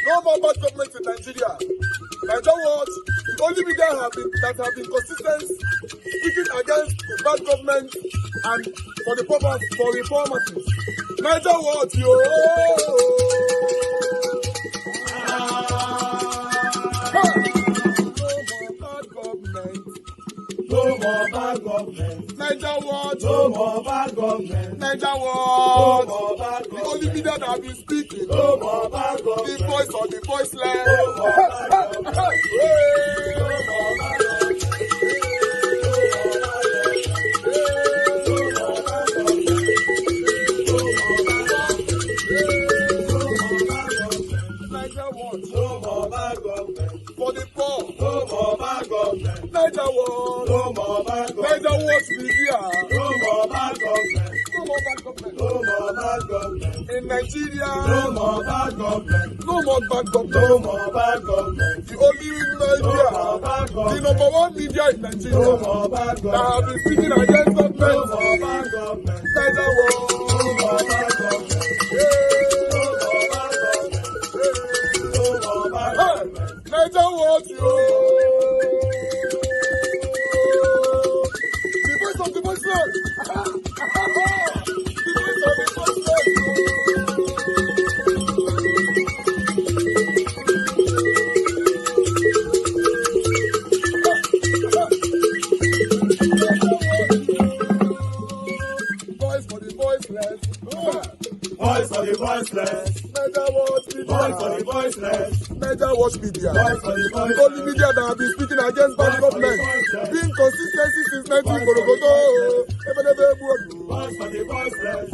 No more bad government in Nigeria. Nigeria what? The only media that have been consistent speaking against the bad government and for the purpose for reformers. Nigeria what? Yo! No more bad government. Nigeria what? No more bad government. Nigeria what? No more bad government. The only media that have been speaking. No more bad government. The voice of the voiceless. No more bad government. No more bad government. Nigeria what? No more bad government. For the poor. No more bad government. Nigeria what? No more bad government. Nigeria what media? No more bad government. No more bad government. No more bad government. In Nigeria. No more bad government. No more bad government. No more bad government. The only media. No more bad government. The number one media in Nigeria. No more bad government. That have been speaking against government. No more bad government. Nigeria what? No more bad government. Nigeria what you? The voice of the voiceless. The voice of the voiceless. Voice for the voiceless. Voice for the voiceless. Nigeria what media? Voice for the voiceless. Nigeria watch media. The only media that have been speaking against bad government. Being consistency since 1944. Voice for the voiceless.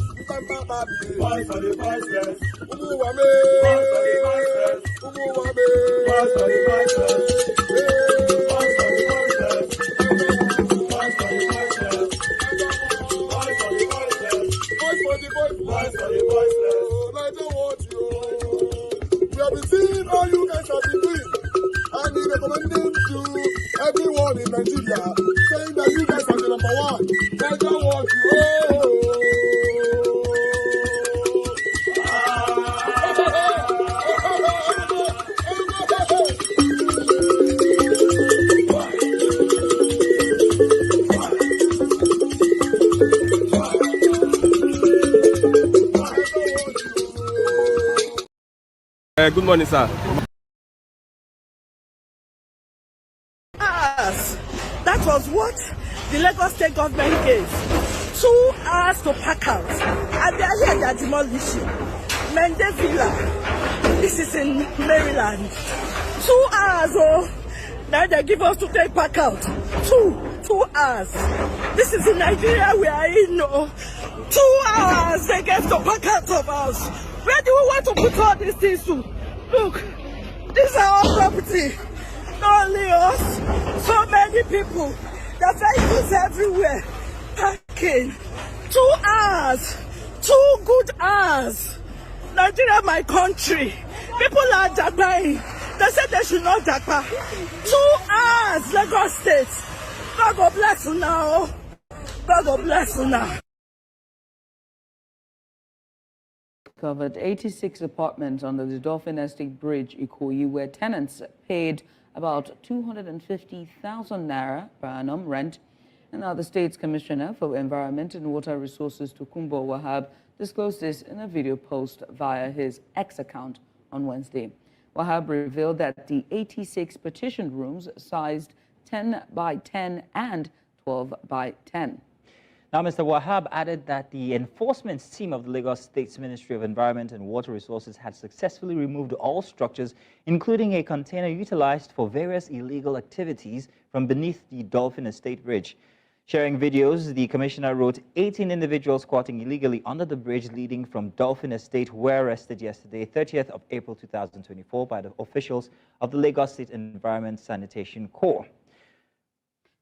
Voice for the voiceless. Umuwame. Voice for the voiceless. Umuwame. Voice for the voiceless. Voice for the voiceless. Voice for the voiceless. Voice for the voiceless. Voice for the voiceless. Voice for the voiceless. Nigeria watch you. We have been seeing all you guys have been doing, and he recommending to everyone in Nigeria, saying that you guys are the number one. Nigeria what you Good morning, sir. That was what the Lagos State government gave. 2 hours to pack out. And they are here, they are demolishing. Mende Villa. This is in Maryland. 2 hours, oh. Now they give us to take pack out. 2 hours. This is in Nigeria we are in, no. 2 hours they gave to pack out of us. Where do we want to put all these things to? Look, these are our property. Not only us, so many people. The vehicles everywhere. Parking. 2 hours. 2 good hours. Nigeria, my country. People are jackpying. They said they should not jackpy. 2 hours, Lagos State. God God bless you now. God God bless you now. Covered 86 apartments under the Dolphin Estate Bridge, Ikoyi, where tenants paid about 250,000 naira per annum rent. And now the state's commissioner for Environment and Water Resources, Tokunbo Wahab, disclosed this in a video post via his X account on Wednesday. Wahab revealed that the 86 partitioned rooms sized 10 by 10 and 12 by 10. Now, Mr. Wahab added that the enforcement team of the Lagos State's Ministry of Environment and Water Resources had successfully removed all structures, including a container utilized for various illegal activities, from beneath the Dolphin Estate Bridge. Sharing videos, the commissioner wrote 18 individuals squatting illegally under the bridge leading from Dolphin Estate were arrested yesterday, 30th of April 2024, by the officials of the Lagos State Environment Sanitation Corps.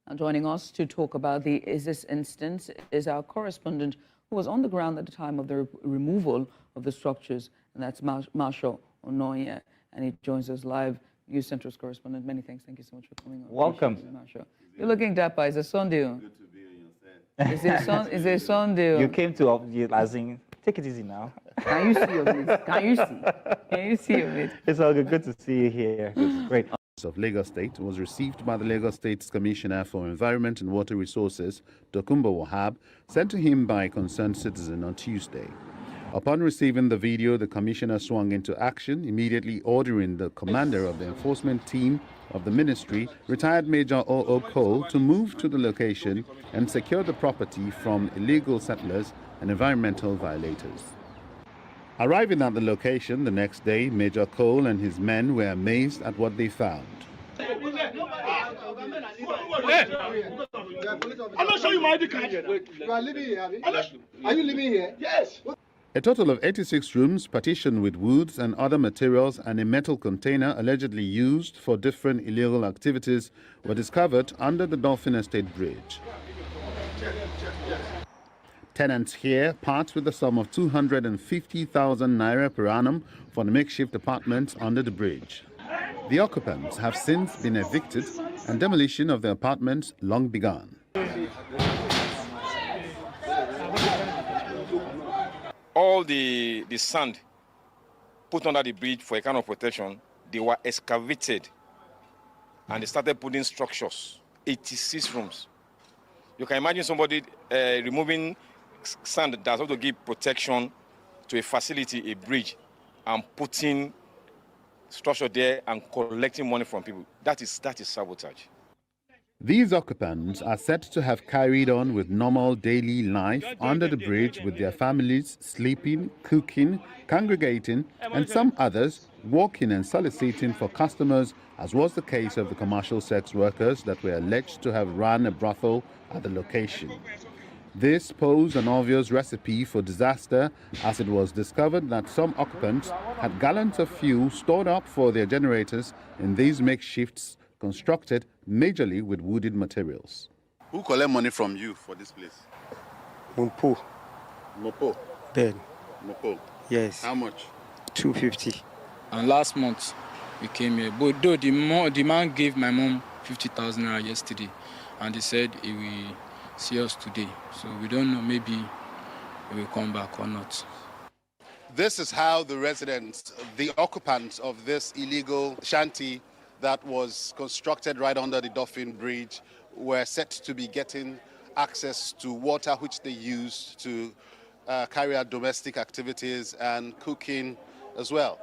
Now, joining us to talk about this instance is our correspondent who was on the ground at the time of the removal of the structures, and that's Marshall Onoye, and he joins us live. News Central's correspondent. Many thanks. Thank you so much for coming on. Welcome. Marshall. You're looking dapper. Is it Sunday? Good to be on your set. Is it Sunday? You came to, as in, take it easy now. Can you see your mate? Can you see? Can you see your mate? It's all good. Good to see you here. Great. Of Lagos State was received by the Lagos State's Commissioner for Environment and Water Resources, Tokunbo Wahab, sent to him by a concerned citizen on Tuesday. Upon receiving the video, the commissioner swung into action, immediately ordering the commander of the enforcement team of the ministry, retired Major O.O. Cole, to move to the location and secure the property from illegal settlers and environmental violators. Arriving at the location the next day, Major Cole and his men were amazed at what they found. Hey, I'm not showing you my ID card. You are living here, are you living here? Yes. A total of 86 rooms partitioned with woods and other materials and a metal container allegedly used for different illegal activities were discovered under the Dolphin Estate Bridge. Tenants here part with the sum of 250,000 naira per annum for the makeshift apartments under the bridge. The occupants have since been evicted and demolition of the apartments long begun. All the sand put under the bridge for a kind of protection, they were excavated and they started putting structures, 86 rooms. You can imagine somebody removing sand that's going to give protection to a facility, a bridge, and putting structure there and collecting money from people. That is sabotage. These occupants are said to have carried on with normal daily life under the bridge with their families, sleeping, cooking, congregating, and some others walking and soliciting for customers, as was the case of the commercial sex workers that were alleged to have run a brothel at the location. This posed an obvious recipe for disaster, as it was discovered that some occupants had gallons of fuel stored up for their generators in these makeshifts constructed majorly with wooded materials. Who collect money from you for this place? Mumpo. Mopo. Ben. Mopo. Yes. How much? 250. And last month we came here, but though the man gave my mom 50,000 naira yesterday, and he said he will see us today. So we don't know, maybe he will come back or not. This is how the residents, the occupants of this illegal shanty that was constructed right under the Dolphin Bridge, were set to be getting access to water which they use to carry out domestic activities and cooking as well.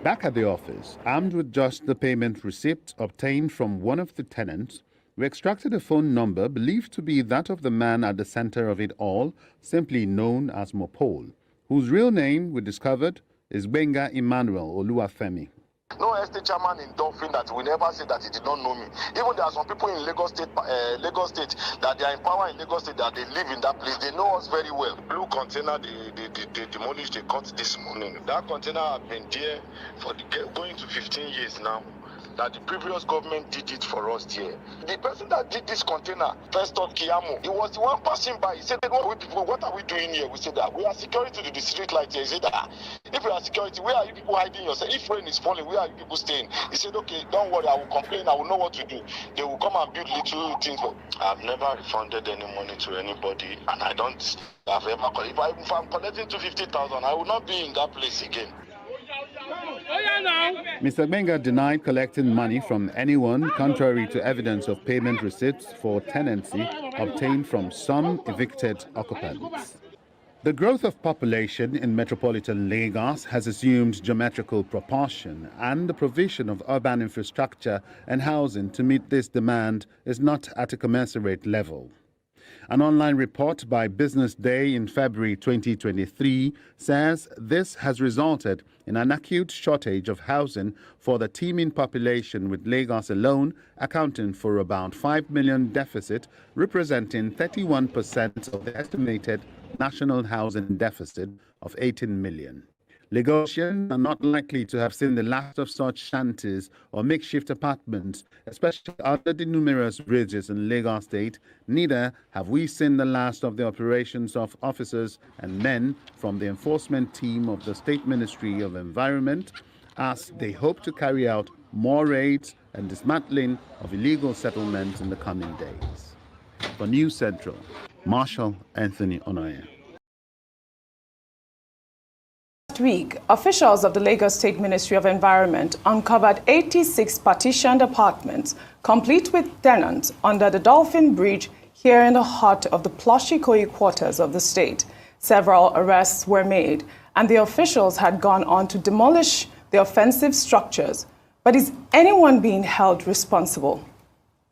Back at the office, armed with just the payment receipt obtained from one of the tenants, we extracted a phone number believed to be that of the man at the center of it all, simply known as Mopol, whose real name we discovered is Benga Emmanuel Oluwafemi. No estate chairman in Dolphin that will never say that he did not know me. Even there are some people in Lagos State that they are in power in Lagos State, that they live in that place. They know us very well. Blue container, they demolished, they cut this morning. That container has been there for going to 15 years now. That the previous government did it for us here. The person that did this container, first of Kiamu, he was the one passing by. He said, what are we doing here? We said that we are security to the street light here. He said that if we are security, where are you people hiding yourself? If rain is falling, where are you people staying? He said, okay, don't worry, I will complain, I will know what to do. They will come and build little things. I've never refunded any money to anybody, and I don't have ever. If I'm collecting 250,000, I will not be in that place again. Mr. Benga denied collecting money from anyone, contrary to evidence of payment receipts for tenancy obtained from some evicted occupants. The growth of population in metropolitan Lagos has assumed geometrical proportion, and the provision of urban infrastructure and housing to meet this demand is not at a commensurate level. An online report by Business Day in February 2023 says this has resulted in an acute shortage of housing for the teeming population, with Lagos alone accounting for about 5 million deficit, representing 31% of the estimated national housing deficit of 18 million. Lagosians are not likely to have seen the last of such shanties or makeshift apartments, especially under the numerous bridges in Lagos State. Neither have we seen the last of the operations of officers and men from the enforcement team of the State Ministry of Environment, as they hope to carry out more raids and dismantling of illegal settlements in the coming days. For News Central, Marshal Anthony Onoye. Last week, officials of the Lagos State Ministry of Environment uncovered 86 partitioned apartments, complete with tenants, under the Dolphin Bridge here in the heart of the plushy Ikoyi quarters of the state. Several arrests were made, and the officials had gone on to demolish the offensive structures. But is anyone being held responsible?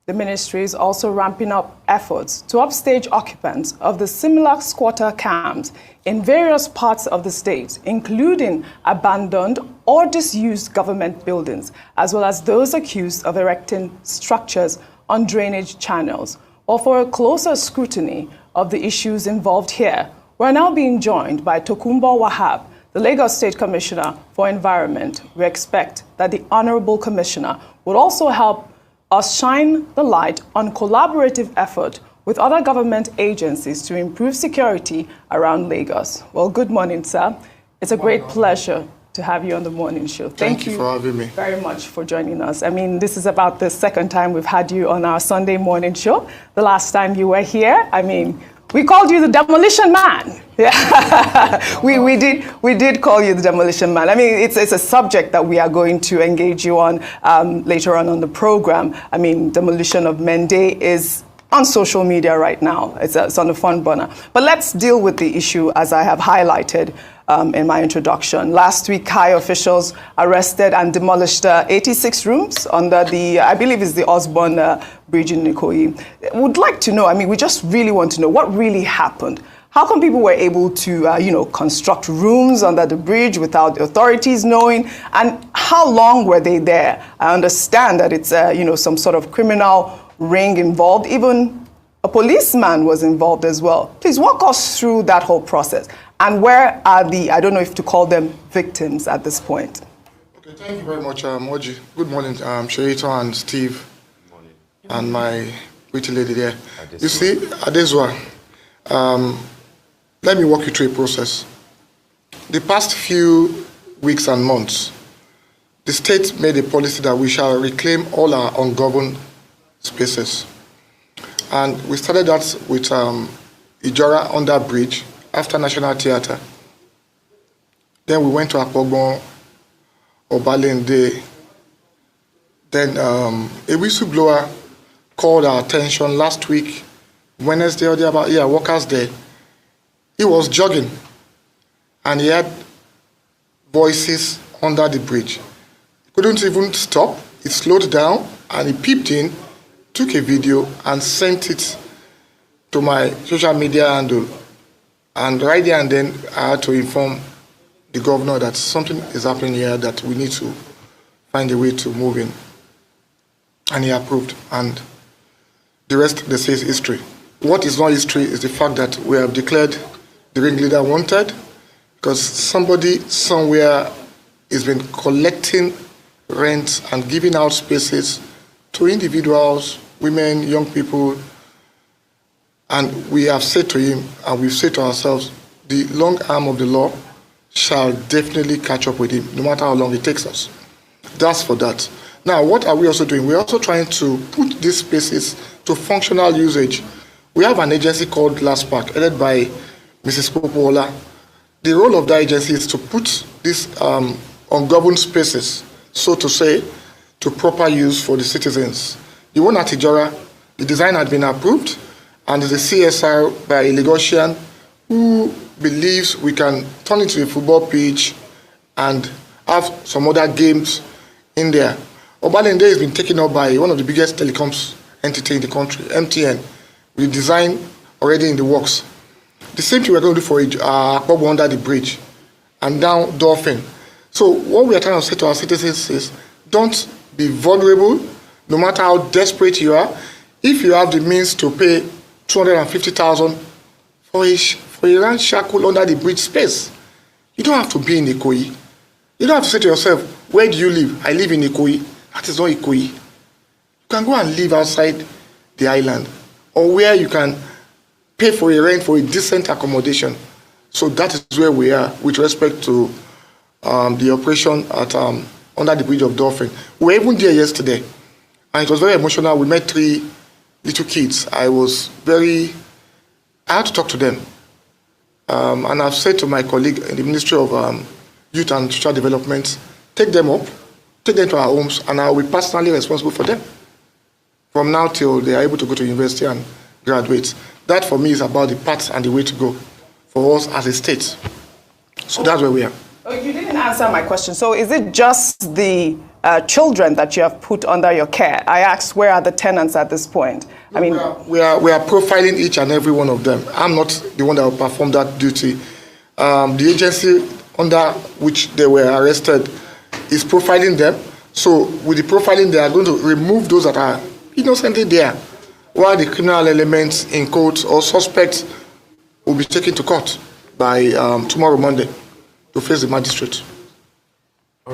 The ministry is also ramping up efforts to upstage occupants of the similar squatter camps in various parts of the state, including abandoned or disused government buildings, as well as those accused of erecting structures on drainage channels. Or for a closer scrutiny of the issues involved here, we're now being joined by Tokunbo Wahab, the Lagos State Commissioner for Environment. We expect that the Honorable Commissioner would also help us shine the light on collaborative effort with other government agencies to improve security around Lagos. Well, good morning, sir. It's a great pleasure to have you on the morning show. Thank you for having me. Very much for joining us. I mean, this is about the second time we've had you on our Sunday morning show. The last time you were here, I mean, we called you the Demolition Man. Yeah. we did call you the Demolition Man. I mean, it's a subject that we are going to engage you on later on the program. I mean, demolition of Mende is on social media right now. It's on the front burner. But let's deal with the issue as I have highlighted in my introduction. Last week, high officials arrested and demolished 86 rooms under the, I believe it's the Osborne Bridge in Ikoyi. Would like to know, I mean, we just really want to know what really happened. How come people were able to, construct rooms under the bridge without the authorities knowing? And how long were they there? I understand that it's, some sort of criminal ring involved. Even a policeman was involved as well. Please walk us through that whole process. And where are the, I don't know if to call them victims at this point? Okay, thank you very much, Moji. Good morning, Sherito and Steve. Good morning. And my pretty lady there. You see, Adeswa, let me walk you through a process. The past few weeks and months, the state made a policy that we shall reclaim all our ungoverned spaces. And we started that with Ijora under bridge after National Theatre. Then we went to Akpogbon, Obalende. Then a whistleblower called our attention last week, Wednesday or about workers there. He was jogging and he had voices under the bridge. He couldn't even stop. He slowed down and he peeped in, took a video and sent it to my social media handle. And right there and then I had to inform the governor that something is happening here that we need to find a way to move in. And he approved. And the rest, they say, is history. What is not history is the fact that we have declared the ringleader wanted, because somebody somewhere has been collecting rent and giving out spaces to individuals, women, young people. And we have said to him, and we've said to ourselves, the long arm of the law shall definitely catch up with him, no matter how long it takes us. That's for that. Now, what are we also doing? We're also trying to put these spaces to functional usage. We have an agency called LASPAC, headed by Mrs. Popola. The role of that agency is to put these ungoverned spaces, so to say, to proper use for the citizens. The one at Ijora, the design had been approved, and there's a CSR by a Lagosian who believes we can turn it into a football pitch and have some other games in there. Obalende has been taken up by one of the biggest telecoms entity in the country, MTN, with the design already in the works. The same thing we're going to do for Akpogbo under the bridge and down Dolphin. So what we are trying to say to our citizens is, don't be vulnerable, no matter how desperate you are. If you have the means to pay 250,000 for a land shackle under the bridge space, you don't have to be in Ikoyi. You don't have to say to yourself, where do you live? I live in Ikoyi. That is not Ikoyi. You can go and live outside the island, or where you can pay for a rent for a decent accommodation. So that is where we are with respect to the operation at under the bridge of Dolphin. We were even there yesterday, and it was very emotional. We met 3 little kids. I had to talk to them. And I've said to my colleague in the Ministry of Youth and Social Development, take them to our homes, and I'll be personally responsible for them from now till they are able to go to university and graduate. That for me is about the path and the way to go for us as a state. So that's where we are. You didn't answer my question. So is it just the children that you have put under your care? I asked, where are the tenants at this point? I mean, we are profiling each and every one of them. I'm not the one that will perform that duty. The agency under which they were arrested is profiling them. So with the profiling, they are going to remove those that are innocently there, while the criminal elements in court or suspects will be taken to court by tomorrow, Monday, to face the magistrate. All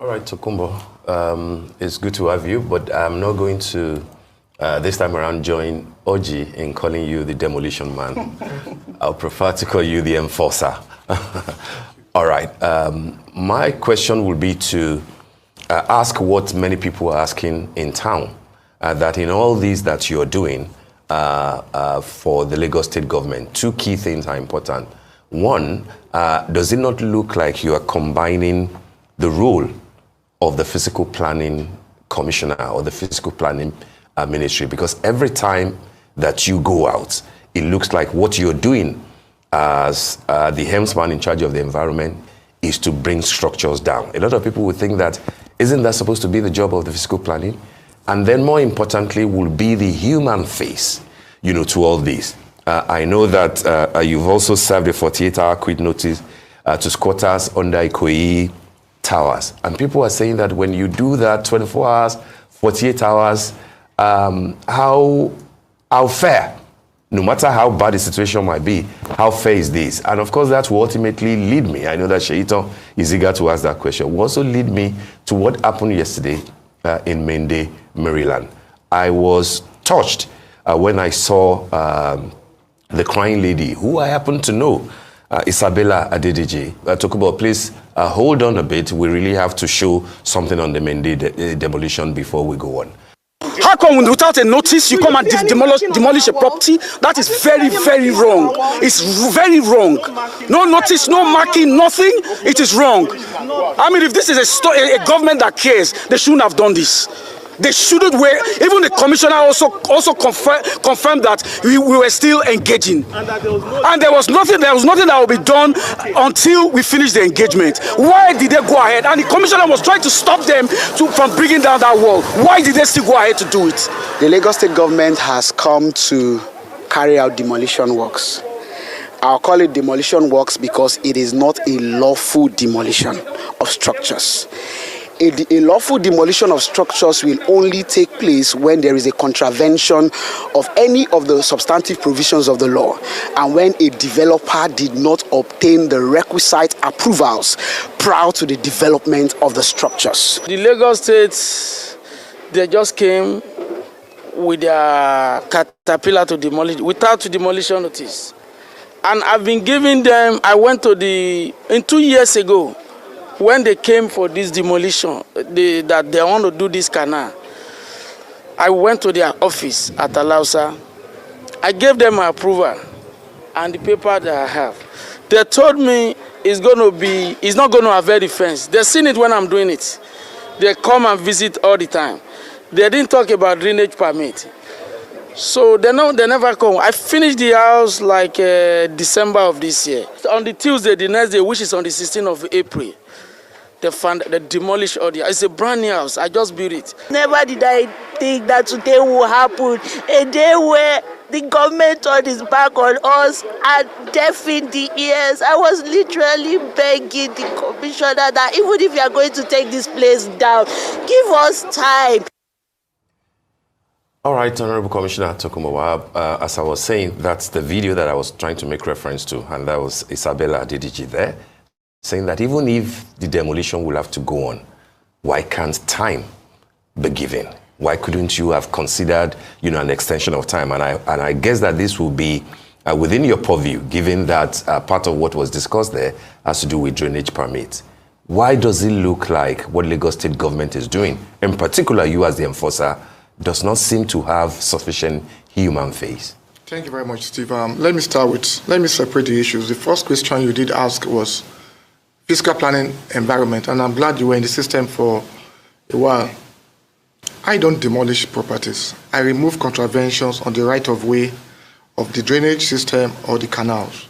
right, Tokumbo. It's good to have you, but I'm not going to, this time around, join Oji in calling you the demolition man. I'll prefer to call you the enforcer. All right. My question will be to ask what many people are asking in town, that in all these that you're doing for the Lagos State government, 2 key things are important. One, does it not look like you are combining the role of the Physical Planning Commissioner or the Physical Planning Ministry? Because every time that you go out, it looks like what you're doing as the helmsman in charge of the environment is to bring structures down. A lot of people would think that, isn't that supposed to be the job of the physical planning? And then more importantly will be the human face, to all this. I know that you've also served a 48-hour quit notice to squatters under Ikoyi Towers. And people are saying that when you do that 24 hours, 48 hours, how fair, no matter how bad the situation might be, how fair is this? And of course, that will ultimately lead me. I know that Sheito is eager to ask that question. Will also lead me to what happened yesterday in Mende, Maryland. I was touched when I saw the crying lady, who I happen to know, Isabella Adedeji. Tokubo, please hold on a bit. We really have to show something on the Mende demolition before we go on. How come without a notice you come and demolish a property? That is very, very wrong. It's very wrong. No notice, no marking, nothing. It is wrong. I mean, if this is a government that cares, they shouldn't have done this. They shouldn't wait. Even the commissioner also confirmed that we were still engaging. And there was nothing that will be done until we finish the engagement. Why did they go ahead? And the commissioner was trying to stop them from bringing down that wall. Why did they still go ahead to do it? The Lagos State government has come to carry out demolition works. I'll call it demolition works because it is not a lawful demolition of structures. A lawful demolition of structures will only take place when there is a contravention of any of the substantive provisions of the law and when a developer did not obtain the requisite approvals prior to the development of the structures. The Lagos State, they just came with their caterpillar to demolish without demolition notice. And I've been giving them, I went to in 2 years ago, when they came for this demolition, that they want to do this canal, I went to their office at Alausa. I gave them my approval and the paper that I have. They told me it's not going to have any fence. They've seen it when I'm doing it. They come and visit all the time. They didn't talk about drainage permit. So they never come. I finished the house like December of this year. On the Tuesday, the next day, which is on the 16th of April, they demolished all the house. It's a brand new house. I just built it. Never did I think that today will happen. A day where The government turned its back on us and deafened the ears. I was literally begging the commissioner that even if you are going to take this place down, give us time. All right, Honorable Commissioner Tokunbo, as I was saying, that's the video that I was trying to make reference to, and that was Isabella Adediji there, saying that even if the demolition will have to go on, why can't time be given? Why couldn't you have considered, an extension of time? And I guess that this will be within your purview, given that part of what was discussed there has to do with drainage permits. Why does it look like what Lagos State government is doing, in particular you as the enforcer, does not seem to have sufficient human face? Thank you very much, Steve. Let me separate the issues. The first question you did ask was fiscal planning environment, and I'm glad you were in the system for a while. I don't demolish properties. I remove contraventions on the right-of-way of the drainage system or the canals.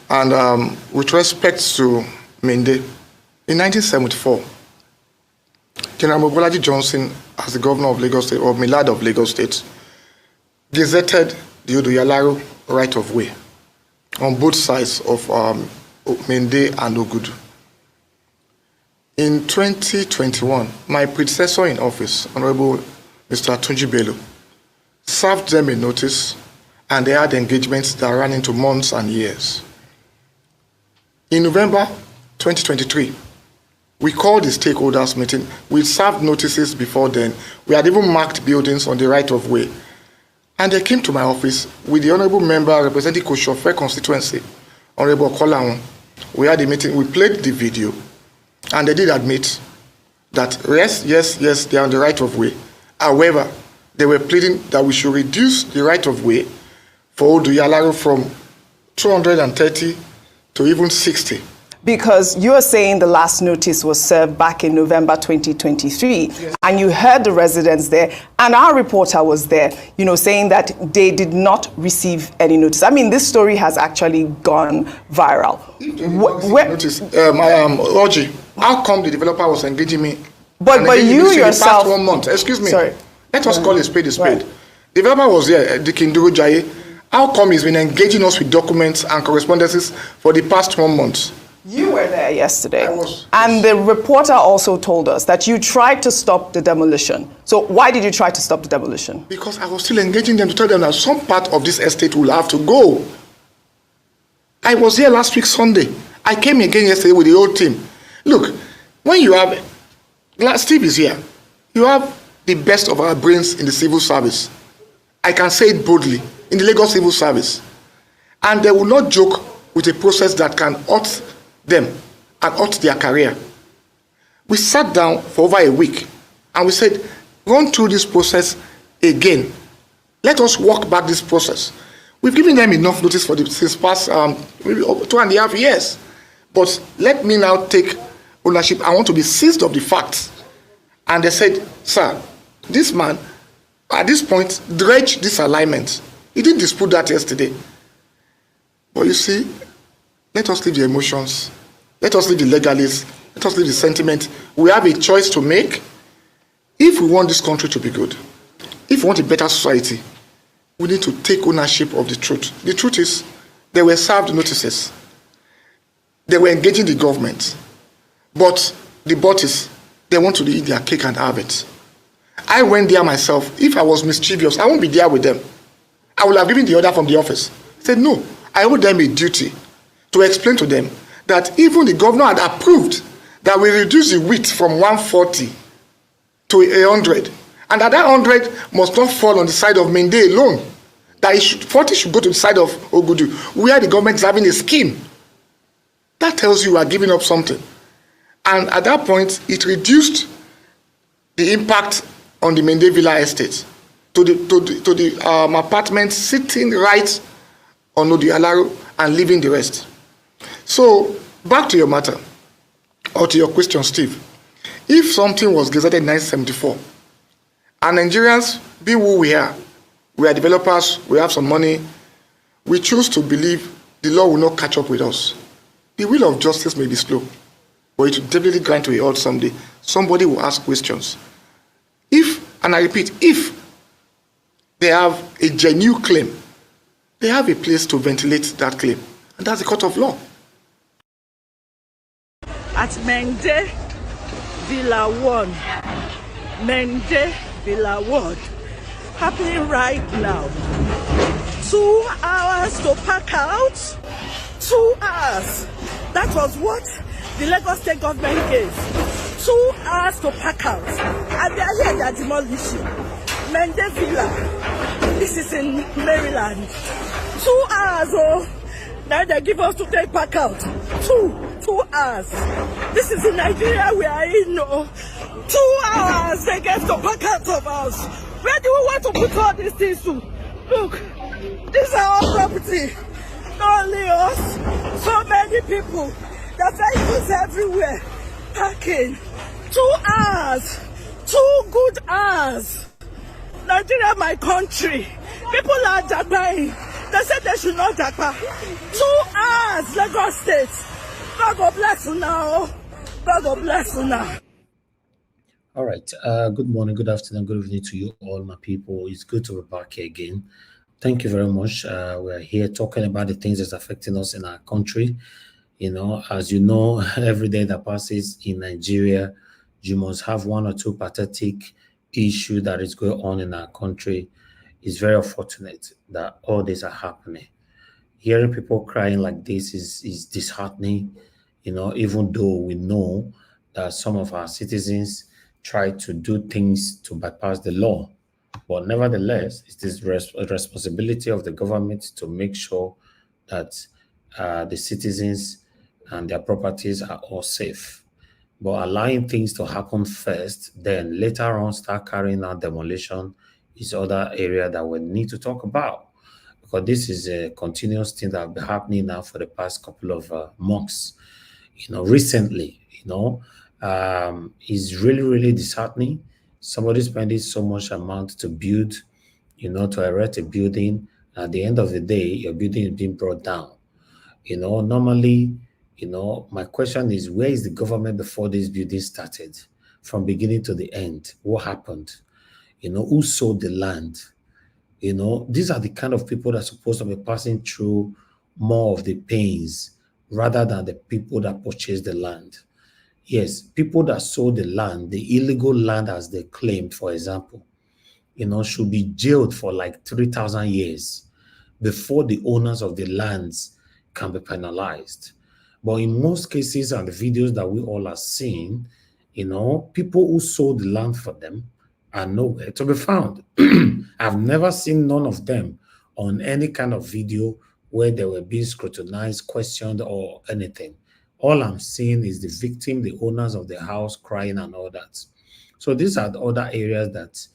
And with respect to Mende, in 1974, General Mobolaji Johnson, as the governor of Lagos State, or Milad of Lagos State, gazetted the Odoyalaro right-of-way on both sides of Mende and Ogudu. In 2021, my predecessor in office, Honorable Mr. Tunji Bello, served them a notice, and they had engagements that ran into months and years. In November 2023, we called the stakeholders meeting. We served notices before then. We had even marked buildings on the right-of-way. And they came to my office with the honorable member representing Koshofe constituency, Honorable Kolawon. We had a meeting. We played the video. And they did admit that, yes, they are on the right-of-way. However, they were pleading that we should reduce the right-of-way for Odoyalaro from 230 to even 60. Because you are saying the last notice was served back in November 2023, yes. And you heard the residents there, and our reporter was there, saying that they did not receive any notice. I mean, this story has actually gone viral. Oji, how come the developer was engaging me? But you yourself... The past 1 month, excuse me. Sorry. Let us call a spade a spade. Right. Developer was there, Dikinduro Jaye. How come he's been engaging us with documents and correspondences for the past 1 month? You were there yesterday, and the reporter also told us that you tried to stop the demolition. So why did you try to stop the demolition? Because I was still engaging them to tell them that some part of this estate will have to go. I was here last week Sunday. I came again yesterday with the whole team. Look, when you have, Steve is here, you have the best of our brains in the civil service. I can say it boldly, in the Lagos civil service. And they will not joke with a process that can hurt them and hurt their career. We sat down for over a week and we said, run through this process again. Let us walk back this process. We've given them enough notice for since past maybe 2.5 years. But let me now take ownership. I want to be seized of the facts. And they said, sir, this man, at this point, dredged this alignment. He didn't dispute that yesterday. But you see, let us leave the emotions. Let us leave the legalists. Let us leave the sentiment. We have a choice to make. If we want this country to be good, if we want a better society, we need to take ownership of the truth. The truth is, they were served notices. They were engaging the government. But the bosses, they want to eat their cake and have it. I went there myself. If I was mischievous, I won't be there with them. I would have given the order from the office. I said, no, I owe them a duty to explain to them that even the governor had approved that we reduce the width from 140 to 100, and that 100 must not fall on the side of Mende alone. That 40 should go to the side of Ogudu, where the government is having a scheme. That tells you we are giving up something. And at that point, it reduced the impact on the Mende Villa estate to the apartments sitting right on Odoyalaro and leaving the rest. So, back to your matter, or to your question, Steve. If something was gazetted in 1974, and Nigerians, be who we are developers, we have some money, we choose to believe the law will not catch up with us. The wheel of justice may be slow, but it will definitely grind to a halt someday. Somebody will ask questions. If, and I repeat, if they have a genuine claim, they have a place to ventilate that claim, and that's the court of law. At Mende Villa 1, Mende Villa 1, happening right now. 2 hours to pack out. 2 hours. That was what the Lagos State government gave. 2 hours to pack out. And they are here, they are demolishing. Mende Villa. This is in Maryland. 2 hours, oh. Now they give us to take pack out. 2 hours. This is in Nigeria we are in, no. 2 hours they get to pack out of us. Where do we want to put all these things to? Look, these are our property. Not only us, so many people. The vehicles everywhere. Parking. 2 hours. 2 good hours. Nigeria, my country. People are dying. They said they should not japa. 2 hours, Lagos State. God God bless you now. God God bless you now. All right. Good morning, good afternoon, good evening to you all, my people. It's good to be back here again. Thank you very much. We're here talking about the things that's affecting us in our country. You know, as you know, every day that passes in Nigeria, you must have one or two pathetic issue that is going on in our country. It's very unfortunate that all these are happening. Hearing people crying like this is disheartening, you know, even though we know that some of our citizens try to do things to bypass the law. But nevertheless, it is a responsibility of the government to make sure that the citizens and their properties are all safe. But allowing things to happen first, then later on start carrying out demolition is other area that we need to talk about. Because this is a continuous thing that has been happening now for the past couple of months. You know, recently, you know, is really disheartening. Somebody spending so much amount to build, you know, to erect a building. At the end of the day, your building is being brought down. You know, normally, you know, my question is, where is the government before this building started? From beginning to the end, what happened? You know, who sold the land? You know, these are the kind of people that are supposed to be passing through more of the pains rather than the people that purchased the land. Yes, people that sold the land, the illegal land as they claimed, for example, you know, should be jailed for like 3,000 years before the owners of the lands can be penalized. But in most cases and the videos that we all are seeing, you know, people who sold the land for them are nowhere to be found. I've never seen none of them on any kind of video where they were being scrutinized, questioned, or anything. All I'm seeing is the victim, the owners of the house crying and all that. So these are the other areas that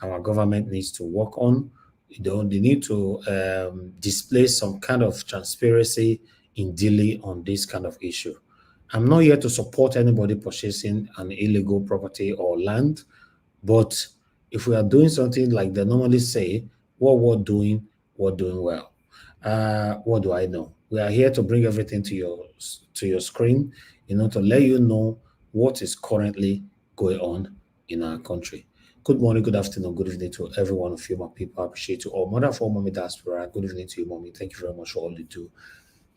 our government needs to work on. You know, they need to display some kind of transparency in dealing on this kind of issue. I'm not here to support anybody purchasing an illegal property or land, but if we are doing something like they normally say, what we're doing well. What do I know? We are here to bring everything to your screen, you know, to let you know what is currently going on in our country. Good morning, good afternoon, good evening to every one of you, my people. I appreciate you all. Mother for Mommy Diaspora, good evening to you, Mommy. Thank you very much for all you do.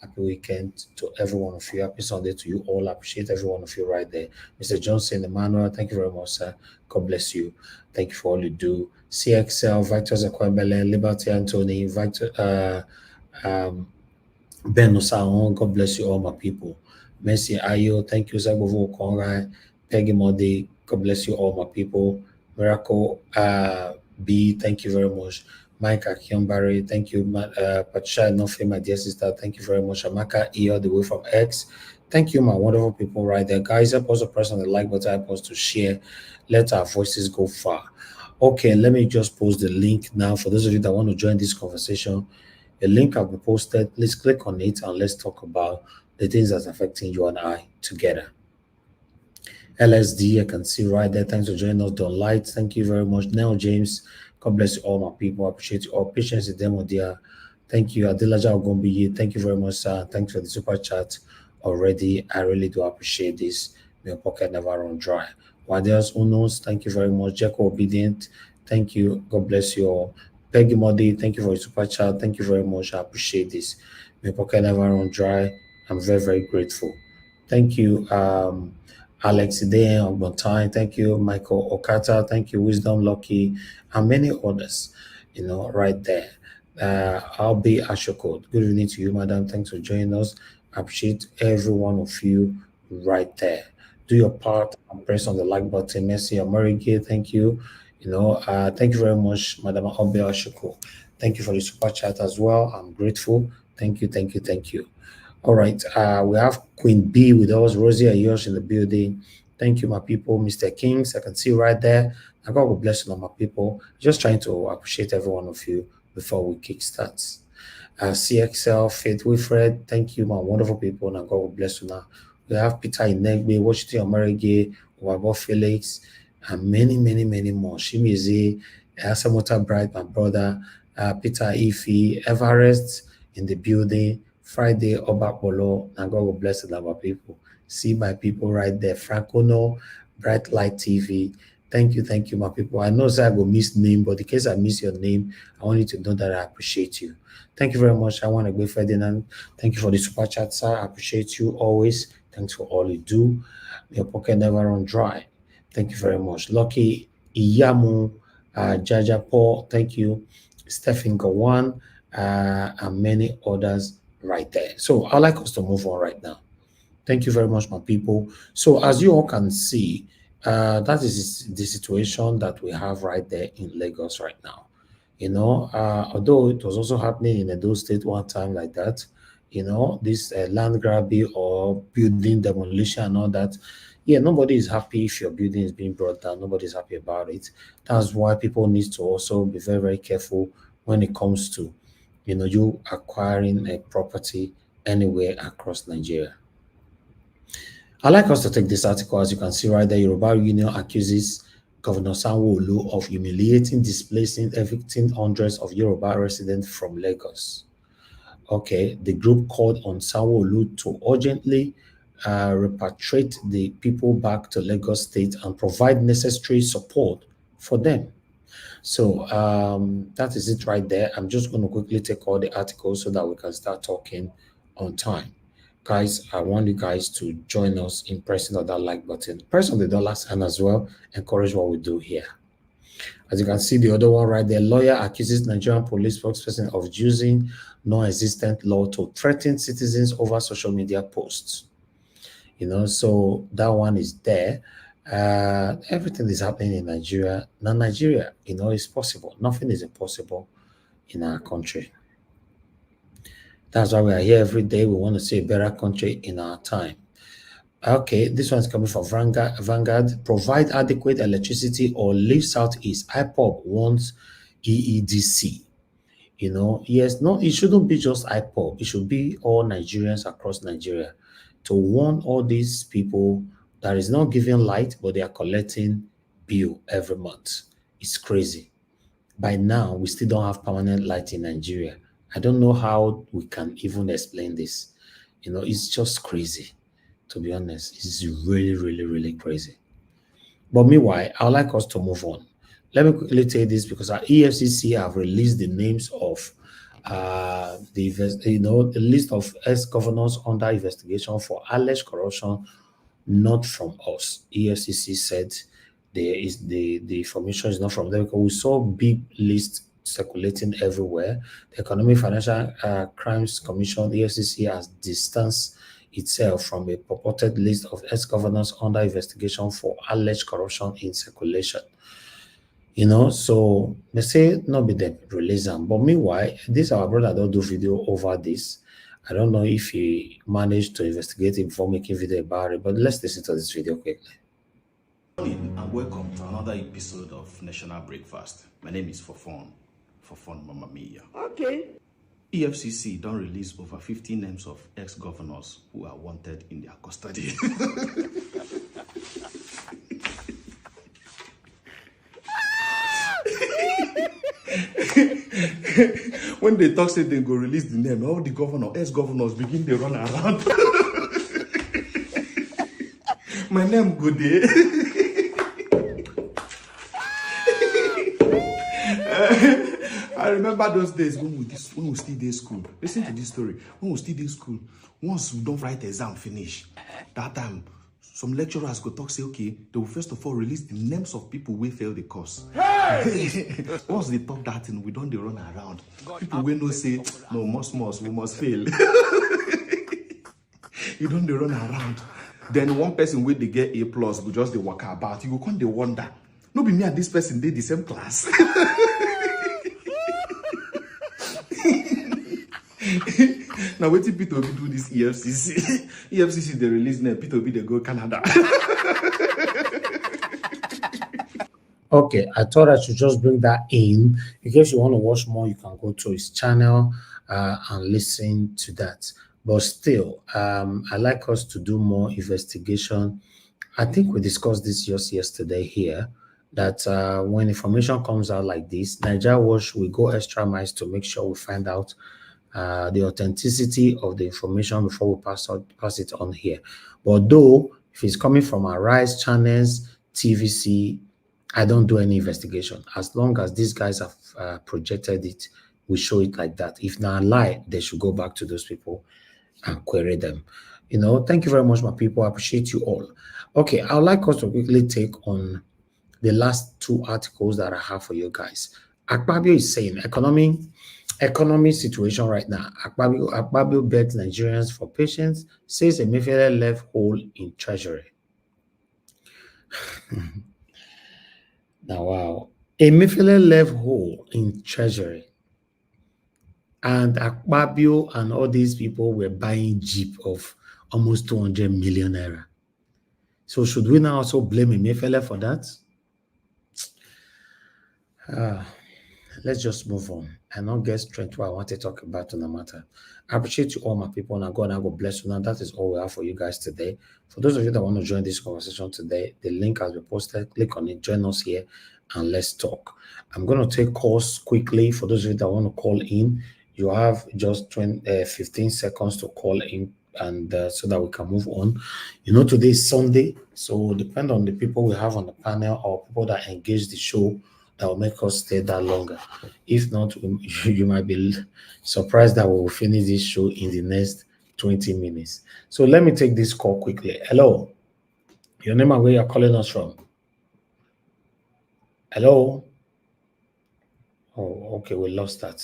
Happy weekend to every one of you. Happy Sunday to you all. I appreciate every one of you right there. Mr. Johnson, Emmanuel, thank you very much, sir. God bless you. Thank you for all you do. CXL, Victor Zakwembele, Liberty Anthony, Victor, Ben Osaon, God bless you all, my people. Mercy Ayo, thank you, Zagovo Konrai, Peggy Modi, God bless you all, my people. Miracle B, thank you very much. Mike Akiambari, thank you. Patricia Nofe, my dear sister, thank you very much. Amaka E, all the way from X. Thank you, my wonderful people right there. Guys, help us to press on the like button, help us to share. Let our voices go far. Okay, let me just post the link now for those of you that want to join this conversation. A link will be posted. Please click on it and let's talk about the things that's affecting you and I together. LSD, I can see right there. Thanks for joining us. Don Light, thank you very much. Neil James, God bless you all, my people. I appreciate you all. Patience in demo, dear. Thank you. Adilaja Ogombiyi, thank you very much, sir. Thanks for the super chat already. I really do appreciate this. May your pocket never run dry. Wadias Unos, thank you very much. Jeko Obedient, thank you. God bless you all. Peggy Modi, thank you for your super chat. Thank you very much. I appreciate this. My pocket never run dry. I'm very, very grateful. Thank you, Alex Ide Ogbontai. Thank you, Michael Okata. Thank you, Wisdom Lucky, and many others, right there. I'll be Ashoko. Good evening to you, madam. Thanks for joining us. I appreciate every one of you right there. Do your part and press on the like button. Messi America, thank you. Thank you very much, Madam Obe Ashoko. Thank you for the super chat as well. I'm grateful. Thank you, thank you, thank you. All right, we have Queen B with us, Rosie Ayosh in the building. Thank you, my people. Mr. Kings, I can see right there. I God will bless you, my people. Just trying to appreciate every one of you before we kickstart. CXL, Faith Wilfred, thank you, my wonderful people, and God will bless you now. We have Peter Inegbe, Washington Omerege, Wabo Felix, and many, many, many more. Shimizi, Asamota Bright, my brother, Peter Ifi, Everest in the building, Friday, Obapolo, and God will bless our people. See my people right there, Francono, Bright Light TV. Thank you, my people. I know I will miss name, but in case I miss your name, I want you to know that I appreciate you. Thank you very much. I want to go Ferdinand. Thank you for the super chat, sir. I appreciate you always. Thanks for all you do. Your pocket never run dry. Thank you very much. Lucky Iyamu, Jaja Paul, thank you. Stephen Gawan, and many others right there. So I'd like us to move on right now. Thank you very much, my people. So as you all can see, that is the situation that we have right there in Lagos right now. Although it was also happening in Edo State one time like that, this land grabbing or building demolition and all that. Yeah, nobody is happy if your building is being brought down. Nobody is happy about it. That's why people need to also be very, very careful when it comes to, you acquiring a property anywhere across Nigeria. I'd like us to take this article. As you can see right there, Yoruba Union accuses Governor Sanwo-Olu of humiliating, displacing, evicting hundreds of Yoruba residents from Lagos. Okay, the group called on Sanwo-Olu to urgently repatriate the people back to Lagos State and provide necessary support for them. So that is it right there. I'm just going to quickly take all the articles so that we can start talking on time. Guys, I want you guys to join us in pressing on that like button. Press on the dollar sign as well. Encourage what we do here. As you can see, the other one right there, lawyer accuses Nigerian police spokesperson of using non-existent law to threaten citizens over social media posts. So that one is there. Everything is happening in Nigeria. Now, Nigeria, is possible. Nothing is impossible in our country. That's why we are here every day. We want to see a better country in our time. Okay, this one's coming from Vanguard. Provide adequate electricity or leave Southeast. IPOB wants EEDC. Yes, no, it shouldn't be just IPOB. It should be all Nigerians across Nigeria to warn all these people that is not giving light, but they are collecting bill every month. It's crazy. By now, we still don't have permanent light in Nigeria. I don't know how we can even explain this. It's just crazy. To be honest, it's really, really, really crazy. But meanwhile, I'd like us to move on. Let me quickly tell you this because our EFCC have released the names of the list of ex-governors under investigation for alleged corruption, not from us. EFCC said the information is not from them because we saw big lists circulating everywhere. The Economic Financial Crimes Commission, EFCC, has distanced itself from a purported list of ex-governors under investigation for alleged corruption in circulation. So they say not be them release them. But meanwhile, this our brother don't do video over this. I don't know if he managed to investigate it before making video about it, but let's listen to this video quickly. And welcome to another episode of National Breakfast. My name is Fofon Mama Mia. Okay. EFCC don't release over 50 names of ex-governors who are wanted in their custody. When they talk, say they go release the name, all the ex-governors begin to run around. My name good day. I remember those days when we still did school. Listen to this story. When we still did school, once we don't write exam finish, that time some lecturers could talk, say, okay, they will first of all release the names of people who failed the course. Hey! Once they talk that thing, we don't they run around. People will not say, no, we must fail. You don't they run around. Then one person with they get A+, go just they walk about. You go come they wonder. No be me and this person did the same class. Now wait till Peter do this EFCC. EFCC they release now. Peter they go Canada. Okay, I thought I should just bring that in. In case you want to watch more, you can go to his channel and listen to that. But still, I like us to do more investigation. I think we discussed this just yesterday here, that when information comes out like this, Nigeria Watch will go extra miles to make sure we find out the authenticity of the information before we pass it on here. But though, if it's coming from our Rise channels, TVC, I don't do any investigation. As long as these guys have projected it, we show it like that. If not a lie, they should go back to those people and query them. You know, thank you very much, my people. I appreciate you all. Okay, I would like us to quickly take on the last two articles that I have for you guys. Akpabio is saying economy situation right now. Akpabio begs Nigerians for patience, says Emefiele left hole in treasury. Now, wow. Emefiele left hole in treasury. And Akpabio and all these people were buying Jeep of almost 200 million naira. So should we now also blame Emefiele for that? Let's just move on and not get straight to what I want to talk about on the matter. I appreciate you all, my people. Now God, God bless you. Now that is all we have for you guys today. For those of you that want to join this conversation today, the link has been posted. Click on it, join us here, and let's talk. I'm going to take calls quickly. For those of you that want to call in, you have just 15 seconds to call in, and so that we can move on. You know, today is Sunday, so depend on the people we have on the panel or people that engage the show that will make us stay that longer. If not, you might be surprised that we will finish this show in the next 20 minutes. So let me take this call quickly. Hello. Your name and where you're calling us from? Hello. Oh, okay, we lost that.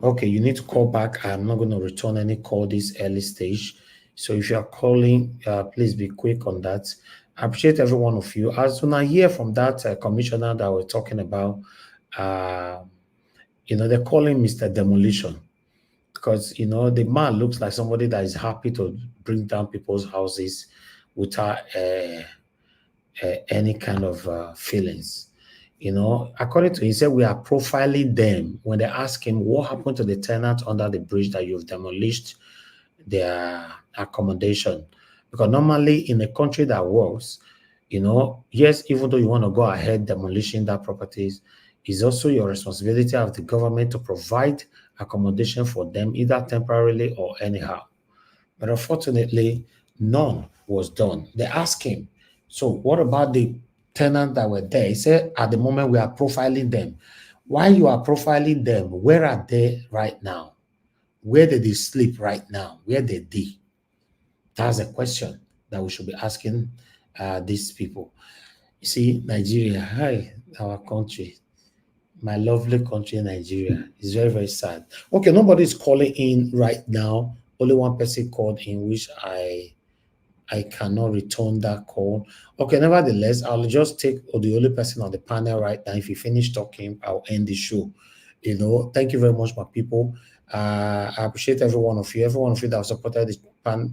Okay, you need to call back. I'm not going to return any call this early stage. So if you are calling, please be quick on that. I appreciate every one of you. As soon as I hear from that commissioner that we're talking about, you know, they're calling Mr. Demolition because, you know, the man looks like somebody that is happy to bring down people's houses without any kind of feelings. You know, according to him, he said we are profiling them when they ask him what happened to the tenant under the bridge that you've demolished their accommodation. Because normally in a country that works, you know, yes, even though you want to go ahead demolishing that properties, it's also your responsibility of the government to provide accommodation for them, either temporarily or anyhow. But unfortunately, none was done. They asked him, so what about the tenants that were there? He said, at the moment we are profiling them. Why you are profiling them? Where are they right now? Where did they sleep right now? Where did they? That's a question that we should be asking these people. You see, Nigeria, hi, our country, my lovely country, Nigeria, is very, very sad. Okay, nobody is calling in right now. Only one person called in, which I cannot return that call. Okay, nevertheless, I'll just take the only person on the panel right now. If you finish talking, I'll end the show. You know, thank you very much, my people. I appreciate every one of you that have supported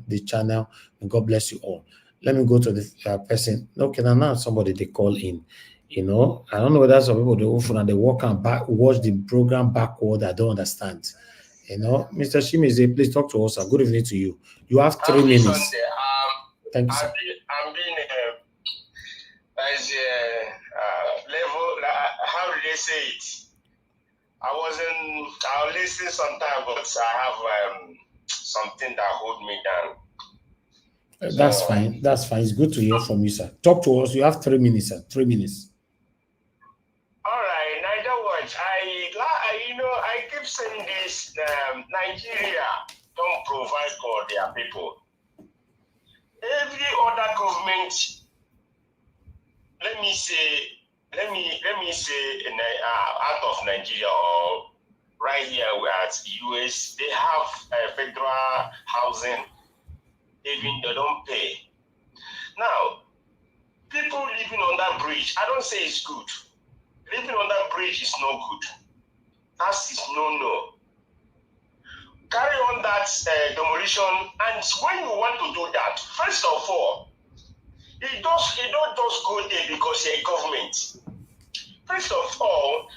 the channel, and God bless you all. Let me go to the person. Okay, now somebody they call in. You know, I don't know whether some people they often and they walk and watch the program backward. I don't understand. You know, Mr. Shimize, please talk to us. Good evening to you. You have 3 minutes. Thank you, sir. I'm being as a level. How do they say it? I'll listen sometime, but I have something that hold me down. That's fine. That's fine. It's good to hear from you, sir. Talk to us. You have 3 minutes, sir. 3 minutes. All right, Niger Watch. keep saying this, Nigeria don't provide for their people. Every other government, let me say, out of Nigeria or right here at US, they have federal housing, even they don't pay. Now, people living on that bridge, I don't say it's good. Living on that bridge is not good. That is no. Carry on that demolition, and when you want to do that, first of all, you don't just go there because you're a government. First of all,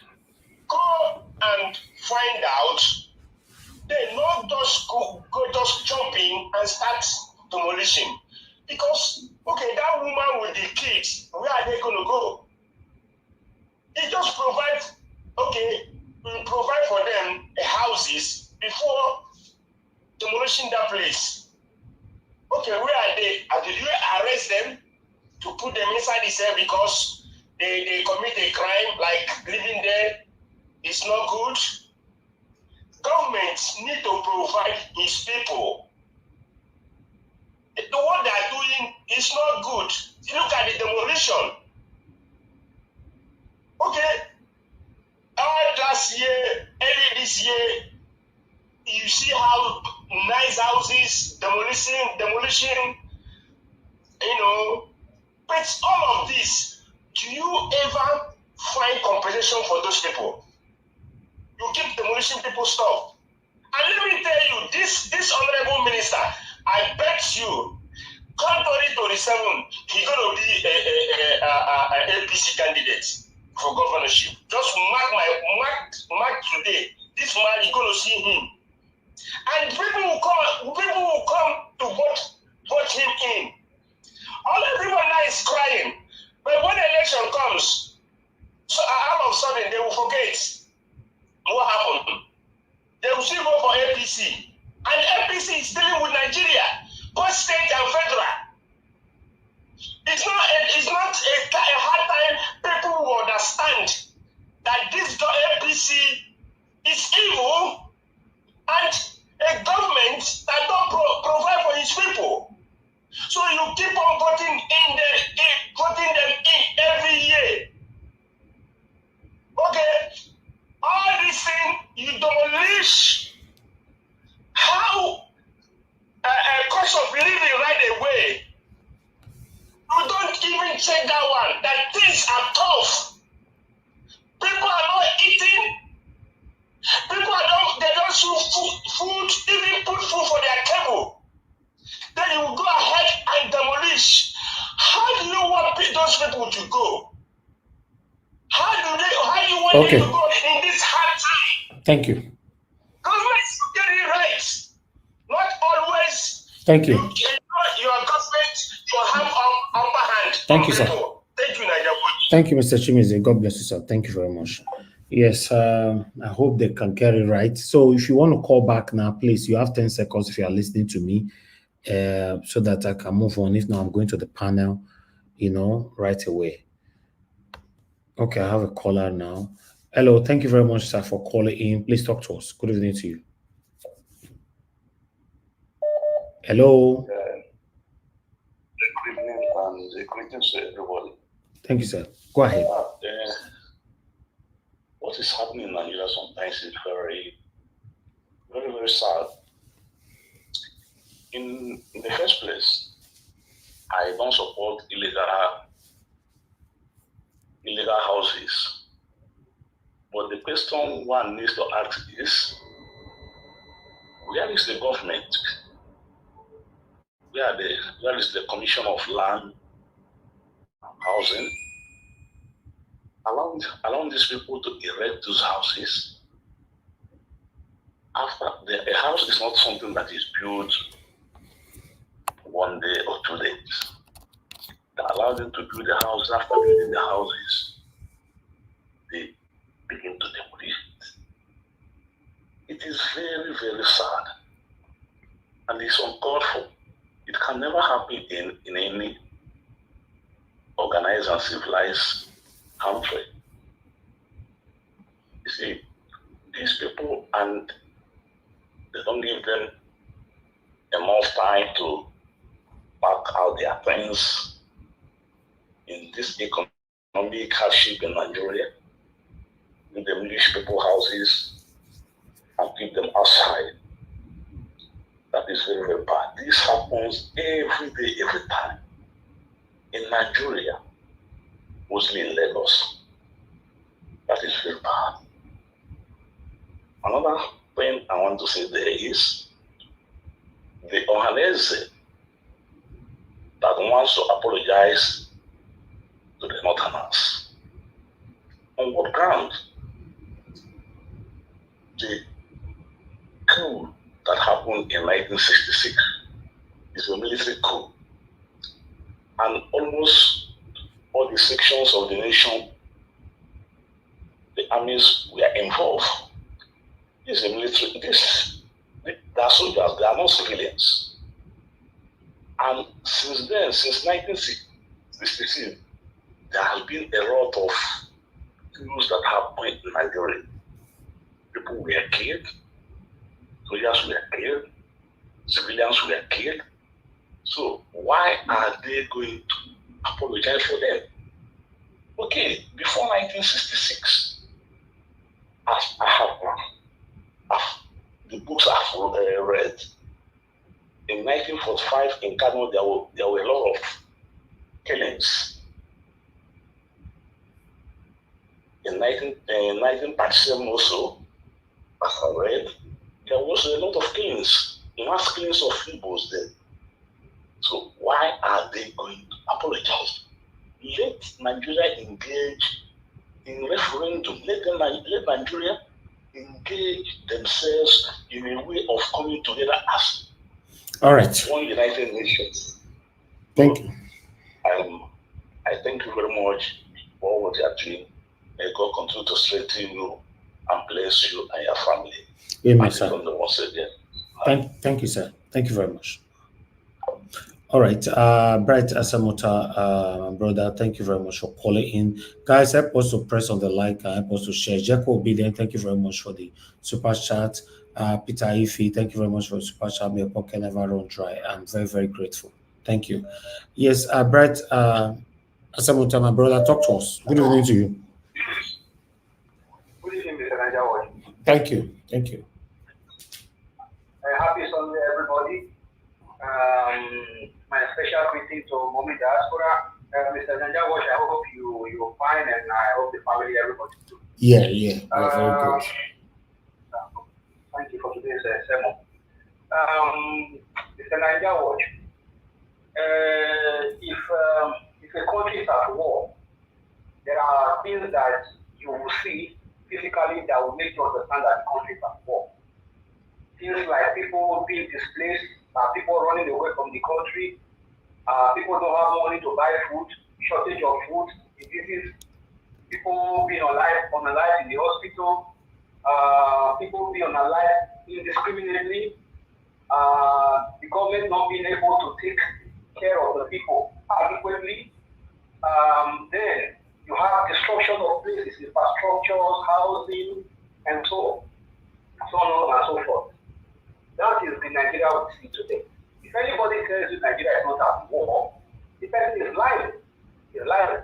go and find out. Then not just go just jump in and start demolition. Because okay, that woman with the kids, where are they gonna go? It just provide for them houses before demolishing that place. Okay, where are they? Did you arrest them to put them inside the cell because they commit a crime like living there is not good? Government need to provide his people. What they are doing is not good. You look at the demolition. Okay, last year, early this year, you see how nice houses, demolition, but all of this, do you ever find compensation for those people? You keep demolishing people's stuff. And let me tell you, this honorable minister, I bet you, come 2027, he's going to be a APC candidate for governorship. Just mark today. This man, you're going to see him. And people will come to vote him in. Everyone now is crying. But when the election comes, so all of a sudden they will forget what happened. They will still vote for APC. And APC is dealing with Nigeria, both state and federal. It's not a hard time. People will understand that this APC is evil and a government that don't provide for its people. So you keep on voting them in every year. Okay, all these things you demolish. How cost of living right away? You don't even check that one. That things are tough. People are not eating. People they don't see food, even put food for their table. Then you go ahead and demolish. How do you want those people to go? How do you want them to go in this hard time? Thank you. Government is getting right. Not always. Thank you. Your government will have upper hand. Thank you, sir. Thank you, Nigeria. Thank you, Mr. Chimize. God bless you, sir. Thank you very much. Yes, I hope they can get it right. So if you want to call back now, please, you have 10 seconds if you are listening to me, so that I can move on. If not, I'm going to the panel, right away. Okay, I have a caller now. Hello, thank you very much, sir, for calling in. Please talk to us. Good evening to you. Hello. Good evening and greetings to everybody. Thank you, sir. Go ahead. What is happening in Nigeria sometimes is very, very, very sad. In the first place, I don't support illegal houses. But the question one needs to ask is, where is the government? Where is the Commission of Land Housing? Allowing these people to erect those houses. After a house is not something that is built one day or 2 days. They allow them to build the house. After building the houses, they begin to demolish it. It is very, very sad. And it's uncalled for. It can never happen in any organized and civilized country. You see, these people, and they don't give them enough time to pack out their things in this economic hardship in Nigeria. We demolish people's houses and keep them outside. That is very, very bad. This happens every day, every time in Nigeria, mostly in Lagos. That is very bad. Another thing I want to say there is the Ohanese that wants to apologize to the Northerners. On what ground? The coup that happened in 1966 is a military coup. And almost all the sections of the nation, the armies were involved. This is a military, they are soldiers, they are not civilians. And since then, since 1966, there has been a lot of coups that happened in Nigeria. People were killed, soldiers were killed, civilians were killed. So why are they going to apologize for them? Okay, before 1966, as I have the books I've read, in 1945 in Kano, there were a lot of killings. In 1937 also, as I read, there was a lot of killings, mass killings of Igbos then. So why are they going to apologize? Let Nigeria engage in referendum. Let Nigeria engage themselves in a way of coming together as one United Nations. Thank you. I thank you very much for what you are doing. May God continue to strengthen you and bless you and your family. Amen, sir. Once again. Thank you, sir. Thank you very much. All right, Bright Asamota, brother, thank you very much for calling in. Guys, help us to press on the like and help us to share. Jacko Obedient, thank you very much for the super chat. Peter Ife, thank you very much for the super chat. Your pocket never run dry. I'm very, very grateful. Thank you. Yes, Bright Asamota, my brother, talk to us. Good evening to you. Good evening, Mr. Nigeria. Thank you. Thank you. Happy Sunday, everybody. My special greeting to Mommy Diaspora. Mr. Nigeria, I hope you're fine, and I hope the family, everybody too. Yeah, very good. Thank you for today's sermon. Mr. Nigeria Watch, if a country is at war, there are things that you will see physically that will make you understand that the country is at war. Things like people being displaced, people running away from the country, people don't have money to buy food, shortage of food, diseases, people being unalive in the hospital, people being unalive indiscriminately, the government not being able to take care of the people adequately. Then you have destruction of places, infrastructures, housing, and so on and so forth. That is the Nigeria we see today. If anybody tells you Nigeria is not at war, the person is lying. He's lying.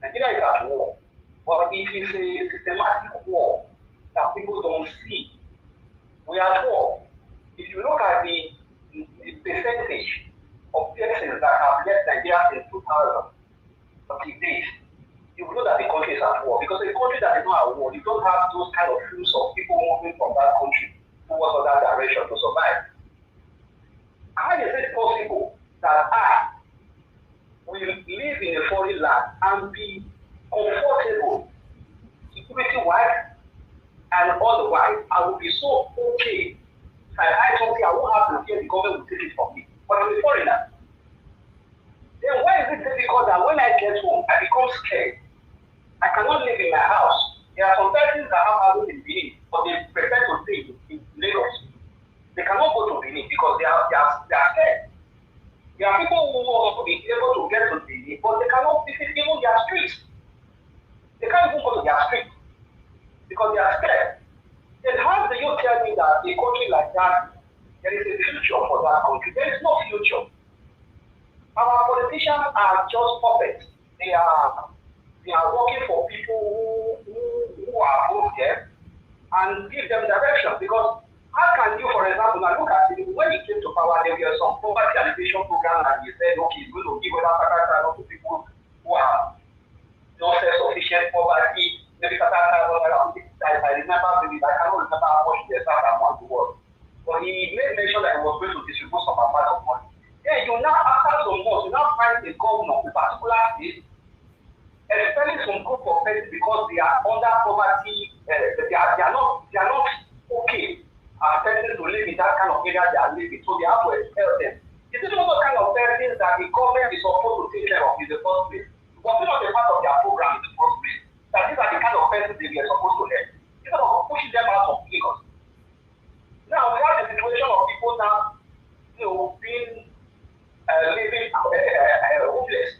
Nigeria is at war. But it is a systematic war that people don't see. We are at war. If you look at the percentage of persons that have left Nigeria since 2000 until date, you will know that the country is at war. Because a country that is not at war, you don't have those kind of flows of people moving from that country towards other direction to survive. How is it possible that I will live in a foreign land and be comfortable, security-wise, and otherwise, I will be so okay that I won't have to fear the government will take it from me. But I'm a foreigner. Then why is it difficult that when I get home, I become scared? I cannot live in my house. There are some persons that have houses in Benin, but they prefer to stay in Lagos. They cannot go to Benin because they are scared. There are people who want to be able to get to Benin, but they cannot visit even their streets. They can't even go to their street because they are scared. Then how do you tell me that a country like that, there is a future for that country? There is no future. Our politicians are just puppets. They are working for people who are above them and give them direction. Because how can you, for example, now look at it, when he came to power, there were some poverty alleviation programs, and he said, okay, he's going to give $1,000 to people who are not self-sufficient, poverty, maybe I remember, maybe I cannot remember how much the exact amount was. But he made mention that he was going to distribute some amount of money. Then you now, after some months, you now find a governor in particular state expelling some group of persons because they are under poverty, they are not okay persons to live in that kind of area they are living, so they have to expel them. This is not the kind of persons that the government is supposed to take care of in the first place. Because it's not a part of their program in the first place. That these are the kind of persons they are supposed to help. Instead of pushing them out of Lagos. Now we have the situation of people now, being living homeless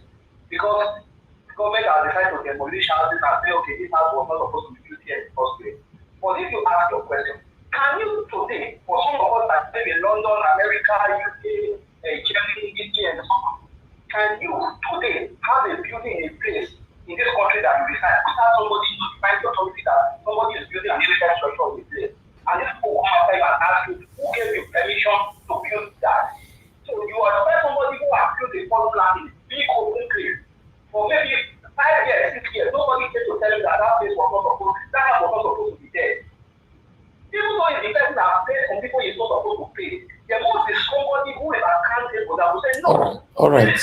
because the government has decided to demolish houses and say, okay, this house was not supposed to be built here in the first place. But if you ask your question, can you today, for some of us that live in London, America, UK, Germany, Italy, and so on, can you today have a building in place in this country that you decide without somebody notifying the authority that somebody is building an illegal structure in place? And this will come after you and ask you who gave you permission to build that. So you expect somebody who has built a foreign land in big open place for maybe 5 years, 6 years. Nobody came to tell you that that place was not supposed to be there. Even though it's the person that paid some people is not supposed to pay, there must be somebody who is accountable that will say no. All right.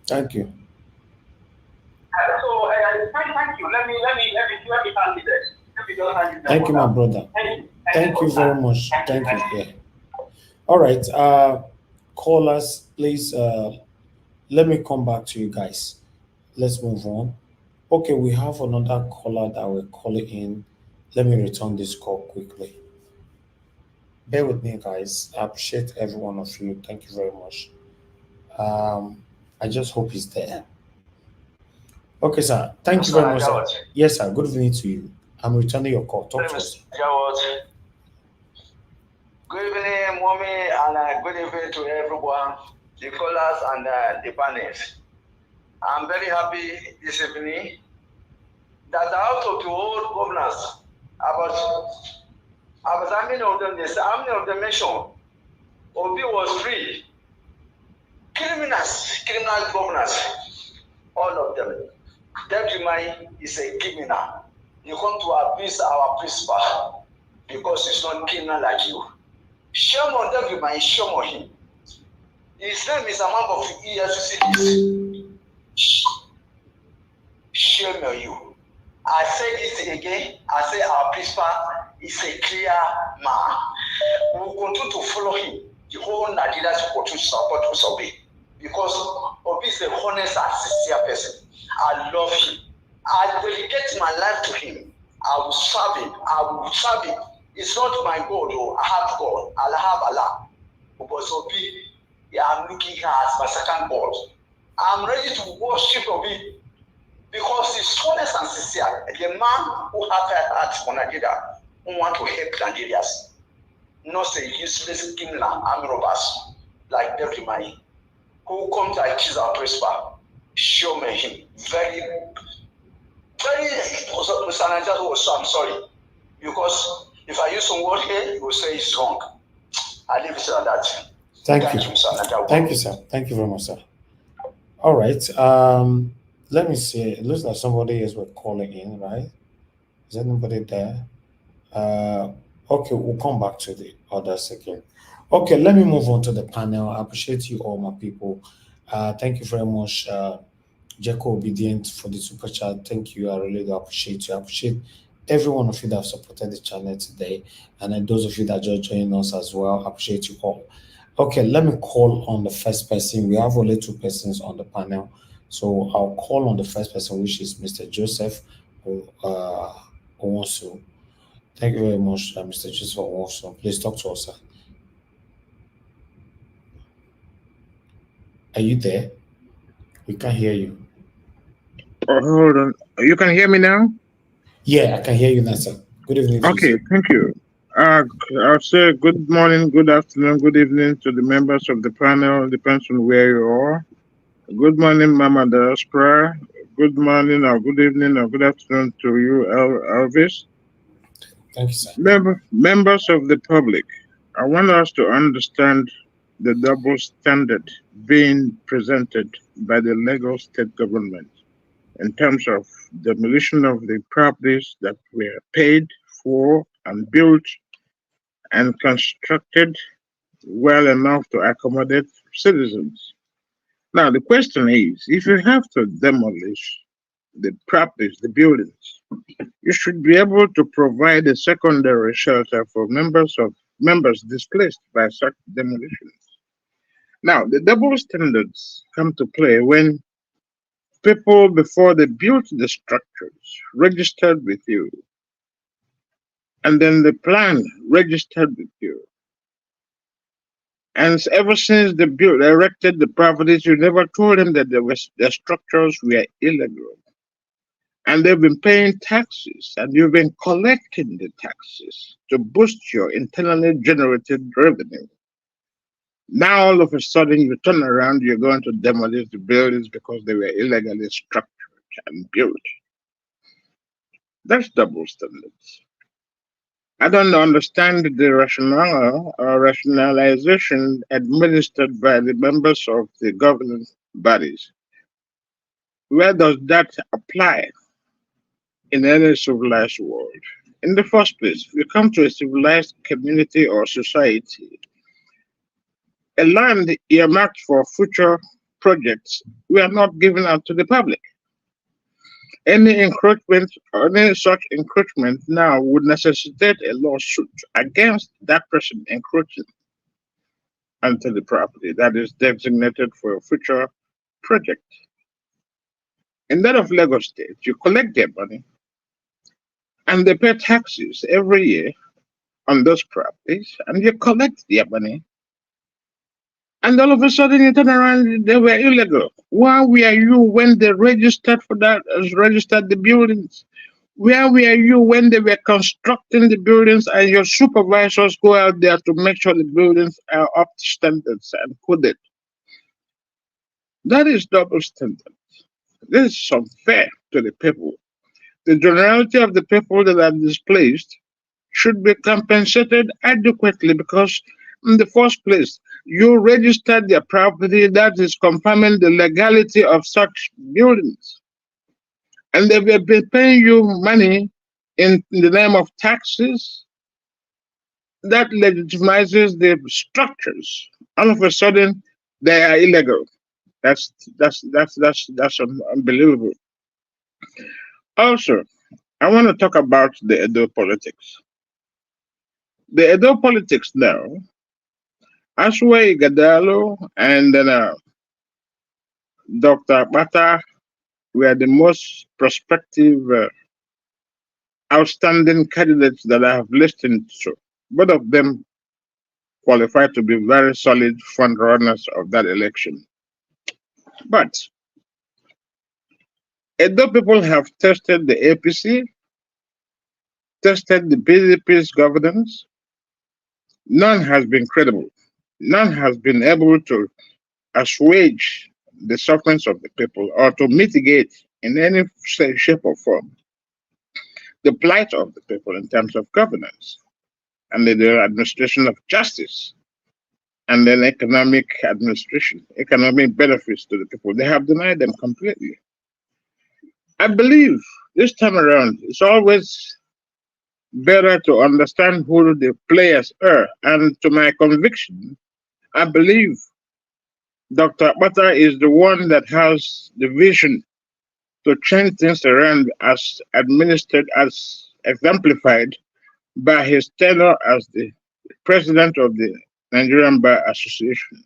Thank you. So thank you. Let me hand it there. Thank you, my brother. Thank you very much. Thank you. Yeah. All right. Callers, please let me come back to you guys. Let's move on. Okay, we have another caller that we're calling in. Let me return this call quickly. Bear with me, guys. I appreciate every one of you. Thank you very much. I just hope he's there. Okay, sir. Thank you very much, sir. Yes, sir. Good evening to you. I'm returning your call. Talk to us. Good evening, mommy, and good evening to everyone, the callers and the panelists. I'm very happy this evening that out of the old governors, I was army of them, the army of the nation, Obi was free. Criminal governors, all of them. Deputy Mai is a criminal. You come to abuse our principal because he's not criminal like you. Shame on Deputy Mai, shame on him. His name is a member of EDO2024. Shame on you. I say this again. I say our principal is a clear man. We will continue to follow him. The whole Nigeria will continue to support Obi because Obi is a honest and sincere person. I love him. I dedicate my life to him. I will serve him. I will serve him. It's not my God, though. I have God. I have Allah. But Obi, I'm looking at my second God. I'm ready to worship Obi because he's honest and sincere. The man who has a heart for Nigeria, who want to help Nigerians, not a useless criminal army robbers like David Mani, who come to accuse our principal. Show me him. Very, Mr. Nigeria, I'm sorry. Because if I use some word here, you will say it's wrong. I leave it at that. Thank you. Thank you, sir. Thank you very much, sir. All right. Let me see. It looks like somebody else was calling in, right? Is anybody there? Okay, we'll come back to the other second. Okay, let me move on to the panel. I appreciate you all, my people. Thank you very much, Jeko Obedient, for the super chat. Thank you. I really do appreciate you. I appreciate every one of you that have supported the channel today, and then those of you that just joined us as well. I appreciate you all. Okay, let me call on the first person. We have only 2 persons on the panel, so I'll call on the first person, which is Mr. Joseph Owonsu. Thank you very much, Mr. Joseph Owonsu. Please talk to us, sir. Are you there? We can't hear you. Hold on. You can hear me now? Yeah, I can hear you now, sir. Good evening to you, Okay, sir. thank you. I'll say good morning, good afternoon, good evening to the members of the panel, depends on where you are. Good morning, Mama Diaspora. Good morning, or good evening, or good afternoon to you, Elvis. Thank you, sir. Members of the public, I want us to understand the double standard being presented by the Lagos state government in terms of demolition of the properties that were paid for and built and constructed well enough to accommodate citizens. Now, the question is, if you have to demolish the properties, the buildings, you should be able to provide a secondary shelter for members displaced by such demolitions. Now, the double standards come to play when people, before they built the structures, registered with you, and then the plan registered with you. And ever since they erected the properties, you never told them that the structures were illegal. And they've been paying taxes, and you've been collecting the taxes to boost your internally generated revenue. Now, all of a sudden, you turn around, you're going to demolish the buildings because they were illegally structured and built. That's double standards. I don't understand the rationale or rationalization administered by the members of the governing bodies. Where does that apply in any civilized world? In the first place, if you come to a civilized community or society, a land earmarked for future projects were not given out to the public. Any encroachment or any such encroachment now would necessitate a lawsuit against that person encroaching onto the property that is designated for a future project. In that of Lagos State, you collect their money and they pay taxes every year on those properties, and you collect their money, and all of a sudden you turn around, they were illegal. Where were you when they registered for that, registered the buildings? Where were you when they were constructing the buildings and your supervisors go out there to make sure the buildings are up to standards and coded? That is double standard. This is unfair to the people. The generality of the people that are displaced should be compensated adequately because, in the first place, you registered their property, that is confirming the legality of such buildings. And they will be paying you money in the name of taxes that legitimizes the structures. All of a sudden, they are illegal. That's unbelievable. Also, I want to talk about the Edo politics. The Edo politics now, Aswe Gadalo and then Dr. Bata were the most prospective, outstanding candidates that I have listened to. Both of them qualified to be very solid front runners of that election. But Edo people have tested the APC, tested the PDP's governance. None has been credible. None has been able to assuage the sufferings of the people or to mitigate in any shape or form the plight of the people in terms of governance and the administration of justice and then economic administration, economic benefits to the people. They have denied them completely. I believe this time around, it's always better to understand who the players are. And to my conviction, I believe Dr. Bata is the one that has the vision to change things around as administered, as exemplified by his tenure as the president of the Nigerian Bar Association.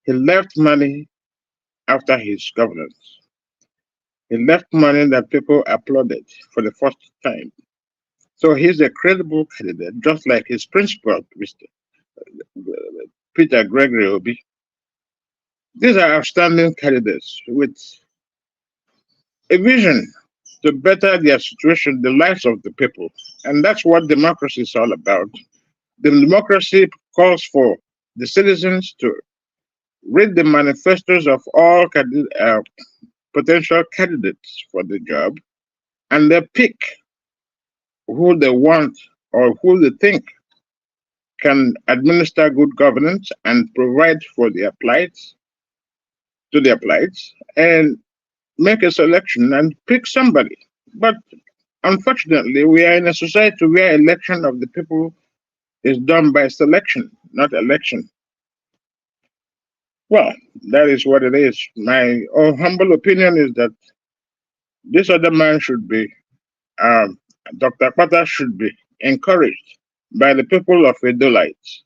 He left money after his governance. He left money that people applauded for the first time. So he's a credible candidate, just like his principal, Mr. Peter Gregory Obi. These are outstanding candidates with a vision to better their situation, the lives of the people. And that's what democracy is all about. The democracy calls for the citizens to read the manifestos of all potential candidates for the job, and they pick who they want or who they think can administer good governance and provide for their plights, to their plights, and make a selection and pick somebody. But unfortunately, we are in a society where election of the people is done by selection, not election. Well, that is what it is. My humble opinion is that this other man should be, Dr. Pata should be encouraged by the people of Edolites.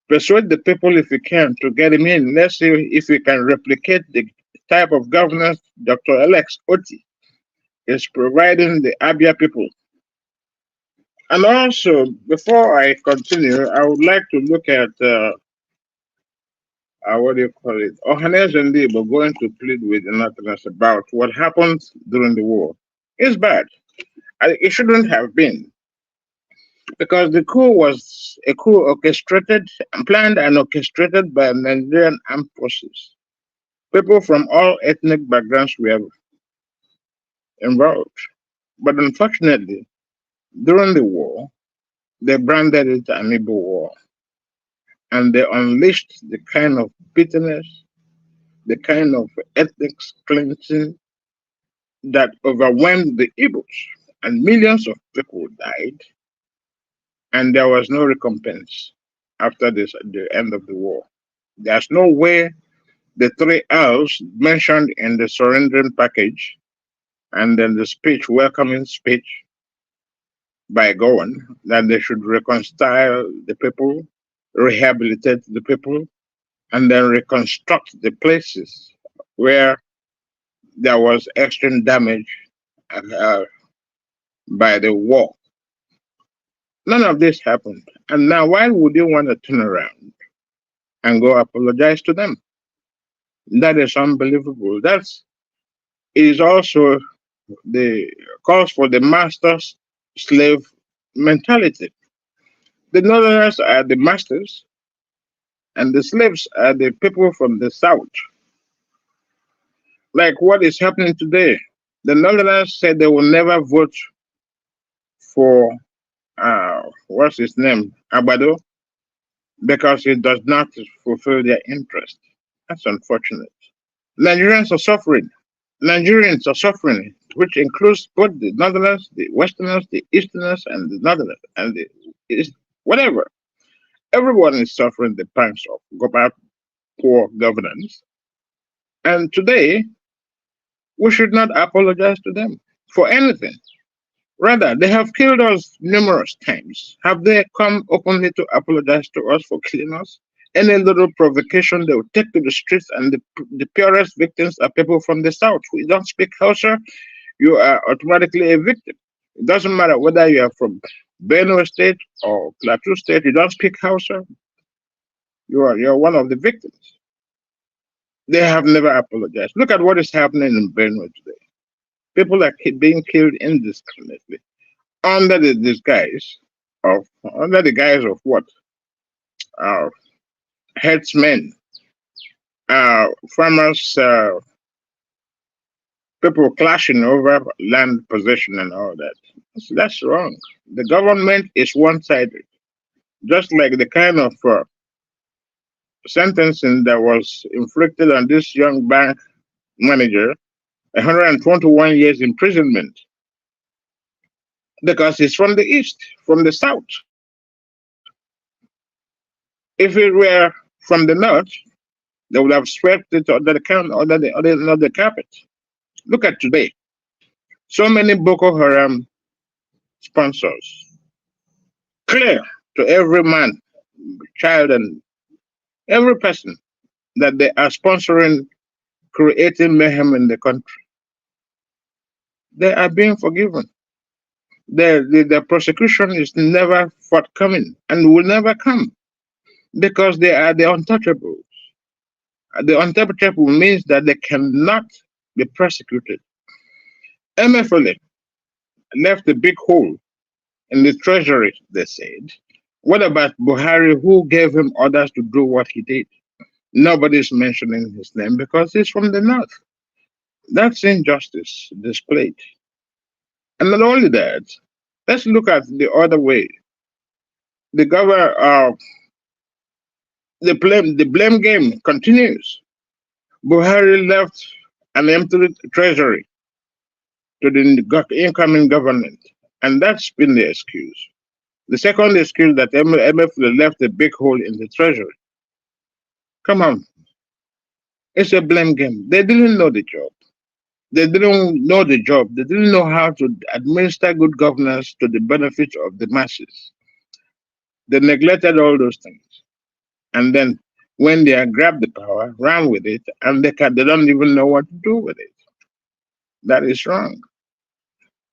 Persuade the people if you can to get him in. Let's see if we can replicate the type of governance Dr. Alex Oti is providing the Abia people. And also, before I continue, I would like to look at what do you call it? Ohanes and Debo going to plead with the Northerners about what happened during the war. It's bad. It shouldn't have been, because the coup was a coup orchestrated, planned and orchestrated by Nigerian armed forces. People from all ethnic backgrounds were involved. But unfortunately, during the war, they branded it an Igbo war. And they unleashed the kind of bitterness, the kind of ethnic cleansing that overwhelmed the Igbos. And millions of people died. And there was no recompense after this, the end of the war. There's no way the 3 L's mentioned in the surrendering package and then the speech, welcoming speech by Gowan, that they should reconcile the people, rehabilitate the people, and then reconstruct the places where there was extreme damage by the war. None of this happened. And now why would you want to turn around and go apologize to them? That is unbelievable. That is also the cause for the master's slave mentality. The Northerners are the masters, and the slaves are the people from the South. Like what is happening today. The Northerners said they will never vote for, what's his name, Abado, because it does not fulfill their interest. That's unfortunate. Nigerians are suffering. Nigerians are suffering, which includes both the Northerners, the Westerners, the Easterners, and the Northerners, and the East, whatever. Everyone is suffering the pangs of poor governance. And today, we should not apologize to them for anything. Rather, they have killed us numerous times. Have they come openly to apologize to us for killing us? Any little provocation, they will take to the streets, and the purest victims are people from the South. Who don't speak Hausa, you are automatically a victim. It doesn't matter whether you are from Benue State or Plateau State, you don't speak Hausa, you're one of the victims. They have never apologized. Look at what is happening in Benue today. People are being killed indiscriminately under the guise of what? Headsmen, farmers, people clashing over land possession and all that. So that's wrong. The government is one-sided. Just like the kind of sentencing that was inflicted on this young bank manager, 121 years imprisonment, because he's from the East, from the South. If it were from the North, they would have swept it under the carpet. Look at today. So many Boko Haram sponsors. Clear to every man, child, and every person that they are sponsoring, creating mayhem in the country. They are being forgiven. The prosecution is never forthcoming and will never come, because they are the untouchables. The untouchable means that they cannot be prosecuted. MFLA left a big hole in the treasury, they said. What about Buhari, who gave him orders to do what he did? Nobody's mentioning his name because he's from the north. That's injustice displayed. And not only that, let's look at the other way. The governor, the blame game continues. Buhari left an empty treasury to the incoming government, and that's been the excuse. The second excuse that MF left a big hole in the treasury. Come on, it's a blame game. They didn't know the job. They didn't know the job. They didn't know how to administer good governance to the benefit of the masses. They neglected all those things. And then when they grabbed the power, ran with it, and they don't even know what to do with it. That is wrong.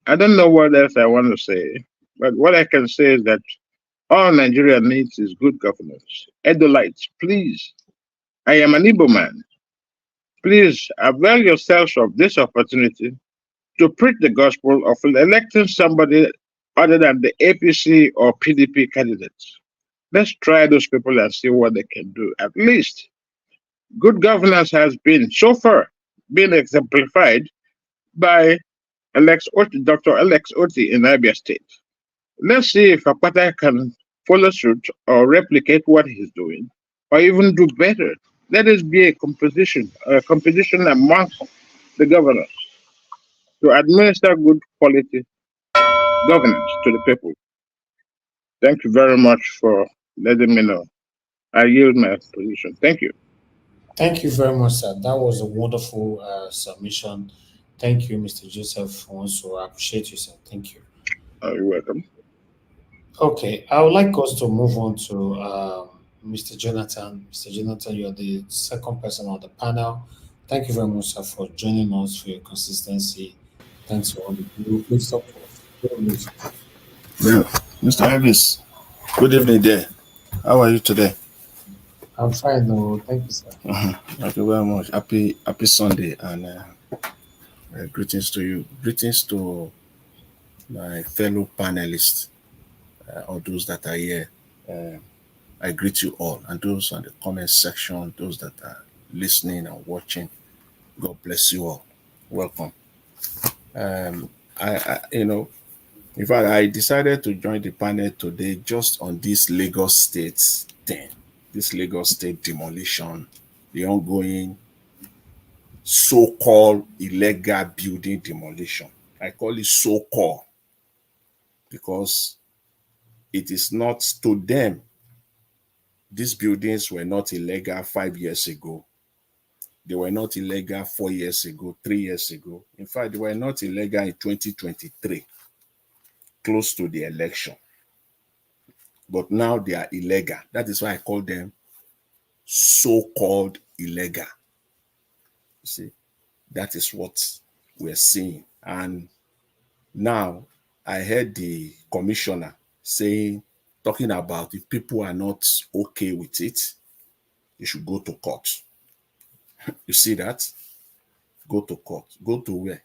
I don't know what else I want to say, but what I can say is that all Nigeria needs is good governance. Edolites, please. I am an Igbo man. Please avail yourselves of this opportunity to preach the gospel of electing somebody other than the APC or PDP candidates. Let's try those people and see what they can do. At least good governance has been so far been exemplified by Dr. Alex Oti in Abia State. Let's see if Apata can follow suit or replicate what he's doing, or even do better. Let us be a competition among the governors to administer good quality governance to the people. Thank you very much for letting me know. I yield my position. Thank you. Thank you very much, sir. That was a wonderful submission. Thank you, Mr. Joseph. Also, I appreciate you, sir. Thank you. You're welcome. Okay, I would like us to move on to Mr. Jonathan. Mr. Jonathan, you are the second person on the panel. Thank you very much, sir, for joining us, for your consistency. Thanks for all the people. Please talk to us. Yeah, Mr. Elvis, good evening there. How are you today? I'm fine, no, thank you, sir. Thank you very much. Happy Sunday, and greetings to you. Greetings to my fellow panelists, or those that are here. I greet you all, and those on the comment section, those that are listening and watching. God bless you all. Welcome. In fact, I decided to join the panel today just on this Lagos State thing, this Lagos State demolition, the ongoing so-called illegal building demolition. I call it so-called because it is not to them. These buildings were not illegal 5 years ago. They were not illegal 4 years ago, 3 years ago. In fact, they were not illegal in 2023, close to the election. But now they are illegal. That is why I call them so-called illegal. You see, that is what we're seeing. And now I heard the commissioner talking about if people are not okay with it, they should go to court. You see that? Go to court. Go to where?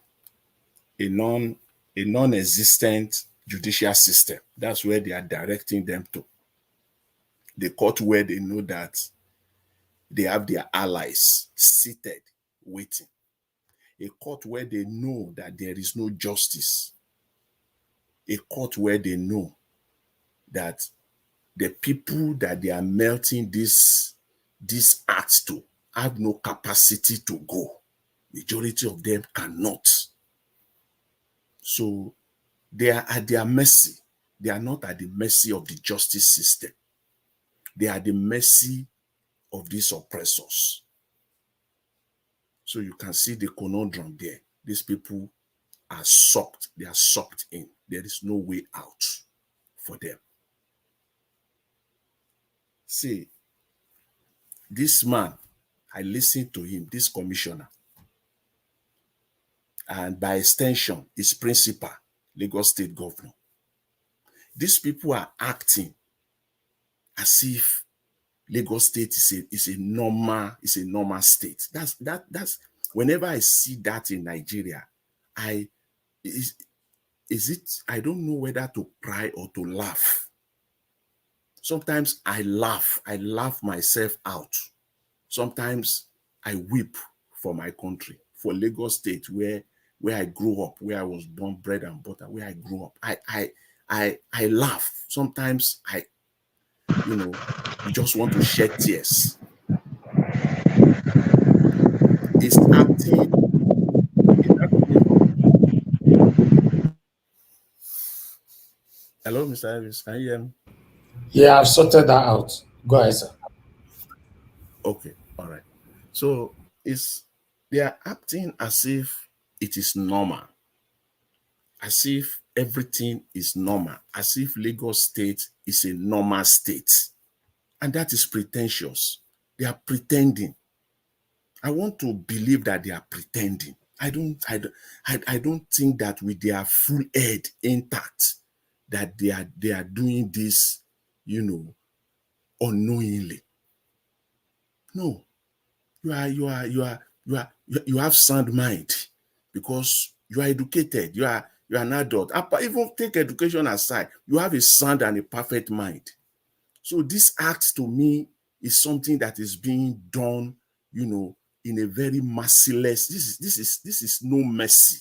A non-existent judicial system. That's where they are directing them to. The court where they know that they have their allies seated, waiting. A court where they know that there is no justice. A court where they know that the people that they are melting this acts to have no capacity to go. Majority of them cannot. So they are at their mercy. They are not at the mercy of the justice system. They are at the mercy of these oppressors. So you can see the conundrum there. These people are sucked. They are sucked in. There is no way out for them. See, this man, I listened to him, this commissioner, and by extension, his principal, Lagos State Governor. These people are acting as if Lagos State is a normal state. That's whenever I see that in Nigeria, I is it, I don't know whether to cry or to laugh. Sometimes I laugh myself out. Sometimes I weep for my country, for Lagos State, where I grew up, where I was born, bread and butter, where I grew up. I laugh. Sometimes you just want to shed tears. It's acting. Hello, Mr. Elvis, can you hear me? Yeah, I've sorted that out. Go ahead, sir. Okay, all right. So they are acting as if it is normal, as if everything is normal, as if Lagos State is a normal state. And that is pretentious. They are pretending. I want to believe that they are pretending. I don't think that with their full head intact that they are doing this, unknowingly. No, you have sound mind because you are educated. You are an adult. Even take education aside, you have a sound and a perfect mind. So this act to me is something that is being done, in a very merciless. This is no mercy.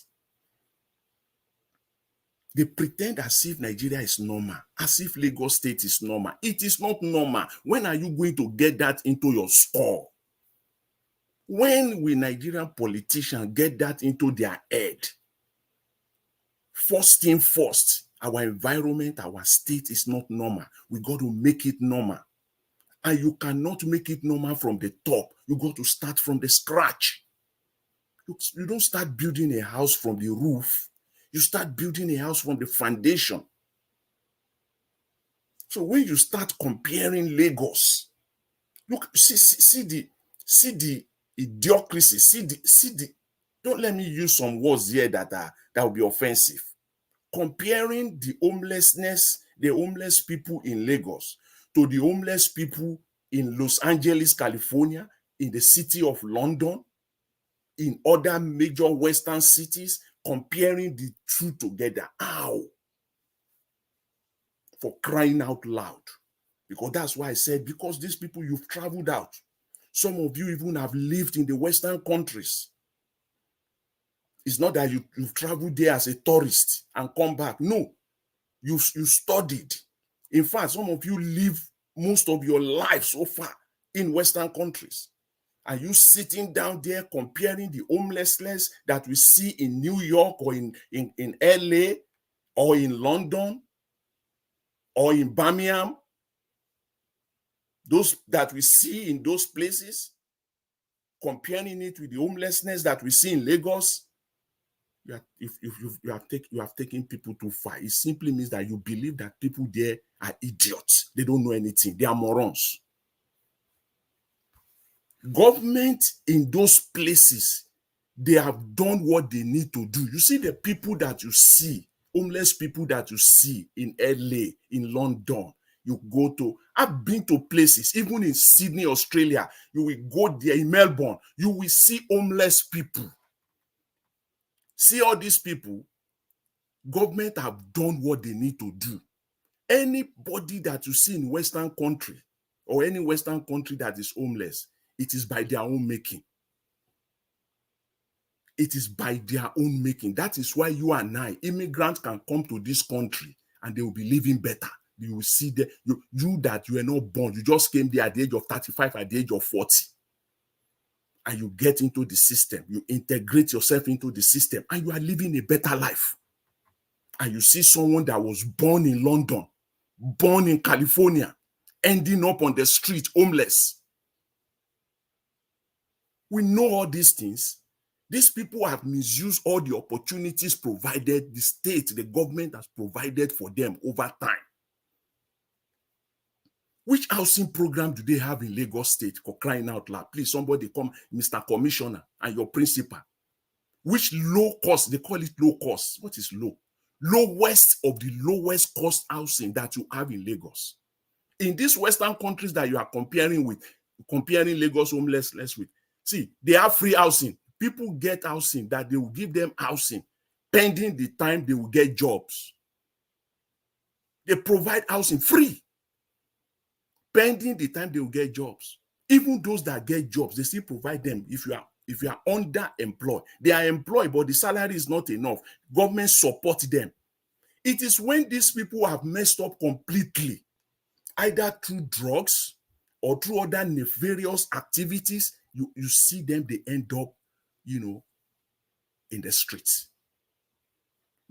They pretend as if Nigeria is normal, as if Lagos State is normal. It is not normal. When are you going to get that into your skull? When will Nigerian politicians get that into their head? First thing first, our environment, our state is not normal. We got to make it normal. And you cannot make it normal from the top. You got to start from the scratch. You don't start building a house from the roof. You start building a house from the foundation. So when you start comparing Lagos, look, see the idiocracy, don't let me use some words here that will be offensive. Comparing the homeless people in Lagos to the homeless people in Los Angeles, California, in the city of London, in other major Western cities, comparing the two together. How? For crying out loud. Because that's why I said, because these people, you've traveled out. Some of you even have lived in the Western countries. It's not that you've traveled there as a tourist and come back. No, you studied. In fact, some of you live most of your life so far in Western countries. Are you sitting down there comparing the homelessness that we see in New York or in LA or in London or in Birmingham? Those that we see in those places, comparing it with the homelessness that we see in Lagos, you have taken people too far. It simply means that you believe that people there are idiots. They don't know anything. They are morons. Government in those places, they have done what they need to do. You see the people that you see, homeless people that you see in LA, in London, you go to, I've been to places, even in Sydney, Australia, you will go there, in Melbourne, you will see homeless people. See all these people, government have done what they need to do. Anybody that you see in Western country or any Western country that is homeless, it is by their own making. It is by their own making. That is why you and I, immigrants, can come to this country and they will be living better. You will see that you that you are not born, you just came there at the age of 35, at the age of 40. And you get into the system, you integrate yourself into the system, and you are living a better life. And you see someone that was born in London, born in California, ending up on the street, homeless. We know all these things. These people have misused all the opportunities provided, the state, the government has provided for them over time. Which housing program do they have in Lagos State, for crying out loud? Please, somebody come, Mr. Commissioner and your principal. Which low cost, they call it low cost. What is low? Lowest of the lowest cost housing that you have in Lagos. In these Western countries that you are comparing Lagos homelessness with, see, they have free housing. People get housing that they will give them housing pending the time they will get jobs. They provide housing free, pending the time they will get jobs. Even those that get jobs, they still provide them. If you are underemployed, they are employed, but the salary is not enough. Government support them. It is when these people have messed up completely, either through drugs or through other nefarious activities, you see them, they end up, in the streets.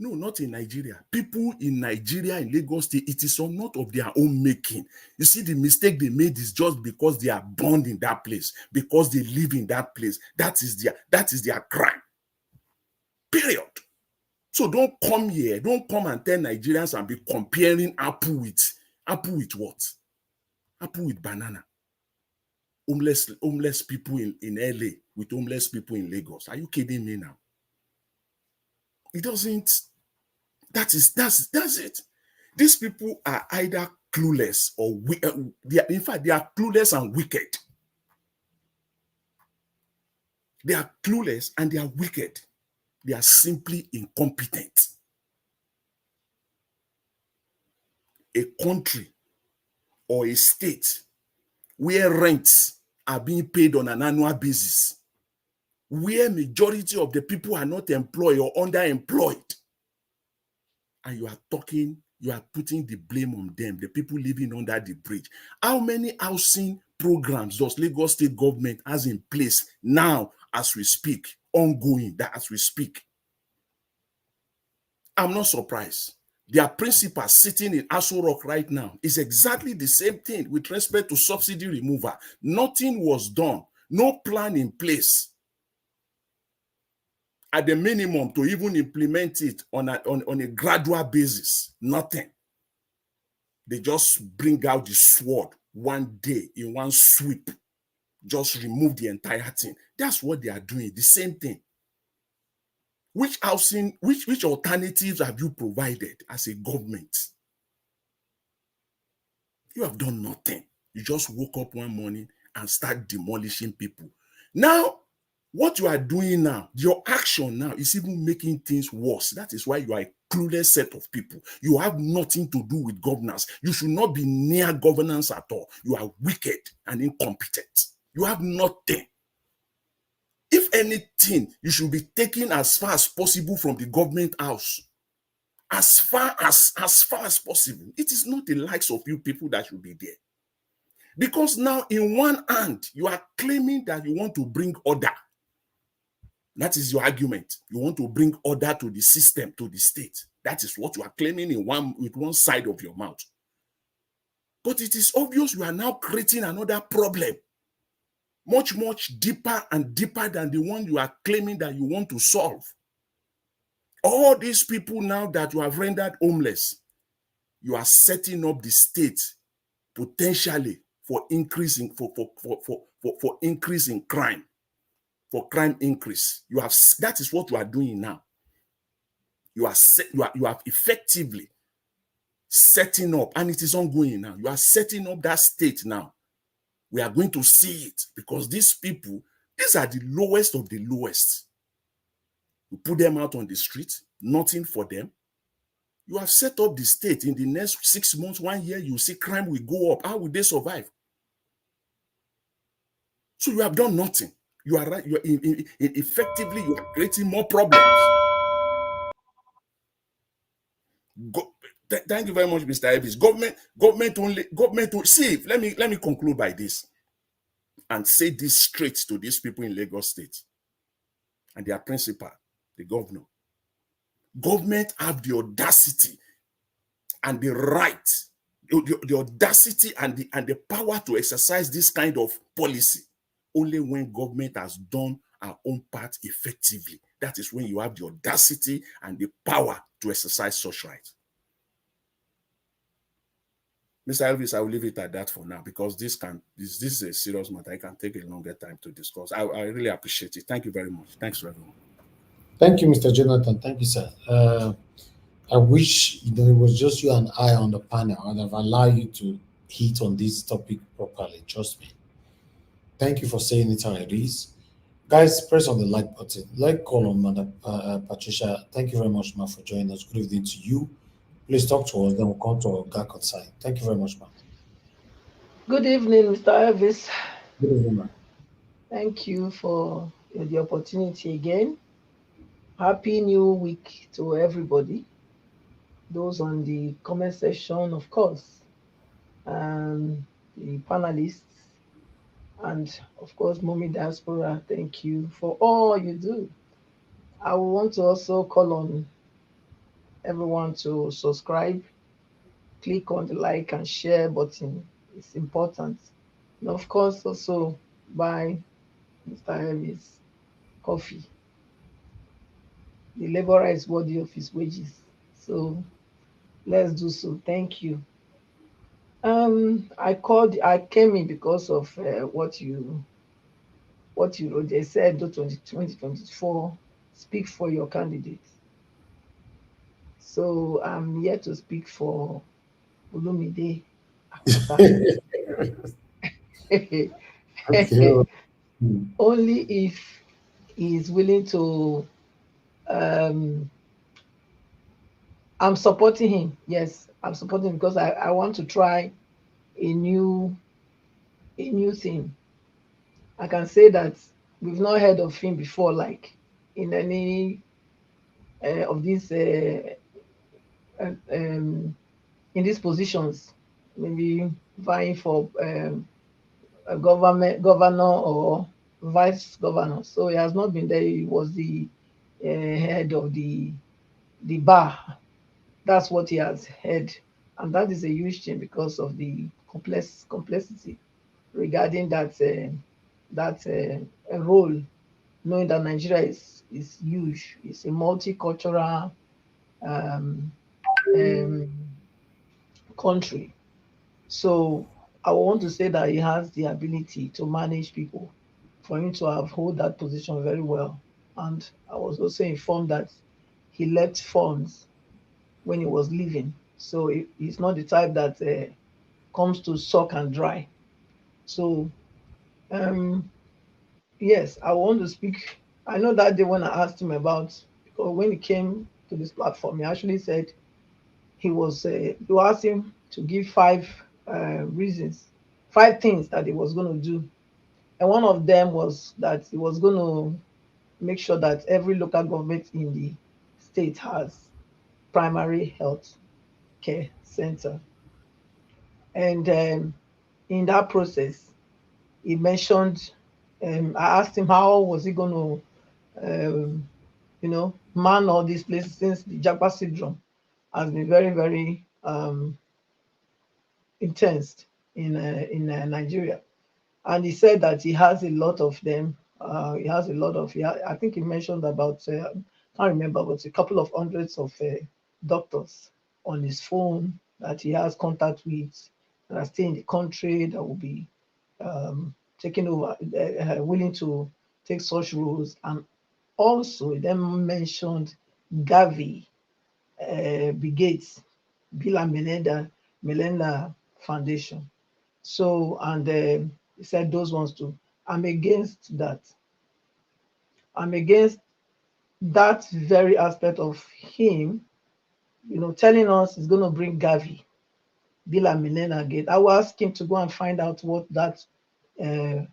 No, not in Nigeria. People in Nigeria, in Lagos State, it is not of their own making. You see, the mistake they made is just because they are born in that place, because they live in that place. That is their crime. Period. So don't come here. Don't come and tell Nigerians and be comparing apple with what? Apple with banana. Homeless people in LA with homeless people in Lagos. Are you kidding me now? It doesn't. That's it. These people are either clueless or in fact, they are clueless and wicked. They are clueless and they are wicked. They are simply incompetent. A country or a state where rents are being paid on an annual basis, where majority of the people are not employed or underemployed, and you are putting the blame on them, the people living under the bridge. How many housing programs does Lagos State government has in place now as we speak, ongoing, that as we speak? I'm not surprised. Their principal sitting in Aso Rock right now is exactly the same thing with respect to subsidy removal. Nothing was done, no plan in place at the minimum to even implement it on a gradual basis. Nothing. They just bring out the sword one day in one sweep, just remove the entire thing. That's what they are doing, the same thing. Which housing, which alternatives have you provided as a government? You have done nothing. You just woke up one morning and start demolishing people. Now, what you are doing now, your action now is even making things worse. That is why you are a clueless set of people. You have nothing to do with governance. You should not be near governance at all. You are wicked and incompetent. You have nothing. If anything, you should be taken as far as possible from the government house. As far as possible. It is not the likes of you people that should be there. Because now, in one hand, you are claiming that you want to bring order. That is your argument. You want to bring order to the system, to the state. That is what you are claiming with one side of your mouth. But it is obvious you are now creating another problem, much, much deeper and deeper than the one you are claiming that you want to solve. All these people now that you have rendered homeless, you are setting up the state potentially for increasing for increasing crime. For crime increase, that is what you are doing now. You are effectively setting up, and it is ongoing now. You are setting up that state now. We are going to see it because these people, these are the lowest of the lowest. You put them out on the street, nothing for them. You have set up the state. In the next 6 months, 1 year, you see crime will go up. How will they survive? So you have done nothing. You are right. Effectively, you are creating more problems. Thank you very much, Mr. Evis. Government. See, let me conclude by this and say this straight to these people in Lagos State and their principal, the governor. Government have the audacity and the right, the audacity and the power to exercise this kind of policy only when government has done our own part effectively. That is when you have the audacity and the power to exercise such rights. Mr. Elvis, I will leave it at that for now because this is a serious matter. I can take a longer time to discuss. I really appreciate it. Thank you very much. Thanks, everyone. Thank you, Mr. Jonathan. Thank you, sir. I wish it was just you and I on the panel. I'd have allowed you to hit on this topic properly. Trust me. Thank you for saying it how it is. Guys, press on the like button. Like call on Madam Patricia. Thank you very much, ma, for joining us. Good evening to you. Please talk to us, then we'll come to our GAC outside. Thank you very much, ma. Good evening, Mr. Elvis. Good evening, ma. Thank you for the opportunity again. Happy New Week to everybody. Those on the comment section, of course, and the panelists, and of course, Mommy Diaspora. Thank you for all you do. I want to also call on everyone to subscribe, click on the like and share button. It's important. And of course, also buy Mr. Elvis coffee. The laborer is worthy of his wages. So let's do so. Thank you. I came in because of what you wrote. They said 2024, speak for your candidate. So I'm here to speak for Olumide Akwata. Okay. Only if he is willing to. Um, I'm supporting him. Yes, I'm supporting him because I want to try a new thing. I can say that we've not heard of him before, like in any of these uh, um, in these positions, maybe vying for a governor or vice governor. So he has not been there. He was the head of the bar. That's what he has had, and that is a huge change because of the complexity regarding that role. Knowing that Nigeria is huge, it's a multicultural um, um, country. So I want to say that he has the ability to manage people, for him to have hold that position very well. And I was also informed that he left funds when he was leaving. So he's not the type that comes to suck and dry. So um, yes, I want to speak. I know that day when I asked him about, because when he came to this platform, he actually said you asked him to give five reasons, five things that he was going to do. And one of them was that he was going to make sure that every local government in the state has primary health care center. And in that process, he mentioned, I asked him how was he going to, man all these places since the Japa syndrome has been very, very intense in Nigeria. And he said that he has a lot of them. He has a lot of, I think he mentioned about, can't remember, but a couple of hundreds of doctors on his phone that he has contact with that are still in the country that will be taking over, willing to take such roles. And also, he then mentioned Gavi, Bill Gates, Bill and Melinda Foundation. So, and he said those ones too. I'm against that. I'm against that very aspect of him, telling us he's going to bring Gavi, Bill and Melinda Gates. I will ask him to go and find out what that uh,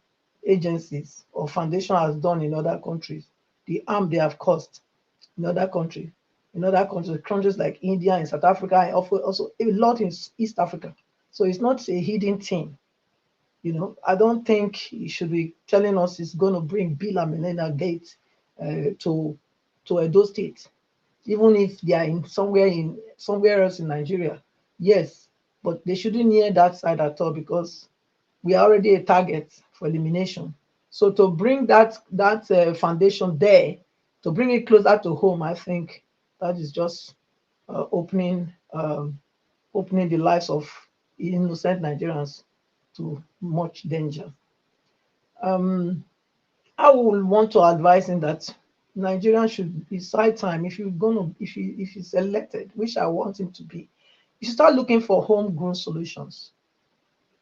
agencies or foundation has done in other countries, the harm they have caused in other countries, countries like India and South Africa, and also a lot in East Africa. So it's not a hidden thing. I don't think he should be telling us he's going to bring Bill and Melinda Gates to Edo State, even if they are somewhere else in Nigeria. Yes, but they shouldn't near that side at all because we are already a target for elimination. So to bring that foundation there, to bring it closer to home, I think that is just opening the lives of innocent Nigerians to much danger. I would want to advise him that Nigerians should decide time if he's elected, which I want him to be. You should start looking for homegrown solutions.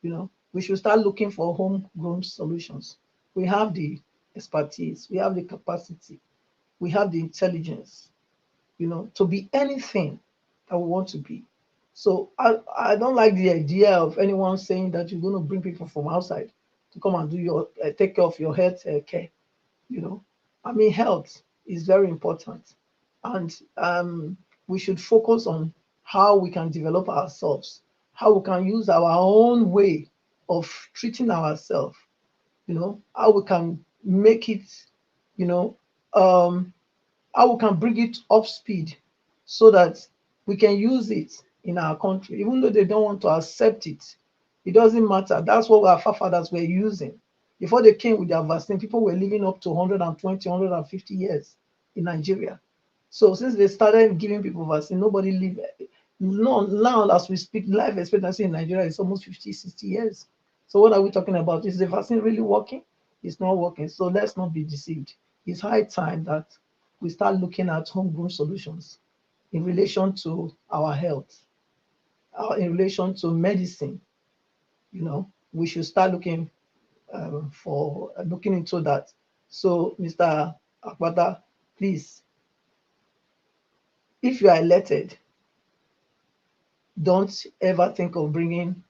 We should start looking for homegrown solutions. We have the expertise, we have the capacity, we have the intelligence, to be anything that we want to be. So I don't like the idea of anyone saying that you're going to bring people from outside to come and do your take care of your health care. I mean, health is very important, and we should focus on how we can develop ourselves, how we can use our own way of treating ourselves. How we can make it, you know, um, how we can bring it up speed so that we can use it in our country, even though they don't want to accept it. It doesn't matter. That's what our forefathers were using. Before they came with their vaccine, people were living up to 120, 150 years in Nigeria. So since they started giving people vaccine, nobody live. No, now as we speak, life expectancy in Nigeria is almost 50, 60 years. So what are we talking about? Is the vaccine really working? It's not working. So let's not be deceived. It's high time that we start looking at homegrown solutions in relation to our health, in relation to medicine. We should start looking looking into that. So, Mr. Akpata, please, if you are elected, don't ever think of bringing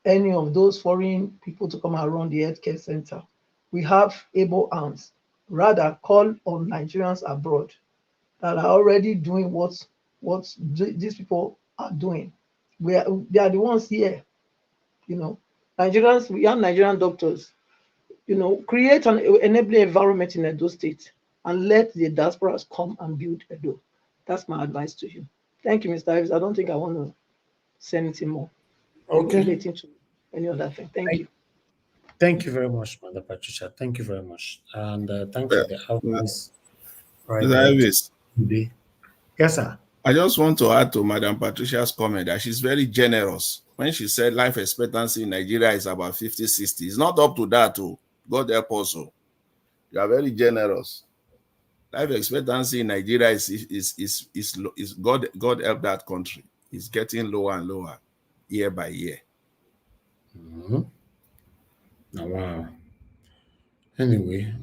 any of those foreign people to come around the healthcare center. We have able hands. Rather, call on Nigerians abroad that are already doing what these people are doing. They are the ones here. Nigerians, we have Nigerian doctors. Create an enabling environment in Edo State and let the diasporas come and build Edo. That's my advice to you. Thank you, Mr. Ives. I don't think I want to say anything more relating to any other thing. Thank you. Thank you very much, Madam Patricia. Thank you very much. And thanks for the advice. Right there. Yes, sir. I just want to add to Madam Patricia's comment that she's very generous. When she said life expectancy in Nigeria is about 50, 60, it's not up to that. God help us. You are very generous. Life expectancy in Nigeria is God help that country. It's getting lower and lower year by year. Mm-hmm. Oh, wow. Anyway,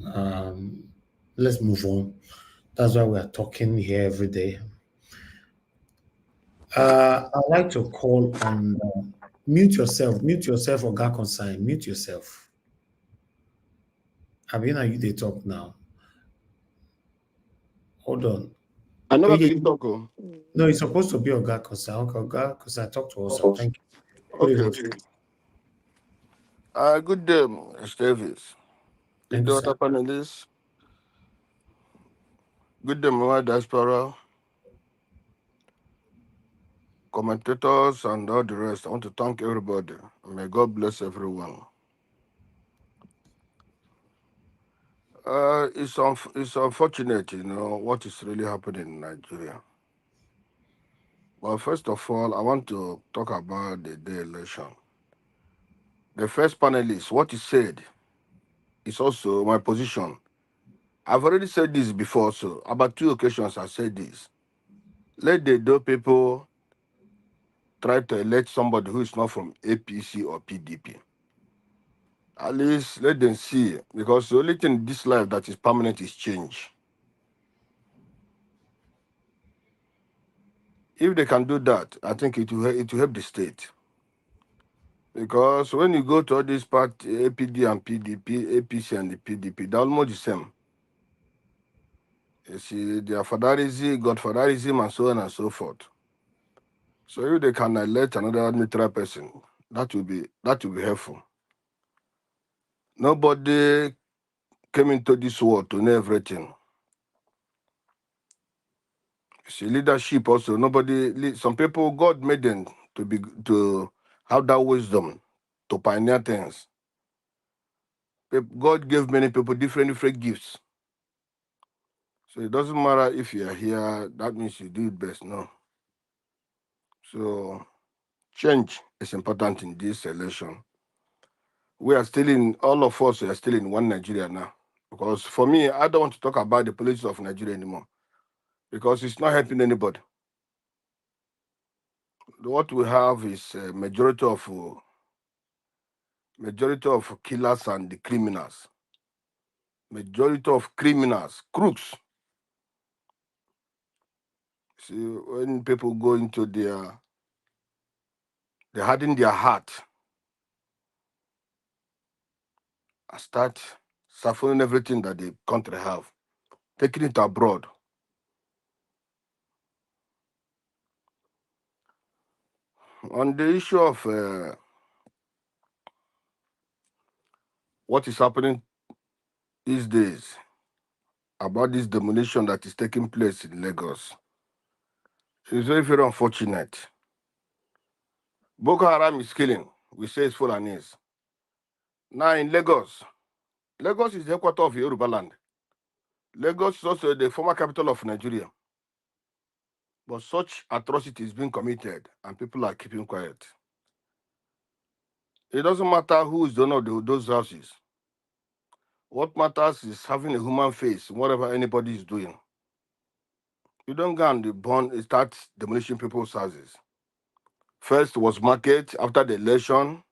let's move on. That's why we are talking here every day. I'd like to call on mute yourself, Oga Consign, mute yourself. Abina, you they talk now. Hold on. I never been talk. No, it's supposed to be Oga Consign. Oga Consign, talk to us. Thank you. Okay. Good day, Mr. Davis. Good day, other panelists. Good day, my diaspora, commentators, and all the rest. I want to thank everybody. May God bless everyone. It's unfortunate, what is really happening in Nigeria. Well, first of all, I want to talk about the day election. The first panelist, what he said is also my position. I've already said this before, so about 2 occasions I said this. Let the Edo people try to elect somebody who is not from APC or PDP. At least let them see, because the only thing in this life that is permanent is change. If they can do that, I think it will help the state. Because when you go to all these parties, APD and PDP, APC and the PDP, they're almost the same. You see, they are fatherism, godfatherism, and so on and so forth. So if they can elect another neutral person, that will be helpful. Nobody came into this world to know everything. See, leadership also, some people, God made them to have that wisdom to pioneer things. God gave many people different gifts. So it doesn't matter if you are here, that means you do it best, no. So change is important in this election. All of us are still in one Nigeria now. Because for me, I don't want to talk about the politics of Nigeria anymore. Because it's not helping anybody. What we have is a majority of killers and the criminals. Majority of criminals, crooks. See, when people go into they harden their heart and start suffering everything that the country have, taking it abroad. On the issue of what is happening these days about this demolition that is taking place in Lagos, it's very, very unfortunate. Boko Haram is killing. We say it's Fulanese. Now in Lagos, Lagos is the headquarters of Yoruba land. Lagos is also the former capital of Nigeria. But such atrocity is being committed and people are keeping quiet. It doesn't matter who is the owner of those houses. What matters is having a human face, whatever anybody is doing. You don't go and start demolishing people's houses. First was market, after the election,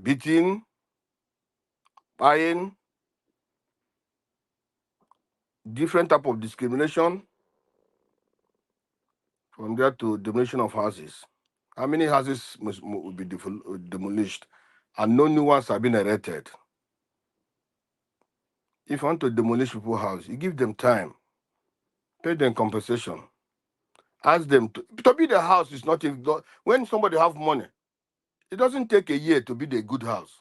beating, buying, different type of discrimination, from there to demolition of houses. How many houses will be demolished and no new ones have been erected? If you want to demolish people's house, you give them time, pay them compensation, ask them to build a house is not even, when somebody have money, it doesn't take a year to build a good house.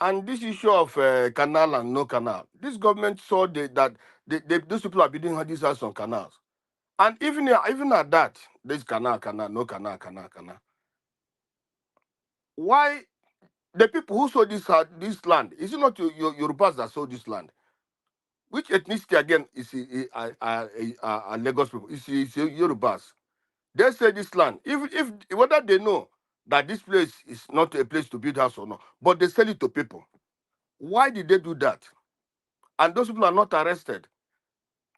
And this issue of canal and no canal, this government saw that those people are building these houses on canals. And even at that, there's canal, no canal. Why the people who sold this land, is it not your Yorubas that sold this land? Which ethnicity again is Lagos people? It's Yorubas. They say this land, if whether they know that this place is not a place to build house or not, but they sell it to people. Why did they do that? And those people are not arrested.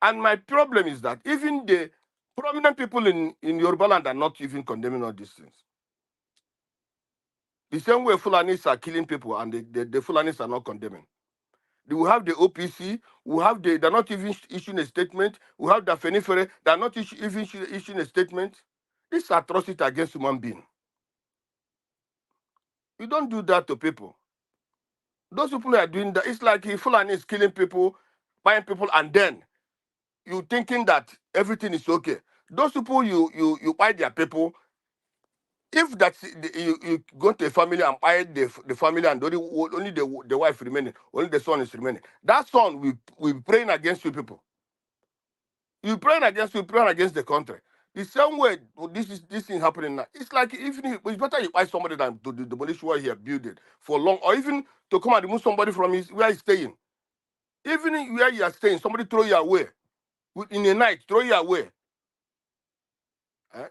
And my problem is that even the prominent people in Yoruba land are not even condemning all these things. The same way Fulanis are killing people and the Fulanis are not condemning. We have the OPC, they're not even issuing a statement. We have the Fenifere, they're not even issuing a statement. This is atrocity against human being. You don't do that to people. Those people are doing that. It's like Fulani is killing people, buying people, and then you thinking that everything is okay. Those people you buy their people. If that's you go to a family and buy the family and only the wife remaining, only the son is remaining. That son will be praying against you people. You praying against the country. The same way this thing happening now. It's like it's better you buy somebody than to demolish what he has built it for long, or even to come and remove somebody from where he's staying. Even where you are staying, somebody throw you away. In the night, throw you away.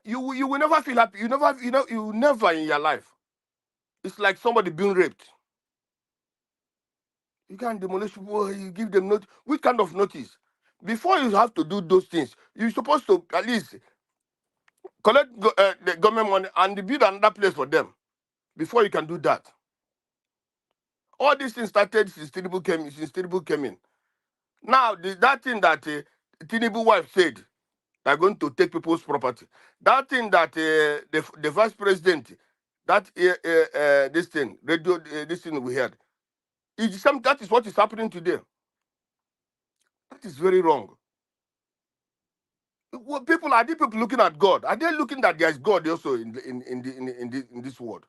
You will never feel happy. You never in your life. It's like somebody being raped. You can't demolish people. You give them notice. Which kind of notice? Before you have to do those things, you're supposed to at least collect the government money and build another place for them before you can do that. All these things started since Tinubu came in. Now, that thing that Tinubu wife said, they're going to take people's property. That thing that the vice president, this thing we heard, that is what is happening today. That is very wrong. Are the people looking at God? Are they looking that there is God also in this world?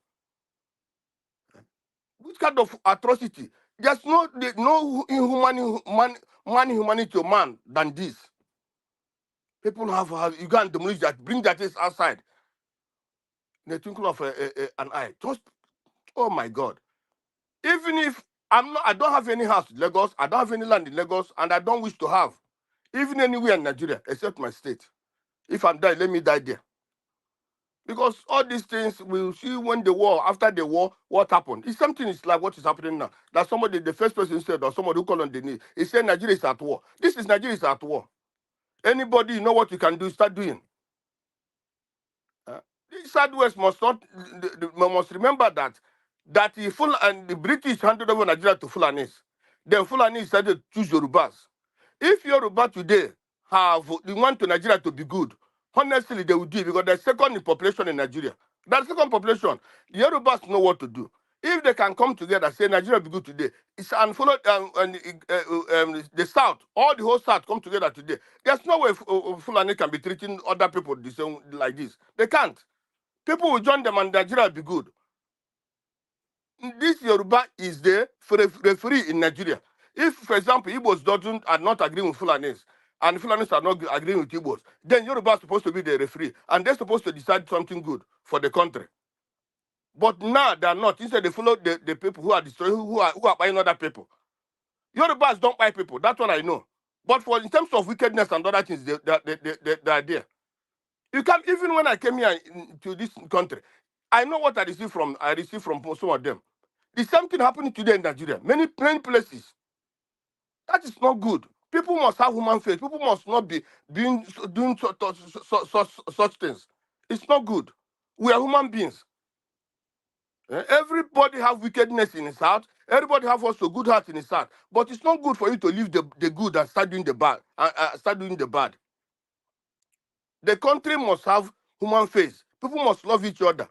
Which kind of atrocity? There's no humanity of man than this. People have you can't demolish that, bring that is outside. In the twinkle of an eye. Just, oh my God. Even if I don't have any house in Lagos, I don't have any land in Lagos, and I don't wish to have, even anywhere in Nigeria, except my state. If I'm dying, let me die there. Because all these things we'll see after the war, what happened. It's something is like what is happening now. That somebody, the first person said, or somebody who called on the news, he said Nigeria is at war. This is Nigeria is at war. Anybody, you know what you can do, start doing. The Southwest must remember that that the British handed over Nigeria to Fulanis. Then Fulani decided to choose Yorubas. If Yoruba today they want to Nigeria to be good, honestly, they will do it because they're second in population in Nigeria. That's second population. The Yorubas know what to do. If they can come together, say Nigeria be good today, and follow the South, all the whole South come together today. There's no way Fulani can be treating other people the same like this. They can't. People will join them and Nigeria will be good. This Yoruba is the referee in Nigeria. If, for example, Igbos are not agreeing with Fulanis, and Fulanis are not agreeing with Igbos, then Yoruba is supposed to be the referee, and they're supposed to decide something good for the country. But now they're not. Instead, they follow the people who are destroying, who are buying other people. Yorubas don't buy people. That's what I know. But in terms of wickedness and other things, they are there. You can, even when I came here to this country, I know what I received from some of them. The same thing happening today in Nigeria. Many places. That is not good. People must have human face. People must not be doing such things. It's not good. We are human beings. Everybody have wickedness in his heart. Everybody have also good heart in his heart. But it's not good for you to leave the good and start doing the bad. The country must have human face. People must love each other.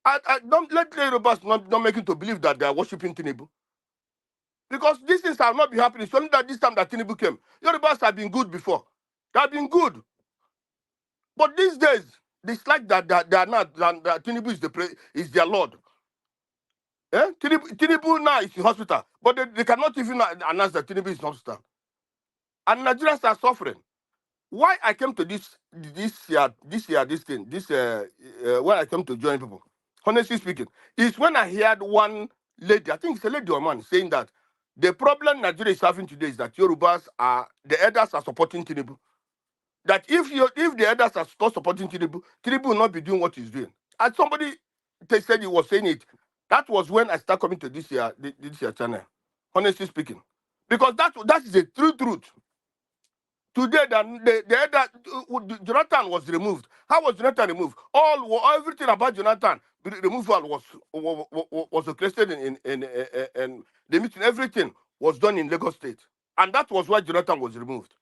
I don't let the Yorubas not make it to believe that they are worshiping Tinubu. Because these things have not been happening. It's only that this time that Tinubu came. Yorubas have been good before. They have been good. But these days, it's like that they are not, that Tinubu is their Lord. Tinubu now is in hospital. But they cannot even announce that Tinubu is in hospital. And Nigerians are suffering. Why I came to this thing, when I came to join people, honestly speaking, is when I heard one lady, I think it's a lady or man, saying that the problem Nigeria is having today is that Yorubas the elders are supporting Tinubu. That if the elders are not supporting Tinubu, Tinubu will not be doing what he's doing. And somebody said he was saying it. That was when I started coming to this year channel, honestly speaking. Because that is the true truth. Today, Jonathan was removed. How was Jonathan removed? Everything about Jonathan, the removal was requested in the meeting. Everything was done in Lagos State, and that was why Jonathan was removed.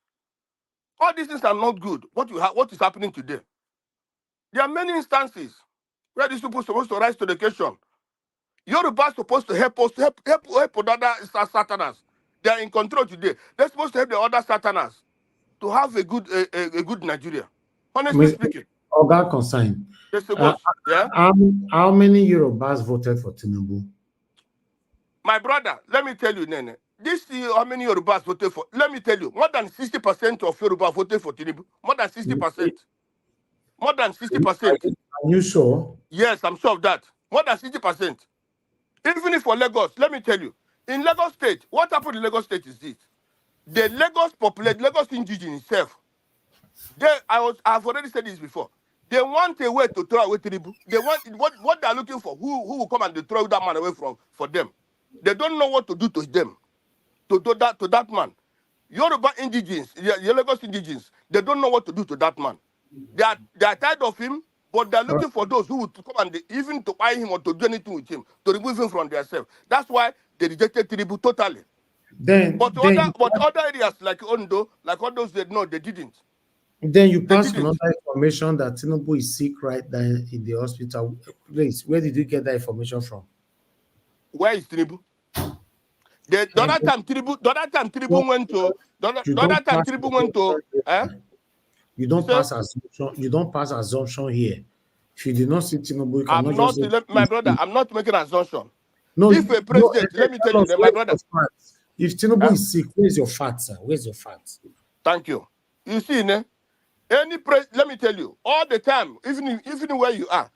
All these things are not good. What is happening today? There are many instances where these people are supposed to rise to the occasion. Yoruba are supposed to help us, help other Satanás. They are in control today. They're supposed to help the other Satanás to have a good Nigeria. Honestly speaking. Oga Concern. Yeah? How many Yorubas voted for Tinubu? My brother, let me tell you, Nene. How many Yorubas voted for? Let me tell you, more than 60% of Yoruba voted for Tinubu. More than 60%. More than 60%. Are you sure? Yes, I'm sure of that. More than 60%. Even if for Lagos, let me tell you, in Lagos State, what happened in Lagos State is this. The Lagos indigenous itself, I've already said this before. They want a way to throw away Tinubu. They want what they're looking for. Who will come and throw that man away for them? They don't know what to do to them, to that man. Yoruba indigenes, the Lagos indigenes, they don't know what to do to that man. They are tired of him, but they're looking for those who would come and even to buy him or to do anything with him, to remove him from themselves. That's why they rejected Tinubu totally. But other areas like Ondo, like all those, they didn't. Then you pass another information that Tinubu is sick right there in the hospital. Please, where did you get that information from? Where is Tinubu? The other time Tinubu went to. You don't pass assumption. You don't pass assumption here. If you did not see Tinubu, you cannot just say, my brother. I'm not making an assumption. No, if a president, let me tell you, my brother. If Tinubu is sick, where's your facts, sir? Where's your facts? Thank you. You see, let me tell you, all the time, even where you are,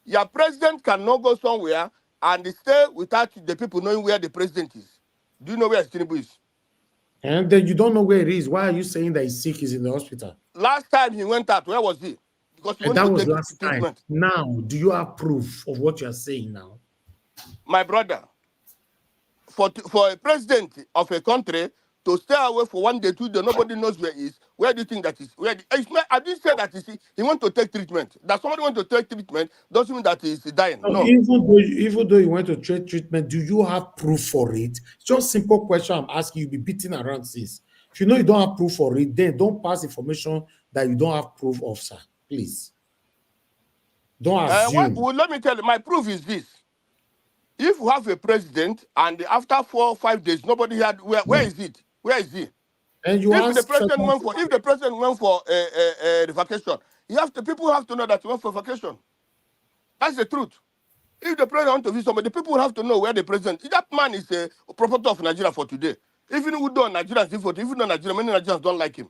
your president cannot go somewhere and stay without the people knowing where the president is. Do you know where Tinubu is? And then you don't know where it is. Why are you saying that he's sick? He's in the hospital. Last time he went out, where was he? Because he that was last time. Now, do you have proof of what you are saying now? My brother, for a president of a country to stay away for 1 day, 2 days, nobody knows where he is. Where do you think that is? I didn't say that he want to take treatment. That somebody want to take treatment doesn't mean that he's dying. No. Even though you went to take treatment, do you have proof for it? It's just simple question I'm asking you. Be beating around this. If you know you don't have proof for it, then don't pass information that you don't have proof of, sir. Please. Don't assume. Well, let me tell you, my proof is this. If we have a president and after 4 or 5 days, nobody had, where is it? Where is he? And you if the president went for the vacation, people have to know that he went for vacation. That's the truth. If the president wants to visit somebody, people have to know where the president. That man is a property of Nigeria for today. Even if we don't Nigerians, even though Nigeria, many Nigerians don't like him.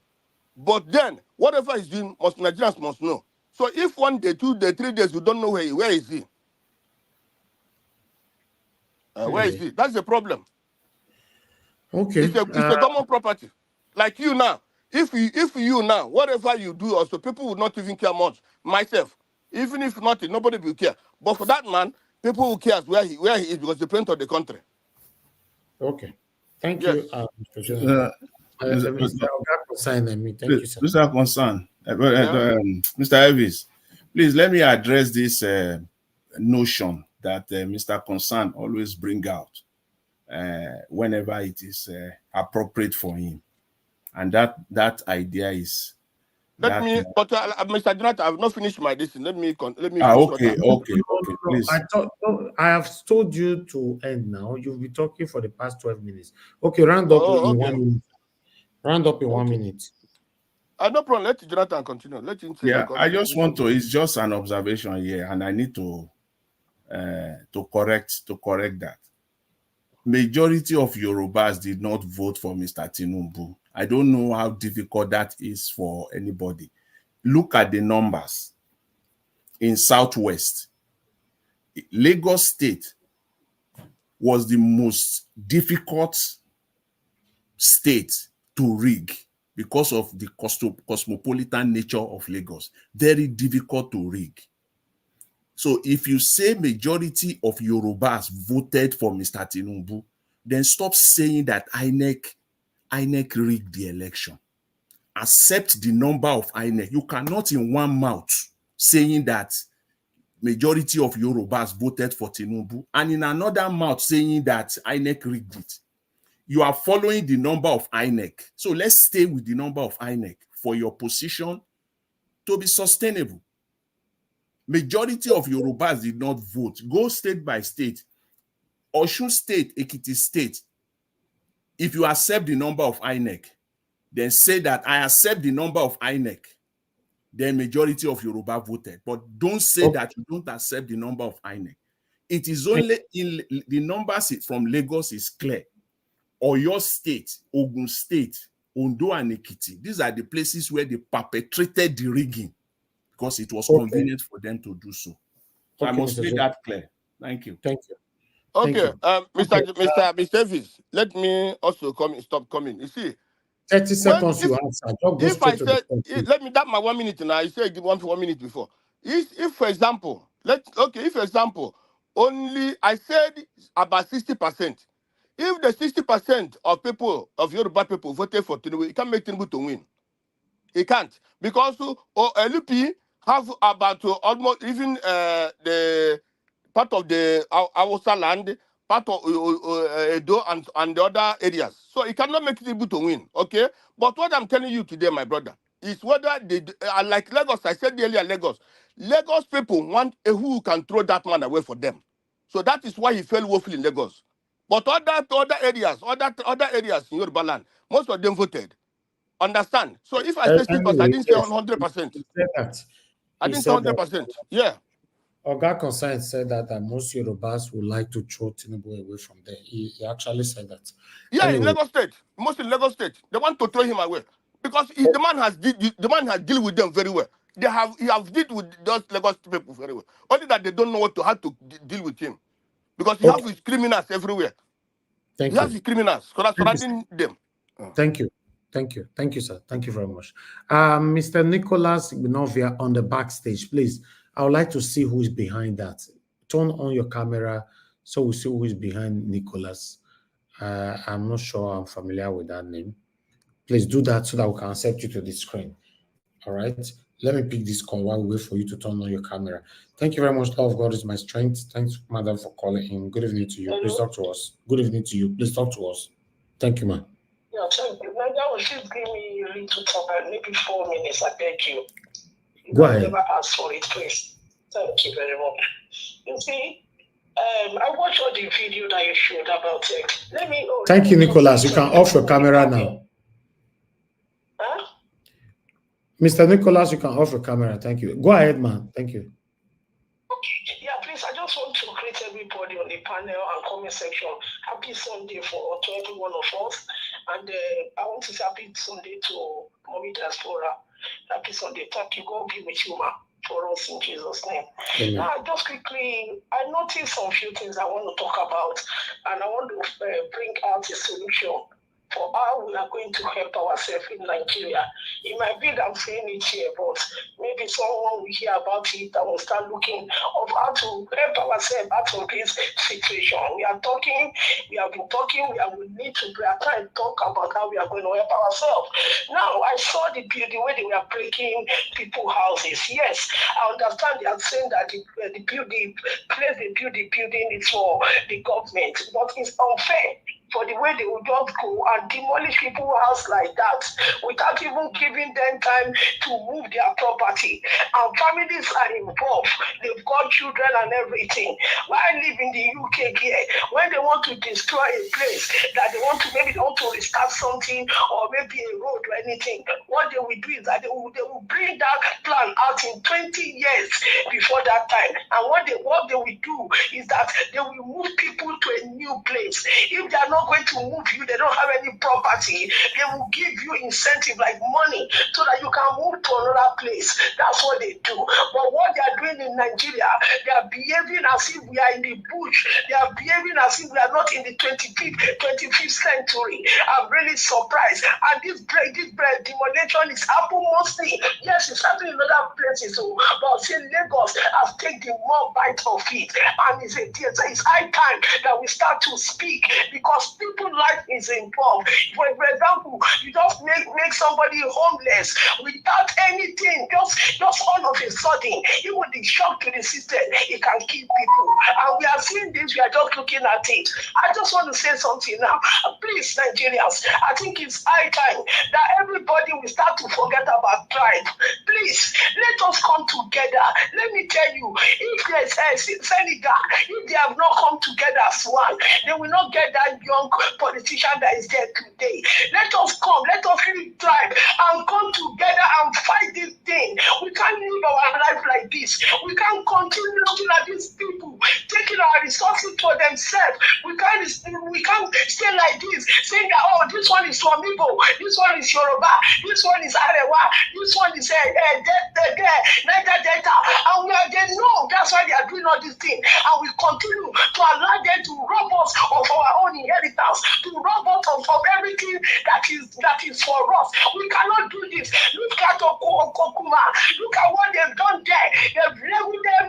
But then, whatever he's doing, Nigerians must know. So if 1 day, 2 days, 3 days, you don't know where is he? Where is he? That's the problem. Okay. It's a government property. Like you now. If you now, whatever you do also, people will not even care much. Myself, even if nothing, nobody will care. But for that man, people will care where he is because the president of the country. Okay. Thank you, Mr. Mr. Concern, Mr. Elvis, please let me address this notion that Mr. Concern always bring out whenever it is appropriate for him, and that idea is. Mr. Jonathan, I have not finished my decision. Let me. Okay. Please. I have told you to end now. You'll be talking for the past 12 minutes. Okay, round up in 1 minute. Round up in 1 minute. No problem. Let Jonathan continue. Let him say. Yeah, I just want to. It's just an observation here, and I need to correct that. Majority of Yorubas did not vote for Mr. Tinubu. I don't know how difficult that is for anybody. Look at the numbers. In Southwest, Lagos State was the most difficult state to rig because of the cosmopolitan nature of Lagos. Very difficult to rig. So if you say majority of Yorubas voted for Mr. Tinubu, then stop saying that INEC rigged the election. Accept the number of INEC. You cannot in one mouth saying that majority of Yorubas voted for Tinubu and in another mouth saying that INEC rigged it. You are following the number of INEC. So let's stay with the number of INEC for your position to be sustainable. Majority of Yorubas did not vote. Go state by state. Osun State, Ekiti State. If you accept the number of INEC, then say that I accept the number of INEC. Then majority of Yoruba voted. But don't say that you don't accept the number of INEC. It is only in the numbers from Lagos is clear. Oyo State, Ogun State, Ondo and Ekiti. These are the places where they perpetrated the rigging because it was convenient for them to do so. So I must make that clear. Thank you. Thank you. Okay, Mr. Davis, let me also stop coming. You see, 30 seconds you answer. If I said, let me that my 1 minute now. You said give 1 minute before. If for example, only I said about 60%. If the 60% of people of Yoruba people voted for Tinubu, it can't make Tinubu to win. It can't because LP have about almost even the part of the Hausa land, part of Edo and the other areas. So it cannot make Tinubu to win, okay? But what I'm telling you today, my brother, is whether they, like Lagos, I said earlier, Lagos people want a who can throw that man away for them. So that is why he fell woefully in Lagos. But other areas in Yoruba land, most of them voted. Understand? So if I say 60%, I didn't say 100%. I didn't say 100%. Yeah. Oga Concern said that most Yorubas would like to throw Tinubu away from there. He actually said that. Yeah, anyway. In Lagos State, mostly in Lagos State, they want to throw him away because the man has dealt with them very well. He have dealt with those Lagos people very well. Only that they don't know how to deal with him because he has his criminals everywhere. He has his criminals surrounding them. Thank you, sir. Thank you very much, Mr. Nicholas Ignovia on the backstage, please. I would like to see who is behind that. Turn on your camera so we see who is behind Nicholas. I'm not sure I'm familiar with that name. Please do that so that we can accept you to the screen. All right. Let me pick this call while we wait for you to turn on your camera. Thank you very much. Love of God is my strength. Thanks, madam, for calling in. Good evening to you. Please talk to us. Good evening to you. Please talk to us. Thank you, ma'am. Yeah, thank you. Now, that was just give me a little time, maybe 4 minutes. I beg you. Go ahead. Never ask for it, please. Thank you very much. You see, I watched all the video that you showed about it. Thank you, Nicholas. You can off your camera now. Huh? Mr. Nicholas, you can off your camera. Thank you. Go ahead, man. Thank you. Okay. Yeah, please, I just want to greet everybody on the panel and comment section. Happy Sunday to every one of us. And I want to say happy Sunday to Mommy Diaspora. Happy Sunday. Thank you. God be with you, ma, for us in Jesus' name. Amen. Now, just quickly, I noticed some few things I want to talk about, and I want to bring out a solution for how we are going to help ourselves in Nigeria. It might be that I'm saying it here, but maybe someone will hear about it and will start looking of how to help ourselves out of this situation. We have been talking, we need to try and talk about how we are going to help ourselves. Now, I saw the way they were breaking people's houses. Yes, I understand they are saying that the place they build the building is for the government, but it's unfair for the way they will just go and demolish people's house like that without even giving them time to move their property. And families are involved. They've got children and everything. While I live in the UK here, when they want to destroy a place that they want to restart something or maybe a road or anything, what they will do is that they will bring that plan out in 20 years before that time. And what they will do is that they will move people to a new place. If they are not going to move you, they don't have any property, they will give you incentive like money so that you can move to another place. That's what they do. But what they are doing in Nigeria, they are behaving as if we are in the bush. They are behaving as if we are not in the 25th century. I'm really surprised. And this demolition is happening mostly. Yes, it's happening in other places, but see, Lagos has taken the more bite of it. And it's high time that we start to speak, because people's life is involved. For example, you just make somebody homeless without anything, just all of a sudden, it would be shock to the system. It can kill people. And we are seeing this, we are just looking at it. I just want to say something now. Please, Nigerians, I think it's high time that everybody will start to forget about tribe. Please, let us come together. Let me tell you, if there's Senegal, if they have not come together as one, they will not get that young politician that is there today. Let us come, let us leave tribe and come together and fight this thing. We can't live our life like this. We can't continue looking at these people taking our resources for themselves. We can't stay like this, saying that, oh, this one is from Igbo, this one is Yoruba, this one is Arewa, this one is Niger Delta. And they know that's why they are doing all these things. And we continue to allow them to rob us of our own inheritance, to rob us of everything that is for us. We cannot do this. Look at Okokuma. Look at what they've done there. They've leveled them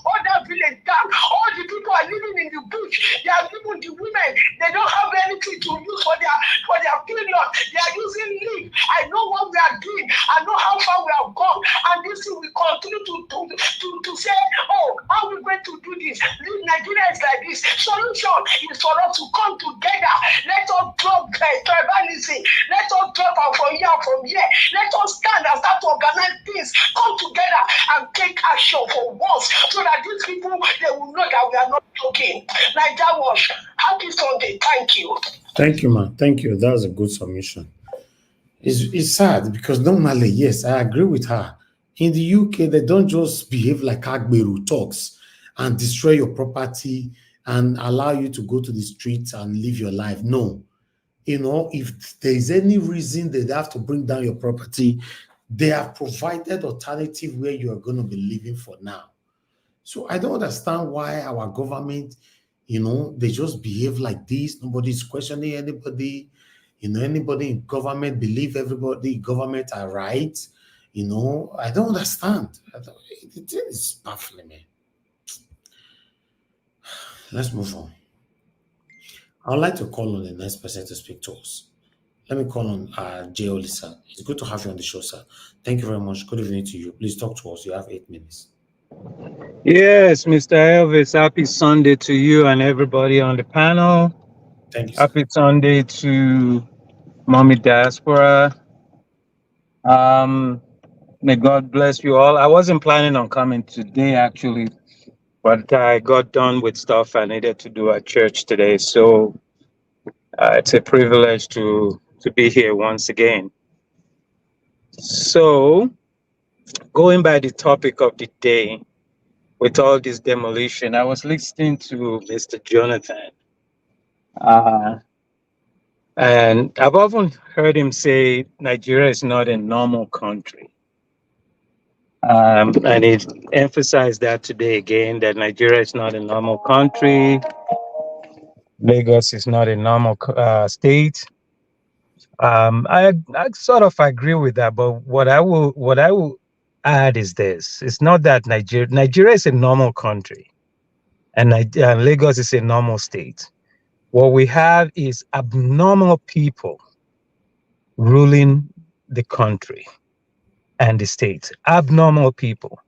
all that village down. All the people are living in the bush. They are living, the women. They don't have anything to use for their period. They are using leave. I know what we are doing. I know how far we have gone. And this thing we continue to say, oh, how are we going to do this? Nigeria is like this. Solution is for us to come together. Let us drop tribalism. Let us drop from here. Let us stand and start to organize things. Come together and take action for once, so that these people, they will know that we are not joking. Like that was. Happy Sunday. Thank you. Thank you, man. Thank you. That was a good submission. It's sad because normally, yes, I agree with her. In the UK, they don't just behave like Agberu talks and destroy your property and allow you to go to the streets and live your life. No. If there is any reason they have to bring down your property, they have provided alternative where you are going to be living for now. So I don't understand why our government, they just behave like this. Nobody's questioning anybody. Anybody in government believe everybody in government are right. I don't understand. It is baffling me. Let's move on. I'd like to call on the next person to speak to us. Let me call on Jay Olisa. It's good to have you on the show, sir. Thank you very much. Good evening to you. Please talk to us. You have 8 minutes. Yes, Mr. Elvis, happy Sunday to you and everybody on the panel. Thank you, sir. Happy Sunday to Mommy Diaspora. May God bless you all. I wasn't planning on coming today, actually, but I got done with stuff I needed to do at church today. So it's a privilege to be here once again. So, going by the topic of the day, with all this demolition, I was listening to Mr. Jonathan. And I've often heard him say Nigeria is not a normal country. And he emphasized that today again, that Nigeria is not a normal country. Lagos is not a normal state. I sort of agree with that, but what I will add is this: it's not that Nigeria is a normal country, and Lagos is a normal state. What we have is abnormal people ruling the country and the state. Abnormal people.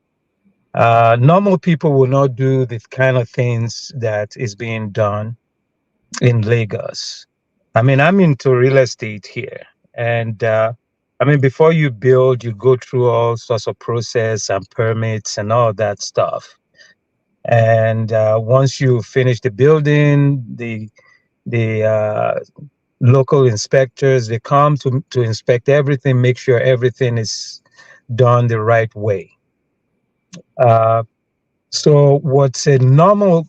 Normal people will not do the kind of things that is being done in Lagos. I mean, I'm into real estate here, and I mean, before you build, you go through all sorts of process and permits and all that stuff. And once you finish the building, the local inspectors, they come to inspect everything, make sure everything is done the right way. So what's a normal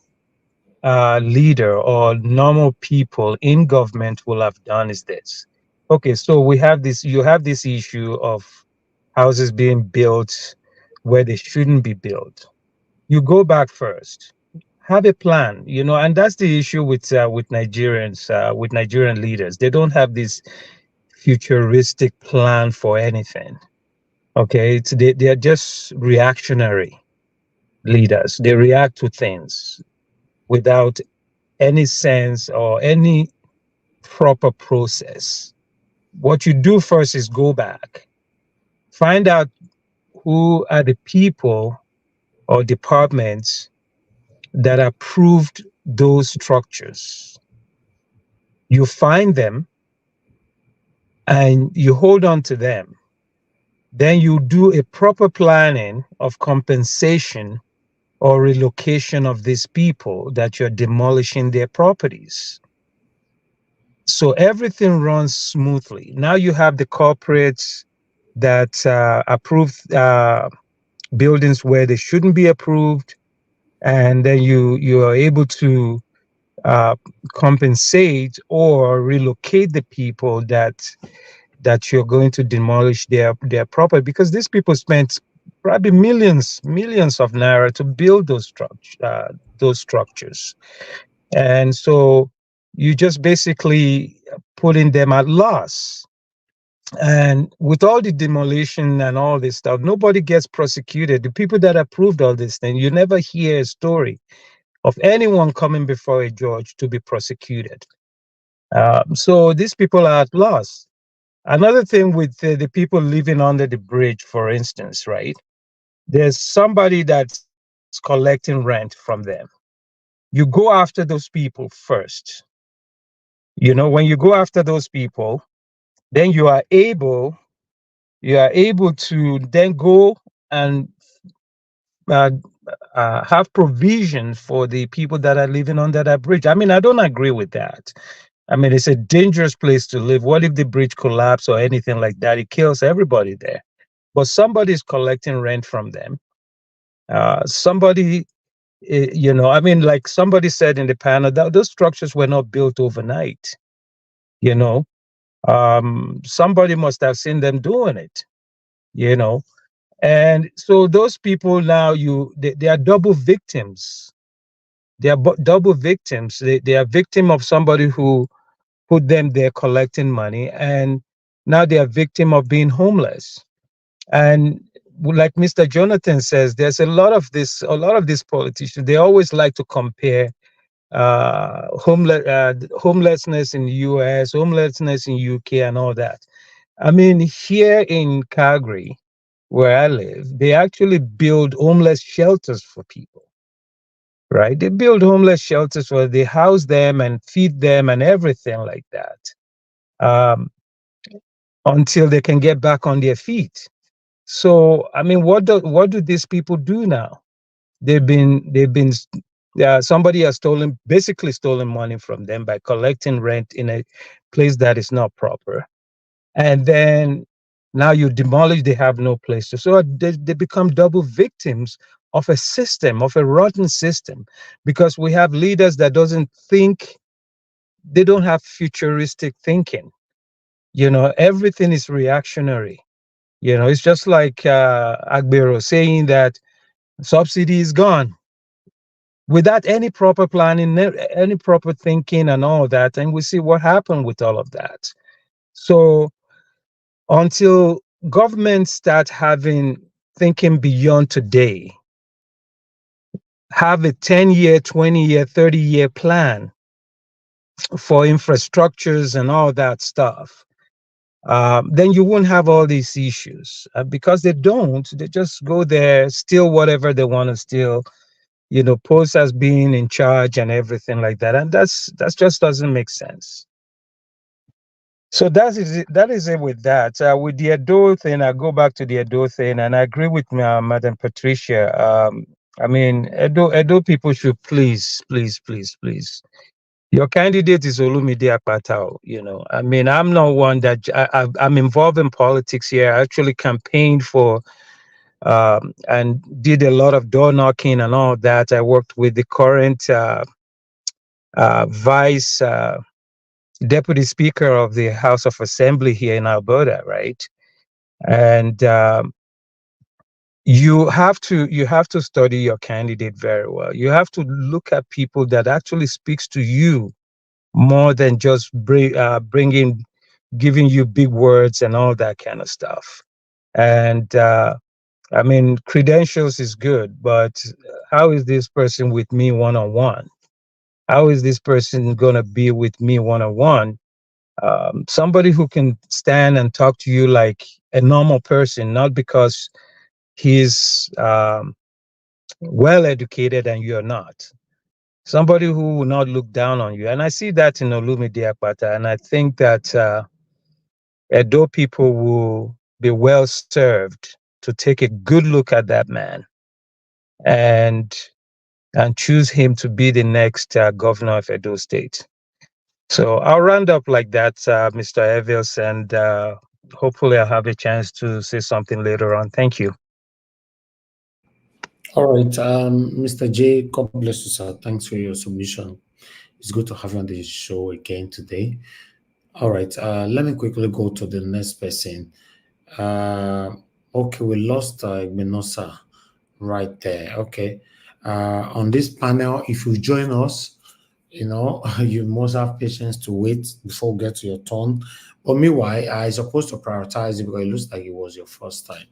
leader or normal people in government will have done is this. Okay, so you have this issue of houses being built where they shouldn't be built. You go back first, have a plan, and that's the issue with Nigerians, with Nigerian leaders. They don't have this futuristic plan for anything. Okay, they are just reactionary leaders. They react to things without any sense or any proper process. What you do first is go back, find out who are the people or departments that approved those structures. You find them and you hold on to them. Then you do a proper planning of compensation or relocation of these people that you're demolishing their properties. So everything runs smoothly. Now you have the corporates that approve buildings where they shouldn't be approved, and then you are able to compensate or relocate the people that you're going to demolish their property, because these people spent probably millions of naira to build those structures, and so you just basically putting them at loss. And with all the demolition and all this stuff, nobody gets prosecuted. The people that approved all this thing, you never hear a story of anyone coming before a judge to be prosecuted. So these people are at loss. Another thing with the people living under the bridge, for instance, right? There's somebody that's collecting rent from them. You go after those people first. When you go after those people, then you are able to then go and have provision for the people that are living under that bridge. I mean, I don't agree with that. I mean, it's a dangerous place to live. What if the bridge collapses or anything like that? It kills everybody there. But somebody's collecting rent from them. Somebody, I mean, like somebody said in the panel, that those structures were not built overnight. Somebody must have seen them doing it. And so those people now, they are double victims. They are double victims. They are victim of somebody who put them there collecting money, and now they are victim of being homeless. And like Mr. Jonathan says, there's a lot of these politicians. They always like to compare homelessness in the US, homelessness in UK, and all that. I mean, here in Calgary, where I live, they actually build homeless shelters for people, right? They build homeless shelters where they house them and feed them and everything like that, until they can get back on their feet. So, I mean, what do these people do now? They've been somebody has basically stolen money from them by collecting rent in a place that is not proper, and then now you demolish, they have no place to. So they become double victims of a system, of a rotten system, because we have leaders that doesn't think, they don't have futuristic thinking. Everything is reactionary. It's just like Agbero saying that subsidy is gone without any proper planning, any proper thinking and all that. And we see what happened with all of that. So until governments start thinking beyond today, have a 10-year, 20-year, 30-year plan for infrastructures and all that stuff, then you won't have all these issues. Because they don't, they just go there, steal whatever they want to steal, pose as being in charge and everything like that. And that just doesn't make sense. So that is it with that. With the Edo thing, I go back to the Edo thing, and I agree with Madam Patricia. I mean, Edo people should please, please, please, please. Your candidate is Olumide Akpata. I mean, I'm not one that I'm involved in politics here. I actually campaigned for and did a lot of door knocking and all that. I worked with the current vice deputy speaker of the House of Assembly here in Alberta, right? And you have to study your candidate very well. You have to look at people that actually speaks to you more than just giving you big words and all that kind of stuff. And I mean, credentials is good, but how is this person with me one-on-one? How is this person going to be with me one-on-one? Somebody who can stand and talk to you like a normal person, not because he's well educated and you're not. Somebody who will not look down on you. And I see that in Olumide Akpata, and I think that Edo people will be well served to take a good look at that man and choose him to be the next governor of Edo State. So I'll round up like that, Mr. Evans, and hopefully I'll have a chance to say something later on. Thank you. All right, Mr. J, God bless you, sir. Thanks for your submission. It's good to have you on the show again today. All right, let me quickly go to the next person. Okay, we lost Menosa right there. Okay, on this panel, if you join us, you must have patience to wait before we get to your turn. But meanwhile, I supposed to prioritize it because it looks like it was your first time.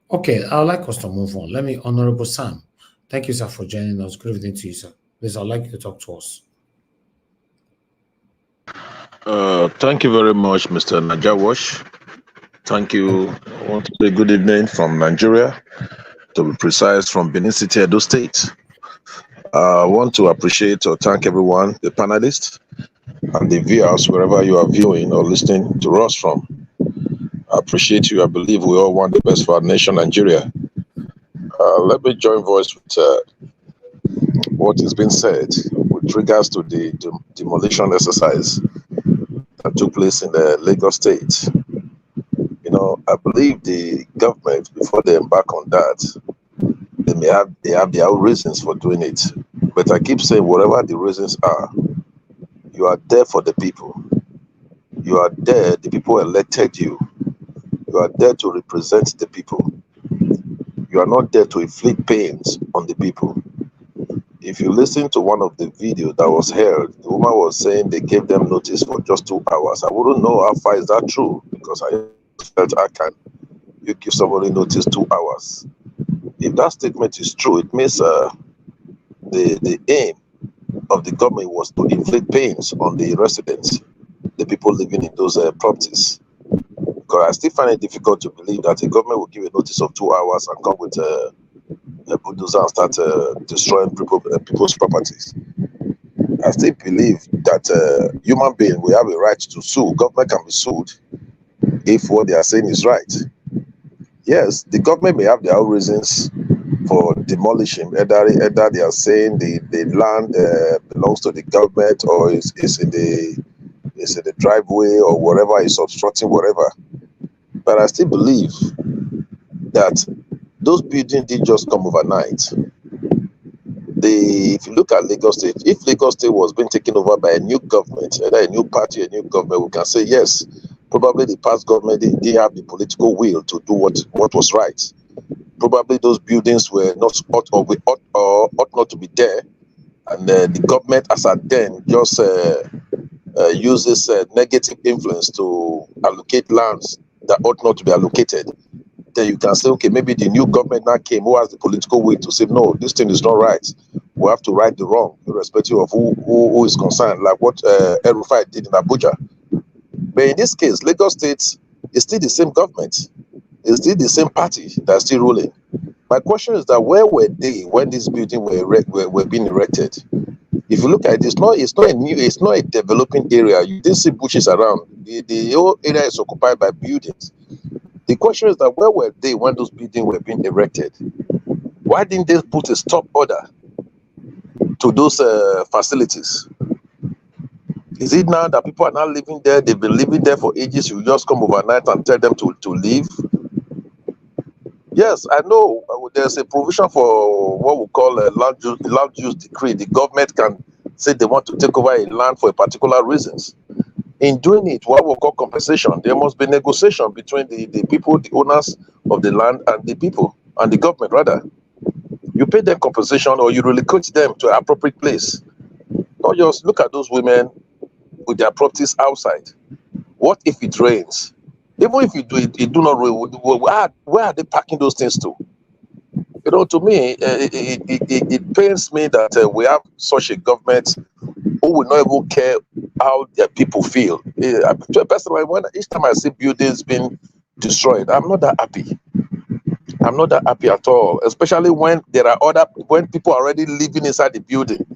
Okay, I'd like us to move on. Let me, Honorable Sam. Thank you, sir, for joining us. Good evening to you, sir. Please, I'd like you to talk to us. Thank you very much, Mr. Najawash. Thank you. I want to say good evening from Nigeria, to be precise, from Benin City, Edo State. I want to appreciate or thank everyone, the panelists and the viewers, wherever you are viewing or listening to us from. I appreciate you. I believe we all want the best for our nation, Nigeria. Let me join voice with what is being said with regards to the demolition exercise that took place in the Lagos State. I believe the government, before they embark on that, they have their own reasons for doing it. But I keep saying, whatever the reasons are, you are there for the people. You are there, the people elected you. You are there to represent the people. You are not there to inflict pains on the people. If you listen to one of the videos that was held, the woman was saying they gave them notice for just 2 hours. I wouldn't know how far is that true, because I felt you give somebody notice 2 hours. If that statement is true, it means the aim of the government was to inflict pains on the residents, the people living in those properties. Because I still find it difficult to believe that the government will give a notice of 2 hours and come with a bulldozer and start destroying people's properties. I still believe that human beings will have a right to sue. Government can be sued if what they are saying is right. Yes, the government may have their own reasons for demolition. Either they are saying the land belongs to the government, or is in the driveway, or whatever is obstructing whatever. But I still believe that those buildings didn't just come overnight. If you look at Lagos State, if Lagos State was being taken over by a new government, either a new party, a new government, we can say yes, probably the past government didn't have the political will to do what was right. Probably those buildings were not ought not to be there, and the government as at then just uses negative influence to allocate lands that ought not to be allocated. Then you can say, okay, maybe the new government now came who has the political will to say, no, this thing is not right. We have to right the wrong, irrespective of who is concerned, like what El-Rufai did in Abuja. But in this case, Lagos State is still the same government. It's still the same party that's still ruling. My question is that where were they when these buildings were being erected? If you look at it, it's not a developing area. You didn't see bushes around. The whole area is occupied by buildings. The question is that where were they when those buildings were being erected? Why didn't they put a stop order to those facilities? Is it now that people are not living there? They've been living there for ages. You just come overnight and tell them to leave? Yes, I know there's a provision for what we call a land use decree. The government can say they want to take over a land for a particular reasons. In doing it, what we call compensation, there must be negotiation between the people, the owners of the land, and the people, and the government rather. You pay them compensation, or you relocate them to an appropriate place. Not just look at those women with their properties outside. What if it rains? Even if it do not rain, where are they packing those things to? You know, to me, it pains me that we have such a government who will not even care how their people feel. Personally, each time I see buildings being destroyed, I'm not that happy. I'm not that happy at all, especially when when people are already living inside the building.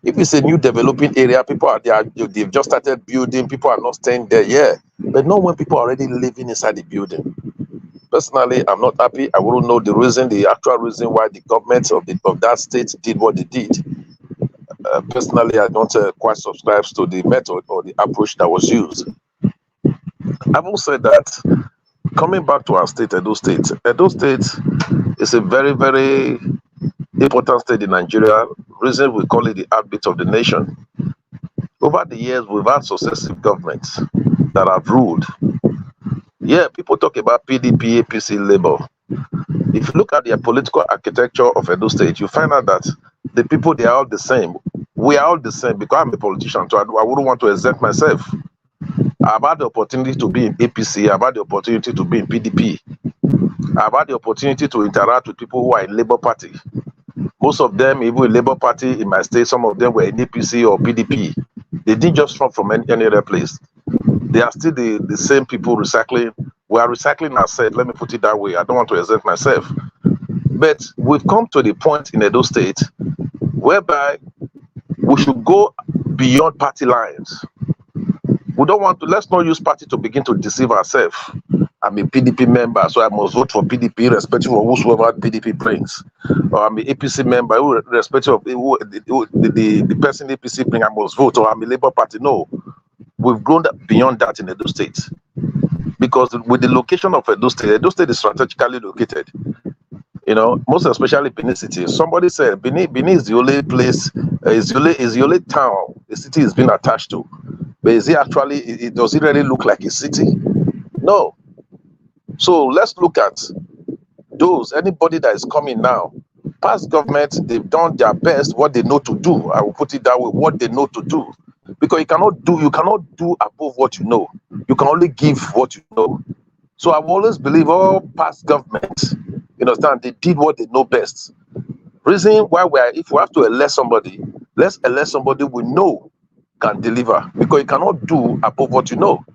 If it's a new developing area, people are there, they've just started building, people are not staying there, yeah. But not when people are already living inside the building. Personally, I'm not happy. I wouldn't know the actual reason why the government of that state did what they did. Personally, I don't quite subscribe to the method or the approach that was used. Having said that, coming back to our state, Edo State is a very, very important state in Nigeria. Reason we call it the heartbeat of the nation. Over the years, we've had successive governments that have ruled. Yeah, people talk about PDP, APC, Labour. If you look at the political architecture of Edo State, you find out that the people, they are all the same. We are all the same because I'm a politician, so I wouldn't want to exempt myself. I've had the opportunity to be in APC, I've had the opportunity to be in PDP. I've had the opportunity to interact with people who are in Labour Party. Most of them, even in Labour Party in my state, some of them were in APC or PDP. They didn't just come from any other place. They are still the same people recycling. We are recycling ourselves, let me put it that way. I don't want to exempt myself. But we've come to the point in Edo State whereby we should go beyond party lines. We don't want to, let's not use party to begin to deceive ourselves. I'm a PDP member, so I must vote for PDP, irrespective of whosoever PDP brings. Or I'm an APC member, irrespective of the person APC brings, I must vote. Or I'm a Labour Party. No, we've grown beyond that in Edo State. Because with the location of Edo State is strategically located. You know, most especially Benin City. Somebody said Benin is the only place, is the only town the city is being attached to. But is it actually, does it really look like a city? No. So let's look at anybody that is coming now. Past government, they've done their best, what they know to do. I will put it that way, what they know to do. Because you cannot do above what you know. You can only give what you know. So I've always believed all past governments, you understand, they did what they know best. Reason why if we have to elect somebody, Let's elect somebody we know can deliver, because you cannot do above what you know.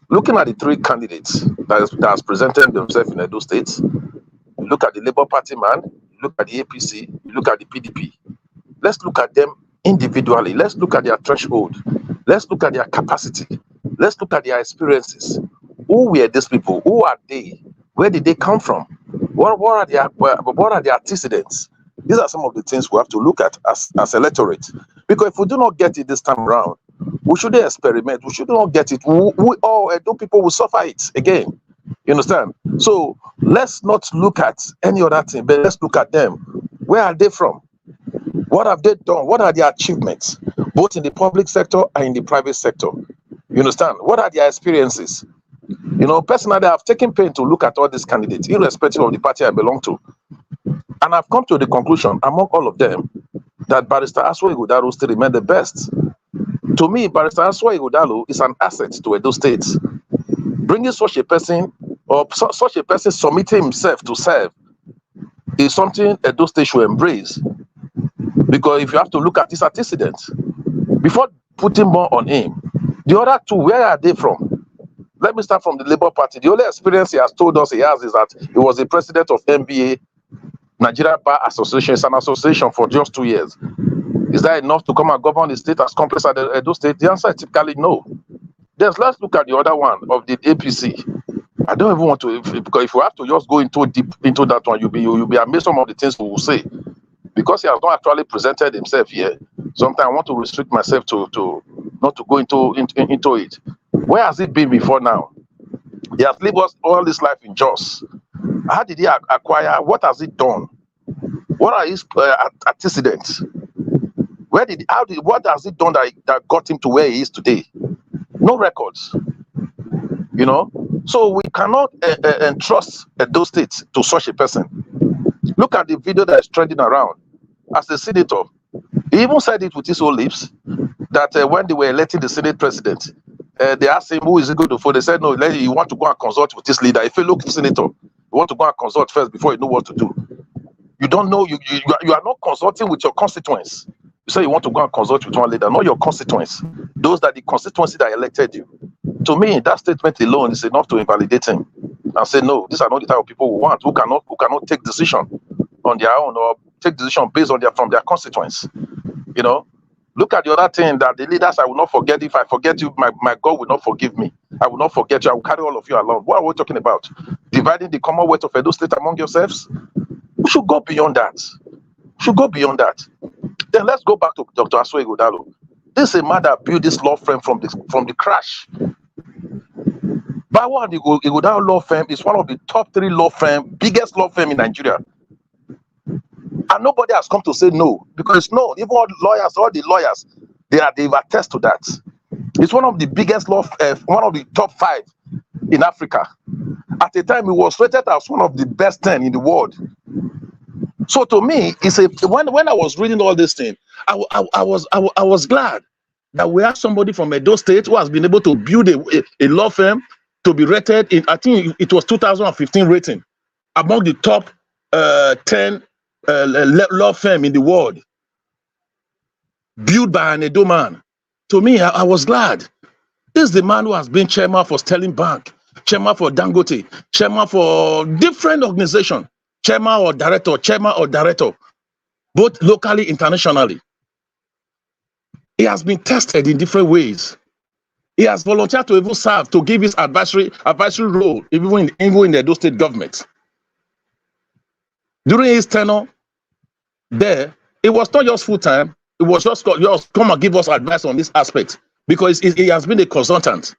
Looking at the three candidates that has presented themselves in Edo State, you look at the Labour Party man, you look at the APC, you look at the PDP. Let's look at them individually. Let's look at their threshold. Let's look at their capacity. Let's look at their experiences. Who were these people? Who are they? Where did they come from? What are their antecedents? These are some of the things we have to look at as electorate. Because if we do not get it this time around, we shouldn't experiment. We should not get it. We all Edo people will suffer it again. You understand? So let's not look at any other thing, but let's look at them. Where are they from? What have they done? What are their achievements, both in the public sector and in the private sector? You understand? What are their experiences? You know, personally, I've taken pain to look at all these candidates, irrespective of the party I belong to. And I've come to the conclusion, among all of them, that Barrister Aswa Ighodalo still remains the best. To me, Barrister Aswa Ighodalo is an asset to Edo State. Bringing such a person, or such a person submitting himself to serve, is something Edo State should embrace. Because if you have to look at his antecedents, before putting more on him, the other two, where are they from? Let me start from the Labour Party. The only experience he has told us he has is that he was the president of NBA, Nigeria Bar Association. It's an association for just 2 years. Is that enough to come and govern the state as complex as the Edo State? The answer is typically no. Then let's look at the other one of the APC. I don't even want to, because if we have to just go into deep into that one, you'll be amazed some of the things we will say. Because he has not actually presented himself here, sometimes I want to restrict myself to not to go into it. Where has he been before now? He has lived all his life in Jos. How did he acquire? What has he done? What are his antecedents? What has he done that got him to where he is today? No records. You know, so we cannot entrust Edo State to such a person. Look at the video that is trending around. As a senator, he even said it with his own lips that when they were electing the Senate president, they asked him who is he going to vote. They said, no, you want to go and consult with this leader. If you look, senator, you want to go and consult first before you know what to do. You don't know, you are not consulting with your constituents. You say you want to go and consult with one leader, not your constituents. Those that the constituency that elected you. To me, that statement alone is enough to invalidate him and say, no, these are not the type of people we want, who cannot take decision on their own or take decision based on from their constituents. You know, look at the other thing that the leaders, I will not forget. If I forget you, my God will not forgive me. I will not forget you. I will carry all of you along. What are we talking about? Dividing the Commonwealth of Edo State among yourselves? We should go beyond that. We should go beyond that. Then let's go back to Dr. Aswa Ighodalo. This is a man that built this law firm from the crash. Bawa and Ighodalo law firm is one of the top 3 law firm, biggest law firm in Nigeria. And nobody has come to say no, because it's no, even all the lawyers, they've attested to that. It's one of the biggest law, one of the top 5 in Africa. At the time, it was rated as one of the best 10 in the world. So to me, when I was reading all this thing, I was glad that we have somebody from Edo State who has been able to build a law firm to be rated in, I think it was 2015 rating, among the top 10 law firm in the world, built by an Edo man. To me, I was glad. This is the man who has been chairman for Sterling Bank, chairman for Dangote, chairman for different organizations, chairman or director, both locally, internationally. He has been tested in different ways. He has volunteered to even serve, to give his advisory role, even in the Edo State government. During his tenure there, it was not just full-time, it was just come and give us advice on this aspect, because he has been a consultant.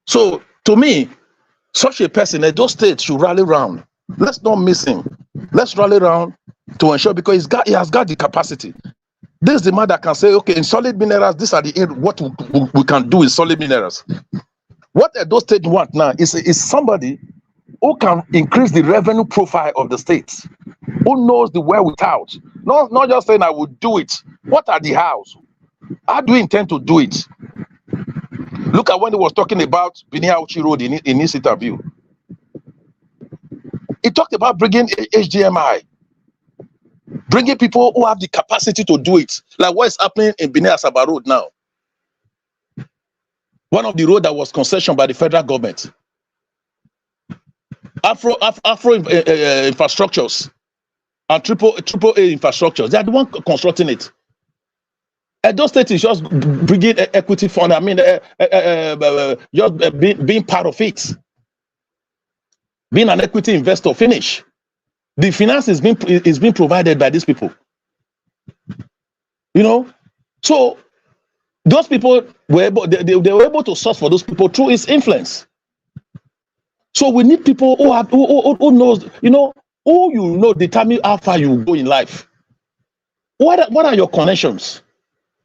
So, to me, such a person, Edo State should rally round. Let's not miss him. Let's rally round to ensure, because he has got the capacity. This is the man that can say, okay, in solid minerals, these are what we can do in solid minerals. What Edo State want now is somebody who can increase the revenue profile of the state, who knows the way without. Not just saying I will do it. What are the hows? How do we intend to do it? Look at when he was talking about Bini Auchi Road in his interview. He talked about bringing HDMI. bringing people who have the capacity to do it, like what is happening in Benin Asaba Road now. One of the road that was concessioned by the federal government. Afro infrastructures and triple A infrastructures. They are the one constructing it. Edo State is just bringing equity fund. I mean, just being part of it, being an equity investor. Finish. The finance is being provided by these people. You know, so those people were able. They were able to source for those people through his influence. So we need people who knows, you know, who determine how far you go in life. What are your connections,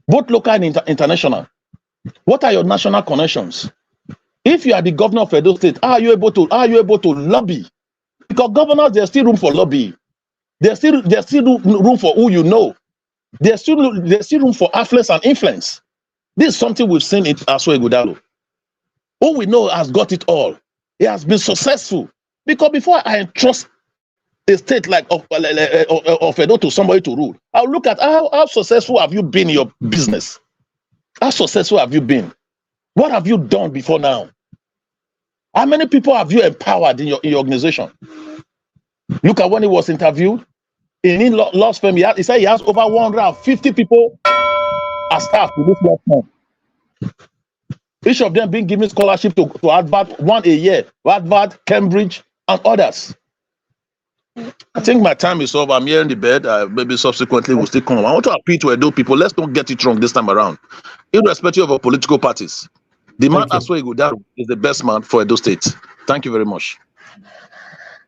both local and international? What are your national connections? If you are the governor of Edo State, are you able to lobby? Because governors, there's still room for lobby. There's still room for who you know. There's still room for affluence and influence. This is something we've seen in Aswa Ighodalo. Who we know has got it all. He has been successful. Because before I entrust a state like of Edo to somebody to rule, I'll look at how successful have you been in your business? How successful have you been? What have you done before now? How many people have you empowered in your organization? Look at when he was interviewed in law firm. He said he has over 150 people as staff to this law firm. Each of them being given scholarship to Harvard, one a year, Harvard, Cambridge, and others. I think my time is over. I'm here in the bed. Maybe subsequently we'll still come. I want to appeal to Edo people. Let's not get it wrong this time around. Irrespective of our political parties, the man Aswa Ighodalo is the best man for Edo State. Thank you very much.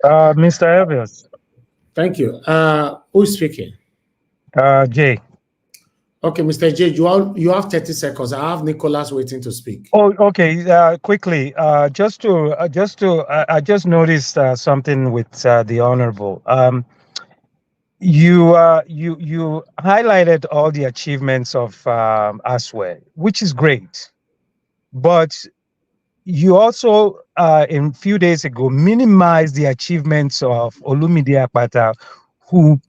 Mr. Elvis. Thank you. Who is speaking? Jay. Okay, Mr. J, you have 30 seconds. I have Nicholas waiting to speak. Oh, okay. Quickly, I just noticed something with the honorable. You highlighted all the achievements of Aswe, which is great, but you also a few days ago minimized the achievements of Olumide Akpata, who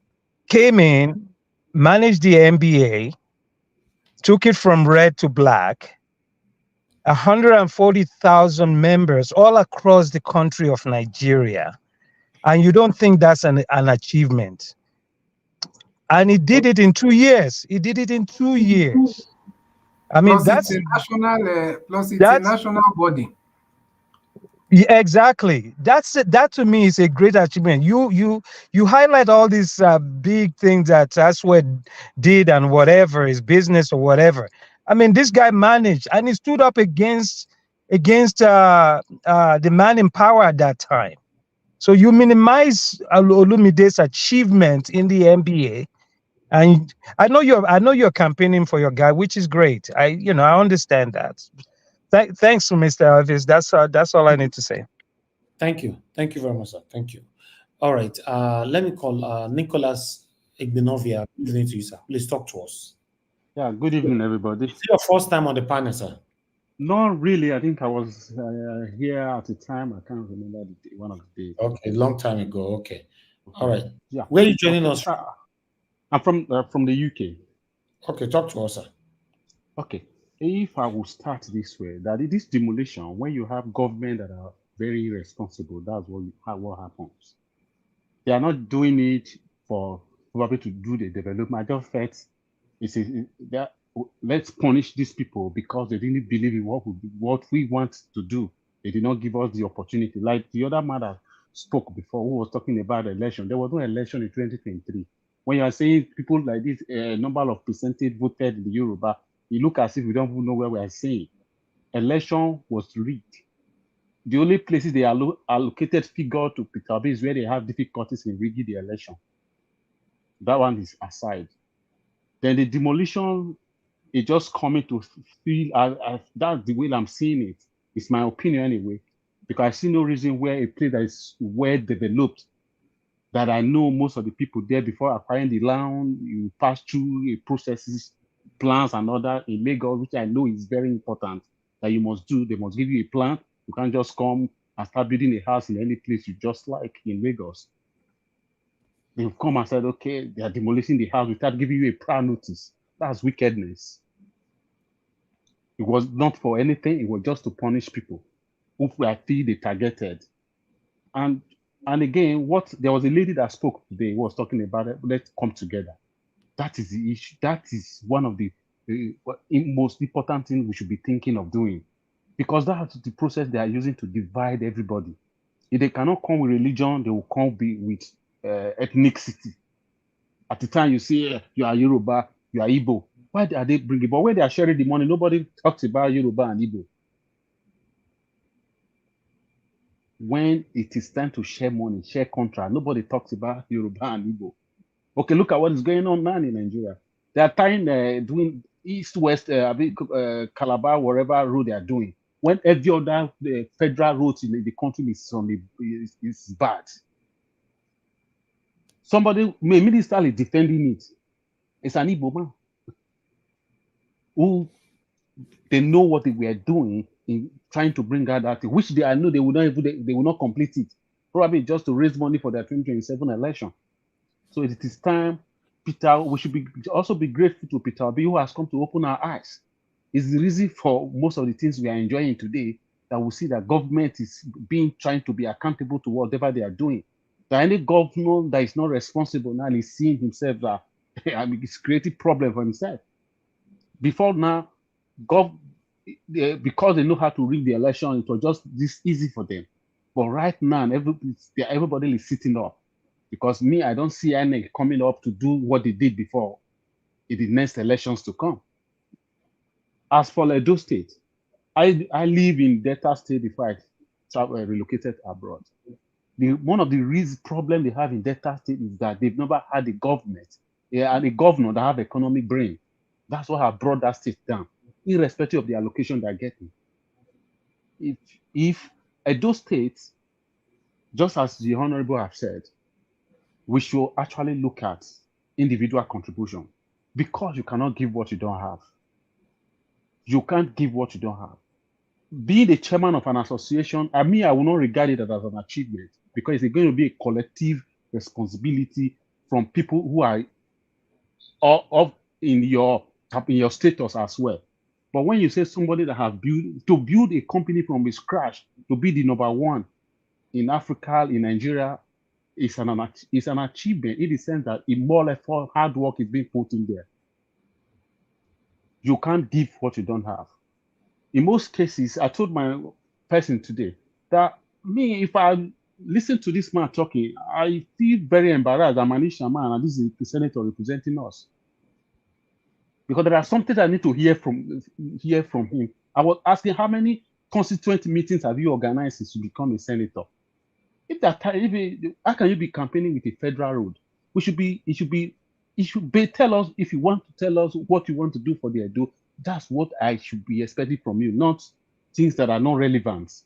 came in, managed the NBA, took it from red to black, 140,000 members all across the country of Nigeria. And you don't think that's an achievement. And he did it in 2 years. He did it in 2 years. I mean, plus it's a national body. Yeah, exactly. That to me is a great achievement. You highlight all these big things that Aswe did and whatever, his business or whatever. I mean, this guy managed and he stood up against the man in power at that time. So you minimize Olumide's achievement in the NBA, and I know you're campaigning for your guy, which is great. I understand that. Thanks to Mr. Elvis. That's all I need to say. Thank you. Thank you very much, sir. Thank you. All right. Let me call Nicholas Igbenovia. Good evening to you, sir. Please talk to us. Yeah, good evening, everybody. Is it your first time on the panel, sir? Not really. I think I was here at the time. I can't remember one of the days. Okay, long time ago. Okay. All right. Yeah. Where are you joining us from? I'm from the UK. Okay, talk to us, sir. Okay. If I will start this way, that it is demolition, when you have government that are very irresponsible, that's what happens. They are not doing it for probably to do the development. I just felt let's punish these people because they didn't believe in what we want to do. They did not give us the opportunity. Like the other man that spoke before, who was talking about the election. There was no election in 2023. When you are saying people like this, number of percentage voted in the Yoruba, you look as if we don't even know where we are saying. Election was rigged. The only places they allocated figure to Peter Obi is where they have difficulties in rigging the election. That one is aside. Then the demolition is just coming to feel, that's the way I'm seeing it. It's my opinion anyway, because I see no reason where a place that is well developed, that I know most of the people there before acquiring the land, you pass through a processes, plans and other in Lagos, which I know is very important that you must do. They must give you a plan. You can't just come and start building a house in any place you just like in Lagos. They've come and said, okay, they are demolishing the house without giving you a prior notice. That's wickedness. It was not for anything. It was just to punish people who were they targeted. And again, there was a lady that spoke today who was talking about it. Let's come together. That is the issue. That is one of the most important things we should be thinking of doing, because that's the process they are using to divide everybody. If they cannot come with religion, they will come with ethnicity. At the time you see you are Yoruba, you are Igbo. Why are they bringing? But when they are sharing the money, nobody talks about Yoruba and Igbo. When it is time to share money, share contract, nobody talks about Yoruba and Igbo. Okay, look at what is going on now in Nigeria. They are tying, doing east-west, Calabar, wherever road they are doing. When every other federal roads in the country is bad. Somebody, minister is defending it. It's an Igbo man who they know what they were doing in trying to bring out that thing, which I know they will not complete it. Probably just to raise money for their 2027 election. So it is time, Peter, we should also be grateful to Peter Obi, who has come to open our eyes. It's the reason for most of the things we are enjoying today, that we see that government is trying to be accountable to whatever they are doing. That any governor that is not responsible now is seeing himself that he's creating problem for himself. Before now, because they know how to rig the election, it was just this easy for them. But right now, everybody is sitting up. Because I don't see any coming up to do what they did before in the next elections to come. As for Edo State, I live in Delta State before I relocated abroad. One of the problem they have in Delta State is that they've never had a government and a governor that have economic brain. That's what has brought that state down, irrespective of the allocation they're getting. If Edo State, just as the Honorable have said, we should actually look at individual contribution, because you cannot give what you don't have. You can't give what you don't have. Being the chairman of an association, I will not regard it as an achievement, because it's going to be a collective responsibility from people who are in your status as well. But when you say somebody that have build a company from scratch to be the number one in Africa, in Nigeria, it's an achievement in the sense that more or less hard work is being put in there. You can't give what you don't have. In most cases, I told my person today that if I listen to this man talking, I feel very embarrassed. I'm an Isha man, and this is the senator representing us. Because there are some things I need to hear from him. I was asking, how many constituent meetings have you organized since you become a senator? How can you be campaigning with a federal road? It should be tell us, if you want to tell us what you want to do for the Edo, that's what I should be expecting from you, not things that are not relevant.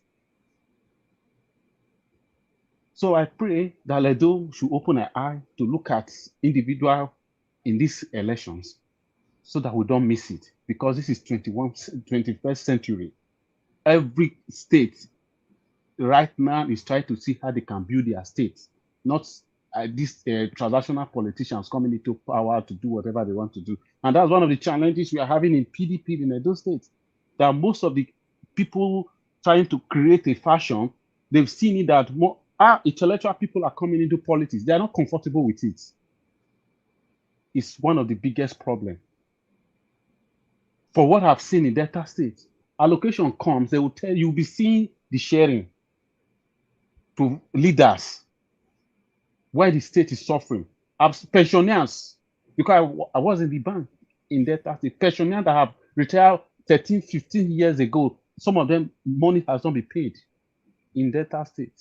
So I pray that Edo should open an eye to look at individual in these elections so that we don't miss it, because this is 21st century. Every state right now is trying to see how they can build their states, not these transactional politicians coming into power to do whatever they want to do. And that's one of the challenges we are having in PDP in Edo State, that most of the people trying to create a fashion, they've seen it that intellectual people are coming into politics. They are not comfortable with it. It's one of the biggest problems. For what I've seen in Delta State, allocation comes, they will tell you, you'll be seeing the sharing to leaders, why the state is suffering. Pensioners, because I was in the bank in Delta State, pensioners that have retired 13, 15 years ago, some of them, money has not been paid in Delta State.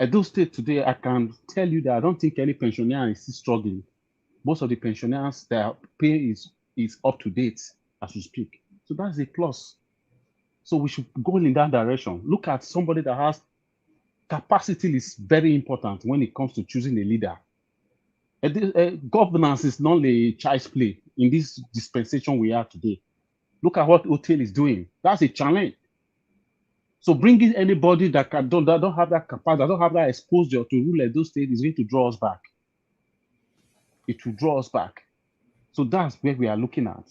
Edo State today, I can tell you that I don't think any pensioner is still struggling. Most of the pensioners, their pay is up to date as we speak. So that's a plus. So we should go in that direction. Look at somebody that has capacity. Is very important when it comes to choosing a leader. Governance is not a child's play in this dispensation we are today. Look at what Hotel is doing. That's a challenge. So bringing anybody that don't have that capacity, that don't have that exposure to rule Edo State is going to draw us back. It will draw us back. So that's where we are looking at.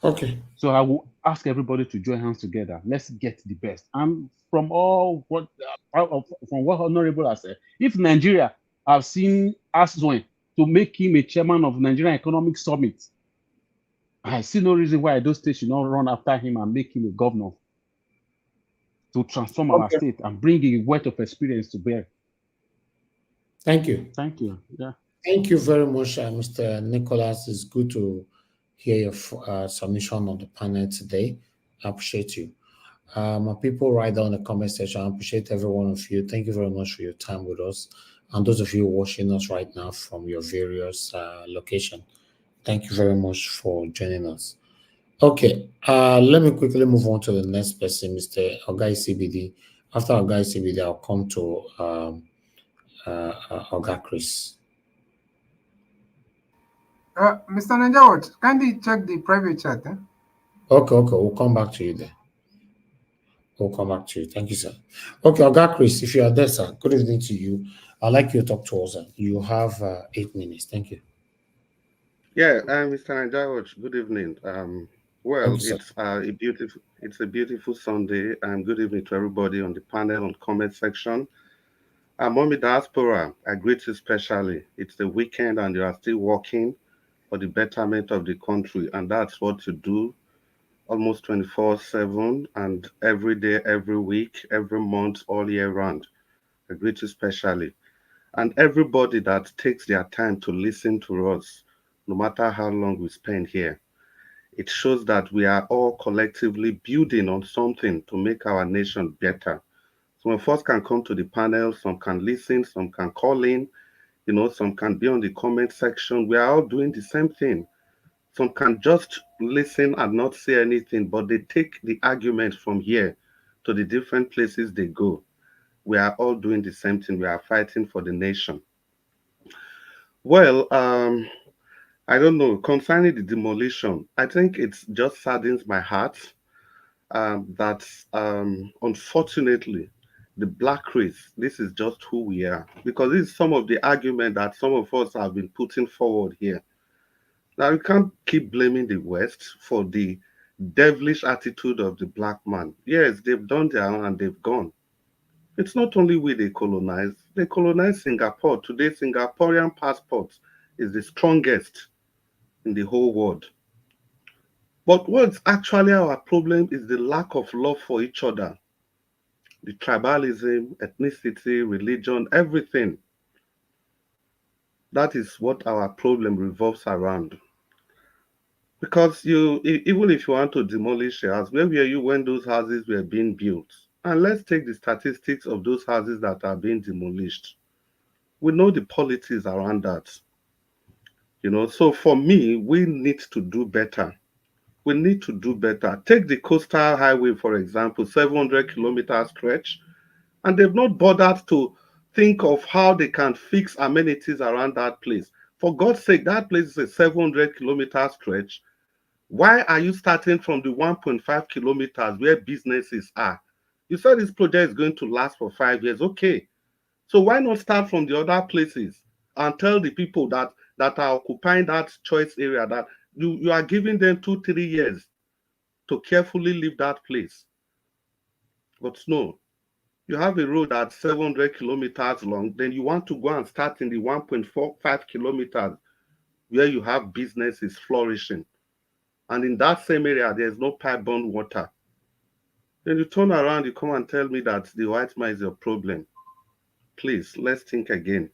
Okay. So I will ask everybody to join hands together. Let's get the best. And from all what from what Honorable has said, if Nigeria have seen Aswin to make him a chairman of Nigerian Economic Summit, I see no reason why Edo State should not run after him and make him a governor to transform our state and bring a wealth of experience to bear. Thank you. Thank you. Yeah. Thank you very much, Mr. Nicholas. It's good to hear your submission on the panel today. I appreciate you. My people, write down in the comment section. I appreciate every one of you. Thank you very much for your time with us. And those of you watching us right now from your various locations, thank you very much for joining us. Okay, let me quickly move on to the next person, Mr. Ogai CBD. After Ogai CBD, I'll come to Oga Chris. Mr. Najawat, kindly check the private chat. Okay, we'll come back to you there. We'll come back to you. Thank you, sir. Okay, Oga Chris, if you are there, sir, good evening to you. I'd like you to talk to us. You have 8 minutes. Thank you. Yeah, Mr. Najawat, good evening. Well, Thank you, it's a beautiful Sunday, and good evening to everybody on the panel and comment section. Mommy Diaspora, I greet you especially. It's the weekend and you are still working for the betterment of the country, and that's what you do almost 24/7 and every day, every week, every month, all year round. I greet you especially. And everybody that takes their time to listen to us, no matter how long we spend here. It shows that we are all collectively building on something to make our nation better. Some of us can come to the panel, some can listen, some can call in, some can be on the comment section. We are all doing the same thing. Some can just listen and not say anything, but they take the argument from here to the different places they go. We are all doing the same thing. We are fighting for the nation. Well, I don't know. Concerning the demolition, I think it just saddens my heart that unfortunately, the black race, this is just who we are. Because this is some of the argument that some of us have been putting forward here. Now, we can't keep blaming the West for the devilish attitude of the black man. Yes, they've done their own and they've gone. It's not only we they colonized Singapore. Today, Singaporean passport is the strongest in the whole world. But what's actually our problem is the lack of love for each other. The tribalism, ethnicity, religion, everything. That is what our problem revolves around. Because even if you want to demolish a house, where were you when those houses were being built? And let's take the statistics of those houses that are being demolished. We know the politics around that. So for me, we need to do better. We need to do better. Take the coastal highway, for example, 700-kilometer stretch, and they've not bothered to think of how they can fix amenities around that place. For God's sake, that place is a 700-kilometer stretch. Why are you starting from the 1.5 kilometers where businesses are? You said this project is going to last for 5 years. Okay. So why not start from the other places and tell the people that are occupying that choice area that you are giving them 2-3 years to carefully leave that place? But no, you have a road that's 700 kilometers long, then you want to go and start in the 1.45 kilometers where you have businesses flourishing. And in that same area, there's no pipe-borne water. Then you turn around, you come and tell me that the white man is your problem. Please, let's think again.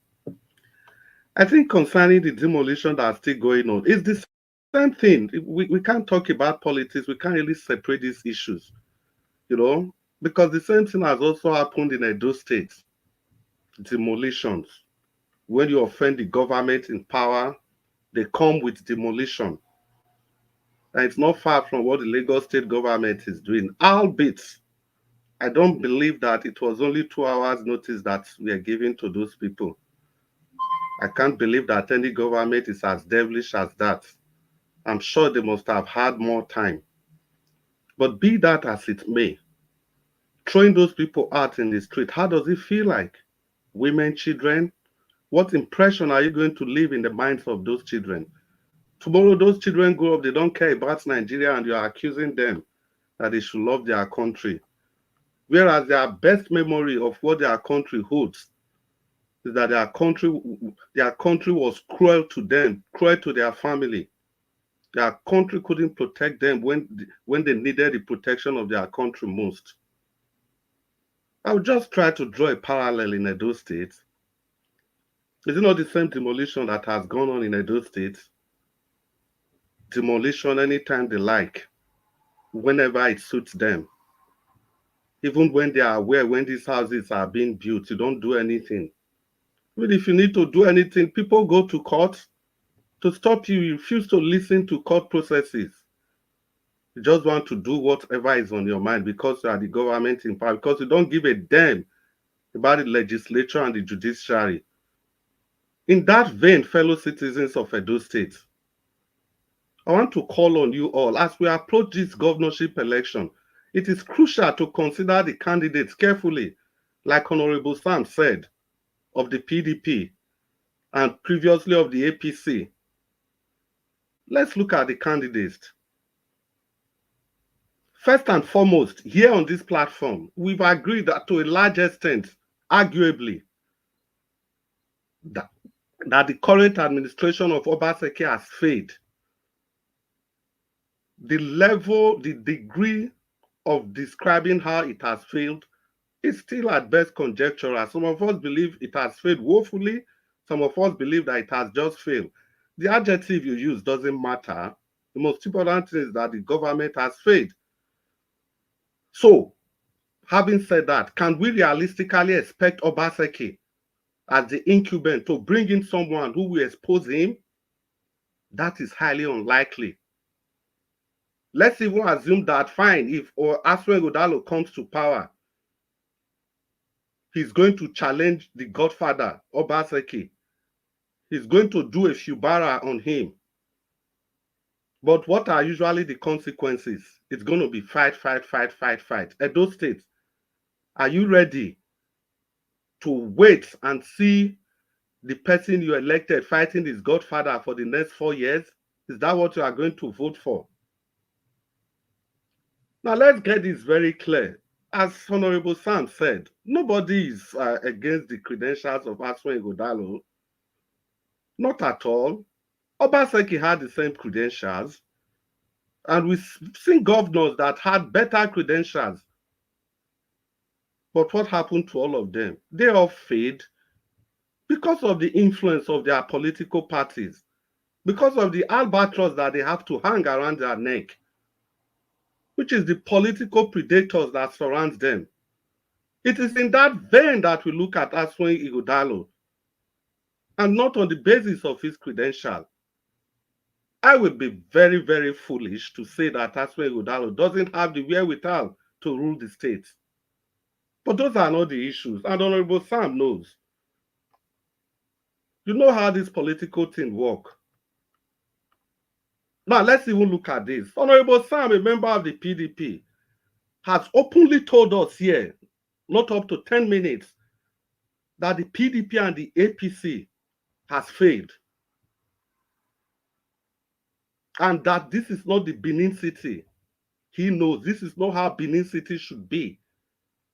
I think concerning the demolition that's still going on, it's the same thing. We can't talk about politics. We can't really separate these issues, because the same thing has also happened in Edo State. Demolitions. When you offend the government in power, they come with demolition. And it's not far from what the Lagos State government is doing. Albeit, I don't believe that it was only 2 hours notice that we are giving to those people. I can't believe that any government is as devilish as that. I'm sure they must have had more time. But be that as it may, throwing those people out in the street, how does it feel like? Women, children, what impression are you going to leave in the minds of those children? Tomorrow, those children grow up, they don't care about Nigeria, and you are accusing them that they should love their country. Whereas their best memory of what their country holds is that their country was cruel to them, cruel to their family. Their country couldn't protect them when they needed the protection of their country most. I would just try to draw a parallel in Edo State. Is it not the same demolition that has gone on in Edo State? Demolition anytime they like, whenever it suits them. Even when they are aware when these houses are being built, you don't do anything. Even if you need to do anything, people go to court to stop you. You refuse to listen to court processes. You just want to do whatever is on your mind because you are the government in power, because you don't give a damn about the legislature and the judiciary. In that vein, fellow citizens of Edo State, I want to call on you all as we approach this governorship election. It is crucial to consider the candidates carefully, like Honorable Sam said, of the PDP and previously of the APC. Let's look at the candidates. First and foremost, here on this platform, we've agreed that to a large extent, arguably, that the current administration of Obaseki has failed. The level, the degree of describing how it has failed is still at best conjectural. Some of us believe it has failed woefully. Some of us believe that it has just failed. The adjective you use doesn't matter. The most important thing is that the government has failed. So, having said that, can we realistically expect Obaseki as the incumbent to bring in someone who will expose him? That is highly unlikely. Let's even assume that, fine, if Aswen Godalo comes to power, he's going to challenge the godfather, Obaseki. He's going to do a fubara on him. But what are usually the consequences? It's going to be fight. Edo State, are you ready to wait and see the person you elected fighting his godfather for the next 4 years? Is that what you are going to vote for? Now, let's get this very clear. As Honorable Sam said, nobody is against the credentials of Aswen Godalo. Not at all. Obaseki had the same credentials, and we've seen governors that had better credentials. But what happened to all of them? They all failed because of the influence of their political parties, because of the albatross that they have to hang around their neck, which is the political predators that surround them. It is in that vein that we look at Aswen Ighodalo, and not on the basis of his credential. I would be very, very foolish to say that Aswen Ighodalo doesn't have the wherewithal to rule the state. But those are not the issues, and Honorable Sam knows. You know how this political thing works. Now, let's even look at this. Honorable Sam, a member of the PDP, has openly told us here, not up to 10 minutes, that the PDP and the APC has failed. And that this is not the Benin City. He knows this is not how Benin City should be.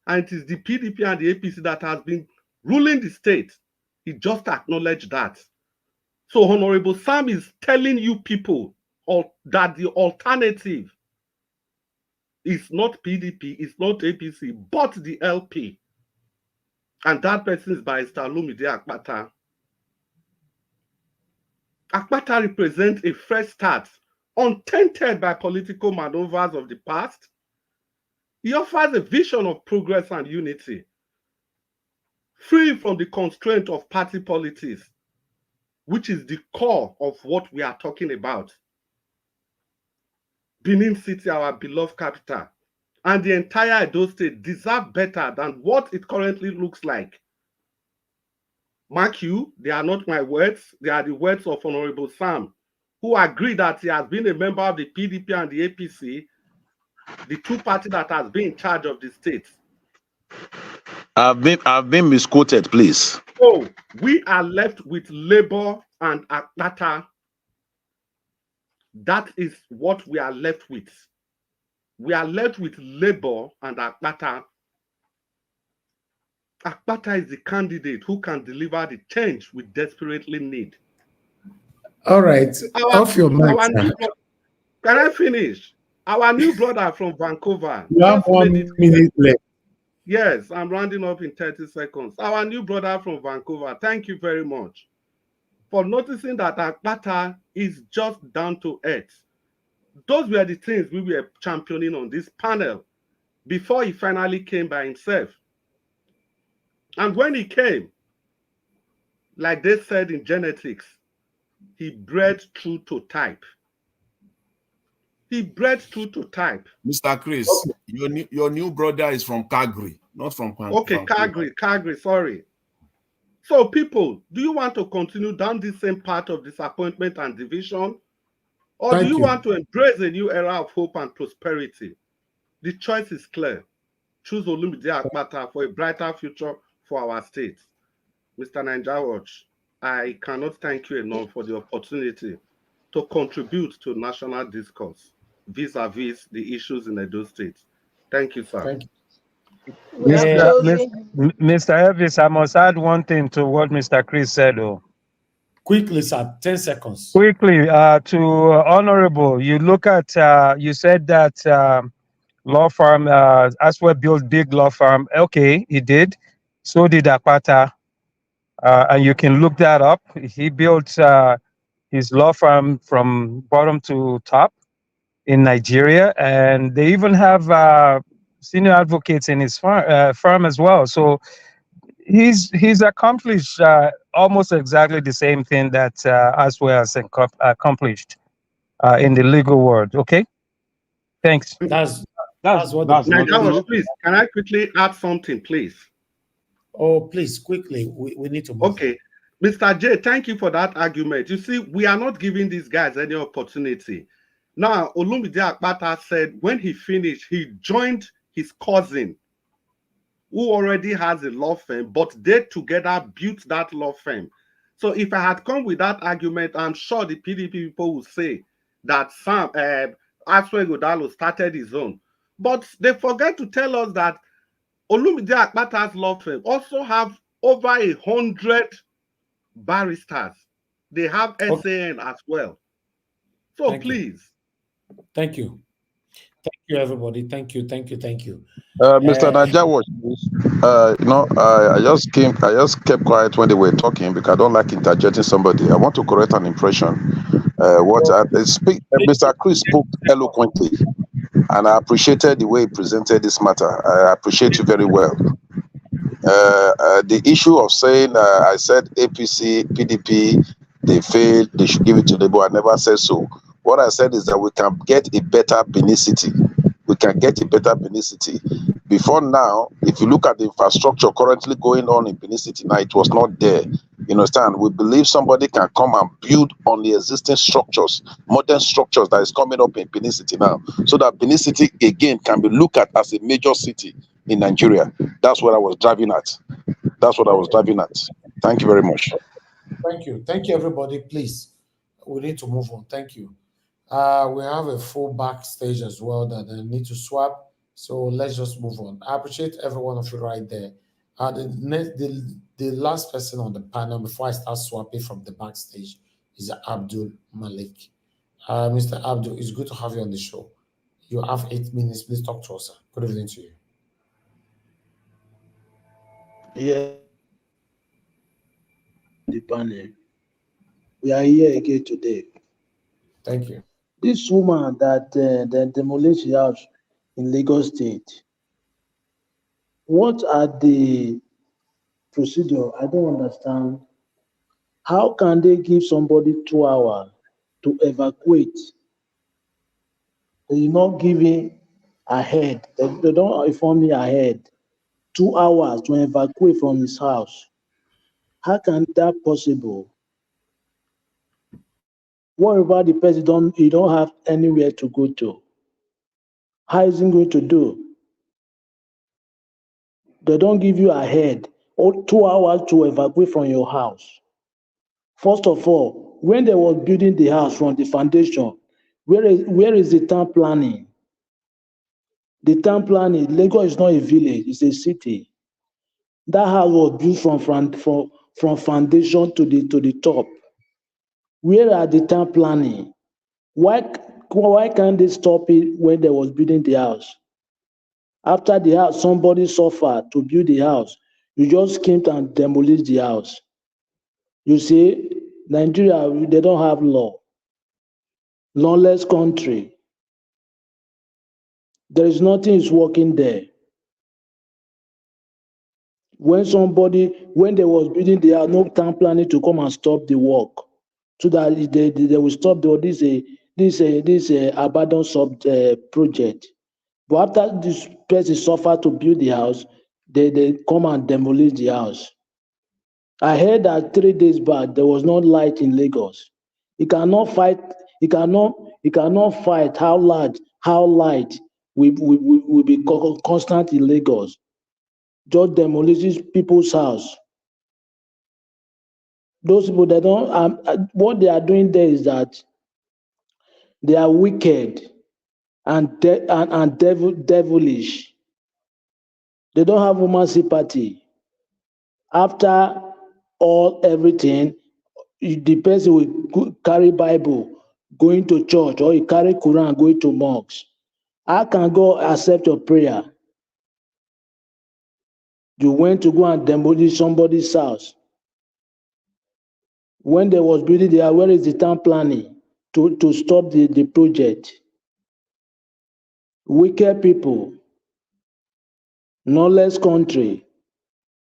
And it is the PDP and the APC that has been ruling the state. He just acknowledged that. So Honorable Sam is telling you people that the alternative is not PDP, it's not APC, but the LP. And that person is Barrister Olumide Akpata. Akpata represents a fresh start, untainted by political maneuvers of the past. He offers a vision of progress and unity, free from the constraint of party politics, which is the core of what we are talking about. Benin City, our beloved capital, and the entire Edo State deserve better than what it currently looks like. Mark you, they are not my words, they are the words of Honorable Sam, who agreed that he has been a member of the PDP and the APC, the two parties that has been in charge of the state. I've been misquoted, please. Oh, we are left with Labour and Akpata. That is what we are left with. We are left with Labour and Akpata. Akpata is the candidate who can deliver the change we desperately need. All right, off your mic, sir. Can I finish? Our new brother from Vancouver. You have 1 minute left. Yes, I'm rounding up in 30 seconds. Our new brother from Vancouver, thank you very much for noticing that Akpata is just down to earth. Those were the things we were championing on this panel before he finally came by himself. And when he came, like they said in genetics, he bred true to type. He bred true to type. Mr. Chris, okay. your new brother is from Calgary, not from Okay, Calgary, sorry. So people, do you want to continue down the same path of disappointment and division? Or do you want to embrace a new era of hope and prosperity? The choice is clear. Choose Olumide Akpata for a brighter future for our state. Mr. Naija Watch, I cannot thank you enough for the opportunity to contribute to national discourse vis-a-vis the issues in Edo State. Thank you, sir. Thank you. Mr. Elvis, I must add one thing to what Mr. Chris said. Quickly, sir, 10 seconds. Quickly, to Honorable, you look at, you said that law firm, Aswell built big law firm. Okay, he did. So did Akpata. And you can look that up. He built his law firm from bottom to top in Nigeria. And they even have senior advocates in his firm as well. So he's accomplished almost exactly the same thing that Aswell has accomplished in the legal world. Okay, thanks. That's what. Please, can I quickly add something, please? Oh, please, quickly. We need to move. Okay, Mr. J, thank you for that argument. You see, we are not giving these guys any opportunity. Now, Olumide Akpata said when he finished, he joined his cousin, who already has a law firm, but they together built that law firm. So if I had come with that argument, I'm sure the PDP people would say that Sam Aswell Godalo started his own. But they forget to tell us that Olumide Akpata's law firm also have over 100 barristers. They have SAN as well. So please. Thank you. Thank you, everybody. Thank you. Mr. Naija Watch, I just kept quiet when they were talking because I don't like interjecting somebody. I want to correct an impression. Mr. Chris spoke eloquently, and I appreciated the way he presented this matter. I appreciate you very well. The issue of saying I said APC, PDP, they failed, they should give it to Labour. I never said so. What I said is that we can get a better Benin-City. We can get a better Benin-City. Before now, if you look at the infrastructure currently going on in Benin-City now, it was not there. You understand? We believe somebody can come and build on the existing structures, modern structures that is coming up in Benin-City now, so that Benin-City again can be looked at as a major city in Nigeria. That's what I was driving at. Thank you very much. Thank you, everybody. Please, we need to move on. Thank you. We have a full backstage as well that they need to swap. So let's just move on. I appreciate every one of you right there. The last person on the panel before I start swapping from the backstage is Abdul Malik. Mr. Abdul, it's good to have you on the show. You have 8 minutes. Please talk to us, sir. Good evening to you. Yeah. The panel. We are here again today. Thank you. This woman that the Demolition house in Lagos State, what are the procedure? I don't understand. How can they give somebody 2 hours to evacuate? They're not giving ahead. They don't inform me ahead. 2 hours to evacuate from his house. How can that possible? What about the president? He don't have anywhere to go to. How is he going to do? They don't give you ahead or 2 hours to evacuate from your house. First of all, when they were building the house from the foundation, where is the town planning? The town planning, Lagos is not a village, it's a city. That house was built from foundation to the top. Where are the town planning? Why can't they stop it when they was building the house? After the house, somebody suffered to build the house. You just came and demolished the house. You see, Nigeria, they don't have law. Lawless country. There is nothing is working there. When they was building, there are no town planning to come and stop the work, so that they will stop this abandoned project. But after this person suffered to build the house, they come and demolish the house. I heard that 3 days back there was no light in Lagos. He cannot fight. He cannot fight how light will be constant in Lagos. Just demolishes people's house. Those people, they don't. What they are doing there is that they are wicked and devilish. They don't have human sympathy. After everything, the person will carry Bible going to church, or he carry Quran going to mosques. How can God accept your prayer? You went to go and demolish somebody's house. When they was building there, where is the town planning to stop the project? Wicked people, lawless country.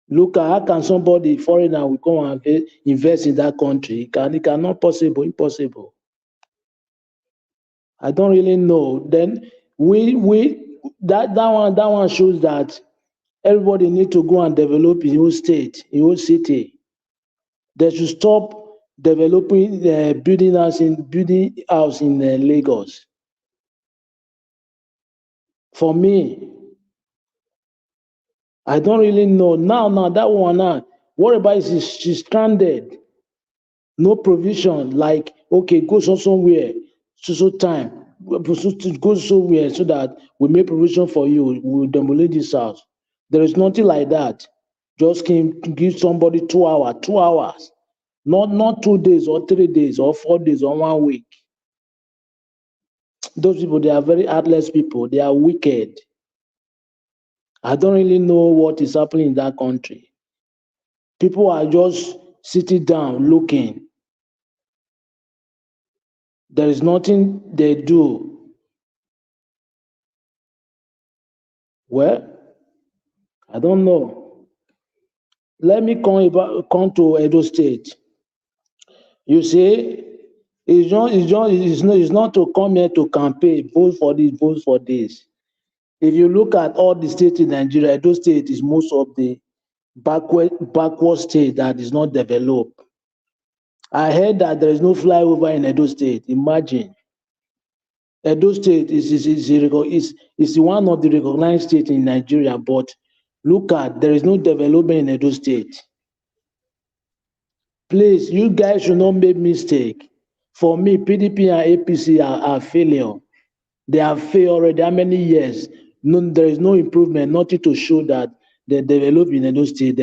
Look at how can somebody foreigner will come and invest in that country? It cannot possible, impossible. I don't really know. Then that one shows that everybody need to go and develop in your state, in your city. They should stop developing building house in Lagos. For me, I don't really know. Now that one now, what about she's stranded? No provision, like, okay, go somewhere, so time, go somewhere so that we make provision for you, we'll demolish this house. There is nothing like that. Just give somebody 2 hours, not 2 days or 3 days or 4 days or 1 week. Those people, they are very heartless people. They are wicked. I don't really know what is happening in that country. People are just sitting down looking. There is nothing they do. Well, I don't know. Let me come to Edo State. You see, it's not to come here to campaign, vote for this, vote for this. If you look at all the states in Nigeria, Edo State is most of the backward state that is not developed. I heard that there is no flyover in Edo State. Imagine. Edo State is one of the recognized states in Nigeria, but look at, there is no development in Edo State. Please, you guys should not make mistake. For me, PDP and APC are failure. They have failed already. How many years? No, there is no improvement, nothing to show that they develop in Edo State,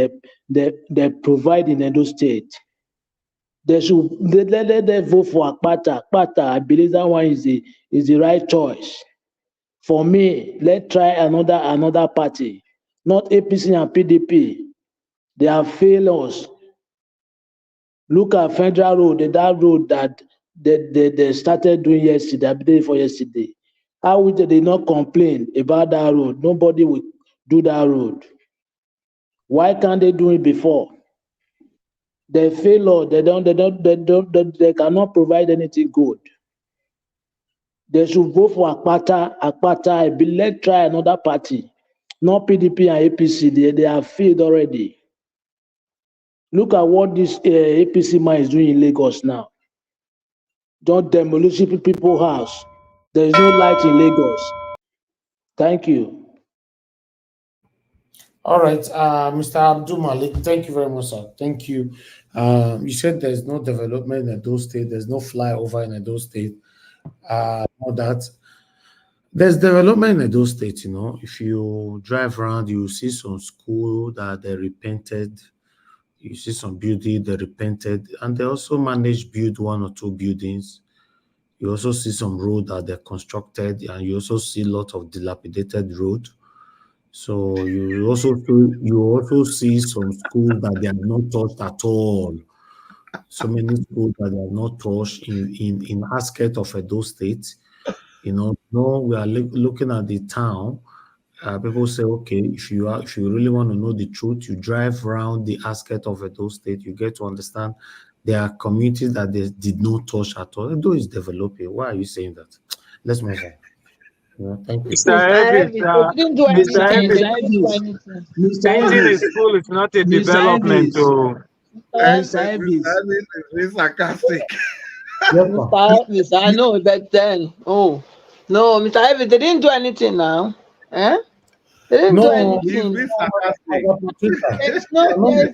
they provide in Edo State. Let them vote for Akpata. Akpata, I believe that one is the right choice. For me, let's try another party, not APC and PDP. They are failures. Look at Federal Road, that road that they started doing yesterday, I believe for yesterday. How would they not complain about that road? Nobody will do that road. Why can't they do it before? They fail. They cannot provide anything good. They should vote for Akpata. I believe, let's try another party. Not PDP and APC. They have failed already. Look at what this APC man is doing in Lagos now. Don't demolish people's house. There is no light in Lagos. Thank you. All right, Mr. Abdul Malik, thank you very much, sir. Thank you. You said there's no development in Edo State, there's no flyover in Edo State. All that. There's development in Edo State, you know. If you drive around, you see some school that they repainted, you see some building they repainted, and they also managed build one or two buildings. You also see some road that they constructed, and you also see a lot of dilapidated road. So you also see some schools that they have not touched at all. So many schools that they have not touched in aspect of Edo State. You know, no, we are looking at the town. People say, okay, if you really want to know the truth, you drive around the aspect of Edo State, you get to understand there are communities that they did not touch at all. Edo is developing. Why are you saying that? Let's move on. Yeah, thank you. Mr. Mr. Elvis, Evans, they didn't do Mr. anything. Elvis, They didn't do anything. Mr. painting a Elvis, school is not a Mr. development. Elvis, So Mr. Mr. Elvis. Elvis is being sarcastic. Yes, Mr. Evans, I know, but then, oh, no, Mr. Evans, they didn't do anything now. Eh? They didn't do No, He's anything. being sarcastic. There is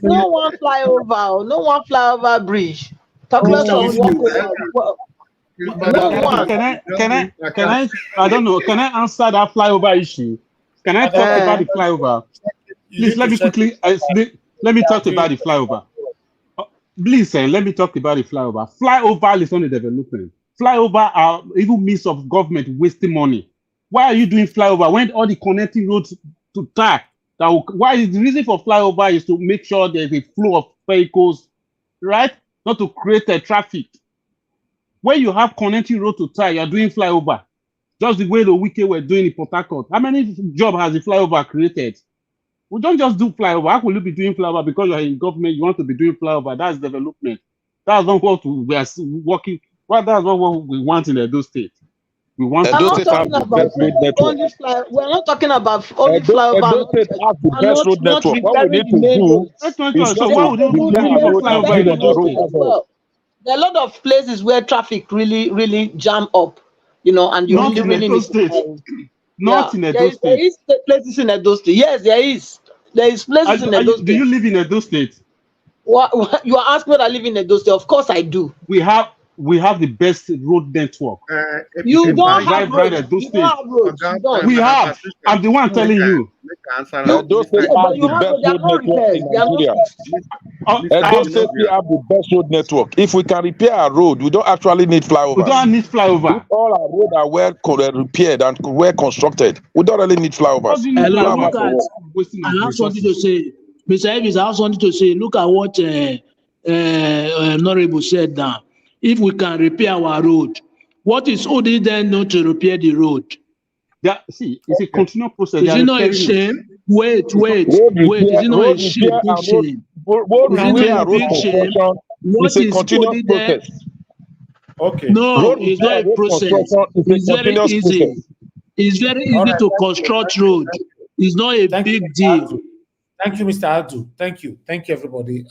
no one flyover, no one flyover bridge. Talk less no, of if walk you, over. But No Elvis one. Can I, I don't know, can I answer that flyover issue? Can I talk about the flyover? Please, let me quickly, let me talk about the flyover. Please, let me talk about the flyover. Flyover is not a development. Flyover are even means of government wasting money. Why are you doing flyover when all the connecting roads to tie? Why is the reason for flyover is to make sure there's a flow of vehicles, right? Not to create a traffic. When you have connecting road to tie, you're doing flyover. Just the way the Wiki were doing in Port Harcourt. How many jobs has the flyover created? We don't just do flyover. How will you be doing flyover because you're in government? You want to be doing flyover. That's development. That's not what we are working. Well, that's not what we want in Edo State. We want I'm not talking about only we're not talking about only flyover. Edo State has the best road network. What we need to do is so what would you do about flyover in Edo State? Well, there are a lot of places where traffic really jam up, you know, and you Not really in need Edo State. Not in Edo State. There is places in Edo State. Yes, there is. There is places in Edo State. Do you live in Edo State? What you are asking whether I live in Edo State? Of course I do. We have the best road network. You don't have roads. You don't have roads. We have. I'm the one telling you. Edo State has the best road network in Nigeria. Edo State have the best road network. If we can repair our road, we don't actually need flyovers. We don't need flyover. If all our roads are well repaired and well constructed, we don't really need flyovers. Hello, look at. I have something to say, Mr. Evans. I have something to say. Look at what Honorable said now. If we can repair our road, what is holding them not to repair the road? Yeah, see, it's a continual process. Is it not a shame? Wait. Is it not a shame? Big shame. Is it not a big shame? What is holding them? Okay. No, it's not a process. It's very easy. It's very easy to construct road. It's not a big deal. Thank you, Mr. Adu. Thank you, everybody.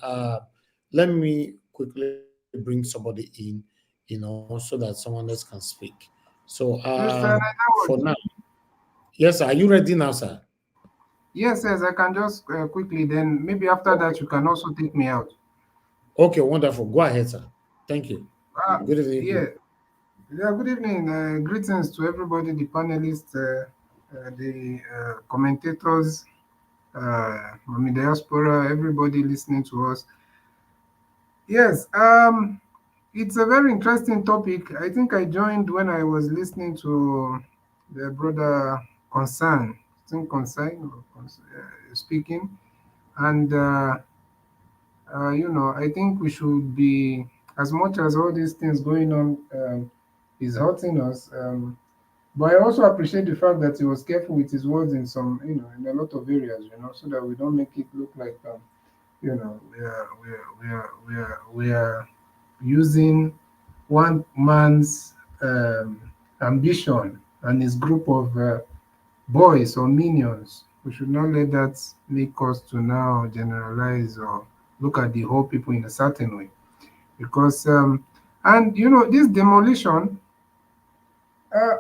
Let me quickly bring somebody in, you know, so that someone else can speak. So for now, yes, are you ready now, sir? Yes, I can just quickly. Then maybe after that you can also take me out. Okay, wonderful. Go ahead, sir. Thank you. Good evening. Yeah. Good evening. Greetings to everybody, the panelists, the commentators, from the diaspora, everybody listening to us. Yes, it's a very interesting topic. I think I joined when I was listening to the brother Concern, speaking, and you know, I think we should be, as much as all these things going on is hurting us. But I also appreciate the fact that he was careful with his words in some, you know, in a lot of areas, you know, so that we don't make it look like, you know, we are using one man's ambition and his group of boys or minions. We should not let that make us to now generalize or look at the whole people in a certain way, because and you know, this demolition.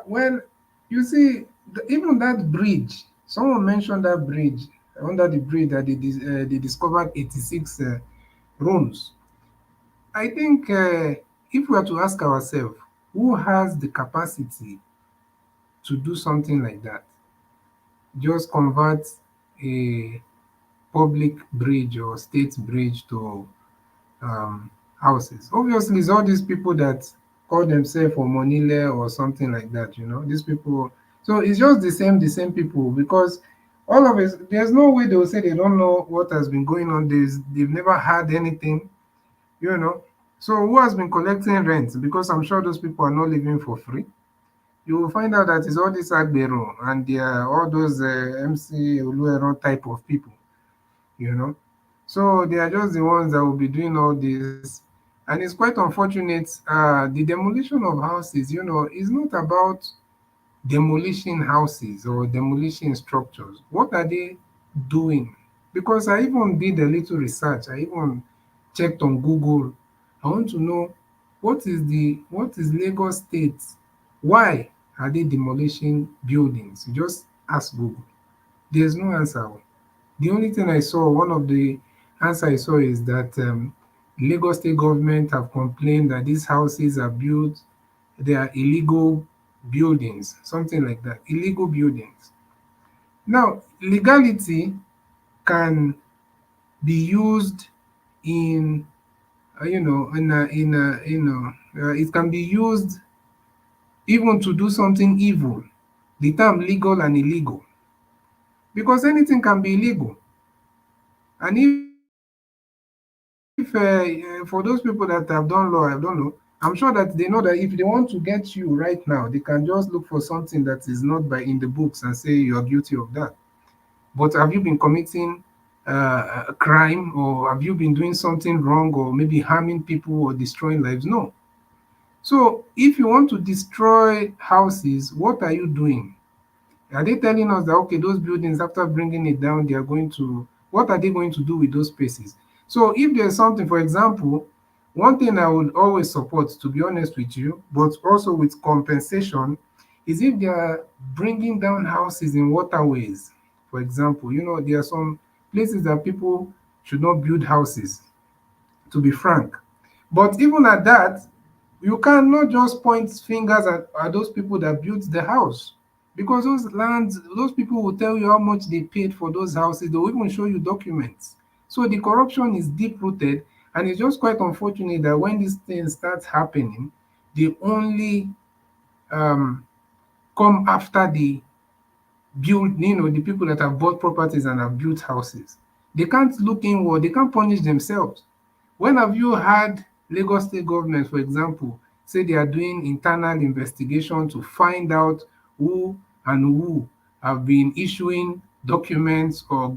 Well, you see, even that bridge. Someone mentioned that bridge. under the bridge that they discovered 86 rooms. I think if we are to ask ourselves, who has the capacity to do something like that? Just convert a public bridge or state bridge to houses. Obviously, it's all these people that call themselves Omonile or something like that, you know, these people. So it's just the same people because all of us, there's no way they will say they don't know what has been going on. They've never had anything, you know. So who has been collecting rent? Because I'm sure those people are not living for free. You will find out that it's all this Agbero and all those MC Oluero type of people, you know. So they are just the ones that will be doing all this. And it's quite unfortunate. The demolition of houses, you know, is not about demolishing houses or demolishing structures. What are they doing? Because I even did a little research. I even checked on Google. I want to know what is Lagos State? Why are they demolishing buildings? You just ask Google. There's no answer. The only thing I saw, one of the answer I saw is that Lagos State government have complained that these houses are built, they are illegal buildings, something like that, illegal buildings. Now, legality can be used in, it can be used even to do something evil. The term legal and illegal, because anything can be illegal. And if for those people that have done law, I don't know, I'm sure that they know that if they want to get you right now, they can just look for something that is not by in the books and say you are guilty of that. But have you been committing a crime, or have you been doing something wrong, or maybe harming people or destroying lives? No. So if you want to destroy houses, what are you doing? Are they telling us that, okay, those buildings, after bringing it down, they are going to, what are they going to do with those spaces? So if there's something, for example, one thing I would always support, to be honest with you, but also with compensation, is if they are bringing down houses in waterways, for example, you know, there are some places that people should not build houses, to be frank. But even at that, you cannot just point fingers at those people that built the house, because those lands, those people will tell you how much they paid for those houses. They will even show you documents. So the corruption is deep rooted, and it's just quite unfortunate that when these things start happening, they only um, come after the build, you know, the people that have bought properties and have built houses. They can't look inward, they can't punish themselves. When have you had Lagos State government, for example, say they are doing internal investigation to find out who and who have been issuing documents or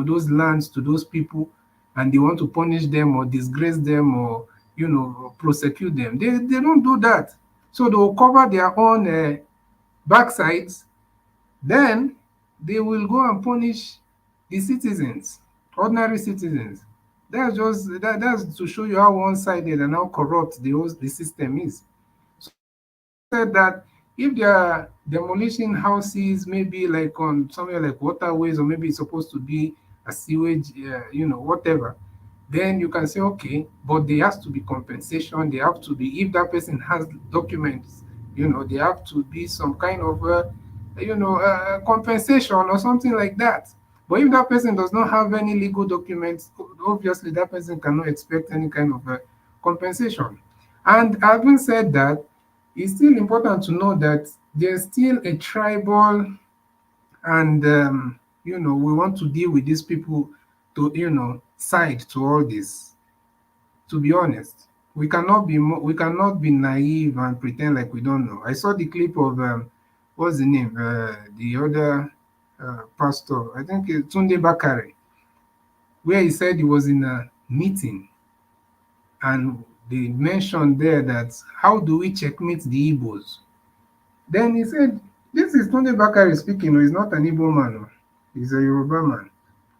those lands to those people, and they want to punish them or disgrace them or prosecute them? They don't do that. So they will cover their own backsides, then they will go and punish the citizens, ordinary citizens. That's to show you how one-sided and how corrupt the system is. So I said that if they are demolishing houses, maybe like on somewhere like waterways, or maybe it's supposed to be a sewage, whatever, then you can say, okay, but there has to be compensation. There have to be, if that person has documents, there have to be some kind of, compensation or something like that. But if that person does not have any legal documents, obviously that person cannot expect any kind of compensation. And having said that, it's still important to know that there's still a tribal, and we want to deal with these people to side to all this. To be honest, we cannot be naive and pretend like we don't know. I saw the clip of what's the name, the other pastor, I think Tunde Bakare, where he said he was in a meeting, and they mentioned there that how do we checkmate the Igbos? Then he said, this is Tunde Bakare speaking. He's not an Igbo man. He's a Yoruba man.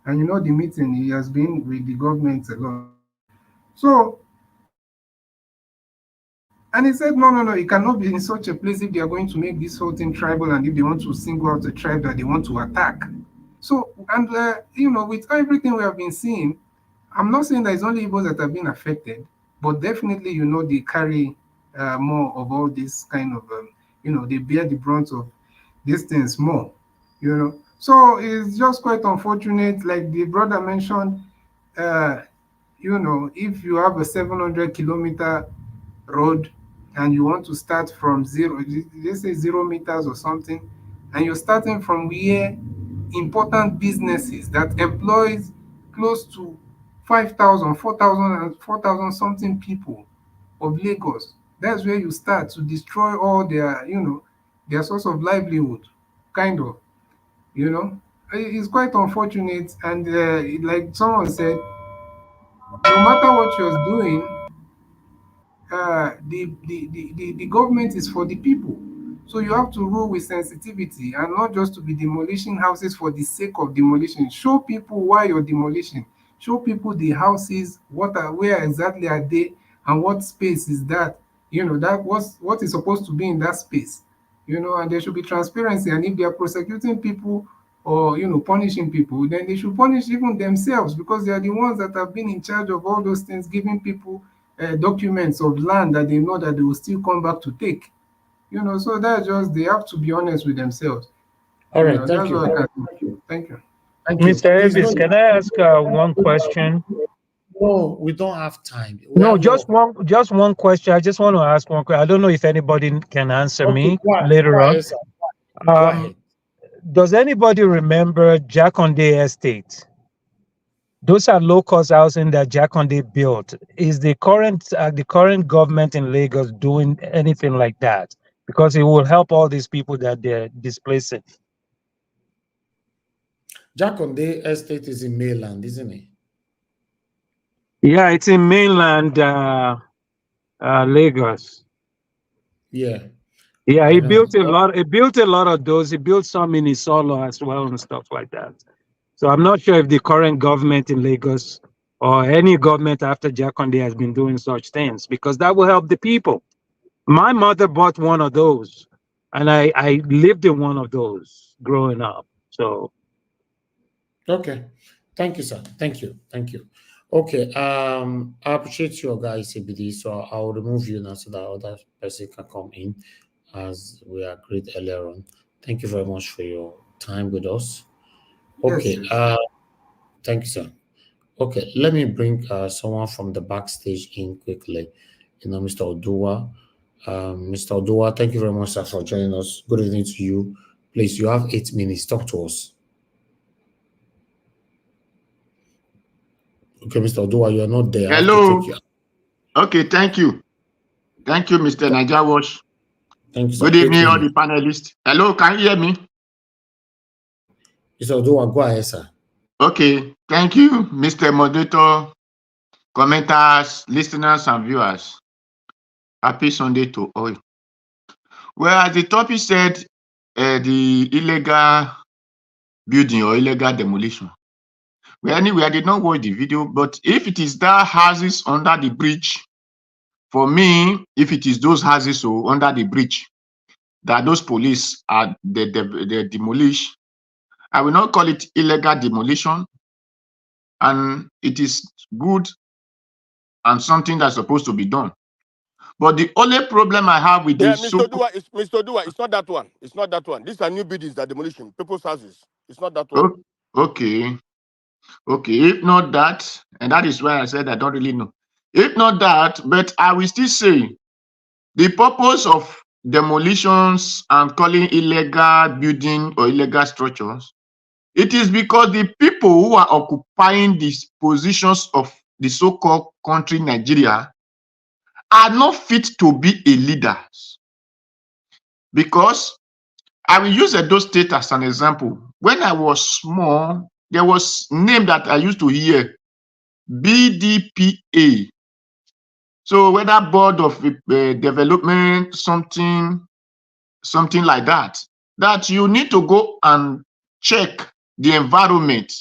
And the meeting, he has been with the government a lot. So, and he said, no, it cannot be in such a place if they are going to make this whole thing tribal, and if they want to single out a tribe that they want to attack. So And you know, with everything we have been seeing, I'm not saying that it's only Igbos that have been affected, but definitely, you know, they carry more of all this kind of, you know, they bear the brunt of these things more, you know. So it's just quite unfortunate, like the brother mentioned, uh, you know, if you have a 700-kilometer road and you want to start from zero, let's say 0 meters or something, and you're starting from where important businesses that employs close to 5,000, 4,000, and 4,000 something people of Lagos. That's where you start to destroy all their, you know, their source of livelihood, kind of, you know. It's quite unfortunate. And like someone said, no matter what you're doing, the government is for the people. So you have to rule with sensitivity and not just to be demolishing houses for the sake of demolition. Show people why you're demolishing. Show people the houses, where exactly are they, and what space is that. You know, that what is supposed to be in that space. You know, and there should be transparency. And if they are prosecuting people or, you know, punishing people, then they should punish even themselves, because they are the ones that have been in charge of all those things, giving people documents of land that they know that they will still come back to take. You know, so that's just, they have to be honest with themselves. All You right, know, thank that's you. what I can do. Thank you. Thank you. Mr. Please, Elvis, can I ask one question? No, we don't have time. We No, have no. just one question. I just want to ask one question. I don't know if anybody can answer Okay, me go later on. ahead, sir. Go ahead. Does anybody remember Jakonde Estate? Those are low-cost housing that Jakonde built. Is the current government in Lagos doing anything like that? Because it will help all these people that they're displacing. Jakonde Estate is in mainland, isn't it? Yeah, it's in mainland Lagos. Yeah. Yeah, I know. He built a lot of those. He built some in Isolo as well and stuff like that. So I'm not sure if the current government in Lagos or any government after Jakonde has been doing such things, because that will help the people. My mother bought one of those, and I lived in one of those growing up. So Okay. Thank you, sir. Thank you. Thank you. Okay. I appreciate your guys' CBD, so I'll remove you now so that other person can come in, as we agreed earlier on. Thank you very much for your time with us. Okay. Yes. Thank you, sir. Okay, let me bring someone from the backstage in quickly. You know, Mr. Odua. Mr. Odua, thank you very much, sir, for joining us. Good evening to you. Please, you have 8 minutes. Talk to us. Okay, Mr. Odua, you are not there. Hello. Okay, thank you. Thank you, Mr. Najawash. Thank you, sir. Good evening, all the panelists. Hello, can you hear me? Mr. Odua, go ahead, sir. Okay, thank you, Mr. Moderator, commenters, listeners, and viewers. Happy Sunday to all. Well, as the topic said, the illegal building or illegal demolition. Well, anyway, I did not watch the video, but if it is that houses under the bridge, for me, if it is those houses so under the bridge that those police are they demolish, I will not call it illegal demolition, and it is good and something that's supposed to be done. But the only problem I have with this, Mr. Dua, it's not that one. It's not that one. These are new buildings that demolition, people's houses. It's not that one. Okay. If not that, and that is why I said I don't really know. If not that, but I will still say the purpose of demolitions and calling illegal building or illegal structures, it is because the people who are occupying these positions of the so-called country Nigeria are not fit to be a leaders. Because I will use Edo State as an example. When I was small, there was a name that I used to hear, BDPA. So whether Board of Development, something like that, that you need to go and check the environment,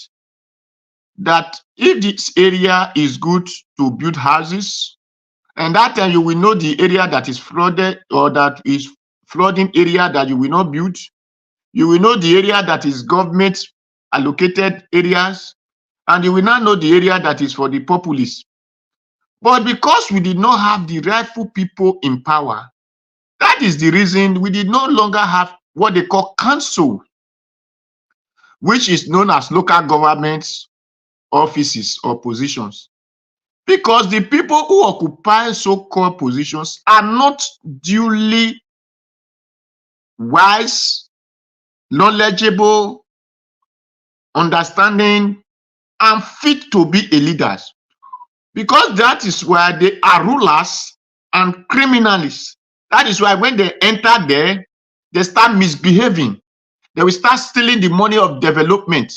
that if this area is good to build houses, and that time you will know the area that is flooded or that is flooding area that you will not build. You will know the area that is government allocated areas, and you will now know the area that is for the populace. But because we did not have the rightful people in power, that is the reason we did no longer have what they call council, which is known as local governments offices or positions. Because the people who occupy so-called positions are not duly wise, knowledgeable, understanding, and fit to be a leader. Because that is why they are rulers and criminals. That is why when they enter there, they start misbehaving. They will start stealing the money of development,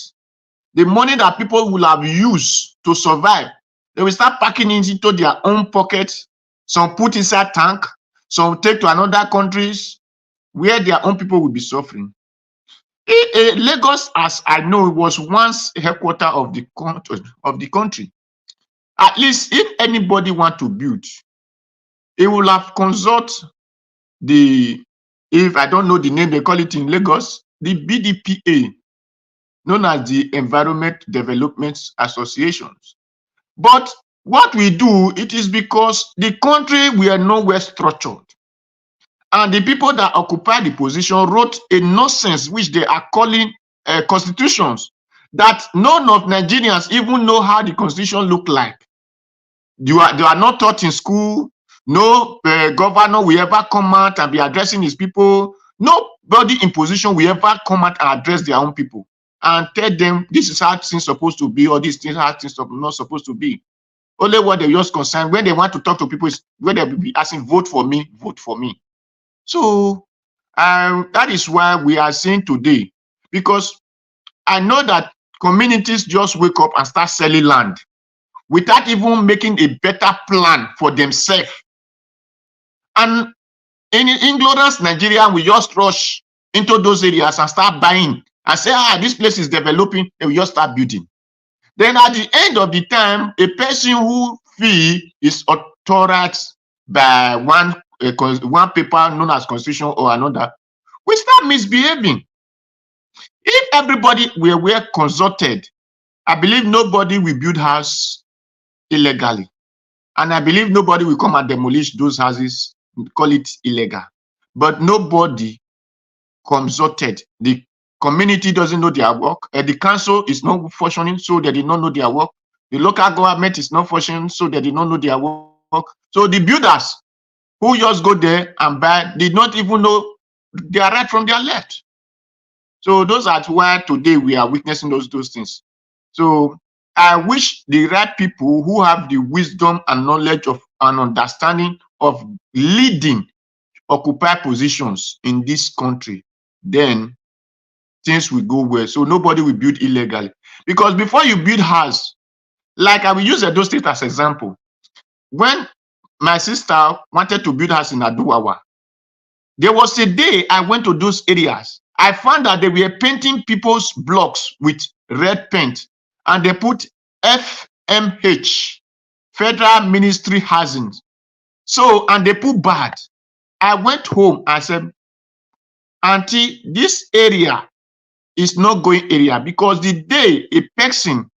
the money that people will have used to survive. They will start packing it into their own pockets. Some put inside tank, some take to another countries where their own people will be suffering. Lagos, as I know, was once headquarters of the country. At least if anybody want to build, it will have consult the, if I don't know the name, they call it in Lagos, the BDPA, known as the Environment Development Associations. But what we do, it is because the country we are nowhere structured. And the people that occupy the position wrote a nonsense, which they are calling constitutions, that none of Nigerians even know how the constitution look like. They are not taught in school. No governor will ever come out and be addressing his people. Nobody in position will ever come out and address their own people and tell them this is how things supposed to be, or this things how things are not supposed to be. Only what they just concerned when they want to talk to people is when they will be asking, vote for me, vote for me. So that is why we are saying today, because I know that communities just wake up and start selling land without even making a better plan for themselves. And in ignorance, Nigeria will just rush into those areas and start buying and say, this place is developing, and we just start building. Then at the end of the time, a person who feel is authorized by one paper known as constitution or another, we start misbehaving. If everybody were consulted, I believe nobody will build house illegally. And I believe nobody will come and demolish those houses, call it illegal. But nobody consulted. The community doesn't know their work. The council is not functioning, so they did not know their work. The local government is not functioning, so they did not know their work. So the builders who just go there and buy did not even know their right from their left. So those are why today we are witnessing those things. So I wish the right people who have the wisdom and knowledge of and understanding of leading occupy positions in this country, then things will go well. So nobody will build illegally. Because before you build house, like I will use Edo State as example. When my sister wanted to build house in Aduwawa, there was a day I went to those areas. I found that they were painting people's blocks with red paint, and they put FMH, Federal Ministry Housing. So, and they put bad. I went home and said, Auntie, this area is not going area, because the day a person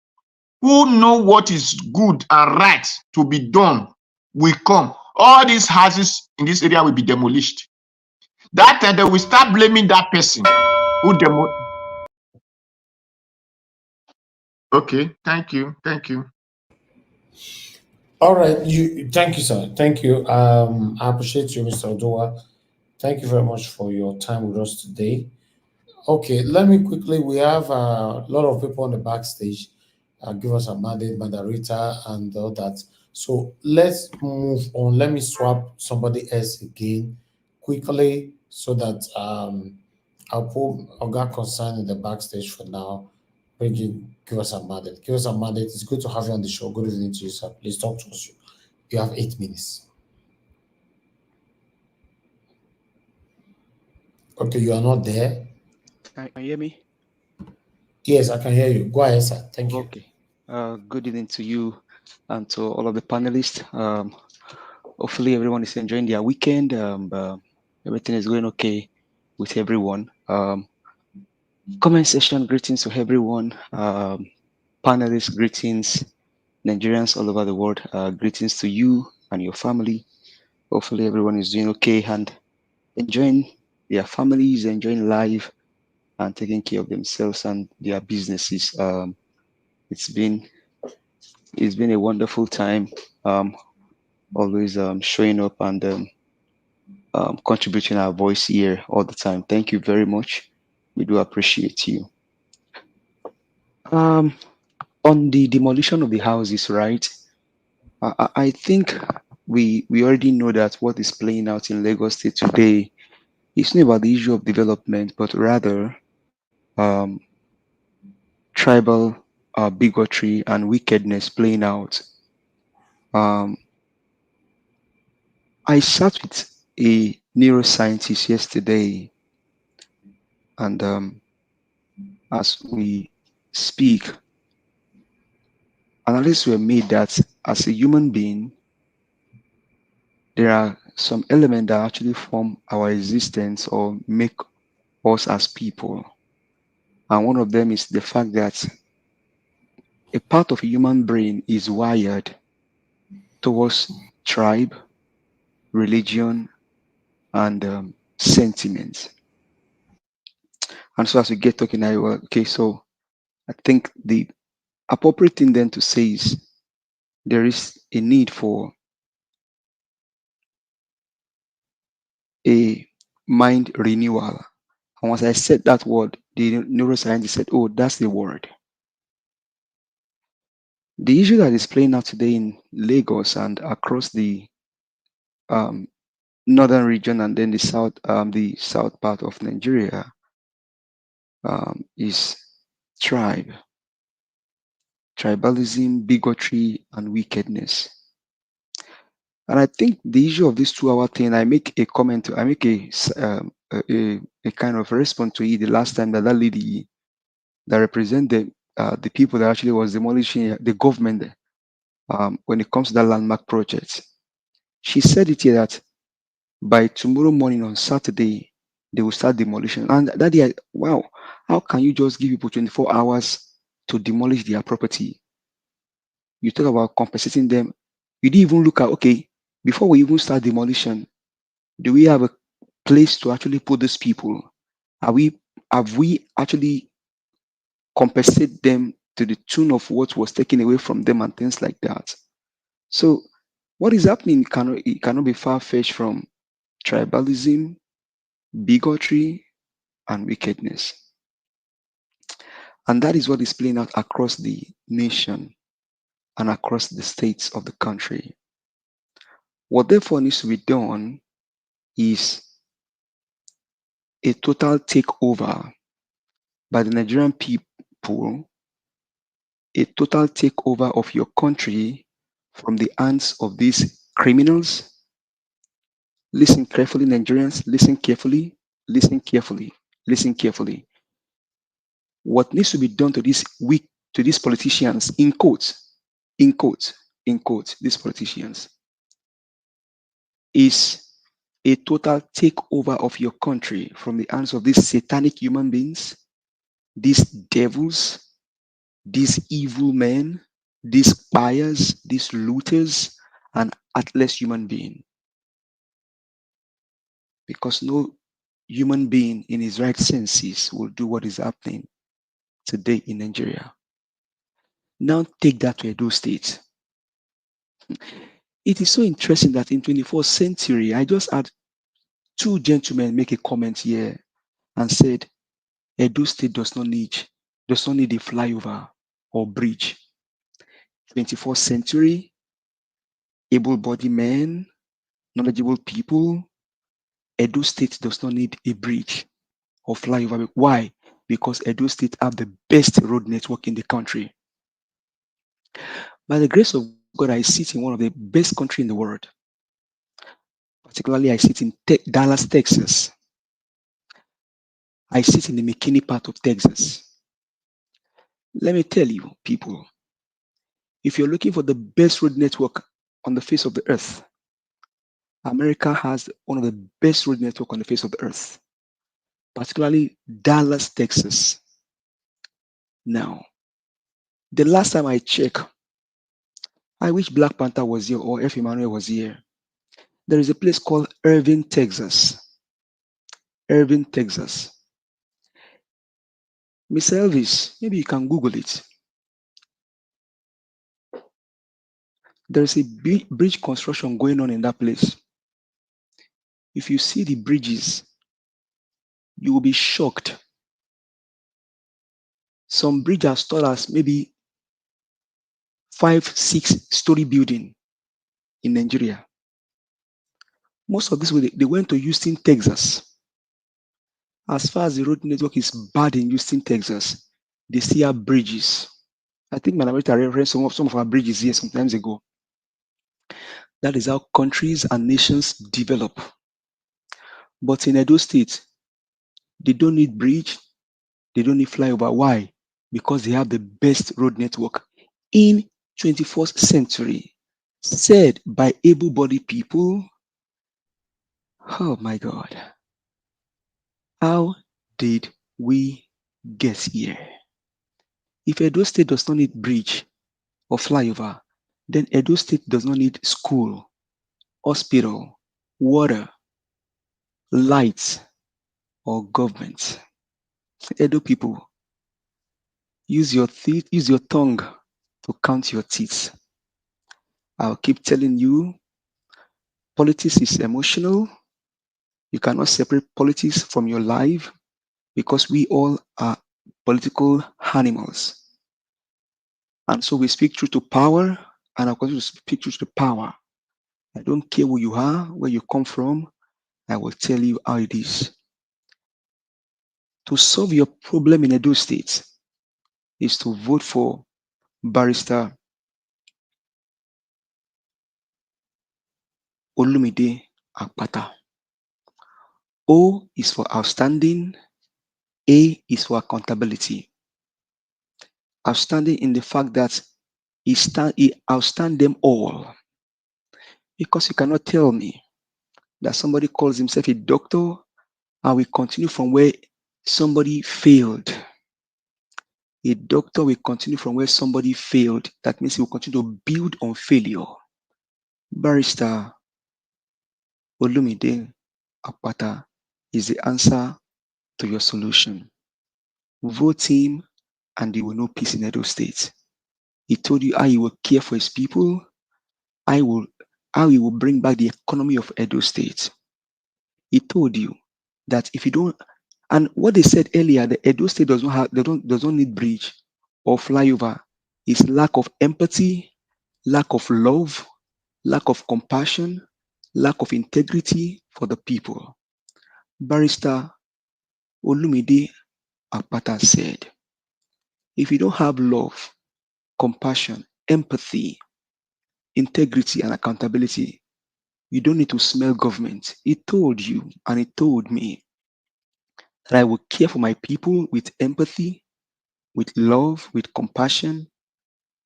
who know what is good and right to be done will come, all these houses in this area will be demolished. That time they will start blaming that person who Okay, thank you. All right, thank you, sir. Thank you. I appreciate you, Mr. Odoa. Thank you very much for your time with us today. Okay, let me quickly. We have a lot of people on the backstage. Give us a mandate, moderator, and all that. So let's move on. Let me swap somebody else again quickly so that I'll put Oga Concern in the backstage for now. Give us a mandate. Give us a mandate. It's good to have you on the show. Good evening to you, sir. Please talk to us. You have 8 minutes. Okay, you are not there. Can you hear me? Yes, I can hear you. Go ahead, sir. Thank you. Okay. Good evening to you and to all of the panelists. Hopefully everyone is enjoying their weekend. Everything is going okay with everyone. Comment section greetings to everyone. Panelists greetings. Nigerians all over the world, greetings to you and your family. Hopefully everyone is doing okay and enjoying their families, enjoying life, and taking care of themselves and their businesses. It's been a wonderful time. Always showing up and contributing our voice here all the time. Thank you very much. We do appreciate you. On the demolition of the houses, right? I think we already know that what is playing out in Lagos State today is not about the issue of development, but rather tribal bigotry and wickedness playing out. I sat with a neuroscientist yesterday, and as we speak, analyses were made that as a human being, there are some elements that actually form our existence or make us as people. And one of them is the fact that a part of a human brain is wired towards tribe, religion, and sentiments. And so as we get talking, okay, so I think the appropriate thing then to say is there is a need for a mind renewal. And once I said that word, the neuroscientist said, oh, that's the word. The issue that is playing out today in Lagos and across the um, northern region and then the south part of Nigeria is tribalism, bigotry, and wickedness. And I think the issue of this 2 hour thing, I make a comment, I make a kind of response to it the last time that lady that represented the people that actually was demolishing the government when it comes to that landmark project. She said it here that by tomorrow morning on Saturday, they will start demolition. And that day, wow, how can you just give people 24 hours to demolish their property? You talk about compensating them. You didn't even look at, okay, before we even start demolition, do we have a place to actually put these people? Have we actually compensate them to the tune of what was taken away from them and things like that? So what is happening it cannot be far-fetched from tribalism, bigotry, and wickedness. And that is what is playing out across the nation and across the states of the country. What therefore needs to be done is a total takeover by the Nigerian people, a total takeover of your country from the hands of these criminals. Listen carefully, Nigerians, listen carefully, listen carefully, listen carefully. What needs to be done to these politicians, in quotes, these politicians, is a total takeover of your country from the hands of these satanic human beings, these devils, these evil men, these buyers, these looters, and heartless human being. Because no human being in his right senses will do what is happening today in Nigeria. Now take that to Edo State. It is so interesting that in 21st century, I just had 2 gentlemen make a comment here and said, Edo State does not need a flyover or bridge. 21st century, able-bodied men, knowledgeable people, Edo State does not need a bridge or flyover. Why? Because Edo State have the best road network in the country. By the grace of God, I sit in one of the best countries in the world. Particularly, I sit in Dallas, Texas. I sit in the McKinney part of Texas. Let me tell you, people, if you're looking for the best road network on the face of the earth, America has one of the best road network on the face of the earth. particularly Dallas, Texas. Now, the last time I checked, I wish Black Panther was here or F. Emmanuel was here. There is a place called Irving, Texas. Irving, Texas. Mr. Elvis, maybe you can Google it. There's a big bridge construction going on in that place. If you see the bridges, you will be shocked. Some bridges are tall as maybe 5-6 story building in Nigeria. Most of this, they went to Houston, Texas. As far as the road network is bad in Houston, Texas, they still have bridges. I think Manamita referenced some of our bridges here some times ago. That is how countries and nations develop. But in Edo State, they don't need bridge, they don't need flyover. Why? Because they have the best road network in 21st century, said by able-bodied people. Oh my God. How did we get here? If Edo State does not need bridge or flyover, then Edo State does not need school, hospital, water, lights, or government. Edo people, use your tongue to count your teeth. I'll keep telling you, politics is emotional. You cannot separate politics from your life because we all are political animals. And so we speak truth to power, and I'll continue to speak truth to power. I don't care who you are, where you come from, I will tell you how it is. To solve your problem in Edo State is to vote for Barrister Olumide Akpata. O is for outstanding, A is for accountability. Outstanding in the fact that he outstand them all. Because you cannot tell me that somebody calls himself a doctor and we continue from where somebody failed. A doctor will continue from where somebody failed. That means he will continue to build on failure. Barrister Olumide Akpata is the answer to your solution. Vote him and you will know peace in Edo State. He told you how he will care for his people, how he will bring back the economy of Edo State. He told you that if you don't, and what they said earlier, the Edo State does not need bridge or flyover, is lack of empathy, lack of love, lack of compassion, lack of integrity for the people. Barrister Olumide Akpata said, if you don't have love, compassion, empathy, integrity, and accountability, you don't need to smell government. He told you and he told me that I will care for my people with empathy, with love, with compassion,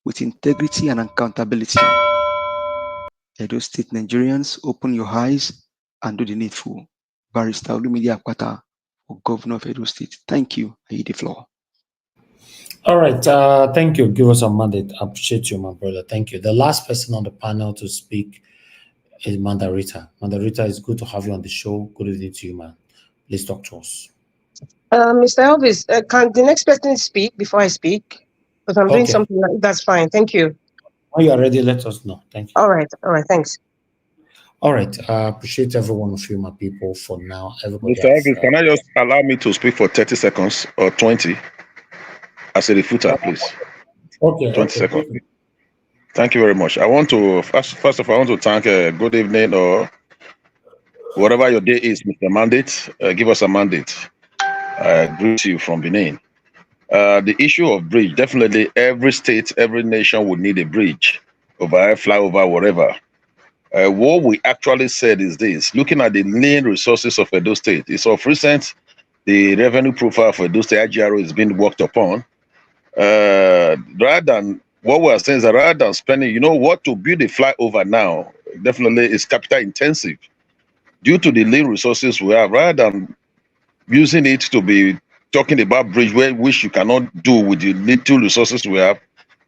with integrity and accountability. Edo State Nigerians, open your eyes and do the needful. Barrister Olumide Akpata, for Governor of Edo State. Thank you. I yield the floor. All right. Thank you. Give us a mandate. I appreciate you, my brother. Thank you. The last person on the panel to speak is Mandarita. Mandarita, it's good to have you on the show. Good evening to you, man. Please talk to us. Mr. Elvis, can the next person speak before I speak? Because I'm doing something. That's fine. Thank you. When you are ready, let us know. Thank you. All right. Thanks. All right. I appreciate every one of you, my people. For now, everybody. Mr. Elvis, can I just allow me to speak for 30 seconds or 20? As a refuter, please. Okay. 20 seconds. Thank you very much. I want to, first of all, I want to thank good evening or whatever your day is, Mr. Mandate. Give us a mandate. I greet you from Benin. The issue of bridge, definitely every state, every nation would need a bridge, over, flyover, whatever. What we actually said is this: looking at the lean resources of Edo State, it's of recent, the revenue profile for Edo State IGRO is being worked upon. Rather than what we are saying is that rather than spending, you know what, to build a flyover now, definitely is capital intensive. Due to the lean resources we have, rather than using it to be talking about bridge where which you cannot do with the little resources we have.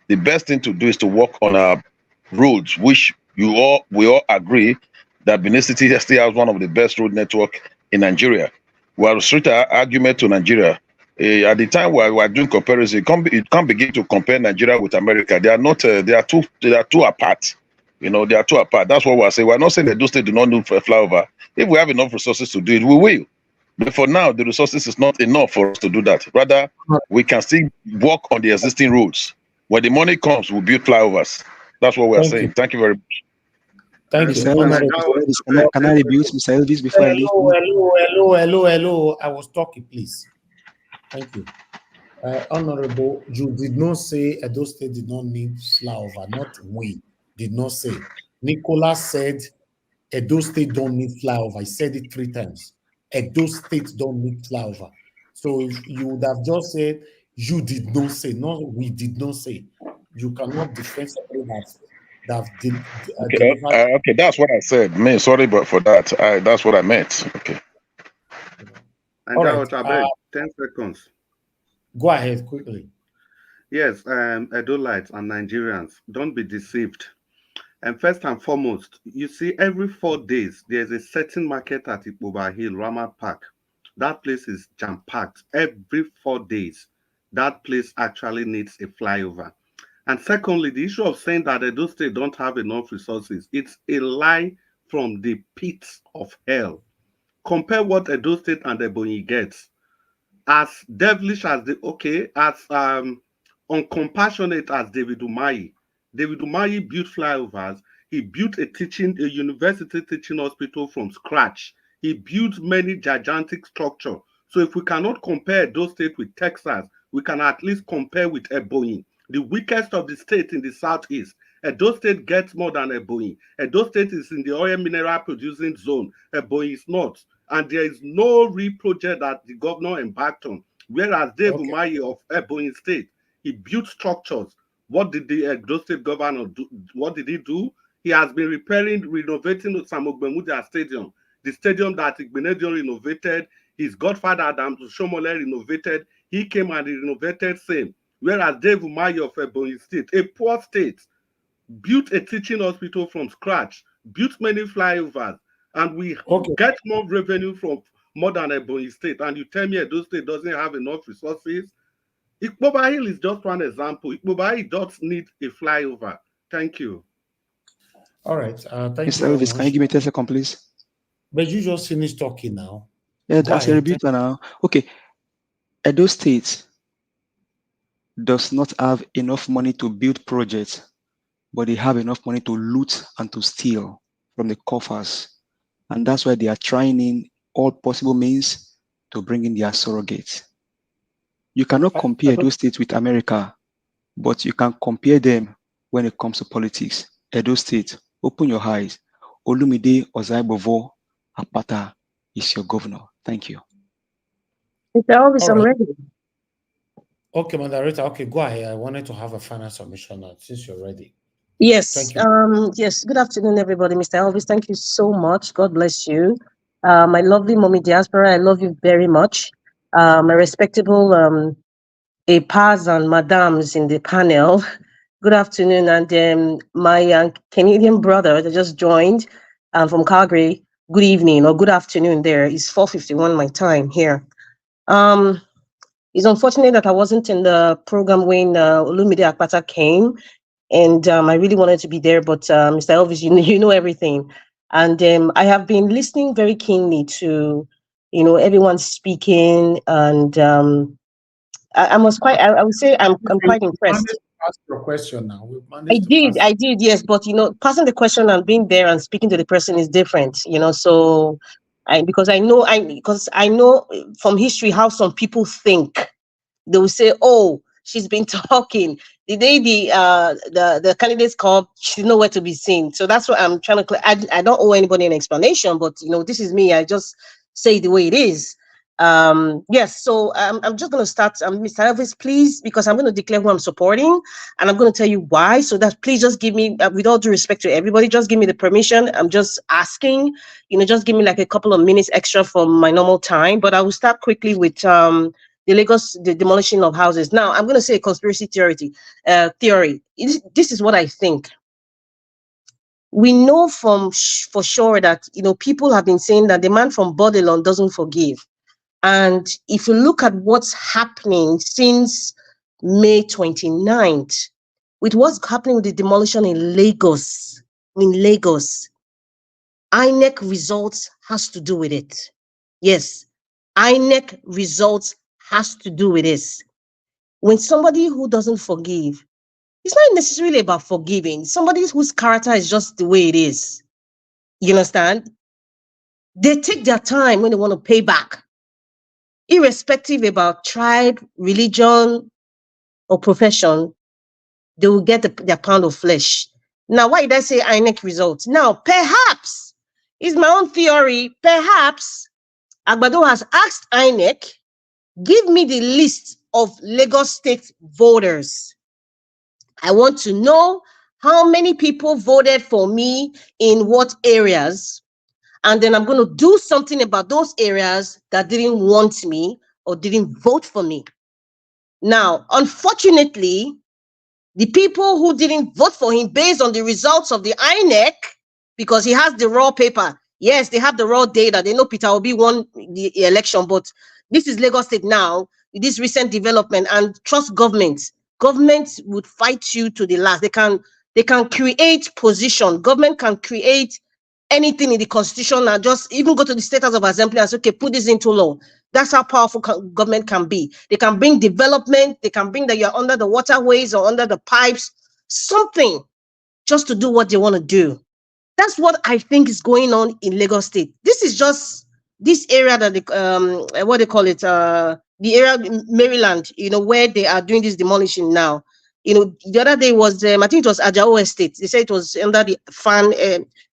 The best thing to do is to work on our roads, which we all agree that Benin City still has one of the best road network in Nigeria. We are straight argument to Nigeria. At the time we are doing comparison, it can't begin to compare Nigeria with America. They are not. They are two apart. You know, they are two apart. That's what we are saying. We are not saying that those states do not need flyover. If we have enough resources to do it, we will. But for now, the resources is not enough for us to do that. Rather, we can still work on the existing roads. When the money comes, we'll build flyovers. That's what we are saying. Thank you very much. Thank you. Mr. Elvis, can I rebut Mr. Elvis before I leave? Hello. I was talking, please. Thank you. Honorable, you did not say Edo State did not need flyover, not we did not say. Nicholas said Edo State don't need flyover. I said it 3 times. Edo State don't need flyover. So if you would have just said you did not say, not we did not say. You cannot defend something that delivered. Okay, that's what I said. Man, sorry, but for that, that's what I meant. Okay. And All right. 10 seconds. Go ahead quickly. Yes, Edolites and Nigerians, don't be deceived. And first and foremost, you see, every 4 days, there's a certain market at Ipoba Hill, Rama Park. That place is jam-packed. Every 4 days, that place actually needs a flyover. And secondly, the issue of saying that Edo State don't have enough resources, it's a lie from the pits of hell. Compare what Edo State and Ebonyi gets. As devilish as as uncompassionate as David Umahi. David Umahi built flyovers. He built a university teaching hospital from scratch. He built many gigantic structures. So if we cannot compare those states with Texas, we can at least compare with Ebonyi, the weakest of the states in the southeast. Edo State gets more than Ebonyi. Edo State is in the oil mineral producing zone. Ebonyi is not. And there is no real project that the governor embarked on. Whereas Dave Umahi of Ebonyi State, he built structures. What did the Edo State governor do? What did he do? He has been renovating Samogbemudia Stadium, the stadium that Igbenedion renovated. His godfather Adam Shomole renovated. He came and he renovated same. Whereas Dave Umahi of Ebonyi State, a poor state, built a teaching hospital from scratch, built many flyovers, and we get more revenue from more than Ebonyi State. And you tell me Edo State doesn't have enough resources? Ikpoba Hill is just one example. Ikpoba Hill does need a flyover. Thank you. All right. Thank Mr. you very Elvis, much. can you give me 10 seconds, please? But you just finished talking now. Yeah, that's a rebuter now. Okay. Edo State does not have enough money to build projects, but they have enough money to loot and to steal from the coffers. And that's why they are trying in all possible means to bring in their surrogates. You cannot compare Edo State with America, but you can compare them when it comes to politics. Edo State, open your eyes. Olumide Ozaibovo Apata is your governor. Thank you. Mr. Elvis, I'm ready. Okay, moderator. Okay, go ahead. I wanted to have a final submission now, since you're ready. Yes. Thank you. Yes. Good afternoon, everybody. Mr. Elvis, thank you so much. God bless you. My lovely mommy diaspora, I love you very much. My respectable papas and madams in the panel. Good afternoon, and my Canadian brother that just joined from Calgary. Good evening or good afternoon. There is 4:51 my time here. It's unfortunate that I wasn't in the program when Olumide Akpata came. And I really wanted to be there, but Mr. Elvis, you know everything. And I have been listening very keenly to, everyone speaking, and I would say I'm quite impressed. Ask your question now. I did, yes, but passing the question and being there and speaking to the person is different, So, because I know from history how some people think. They will say, "Oh, she's been talking." The day the candidates come, she's nowhere to be seen. So that's what I'm trying to. I don't owe anybody an explanation, but this is me. I just say it the way it is. Yes, so I'm just going to start, Mr. Elvis, please, because I'm going to declare who I'm supporting, and I'm going to tell you why. So that please just give me, with all due respect to everybody, just give me the permission. I'm just asking, just give me like a couple of minutes extra from my normal time. But I will start quickly with the demolition of houses. Now, I'm going to say a conspiracy theory. This is what I think. We know for sure that people have been saying that the man from Babylon doesn't forgive. And if you look at what's happening since May 29th, with what's happening with the demolition in Lagos, INEC results has to do with it. Yes, INEC results has to do with this. When somebody who doesn't forgive, it's not necessarily about forgiving. Somebody whose character is just the way it is. You understand? They take their time when they want to pay back, irrespective about tribe, religion, or profession. They will get their pound of flesh. Now, why did I say INEC results? Now, perhaps, it's my own theory, perhaps Agbado has asked INEC, give me the list of Lagos State voters. I want to know how many people voted for me in what areas. And then I'm going to do something about those areas that didn't want me or didn't vote for me. Now, unfortunately, the people who didn't vote for him based on the results of the INEC, because he has the raw paper. Yes, they have the raw data. They know Peter Obi won the election, but this is Lagos State now, this recent development, and trust government. Government would fight you to the last. They can create position. Government can create anything in the constitution and just even go to the State House of Assembly and say, okay, put this into law. That's how powerful government can be. They can bring development. They can bring that you're under the waterways or under the pipes, something just to do what they want to do. That's what I think is going on in Lagos State. This is just this area that what they call it, the area in Maryland, where they are doing this demolition now. The other day was, I think it was Ajao Estate. They said it was under the FAN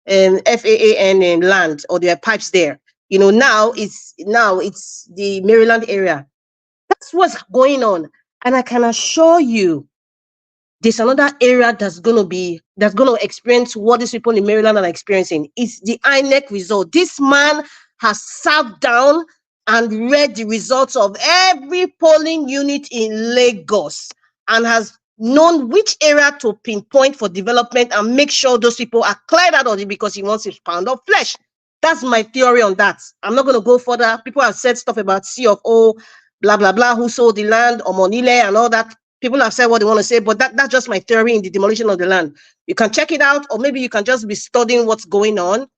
FAAN land, or there are pipes there. Now it's the Maryland area. That's what's going on. And I can assure you, there's another area that's going to experience what these people in Maryland are experiencing. It's the INEC result. This man has sat down and read the results of every polling unit in Lagos and has known which area to pinpoint for development and make sure those people are cleared out of it because he wants his pound of flesh. That's my theory on that. I'm not going to go further. People have said stuff about C of O, blah, blah, blah, who sold the land, or Monile and all that. People have said what they want to say, but that's just my theory in the demolition of the land. You can check it out, or maybe you can just be studying what's going on.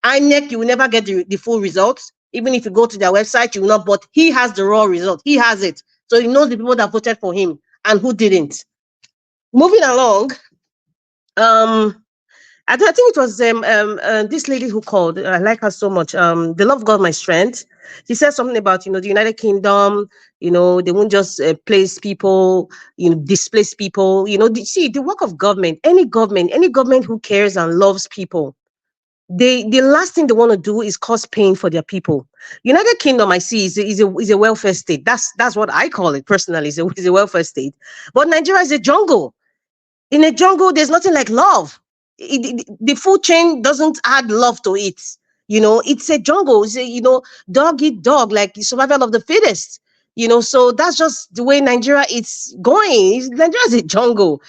INEC, you will never get the full results. Even if you go to their website, you will not, but he has the raw result. He has it. So he knows the people that voted for him and who didn't. Moving along, I think it was this lady who called. I like her so much. The love God, my strength. She said something about, the United Kingdom, they won't just place people, displace people. See, the work of government, any government who cares and loves people, the last thing they want to do is cause pain for their people. United Kingdom, I see, is a welfare state. That's what I call it personally. Is a welfare state. But Nigeria is a jungle. In a jungle, there's nothing like love. The food chain doesn't add love to it. It's a jungle. It's dog eat dog, like survival of the fittest. So that's just the way Nigeria is going. Nigeria is a jungle.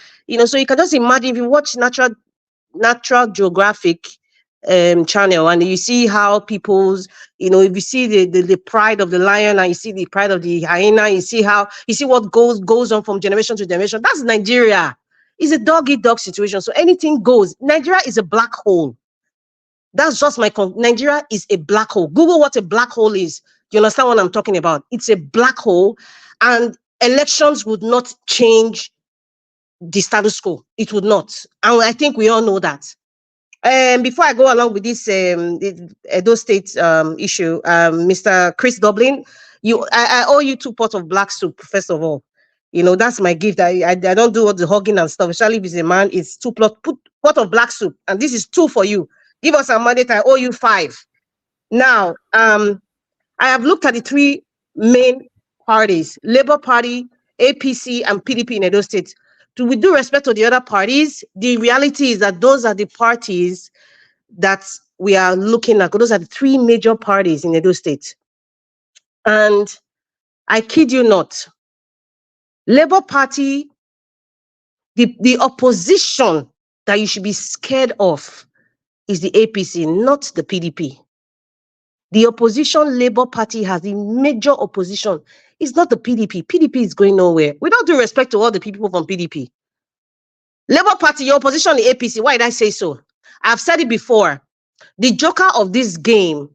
So you can just imagine if you watch Natural Geographic channel and you see how people's, if you see the pride of the lion and you see the pride of the hyena, you see what goes on from generation to generation. That's Nigeria. It's a dog-eat-dog situation. So anything goes. Nigeria is a black hole. That's just Nigeria is a black hole. Google what a black hole is. You understand what I'm talking about? It's a black hole, and elections would not change the status quo. It would not. And I think we all know that. Before I go along with this Edo State issue, Mr. Chris Dublin, I owe you 2 pots of black soup, first of all. That's my gift. I don't do all the hugging and stuff. Especially if it's a man, it's 2 pot of black soup. And this is 2 for you. Give us a mandate, I owe you 5. Now, I have looked at the 3 main parties: Labour Party, APC, and PDP in Edo State. With due respect to the other parties, the reality is that those are the parties that we are looking at. Those are the three major parties in Edo State. And I kid you not, Labour Party, the opposition that you should be scared of is the APC, not the PDP. The opposition Labour Party has the major opposition. It's not the PDP. PDP is going nowhere. We don't do respect to all the people from PDP. Labour Party, your opposition, the APC. Why did I say so? I've said it before. The joker of this game,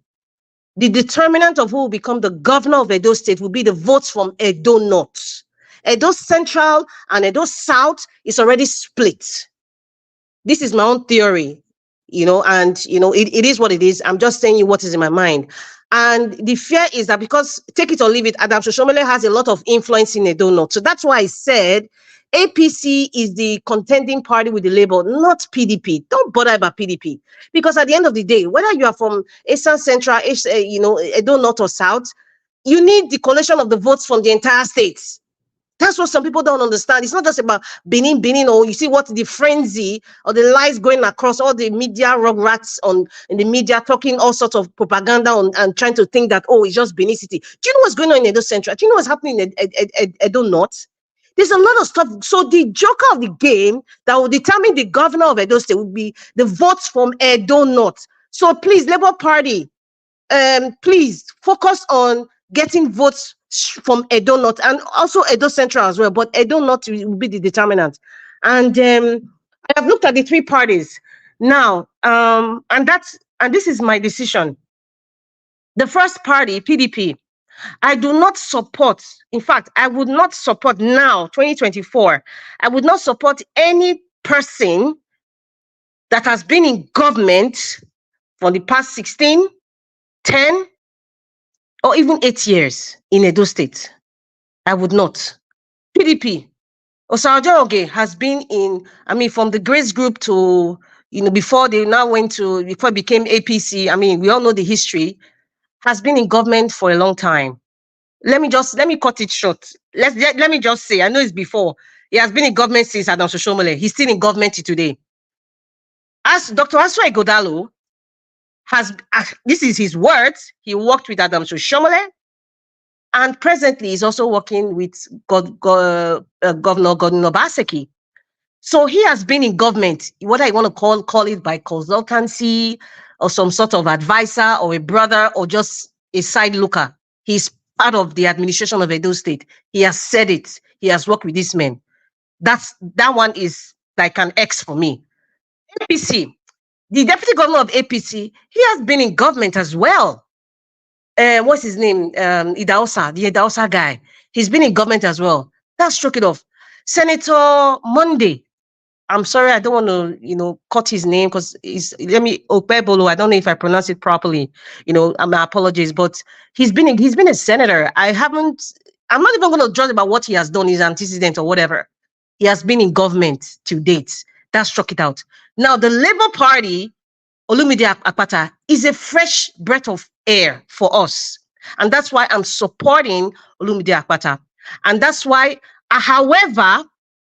the determinant of who will become the governor of Edo State will be the votes from Edo North. Edo Central and Edo South is already split. This is my own theory, and it is what it is. I'm just saying you what is in my mind. And the fear is that because, take it or leave it, Adam Shoshomele has a lot of influence in Edo North. So that's why I said APC is the contending party with the label, not PDP. Don't bother about PDP. Because at the end of the day, whether you are from Eastern Central, Edo North or South, you need the collation of the votes from the entire state. That's what some people don't understand. It's not just about Benin, or you see what the frenzy or the lies going across all the media rugrats in the media, talking all sorts of propaganda and trying to think that, oh, it's just Benin City. Do you know what's going on in Edo Central? Do you know what's happening in Edo North? There's a lot of stuff. So the joker of the game that will determine the governor of Edo State will be the votes from Edo North. So please, Labour Party, please focus on getting votes from Edo North and also Edo Central as well, but Edo North will be the determinant. And I have looked at the three parties now, and this is my decision. The first party, PDP, I do not support. In fact, I would not support now, 2024. I would not support any person that has been in government for the past 16, 10, or even 8 years in Edo State. I would not. PDP, Osaojo has been from the Grace Group to, before they now before it became APC, we all know the history, has been in government for a long time. Let me cut it short. Let me just say, I know it's before. He has been in government since Adam Shoshomole. He's still in government today. As Dr. Asra Igodalo this is his words, he worked with Adam Shoshomole, and presently he's also working with Governor Godwin Obaseki. So he has been in government, whether you want to call it by consultancy or some sort of advisor or a brother or just a side looker. He's part of the administration of Edo State. He has said it. He has worked with these men. That one is like an X for me. APC, the deputy governor of APC, he has been in government as well. What's his name? Idaosa, the Idaosa guy. He's been in government as well. That's struck it off. Senator Monday. I'm sorry, I don't want to, cut his name because Okpebolo. I don't know if I pronounce it properly. My apologies, but he's been a senator. I'm not even going to judge about what he has done, his antecedent or whatever. He has been in government to date. That struck it out. Now, the Labour Party, Olumide Akpata, is a fresh breath of air for us. And that's why I'm supporting Olumide Akpata. And that's why, however,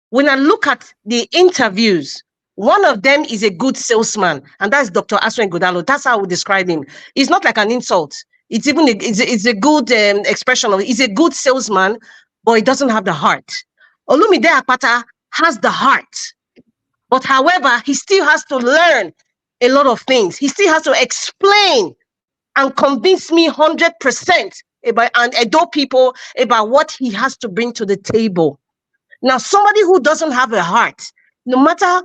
when I look at the interviews, one of them is a good salesman, and that's Dr. Aswen Godalo. That's how I would describe him. It's not like an insult. It's a good expression of it. He's a good salesman, but he doesn't have the heart. Olumide Akpata has the heart. But however, he still has to learn a lot of things. He still has to explain and convince me 100% and Edo people about what he has to bring to the table. Now, somebody who doesn't have a heart, no matter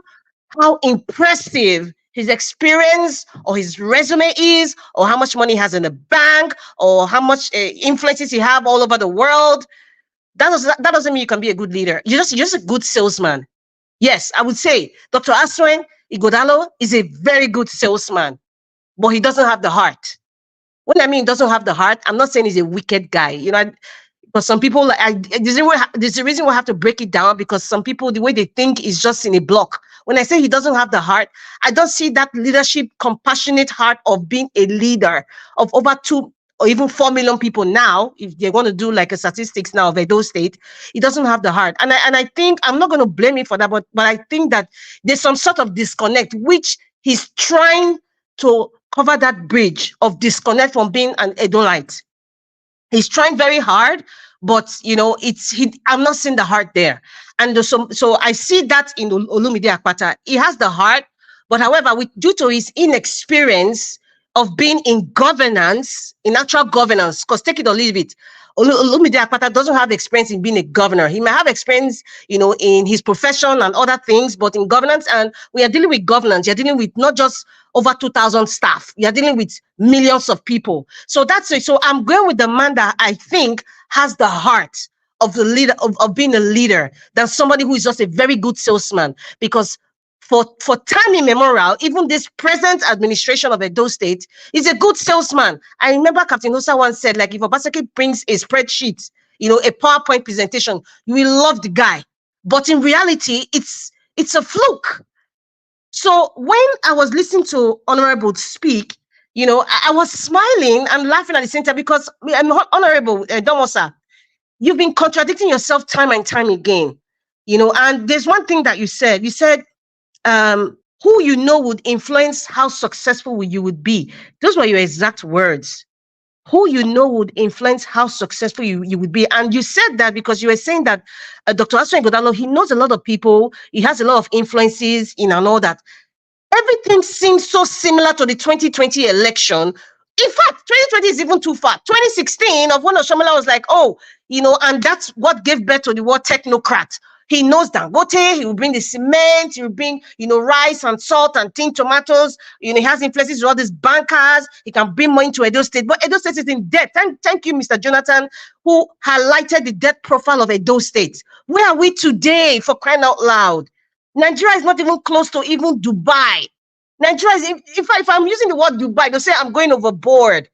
how impressive his experience or his resume is, or how much money he has in the bank, or how much influences he have all over the world, that doesn't mean you can be a good leader. You're just a good salesman. Yes, I would say Dr. Aswen Igodalo is a very good salesman, but he doesn't have the heart. When I mean doesn't have the heart, I'm not saying he's a wicked guy. But some people, there's a reason we have to break it down, because some people, the way they think is just in a block. When I say he doesn't have the heart, I don't see that leadership, compassionate heart of being a leader of over or even 4 million people now, if they're going to do like a statistics now of Edo State, it doesn't have the heart. And I think, I'm not going to blame him for that, but I think that there's some sort of disconnect, which he's trying to cover that bridge of disconnect from being an Edolite. He's trying very hard, but I'm not seeing the heart there. And so I see that in Olumide Akpata. He has the heart, but however, due to his inexperience of being in governance, in actual governance, because take it or leave it, Olumide Akpata doesn't have experience in being a governor. He may have experience, in his profession and other things, but in governance, and we are dealing with governance. You're dealing with not just over 2,000 staff. You're dealing with millions of people. So that's it. So I'm going with the man that I think has the heart of the leader, of being a leader, than somebody who is just a very good salesman. Because for time immemorial, even this present administration of Edo State is a good salesman. I remember Captain Osa once said, like, if Obaseki brings a spreadsheet, a PowerPoint presentation, you will love the guy. But in reality, it's a fluke. So when I was listening to Honorable speak, I was smiling and laughing at the same time, because Honorable Domosa, you've been contradicting yourself time and time again, and there's one thing that you said. You said, who would influence how successful you would be. Those were your exact words. Who would influence how successful you would be. And you said that because you were saying that Dr. Aswin Godalo, he knows a lot of people, he has a lot of influences and all that. Everything seems so similar to the 2020 election. In fact, 2020 is even too far. 2016, of when Oshomola was like, and that's what gave birth to the word technocrat. He knows Dangote, he will bring the cement, he will bring, rice and salt and tin tomatoes. He has influences with all these bankers. He can bring money to Edo State, but Edo State is in debt. Thank you, Mr. Jonathan, who highlighted the debt profile of Edo State. Where are we today, for crying out loud? Nigeria is not even close to even Dubai. Nigeria is, if I'm using the word Dubai, they'll say I'm going overboard.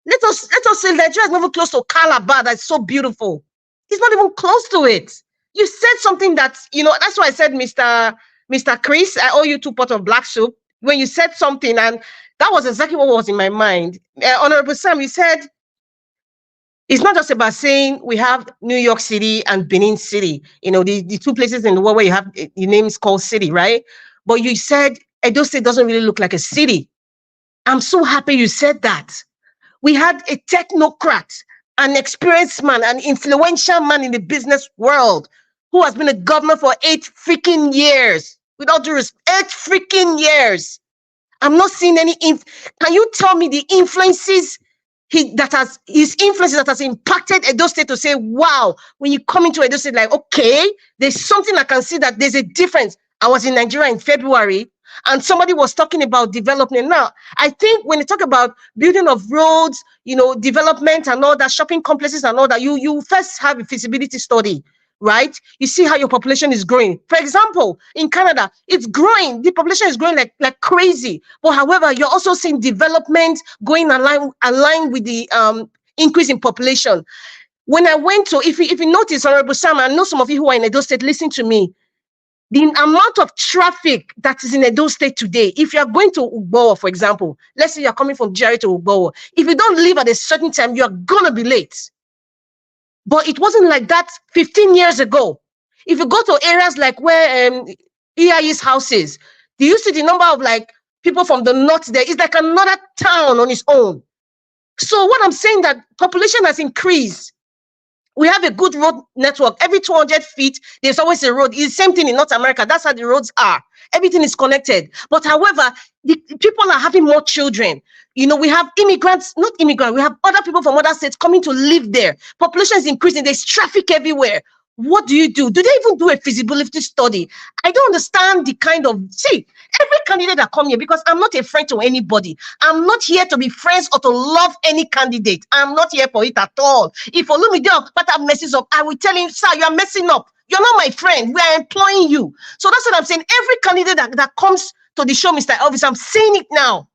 Let us say Nigeria is not even close to Calabar. That's so beautiful. It's not even close to it. You said something that, that's why I said, Mr. Chris, I owe you 2 pots of black soup. When you said something, and that was exactly what was in my mind. Honorable Sam, you said, it's not just about saying we have New York City and Benin City, the 2 places in the world where you have the names called city, right? But you said Edo State doesn't really look like a city. I'm so happy you said that. We had a technocrat, an experienced man, an influential man in the business world who has been a governor for 8 freaking years. With all due respect, 8 freaking years. I'm not seeing any. Can you tell me the influences his influences that has impacted Edo State to say, wow, when you come into Edo State, like, okay, there's something I can see that there's a difference. I was in Nigeria in February, and somebody was talking about development. Now, I think when you talk about building of roads, development and all that, shopping complexes and all that, you first have a feasibility study, right? You see how your population is growing. For example, in Canada, it's growing. The population is growing like crazy. But however, you're also seeing development going aligned with the increase in population. When I went to, if you notice, Honorable Sam, I know some of you who are in Edo State, listen to me. The amount of traffic that is in Edo State today, if you're going to Ugbo, for example, let's say you're coming from GRA to Ugbo, if you don't leave at a certain time, you're going to be late. But it wasn't like that 15 years ago. If you go to areas like where EIE's house is, do you see the number of people from the north there? It's like another town on its own. So what I'm saying, that population has increased. We have a good road network. Every 200 feet, there's always a road. It's the same thing in North America. That's how the roads are. Everything is connected. But however, the people are having more children. We have immigrants, not immigrants. We have other people from other states coming to live there. Population is increasing. There's traffic everywhere. What do you do? Do they even do a feasibility study? I don't understand the kind of, every candidate that come here, because I'm not a friend to anybody. I'm not here to be friends or to love any candidate. I'm not here for it at all. If Olumide Akpata messes up, I will tell him, sir, you are messing up. You're not my friend. We are employing you. So that's what I'm saying. Every candidate that comes to the show, Mr. Elvis, I'm saying it now.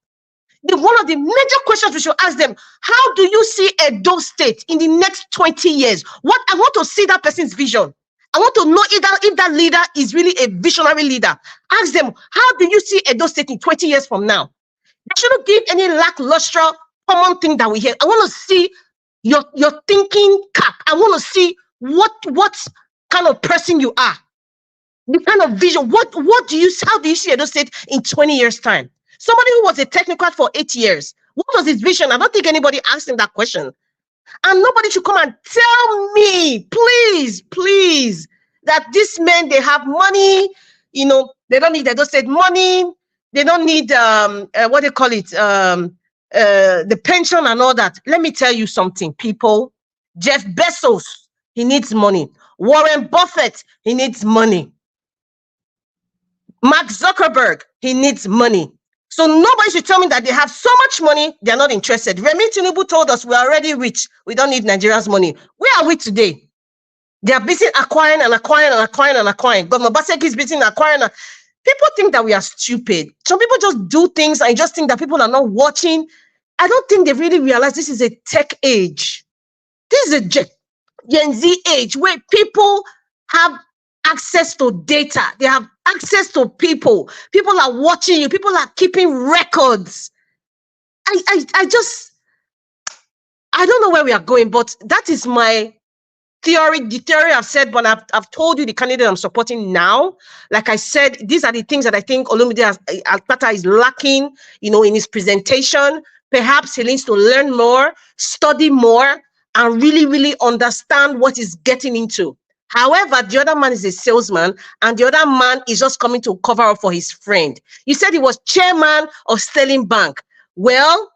One of the major questions we should ask them, how do you see Edo State in the next 20 years? What I want to see that person's vision. I want to know if that leader is really a visionary leader. Ask them, how do you see Edo State in 20 years from now? They shouldn't give any lackluster common thing that we hear. I want to see your thinking cap. I want to see what kind of person you are. The kind of vision. What do you, how do you see Edo State in 20 years' time? Somebody who was a technocrat for 8 years. What was his vision? I don't think anybody asked him that question. And nobody should come and tell me, please, that these men, they have money, you know, they don't need, they don't say money, they don't need, what they call it, the pension and all that. Let me tell you something, people. Jeff Bezos, he needs money. Warren Buffett, he needs money. Mark Zuckerberg, he needs money. So nobody should tell me that they have so much money, they're not interested. Remi Tinubu told us we're already rich. We don't need Nigerians' money. Where are we today? They are busy acquiring and acquiring and acquiring and acquiring. Governor Baseki is busy acquiring. People think that we are stupid. Some people just do things and just think that people are not watching. I don't think they really realize this is a tech age. This is a Gen Z age where people have access to data. They have access to people. People are watching you. People are keeping records. I don't know where we are going, but that is my theory. The theory I've said, but I've told you the candidate I'm supporting now. Like I said, these are the things that I think Olumide Akpata is lacking, you know, in his presentation. Perhaps he needs to learn more, study more, and really understand what he's getting into. However, the other man is a salesman, and the other man is just coming to cover up for his friend. You said he was chairman of Sterling Bank. Well,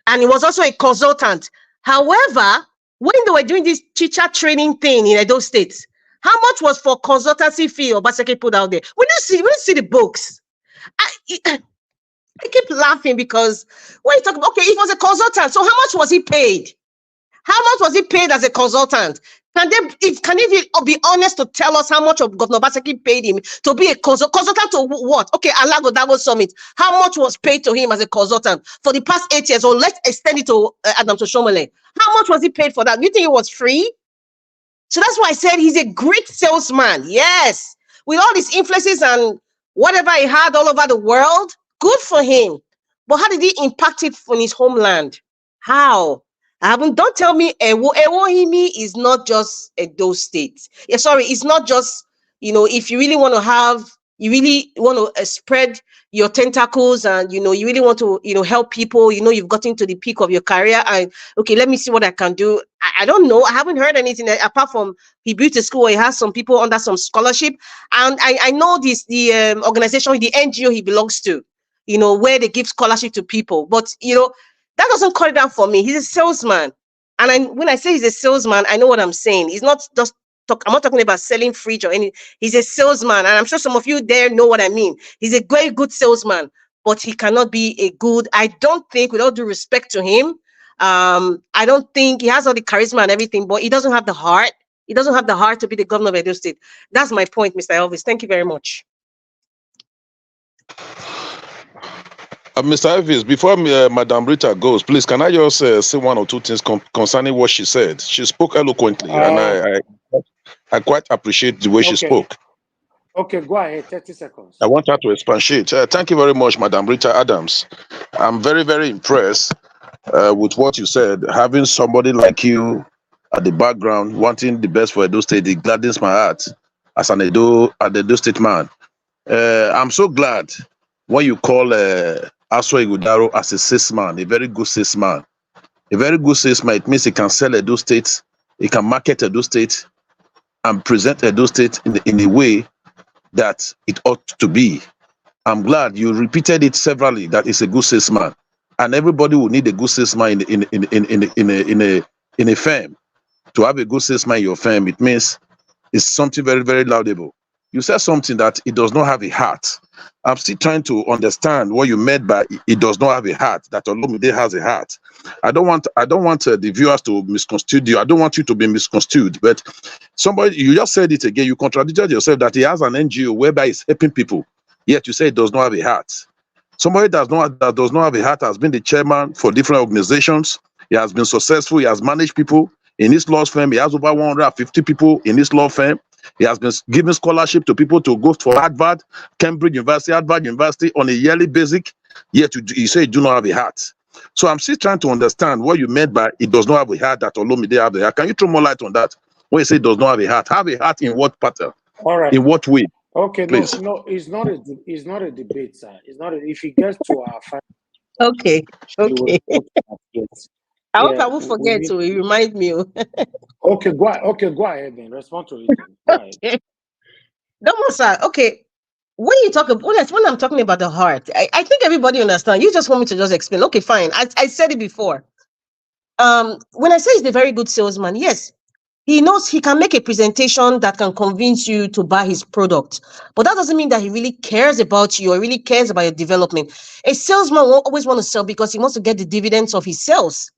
and he was also a consultant. However, when they were doing this teacher training thing in Edo State, how much was for consultancy fee Obaseki put out there? We didn't see the books. I keep laughing because when you talk about, okay, it was a consultant, so how much was he paid? How much was he paid as a consultant? Can he be honest to tell us how much of Governor Baseki paid him to be a consultant to what? Okay, Alago Davos Summit. How much was paid to him as a consultant for the past 8 years? Or let's extend it to Adam Toshomole. How much was he paid for that? You think it was free? So that's why I said he's a great salesman. Yes. With all these influences and whatever he had all over the world, good for him. But how did he impact it on his homeland? How? Don't tell me Ewohimi is not just Edo State. Yeah, sorry, it's not just, you know, if you really want to spread your tentacles and, you know, you really want to, you know, help people, you know, you've gotten to the peak of your career and, okay, let me see what I can do. I don't know. I haven't heard anything apart from he built a school where he has some people under some scholarship. And I know the organization, the NGO he belongs to, you know, where they give scholarship to people. But, you know, that doesn't cut it down for me. He's a salesman. And when I say he's a salesman, I know what I'm saying. He's not just I'm not talking about selling fridge or anything. He's a salesman. And I'm sure some of you there know what I mean. He's a very good salesman, but he cannot be a good, I don't think, with all due respect to him, I don't think he has all the charisma and everything, but he doesn't have the heart. He doesn't have the heart to be the governor of Edo State. That's my point, Mr. Elvis. Thank you very much. Mr. Elvis, before Madam Rita goes, please, can I just say one or two things concerning what she said? She spoke eloquently, and I quite appreciate the way she spoke. Okay, go ahead, 30 seconds. I want her to expatiate. Thank you very much, Madam Rita Adams. I'm very impressed with what you said. Having somebody like you at the background, wanting the best for Edo State, it gladdens my heart as an Edo State man. I'm so glad when you call Aswa Igudaro as a salesman, a very good salesman. A very good salesman, it means he can sell Edo State, he can market Edo State, and present Edo State in a way that it ought to be. I'm glad you repeated it severally that it's a good salesman, and everybody will need a good salesman in a firm. To have a good salesman in your firm, it means it's something very laudable. You said something that it does not have a heart. I'm still trying to understand what you meant by it does not have a heart, that Olumide has a heart. I don't want the viewers to misconstrue you. I don't want you to be misconstrued, but you just said it again. You contradicted yourself that he has an NGO whereby he's helping people, yet you say it does not have a heart. Somebody that does not have a heart has been the chairman for different organizations. He has been successful. He has managed people in his law firm. He has over 150 people in his law firm. He has been giving scholarship to people to go for Harvard, Cambridge University, Harvard University on a yearly basis. Yet you say you do not have a heart. So I'm still trying to understand what you meant by it does not have a heart that Olomide have the heart. Can you throw more light on that? When you say it does not have a heart, have a heart in what pattern? All right. In what way? Okay, please? no, it's not a debate, sir. It's not. If it gets to our final, Okay. we will Okay. report that, yes. I hope Yeah, I won't we forget need. to remind me. Okay, go ahead. Okay, go ahead then. Respond to it then. Go ahead. Okay. Don't want, sir. Okay. When you talk about when I'm talking about the heart, I think everybody understand. You just want me to just explain. Okay, fine. I said it before. When I say he's a very good salesman, yes, he knows he can make a presentation that can convince you to buy his product. But that doesn't mean that he really cares about you or really cares about your development. A salesman will always want to sell because he wants to get the dividends of his sales.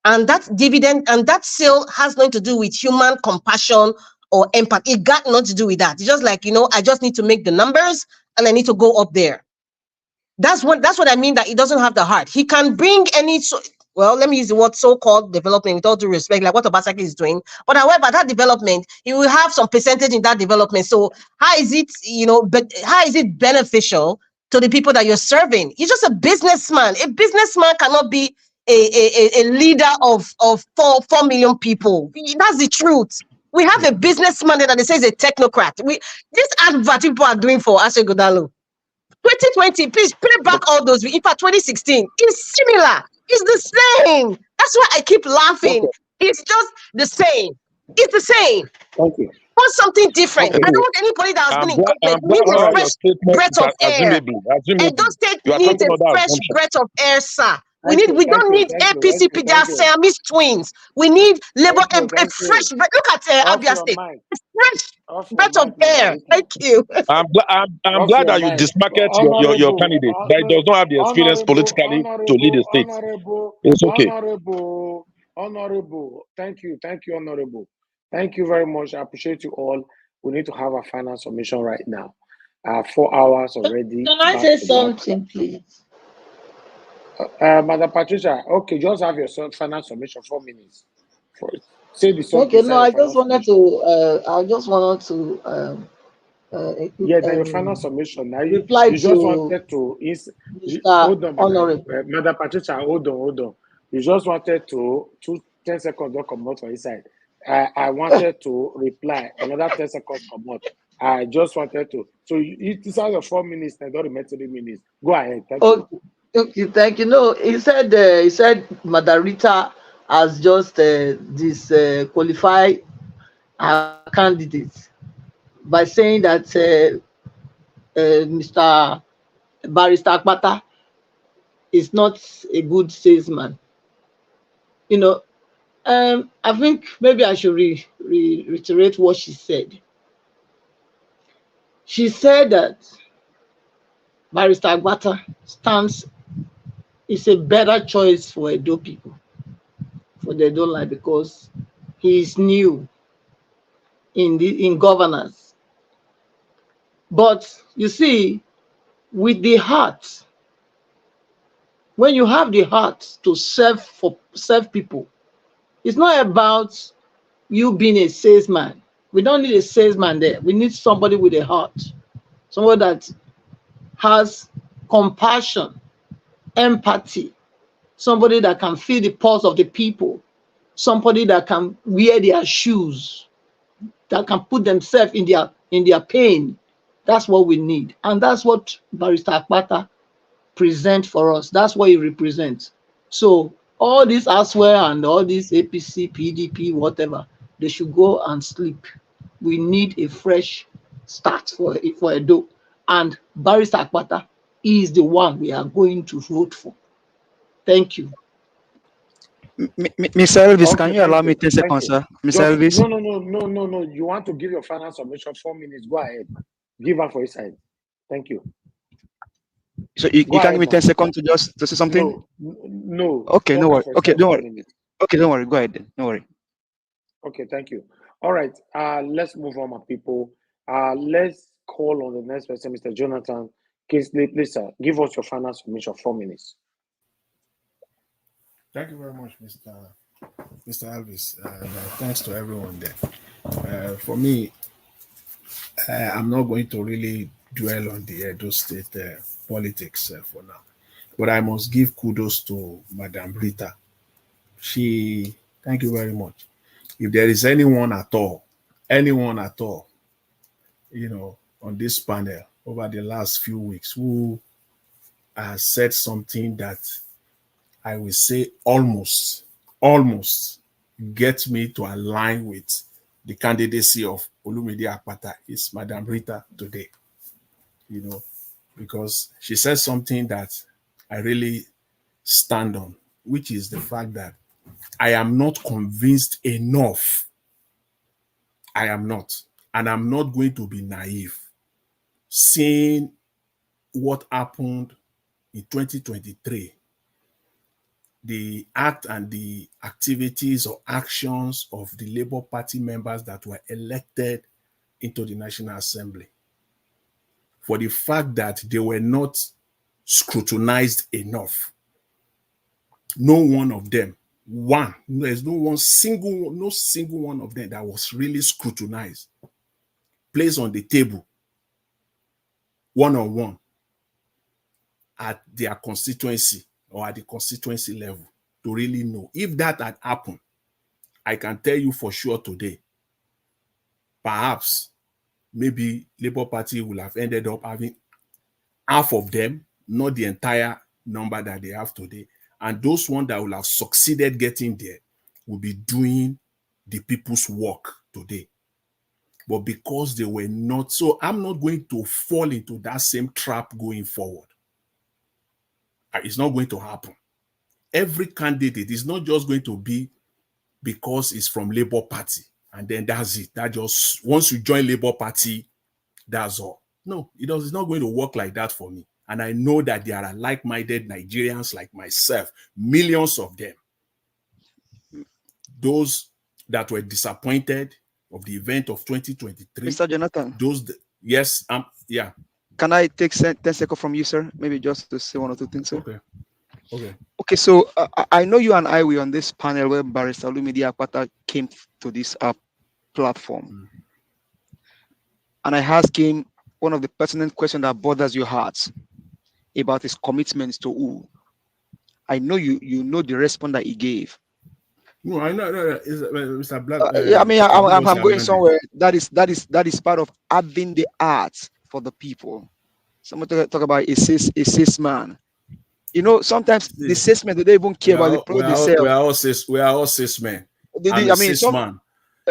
And that dividend and that sale has nothing to do with human compassion or empathy. It got nothing to do with that. It's just like, I just need to make the numbers and I need to go up there. That's what I mean, that he doesn't have the heart. He can bring let me use the word so-called development with all due respect, like what Obasaki is doing. But however, that development, he will have some percentage in that development. So how is it, how is it beneficial to the people that you're serving? He's just a businessman. A businessman cannot be a leader of 4 million people. That's the truth. We have a businessman that they say is a technocrat. This advert people are doing for Ashe Godalo. 2020, please play back all those. In fact, 2016 is similar. It's the same. That's why I keep laughing. Okay. It's just the same. It's the same. Thank you. Want something different. Okay. I don't want anybody that has been in I'm government. We glad need a how your fresh statement breath is of air. assumably. And those state You are needs talking a under fresh assumption. breath of air, sir. We Thank don't you. need Thank you. APC, Thank you. Siamese twins. We need labor Thank a you. fresh breath. Look at Off Abia your State. mic. A fresh Off your breath of mic, air. Margarita. Thank you. I'm Off glad your that you mic. dismarket your candidate. That he does not have the experience politically to lead a state. It's okay. Honorable. Thank you, Honorable. Thank you very much. I appreciate you all. We need to have a final submission right now. 4 hours already. Can I say something, please? Madam Patricia, okay, just have your final submission, 4 minutes. Say the something. Okay, no, I just wanted to. Then your final submission. Now you just wanted to. Hold on, Madam Patricia. Hold on. You just wanted to 10 seconds. Don't come out for inside. I wanted to reply. Another 10 seconds come out. I just wanted to. So these are your 4 minutes. I don't remember 3 minutes. Go ahead. Thank you. Okay, thank you. No, he said Madarita has just disqualified our candidates by saying that Mr. Barrister Akpata is not a good salesman. I think maybe I should reiterate what she said. She said that Barrister Akpata is a better choice for Edo people, for the Edo line, because he is new in governance. But you see, with the heart, when you have the heart to serve people, it's not about you being a salesman. We don't need a salesman there. We need somebody with a heart, somebody that has compassion, empathy, somebody that can feel the pulse of the people, somebody that can wear their shoes, that can put themselves in their pain. That's what we need. And that's what Barrister Akpata presents for us. That's what he represents. So all this elsewhere and all this APC, PDP, whatever, they should go and sleep. We need a fresh start for Edo. And Barrister Akpata is the one we are going to vote for. Thank you. Mr. Elvis, can you allow me 10 seconds, sir? Mr. Elvis? No. You want to give your final submission, 4 minutes. Go ahead. Give her for his side. Thank you. So you can give me 10 seconds to say something? No. Okay, no worry. Okay, don't worry. Okay, don't worry. Go ahead then. No worry. Okay, thank you. All right. Let's move on, my people. Let's call on the next person, Mr. Jonathan. Please, sir, give us your final submission, 4 minutes. Thank you very much, Mr. Elvis. Thanks to everyone there. For me, I'm not going to really dwell on the Edo State politics for now. But I must give kudos to Madam Rita. Thank you very much. If there is anyone at all, on this panel over the last few weeks who has said something that I will say almost get me to align with the candidacy of Olumide Akpata is Madam Rita today, because she said something that I really stand on, which is the fact that I am not convinced enough. I am not. And I'm not going to be naive. Seeing what happened in 2023, the act and the activities or actions of the Labour Party members that were elected into the National Assembly, for the fact that they were not scrutinized enough. No one of them, there's no single one of them that was really scrutinized, placed on the table, one-on-one, at their constituency or at the constituency level to really know. If that had happened, I can tell you for sure today, perhaps maybe Labour Party will have ended up having half of them, not the entire number that they have today. And those ones that will have succeeded getting there will be doing the people's work today. But because they were not, so I'm not going to fall into that same trap going forward. It's not going to happen. Every candidate is not just going to be because it's from Labour Party and then that's it. That just, once you join Labour Party, that's all. No, it's not going to work like that for me. And I know that there are like-minded Nigerians like myself, millions of them. Those that were disappointed of the event of 2023. Mr. Jonathan. Yes, yeah. Can I take 10 seconds from you, sir? Maybe just to say one or two things, sir. Okay. So I know you and I were on this panel where Barrister Olumide Akpata came to this platform. And I asked him one of the pertinent questions that bothers your heart about his commitments to who. I know you know the response that he gave. No, I know. Mr. Black. I'm going somewhere. That is part of having the heart for the people. Someone talk about a cis man. Sometimes the cis men, they don't even care about the product they sell. We are all cis men.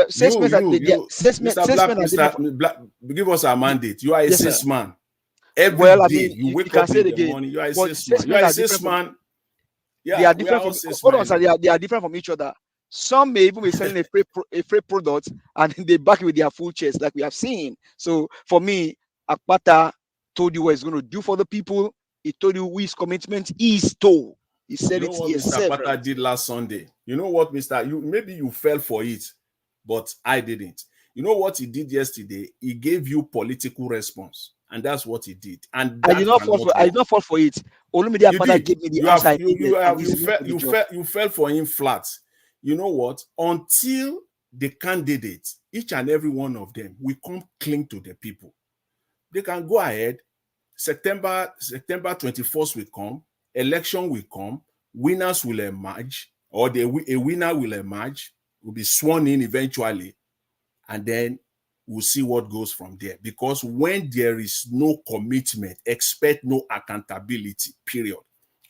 Cis men Mr. Black, give us a mandate. You are a cis man. Every day you wake up in the morning, you are a cis man. You are a cis man. Yeah, they are different they are different from each other. Some may even be selling a free product and they back it with their full chest, like we have seen. So for me, Akpata told you what he's going to do for the people. He told you his commitment is to. He said it here. Mr. Akpata did last Sunday. You know what, maybe you fell for it, but I didn't. You know what he did yesterday? He gave you political response. And that's what he did. And I did not fall for it. Olumide Akpata gave me the answer. You fell for him flat. You know what? Until the candidates, each and every one of them, will come cling to the people. They can go ahead. September 21st will come. Election will come. Winners will emerge, or a winner will emerge. Will be sworn in eventually, and then we'll see what goes from there. Because when there is no commitment, expect no accountability, period.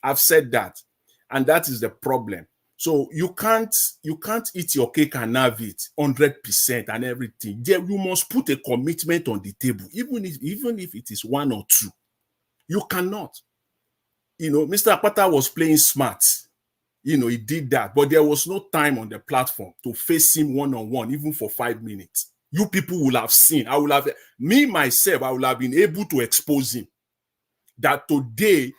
I've said that. And that is the problem. So you can't eat your cake and have it 100% and everything. There, you must put a commitment on the table, even if it is one or two. You cannot. Mr. Akpata was playing smart. He did that. But there was no time on the platform to face him one-on-one, even for 5 minutes. You people will have seen. I will have been able to expose him. That today,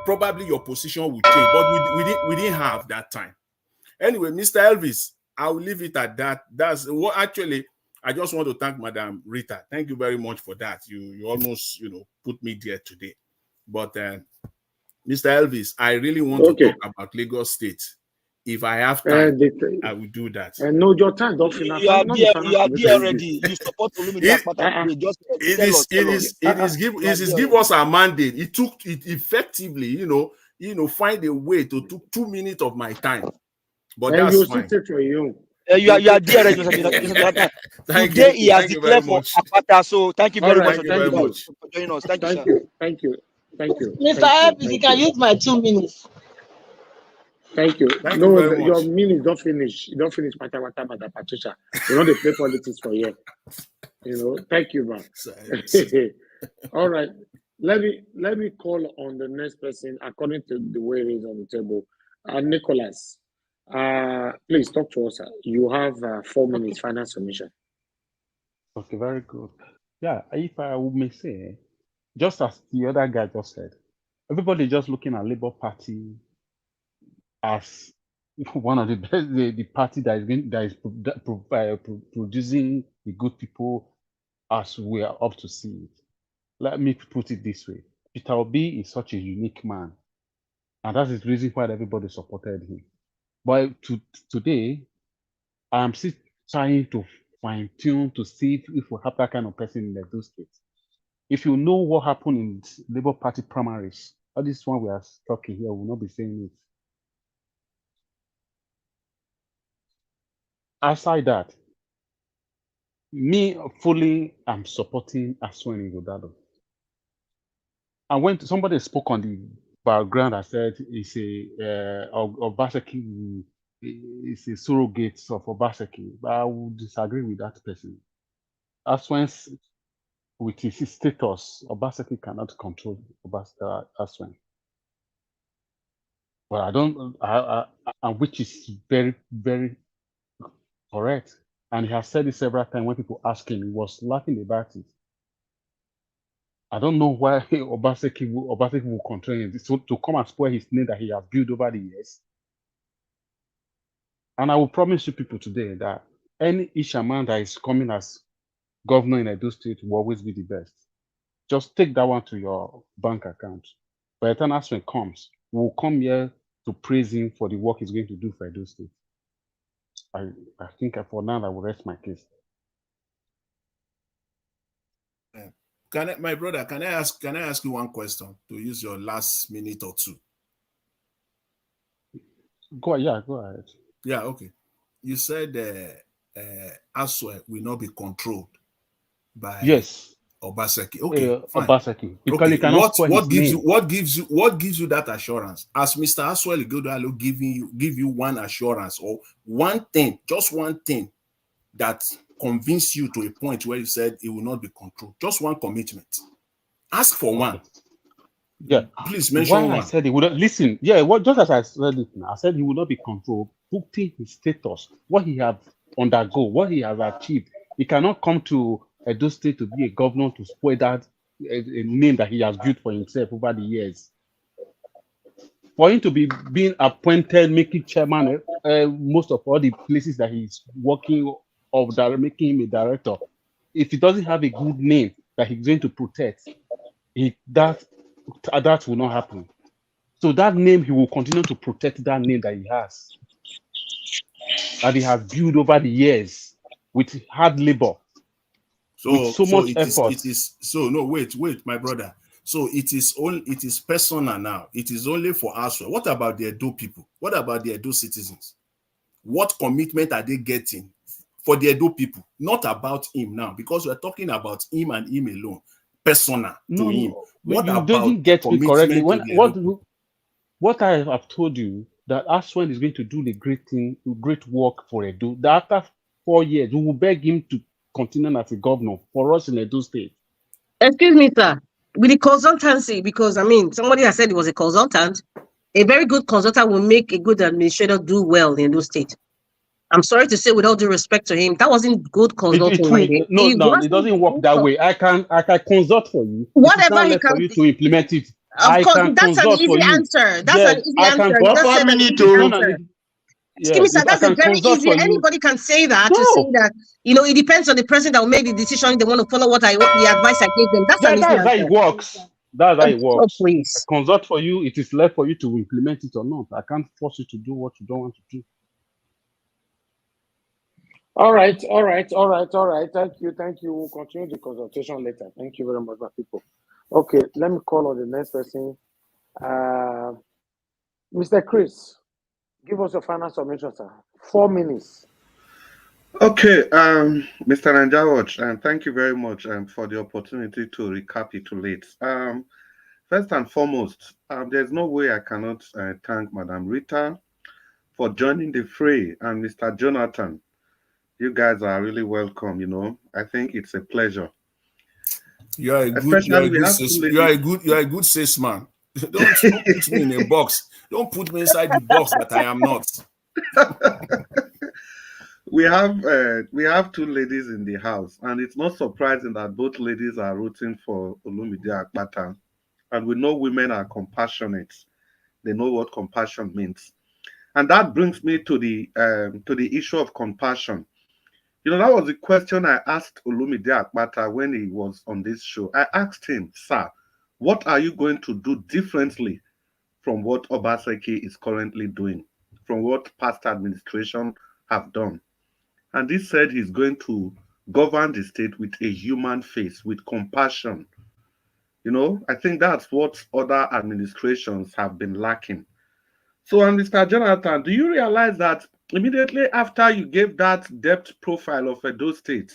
probably your position will change. But we didn't have that time. Anyway, Mr. Elvis, I will leave it at that. That's what actually, I just want to thank Madam Rita. Thank you very much for that. You almost, put me there today. But Mr. Elvis, I really want to talk about Lagos State. If I have time, I will do that. And no, your time don't finish. You are there already. You support Olumide Akpata. It is give us a mandate. It effectively, find a way to took 2 minutes of my time. But and that's fine. Take for you. You are there already, Mr. Today he has declared for Akpata. So thank you very much for joining us. Thank you. Thank you. Mr. Elvis, you can use my 2 minutes. Thank you. Thank you very much. Your minutes don't finish. You don't finish, Madam Patricia. You know they play politics for you. Thank you, man. All right. Let me call on the next person according to the way it is on the table. Nicholas, please talk to us. You have 4 minutes. Final submission. Okay, very good. Yeah, if I may say, just as the other guy just said, everybody just looking at Labour Party as one of the best, the party that is producing the good people as we are up to see it. Let me put it this way: Peter Obi is such a unique man, and that is the reason why everybody supported him. But today, I am still trying to fine-tune to see if we have that kind of person in the states. If you know what happened in Labour Party primaries, all this one we are talking here will not be saying it. Aside that, me fully am supporting Aswani Godado. And when somebody spoke on the background, I said it's Obaseki is a surrogate of Obaseki, but I would disagree with that person. Aswani, with his status, Obaseki cannot control Aswani. But which is very, very correct. And he has said it several times when people ask him, he was laughing about it. I don't know why Obaseki will control him. So to come and spoil his name that he has built over the years. And I will promise you people today that any Ishaman that is coming as governor in Edo State will always be the best. Just take that one to your bank account. By the time Aswin comes, we'll come here to praise him for the work he's going to do for Edo State. I think for now I will rest my case. My brother, can I ask you one question to use your last minute or two? Go ahead. Yeah, okay. You said Aswe will not be controlled by Obaseki. Okay, fine. Obaseki. Because he cannot what gives you that assurance? As Mr. Aswe Godalo give you one assurance or one thing, just one thing that convince you to a point where you said it will not be controlled. Just one commitment. Ask for one. Yeah. Please mention one. I said he would not listen. Yeah, just as I said it now, I said he will not be controlled. Putting his status, what he have undergo, what he has achieved. He cannot come to Edo State to be a governor to spoil that a name that he has built for himself over the years. For him to be being appointed, making chairman, most of all the places that he's working of that making him a director, if he doesn't have a good name that he's going to protect, that will not happen. So that name, he will continue to protect that name that he has, that he has built over the years with hard labor, with so much effort. Wait, my brother. So it is personal now. It is only for us. What about the Edo people? What about the Edo citizens? What commitment are they getting for the Edo people? Not about him now, because we're talking about him and him alone, personal to him. What you didn't get me correctly. What I have told you, that Aswen is going to do the great work for Edo. That after 4 years, we will beg him to continue as a governor for us in Edo State. Excuse me, sir. With the consultancy, because somebody has said he was a consultant. A very good consultant will make a good administrator do well in Edo State. I'm sorry to say, with all due respect to him, that wasn't good consulting. It doesn't work that way. I can consult for you. Whatever he can for you to implement it. Of course, that's an easy answer. That's an easy answer. Excuse me, sir, that's a very easy. Anybody can say that. To say that, it depends on the person that will make the decision. They want to follow the advice I gave them. That's an easy answer. How it works. That's how it Oh, works. I please. consult for you. It is left for you to implement it or not. I can't force you to do what you don't want to do. All right. Thank you. We'll continue the consultation later. Thank you very much, my people. Okay, let me call on the next person. Mr. Chris, give us your final submission, sir. 4 minutes. Okay, Mr. Nanjawaj, and thank you very much for the opportunity to recapitulate. First and foremost, there's no way I cannot thank Madam Rita for joining the fray, and Mr. Jonathan. You guys are really welcome. You know, I think it's a pleasure. You are a good salesman. Don't put me in a box. Don't put me inside the box that I am not. We have two ladies in the house, and it's not surprising that both ladies are rooting for Olumide Akpata. And we know women are compassionate. They know what compassion means. And that brings me to the issue of compassion. You know, that was the question I asked Olumide Akpata when he was on this show. I asked him, sir, what are you going to do differently from what Obaseki is currently doing, from what past administration have done? And he said he's going to govern the state with a human face, with compassion. You know, I think that's what other administrations have been lacking. So, and Mr. Jonathan, do you realize that immediately after you gave that debt profile of Edo State,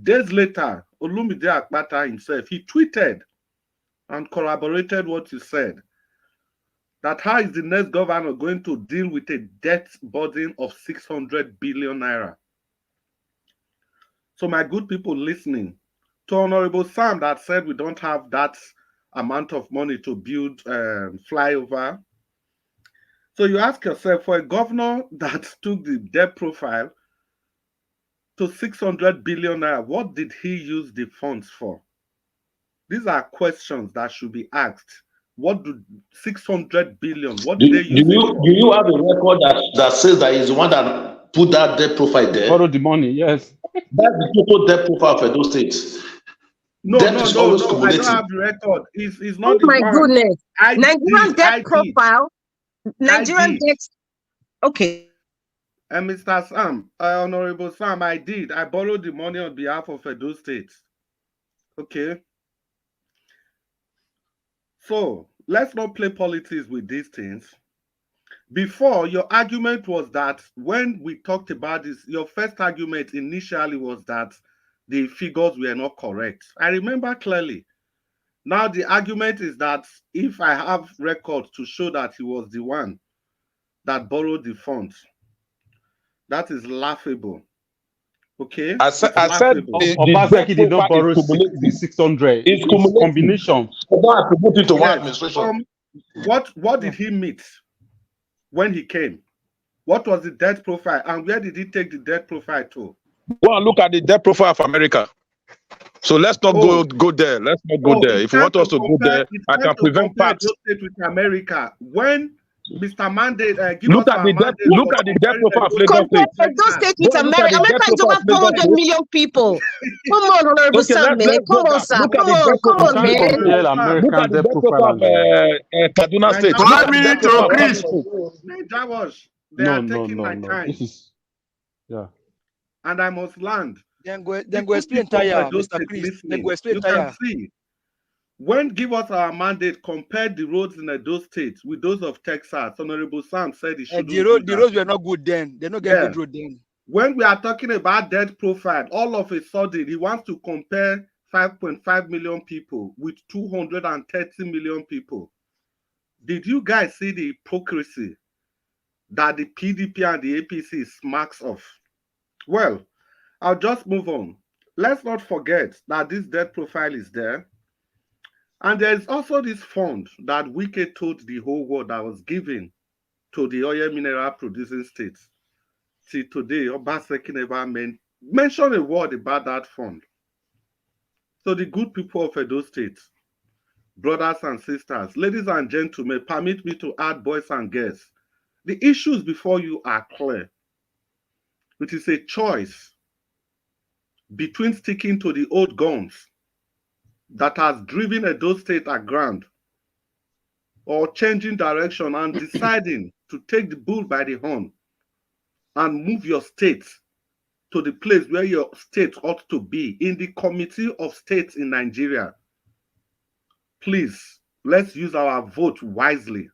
days later, Olumide Akpata himself, he tweeted and corroborated what you said, that how is the next governor going to deal with a debt burden of 600 billion naira? So my good people listening, to Honorable Sam that said we don't have that amount of money to build flyover. So you ask yourself, for a governor that took the debt profile to 600 billion naira, what did he use the funds for? These are questions that should be asked. What do 600 billion? What did they use it for? Do you have a record that says that he's the one that put that debt profile there? Borrow the money, yes. That's the total debt profile for those states. No, I don't have the record. It's not the my one. Goodness. Nigerian debt profile. Nigerian debt. Okay. And Mr. Sam, Honorable Sam, I did. I borrowed the money on behalf of Edo State. Okay. So let's not play politics with these things. Before, your argument was that when we talked about this, your first argument initially was that the figures were not correct. I remember clearly. Now the argument is that if I have records to show that he was the one that borrowed the funds, that is laughable. Okay? I said Obaseki did not borrow the 600. It's combination. What did he meet when he came? What was the debt profile, and where did he take the debt profile to? Go and look at the debt profile of America. So let's not go there. Let's not go there. If you want us to go there, I can prevent parts. With America. When Mr. Mandate, look at the debt profile of Lagos State. Edo State with America. America is over 400 million people. Come on, Honorable Sam, man. Come on, sir. Come on, man. Look at the debt profile of Kaduna State. 1 minute to Chris. They are taking my time. This is, yeah. And I must land. Then go explain tire, Mr. Chris. Then go explain tire. You can see, when give us our mandate, compared the roads in Edo State with those of Texas, Honorable Sam said it should the roads were not good then. They not get good road then. When we are talking about debt profile, all of a sudden he wants to compare 5.5 million people with 230 million people. Did you guys see the hypocrisy that the PDP and the APC smacks of? Well, I'll just move on. Let's not forget that this debt profile is there. And there is also this fund that Wike told the whole world that was given to the oil mineral producing states. See, today, Obaseki never mentioned a word about that fund. So the good people of Edo State, brothers and sisters, ladies and gentlemen, permit me to add boys and girls. The issues before you are clear. It is a choice between sticking to the old guns that has driven Edo State aground, or changing direction and deciding to take the bull by the horn and move your state to the place where your state ought to be in the Committee of States in Nigeria, please, let's use our vote wisely.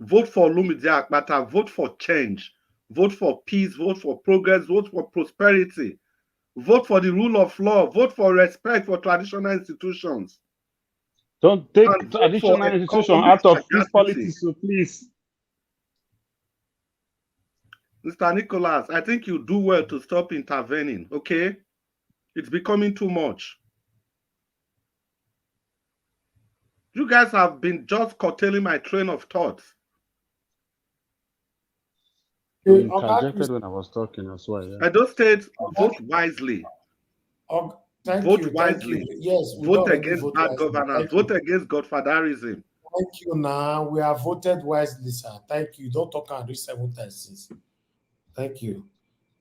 Vote for Olumide Akpata, vote for change, vote for peace, vote for progress, vote for prosperity, vote for the rule of law, vote for respect for traditional institutions. Don't take traditional institutions out of this politics, so please. Mr. Nicholas, I think you do well to stop intervening, okay? It's becoming too much. You guys have been just curtailing my train of thought. You interjected when I was talking as well. Yeah. Edo State, vote wisely. Vote wisely. Yes, vote against bad governance. Vote against godfatherism. Thank you. Now we have voted wisely, sir. Thank you. Don't talk and read 7 times. Thank you.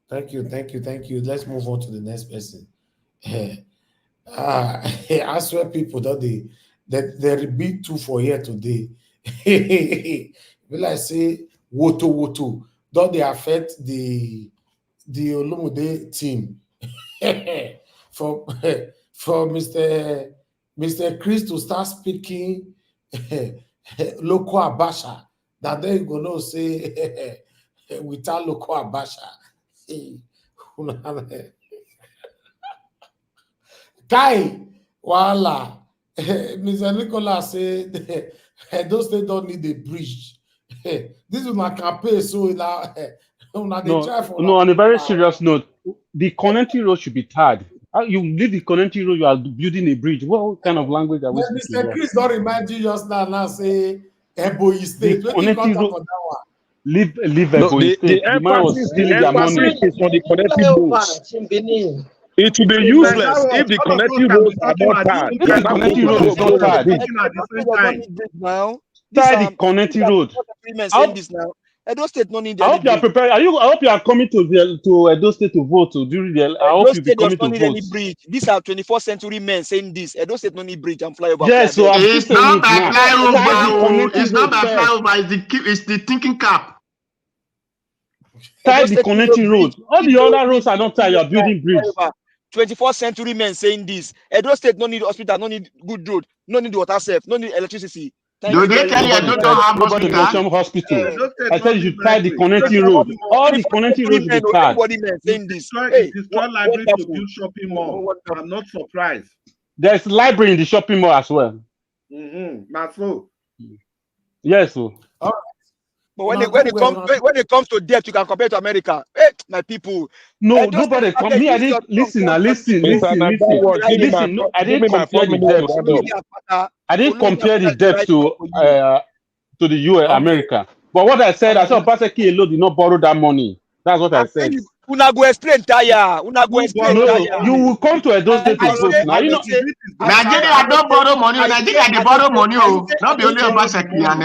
Thank you. Thank you. Thank you. Let's move on to the next person. I swear, people don't they repeat 2 for here today. Will I say woto? Don't they affect the Olumude team? for Mr. Chris to start speaking local Abasha, that they gonna say without local Abasha. Kai, voila. Mr. Nicholas said those states don't need a bridge. This is my campaign, so now no, on a very serious note, the connecting road should be tarred. You leave the connecting road, you are building a bridge. What kind of language are we speaking? Mr. Chris don't remind you just now say Ebonyi State. The connecting road, leave Ebonyi State. The man was stealing their money. Is on the connecting roads. It will be useless if the connecting roads are not tarred. If the connecting road is not tarred, tie the connecting road. Edo State no need. I hope you are prepared. I hope you are coming to Edo State to vote during the. I hope you be coming to vote. Any bridge. These are 21st century men saying this. Edo State no need bridge and flyover. Yes, so it's not by flyover. It's not by flyover. It's the thinking cap. Tie the connecting road. All the other roads are not tied. You are building bridge. 21st century men saying this. Edo State no need hospital, no need good road, no need water safe, no need electricity. Do they tell you I don't have hospital? I said you should tie the connecting road. All the connecting roads should be tied. Destroy library to build shopping mall. I'm not surprised. There's library in the shopping mall as well. That's so. Yes, so. But when it comes to debt, you can compare to America. Hey, my people. No, nobody come. Me, I didn't listen. Listen. No, I didn't compare the debt. I didn't compare the debt to the US, America. But what I said, I said Obaseki alone did not borrow that money. That's what I said. Una go explain tire. You will come to Edo State to vote now. You know, Nigeria don't borrow money. Nigeria they borrow money. Not be only Obaseki and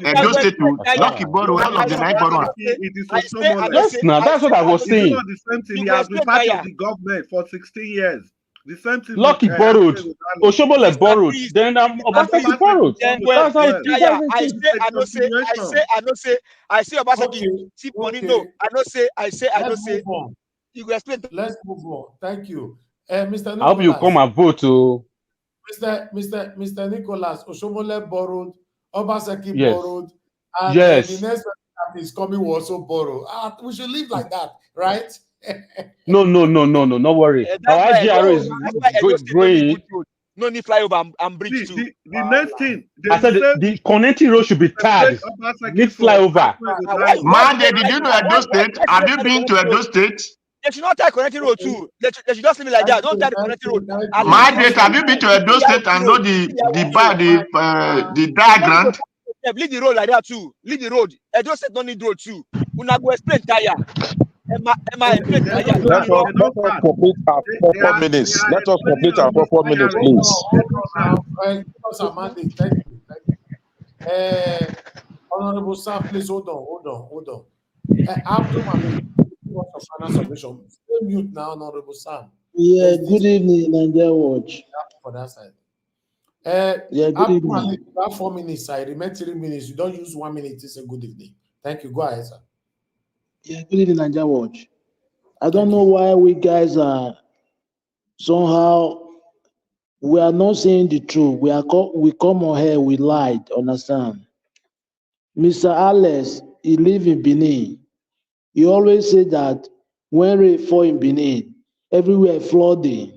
Edo State. Lucky borrow all of the night borrow. Yes, now that's what I was saying. The same thing. He has been part of the government for 16 years. The same thing. Lucky borrowed. Oshobole borrowed. Then Obaseki borrowed. That's how it is. I say Obaseki keep money. No, I say. You go explain. Let's move on. Thank you, Mr. Nicholas. I hope you come and vote. Mr. Nicholas, Oshobole borrowed. Obaseki borrowed. And the next one that is coming will also borrow. We should live like that, right? No, no worry. Our IGR is growing. No need flyover and bridge too. The next thing I said the connecting road should be tied. Need flyover. Man, did you know Edo State? Have you been to Edo State? They should not tie connecting road too. They should just leave it like that. Don't tie the connecting road. Man, have you been to Edo State and know the diagram? Leave the road like that too. Leave the road. Edo State don't need road too. Una go explain tire. Let us complete our 4 minutes. Let us complete our 4 minutes, please. Honorable Sam, please hold on. After my final submission, stay mute now, Honorable Sam. Yeah, good evening, Nigeria Watch. for that side. Yeah, good evening. You have 4 minutes. I remain 3 minutes. You don't use 1 minute to say good evening. Thank you. Go ahead, sir. Yeah, good evening, Nigeria Watch. I don't know why we guys are somehow we are not saying the truth. We come on here, we lied, understand? Mr. Alex, he live in Benin. He always say that when rain fall in Benin, everywhere flooding.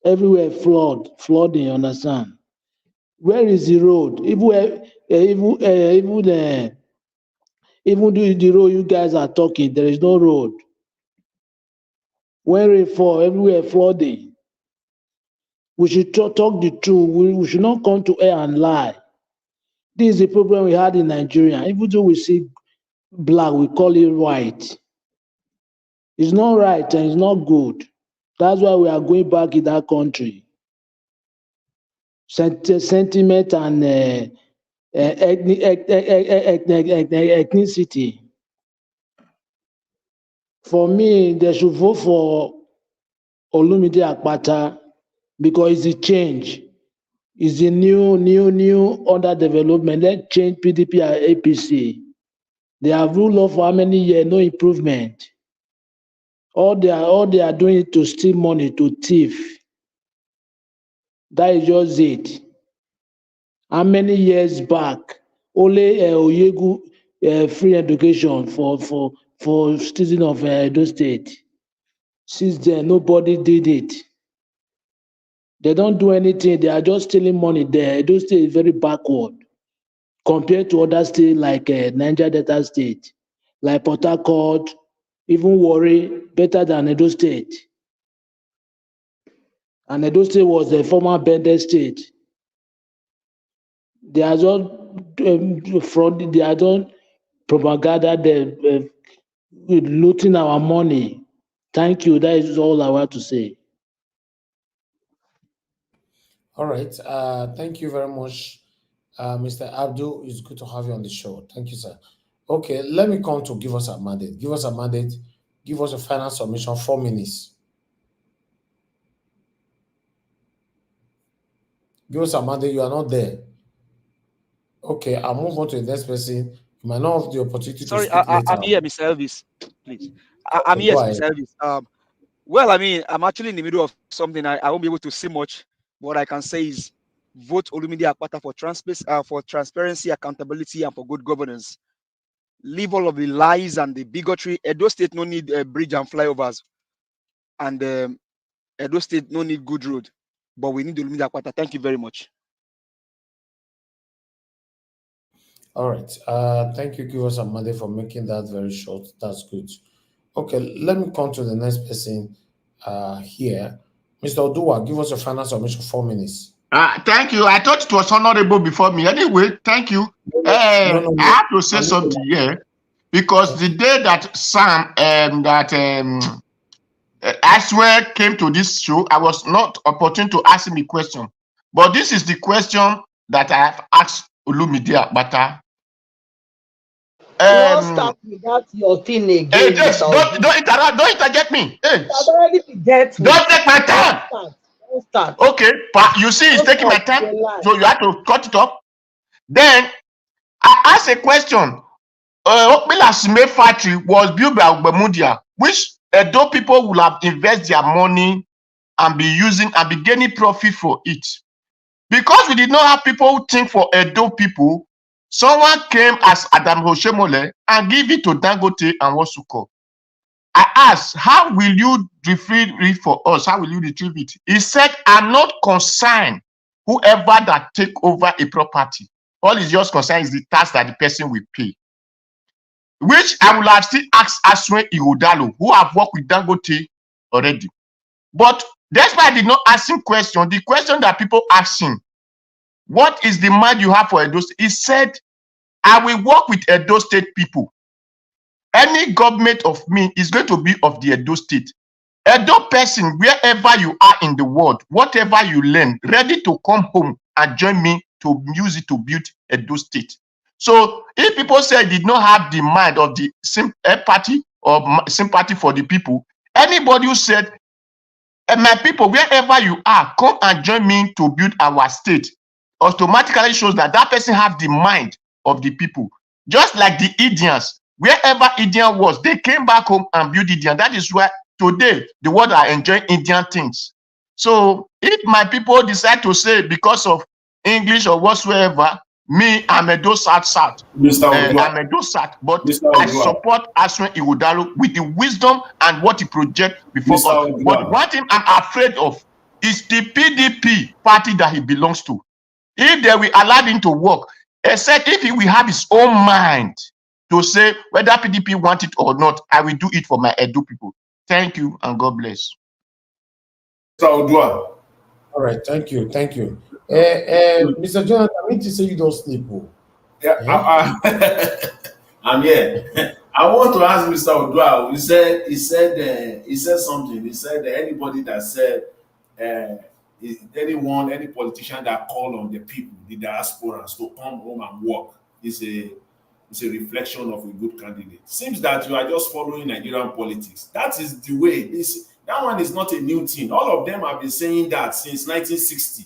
Everywhere flooding, understand? Where is the road? Even the road you guys are talking, there is no road. When rain fall, everywhere flooding. We should talk the truth. We should not come to air and lie. This is the problem we had in Nigeria. Even though we see black, we call it white. It's not right and it's not good. That's why we are going back in that country. Sentiment and ethnicity. For me, they should vote for Olumide Akpata because it's a change. It's a new under development. Let's change PDP and APC. They have ruled for how many years? No improvement. All they are doing is to steal money, to thief. That is just it. How many years back? Only Oyegu free education for citizens of Edo State. Since then, nobody did it. They don't do anything. They are just stealing money there. Edo State is very backward compared to other states like Niger Delta State, like Port Harcourt, even Warri, better than Edo State. And Edo State was a former Bende state. They are just fraud. They are just propaganda. They looting our money. Thank you. That is all I want to say. All right. Thank you very much, Mr. Abdul. It's good to have you on the show. Thank you, sir. Okay, let me come to give us a mandate. Give us a mandate. Give us a final submission. 4 minutes. Give us a mandate. You are not there. Okay, I'll move on to the next person. You might not have the opportunity to speak later. I'm here, Mr. Elvis. Please. I'm here, Mr. Elvis. Well, I mean, I'm actually in the middle of something. I won't be able to say much. What I can say is vote Olumide Akpata for transparency, accountability, and for good governance. Leave all of the lies and the bigotry. Edo State no need a bridge and flyovers. And Edo State no need good road. But we need Olumide Akpata. Thank you very much. All right. Thank you, Give us a mandate for making that very short. That's good. Okay, let me come to the next person here. Mr. Oduwa, give us a final submission, 4 minutes. Thank you. I thought it was honorable before me. Anyway, thank you. I have to say something here because the day that Sam Aswell came to this show, I was not opportune to ask him a question. But this is the question that I have asked Olumide Akpata. Don't start with that your thing again. Hey, don't interject me. Hey, don't take my time. Don't start. Okay, you see, he's taking my time, so you have to cut it off. Then I asked a question. Okpila factory was built by Bermudia, which Edo people will have invested their money and be using and be gaining profit for it. Because we did not have people who think for Edo people, someone came as Adam Hoshemole and gave it to Dangote and Wasuko. I asked, how will you retrieve it for us? How will you retrieve it? He said, I'm not concerned whoever that take over a property. All is just concerned is the tax that the person will pay. Which I will have still asked Aswe Ihodalo, who have worked with Dangote already. But that's why I did not ask him question. The question that people ask him, what is the mind you have for Edo State? He said, I will work with Edo State people. Any government of me is going to be of the Edo State. Edo person, wherever you are in the world, whatever you learn, ready to come home and join me to use it to build Edo State. So if people say did not have the mind of the empathy or sympathy for the people, anybody who said And my people, wherever you are, come and join me to build our state. Automatically shows that that person have the mind of the people. Just like the Indians, wherever Indian was, they came back home and built Indian. That is why today the world are enjoying Indian things. So if my people decide to say because of English or whatsoever, me, I'm a do South. I'm a do South, but I support Aswen Ighodalo with the wisdom and what he project before us. But one thing I'm afraid of is the PDP party that he belongs to. If they will allow him to work, except if he will have his own mind to say whether PDP want it or not, I will do it for my Edo people. Thank you and God bless. All right, thank you. Mr. Jonathan, I mean to say you don't sleep. Yeah, I'm here. I want to ask Mr. Odua. He said something. He said that anybody that said any politician that call on the people, the diasporans, to come home and work is a reflection of a good candidate. Seems that you are just following Nigerian politics. That is the way. That one is not a new thing. All of them have been saying that since 1960.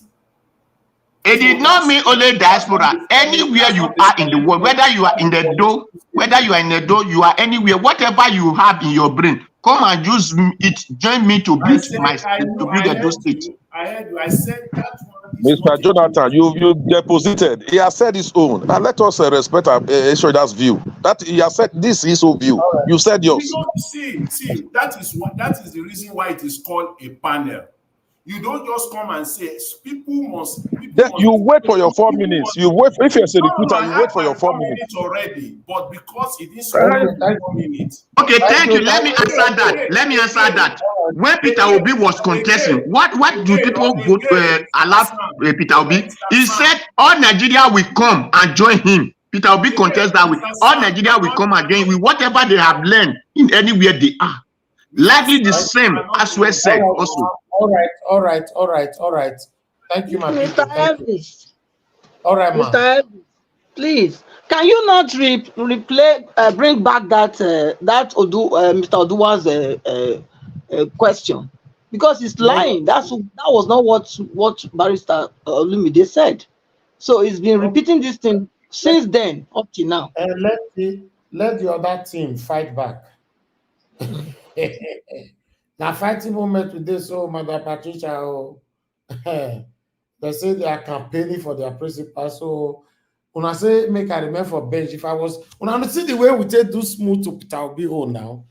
It did not mean only diaspora. Anywhere you are in the world, whether you are in the Edo, you are anywhere, whatever you have in your brain, come and use it. Join me to build the Edo state. I heard you. I said that one. Mr. Jonathan, you deposited. He has said his own. Now let us respect Eshoda's view. That he has said this is his view. Right. You said yours. See, that is the reason why it is called a panel. You don't just come and say people you wait for your 4 minutes. You wait if you're a recruiter, you wait for your 4 minutes already. But because it is 4 minutes. Okay, thank you. Let me answer that. When Peter Obi was contesting, what do people vote allow Peter Obi? He said all Nigeria will come and join him. Peter Obi contest that way. All Nigeria will come and join with whatever they have learned in anywhere they are. Likely the same as we said also. All right. Thank you, my people. Mr. Elvis. All right, ma'am. Mr. Elvis, please, can you not replay, bring back that Mr. Oduwa's question? Because it's lying. That was not what Barrister Olumide said. So he's been repeating this thing since then up to now. And let the other team fight back. Now fighting moment with this, Madam Patricia, they say they are campaigning for their principal. So when I say make I remember for bench, if I was when I see the way we take do smooth to Peter Obi now,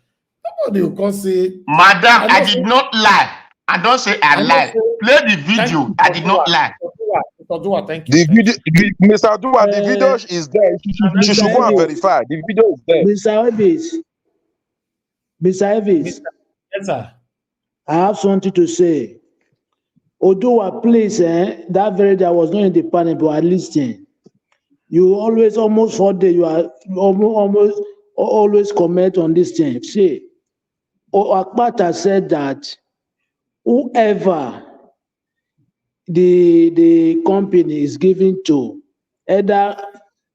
nobody will come say, Madam, I did not lie. I don't say I lied. Play the video. I did not lie. Thank you. The video, Mr. Odua, the video is there. She should go and verify. The video is there. Mr. Elvis. Yes, sir. I have something to say. Odua, please, that very day I was not in the panel, but I listened. You almost 4 days, you are always comment on this thing. See, Akpata said that whoever the company is giving to, either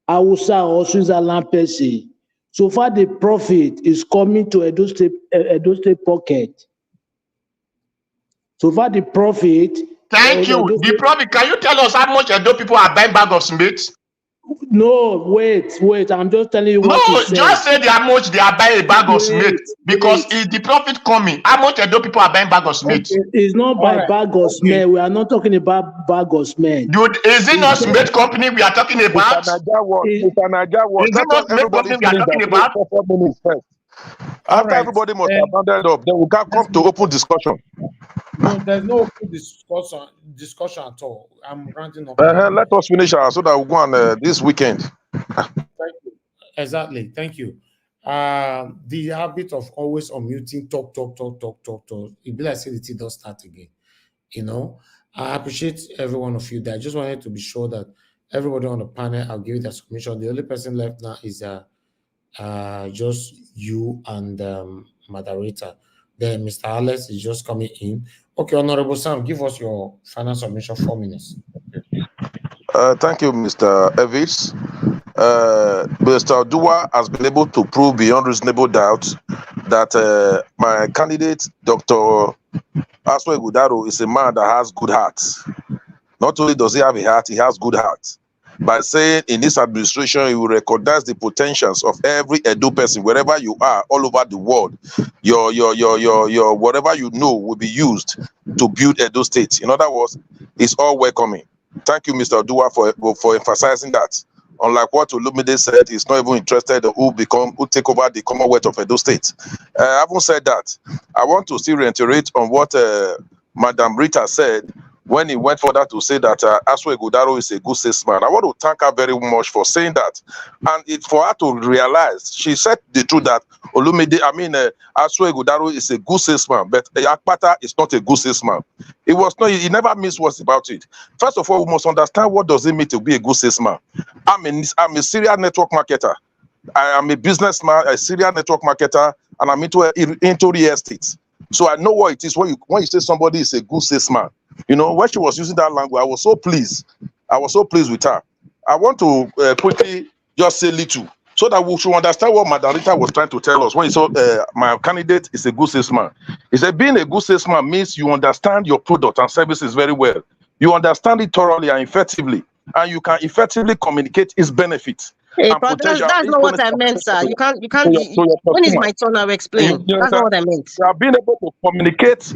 Hausa or Switzerland per se, so far the profit is coming to Edo State pocket. So far the profit. Thank you. The profit. Can you tell us how much Edo people are buying bag of cement? No, wait. I'm just telling you what you said. Just say how much they are buying a bag of cement. Because is the profit coming? How much Edo people are buying bag of cement? Okay. It's not by bag of cement. We are not talking about bag of cement. Dude, is it not cement company we are talking about? Mr. Naja, is it not cement company we are talking about? 4 minutes first. After everybody must have rounded up, then we can come to open discussion. No, there's no open discussion at all. I'm rounding up. Let us finish so that we'll go on this weekend. Thank you. Exactly. Thank you. The habit of always unmuting, talk. It be like say the thing don't start again. You know, I appreciate every one of you there. I just wanted to be sure that everybody on the panel, I'll give you that submission. The only person left now is just you and moderator. Then Mr. Alex is just coming in. Okay, Honorable Sam, give us your final submission, 4 minutes. Thank you, Mr. Elvis. Mr. Odua has been able to prove beyond reasonable doubt that my candidate, Dr. Aswe Gudaro is a man that has good heart. Not only does he have a heart, he has good heart. By saying in this administration, he will recognize the potentials of every Edo person, wherever you are, all over the world. Your whatever you know will be used to build Edo State. In other words, it's all welcoming. Thank you, Mr. Dua, for emphasizing that. Unlike what Olumide said, he's not even interested in who take over the Commonwealth of Edo State. Having said that, I want to still reiterate on what Madam Rita said when he went further to say that Aswe Gudaro is a good salesman. I want to thank her very much for saying that. And for her to realize, she said the truth that Aswe Gudaro is a good salesman, but Akpata is not a good salesman. He never missed words about it. First of all, we must understand what does it mean to be a good salesman. I'm a serial network marketer. I am a businessman, a serial network marketer, and I'm into real estate. So I know what it is when you say somebody is a good salesman. You know, when she was using that language, I was so pleased. I was so pleased with her. I want to quickly just say little so that we should understand what Madam Rita was trying to tell us when he said my candidate is a good salesman. He said being a good salesman means you understand your product and services very well. You understand it thoroughly and effectively, and you can effectively communicate its benefits. Hey, but that's not what I meant, sir. You can't when is my turn, I'll explain. That's not what I meant. You have been able to communicate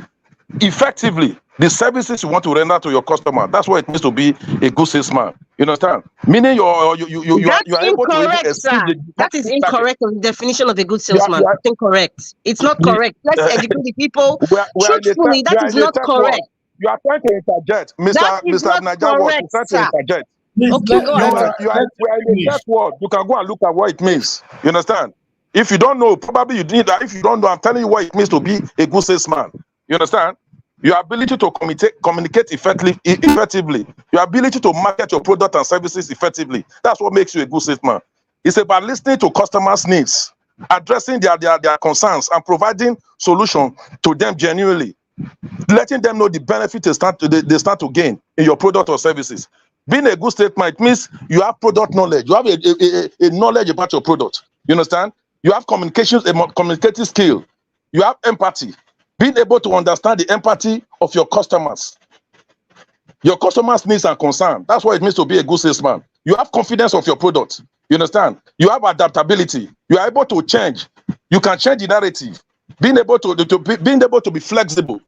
effectively the services you want to render to your customer. That's what it means to be a good salesman. You understand? Meaning you are able to exceed sir. That is incorrect on the definition of a good salesman. It's incorrect. It's not correct. Let's educate the people. Truthfully, that is not correct. You are trying to interject. Mr. Naja was trying to interject. Okay, go ahead. You are in the first word. You can go and look at what it means. You understand? If you don't know, probably you need that. If you don't know, I'm telling you what it means to be a good salesman. You understand? Your ability to communicate effectively, your ability to market your product and services effectively. That's what makes you a good salesman. It's about listening to customers' needs, addressing their concerns, and providing solutions to them genuinely, letting them know the benefit they stand to gain in your product or services. Being a good salesman, it means you have product knowledge. You have a knowledge about your product. You understand? You have communicative skill. You have empathy. Being able to understand the empathy of your customers needs and concerns. That's what it means to be a good salesman. You have confidence of your product. You understand? You have adaptability. You are able to change. You can change the narrative. Being able to be flexible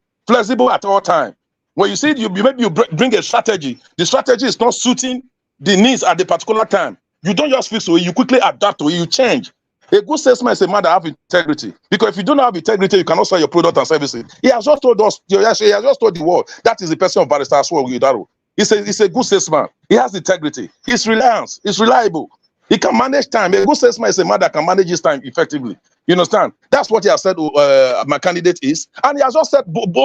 at all times. When you see maybe you bring a strategy, the strategy is not suiting the needs at the particular time. You don't just fix it. You quickly adapt to it. You change. A good salesman is a man that has integrity. Because if you don't have integrity, you cannot sell your product and services. He has just told us, he has just told the world, that is the person of Barrister Aswe Gudaro. He's a good salesman. He has integrity. He's reliant. He's reliable. He can manage time. A good salesman is a man that can manage his time effectively. You understand? That's what he has said my candidate is. And he has just said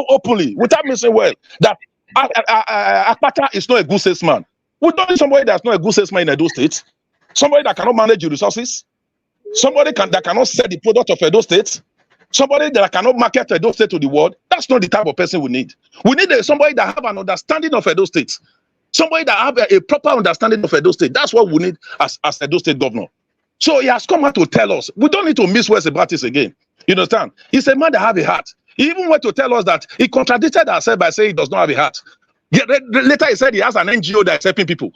openly, without missing well, that Akpata is not a good salesman. We don't need somebody that's not a good salesman in Edo State. Somebody that cannot manage your resources. Somebody that cannot sell the product of Edo State. Somebody that cannot market Edo State to the world. That's not the type of person we need. We need somebody that have an understanding of Edo State. Somebody that have a proper understanding of Edo State. That's what we need as Edo State governor. So he has come out to tell us. We don't need to miss words about this again. You understand? He's a man that have a heart. He even went to tell us that he contradicted ourselves by saying he does not have a heart. Later he said he has an NGO that is helping people.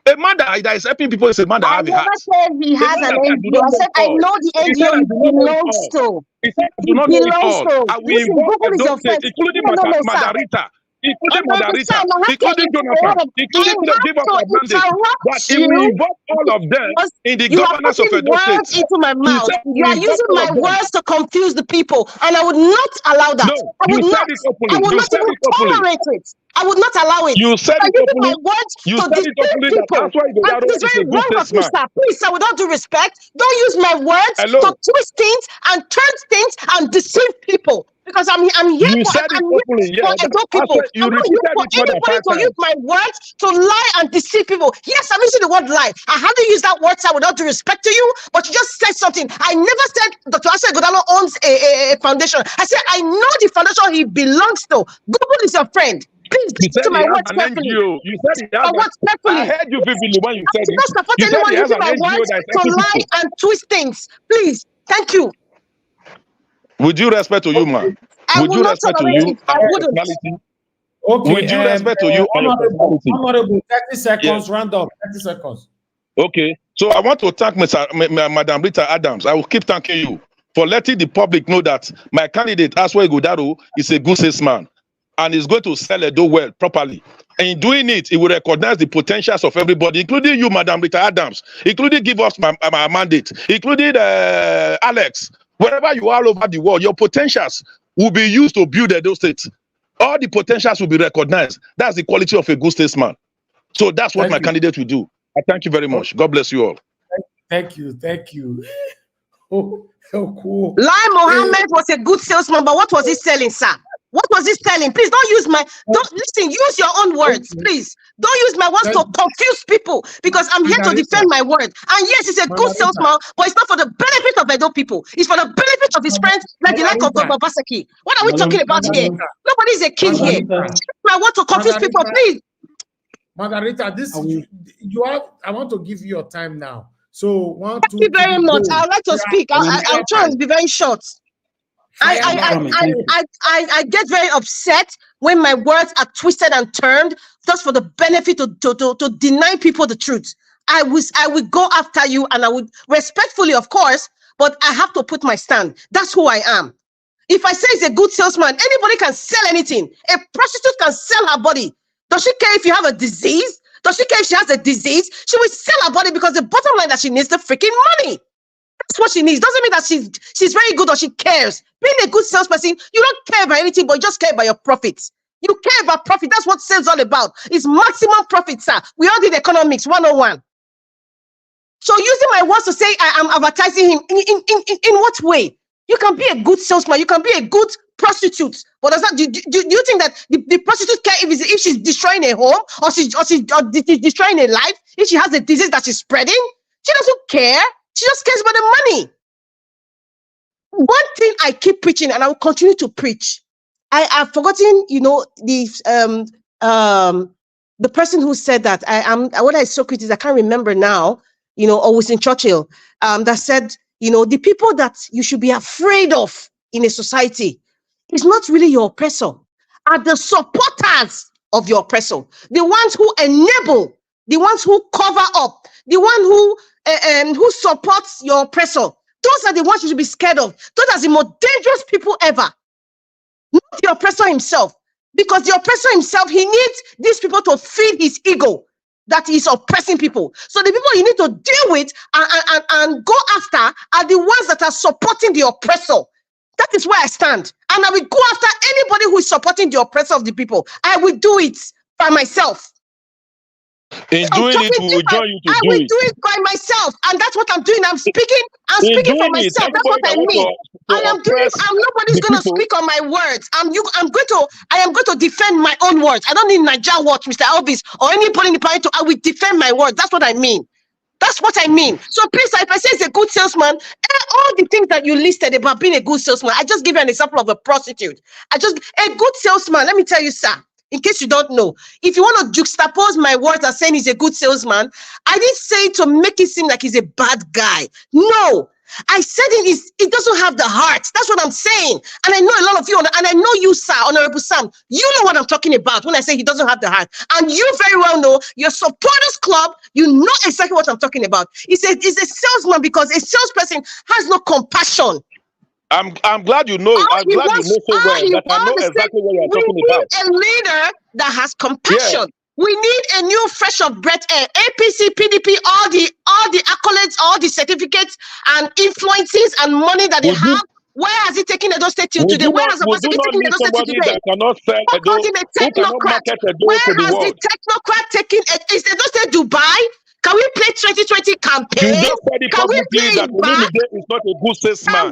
A man that is helping people is a man that has a heart. I never said he has an NGO. I said I know the NGO he belongs to. He said I do not know it all. I will involve Edo State, including Madarita, including Madarita, including Jonathan, including the giver of mandate. But he will involve all of them in the governance of Edo State. Words into my mouth. You are using my words to confuse the people, and I would not allow that. No, you said it openly. I would not even tolerate it. I would not allow it. You said it openly. My words to deceive people. It's very wrong of you, sir. Please, sir, with all due respect, don't use my words to twist things and turn things and deceive people. Because I'm here you for Edo people. You I'm not here for anybody to use my words to lie and deceive people. Yes, I'm using the word lie. I haven't used that word, sir, without due respect to you, but you just said something. I never said Dr. Aswe Gudaro owns a foundation. I said I know the foundation he belongs to. Google is your friend. Please listen to my words carefully. You said he has I heard you vividly when you said it. You said he has an NGO to lie and twist things. Please, thank you. With due respect to you, man. I I With will due not respect to tolerate you it. I and your wouldn't. personality, Okay, with due respect to you and your personality. Honorable, 30 seconds, Yes. round up, 30 seconds. Okay. So I want to thank Madam Rita Adams. I will keep thanking you for letting the public know that my candidate, Aswe Godaro, is a good salesman and is going to sell Edo well properly. And in doing it, he will recognize the potentials of everybody, including you, Madam Rita Adams, including give us my mandate, including Alex. Wherever you are all over the world, your potentials will be used to build Edo State. All the potentials will be recognized. That's the quality of a good statesman. So that's what my candidate will do. I thank you very much. God bless you all. Thank you. Oh, cool. Lai Mohammed was a good salesman, but what was he selling, sir? What was he selling? Please don't use don't listen, use your own words, please. Don't use my words to confuse people because I'm here to defend my word. And yes, he's a good salesman, but it's not for the benefit of Edo people. It's for the benefit of his friends like the like of Babasaki. What are we talking about here? Nobody's a king here. I want to confuse people, please. Margarita, I want to give you your time now. So thank you very much. I'd like to speak. I'll try to be very short. I get very upset when my words are twisted and turned just for the benefit to deny people the truth. I will go after you and I would respectfully, of course, but I have to put my stand. That's who I am. If I say he's a good salesman, anybody can sell anything. A prostitute can sell her body. Does she care if you have a disease? Does she care if she has a disease? She will sell her body because the bottom line that she needs the freaking money. That's what she needs. Doesn't mean that she's very good or she cares. Being a good salesperson, you don't care about anything, but you just care about your profits. You care about profit. That's what sales all about. It's maximum profit, sir. We all did economics 101. So using my words to say I am advertising him in what way? You can be a good salesman. You can be a good prostitute. But does that do you think that the prostitute care if she's destroying a home or she's destroying a life? If she has a disease that she's spreading, she doesn't care. She just cares about the money. One thing I keep preaching, and I will continue to preach. I've forgotten, the person who said that. What I Socrates, I can't remember now. Or Winston Churchill, that said, the people that you should be afraid of in a society is not really your oppressor, are the supporters of your oppressor, the ones who enable, the ones who cover up, the one who supports your oppressor. Those are the ones you should be scared of. Those are the most dangerous people ever. Not the oppressor himself, because the oppressor himself, he needs these people to feed his ego that is oppressing people. So the people you need to deal with and go after are the ones that are supporting the oppressor. That is where I stand. And I will go after anybody who is supporting the oppressor of the people. I will do it by myself. In doing it, we will join you to do it. I will do it by myself. And that's what I'm doing. I'm speaking for myself. That's what I mean. I am doing it. Nobody's going to speak on my words. I am going to defend my own words. I don't need Niger Watch, Mr. Elvis, or anybody in the party. I will defend my words. That's what I mean. That's what I mean. So please, if I say he's a good salesman, all the things that you listed about being a good salesman, I just give you an example of a prostitute. A good salesman, let me tell you, sir, in case you don't know, if you want to juxtapose my words as saying he's a good salesman, I didn't say it to make it seem like he's a bad guy. No. I said it doesn't have the heart. That's what I'm saying. And I know a lot of you, and I know you, sir, Honorable Sam, you know what I'm talking about when I say he doesn't have the heart. And you very well know your supporters club, you know exactly what I'm talking about. He's a salesman because a salesperson has no compassion. I'm glad you know. I'm glad you know so well that I know exactly what you're talking about. We need a leader that has compassion. Yeah. We need a new fresh of breath air. APC, PDP, all the accolades, all the certificates and influences and money that they have. Where has he taken Edo State till today? Where has the person taken Edo State till today? Where has the technocrat taken? Is Edo State Dubai? Can we play 2020 campaign? Can we play it back? It's not a good salesman.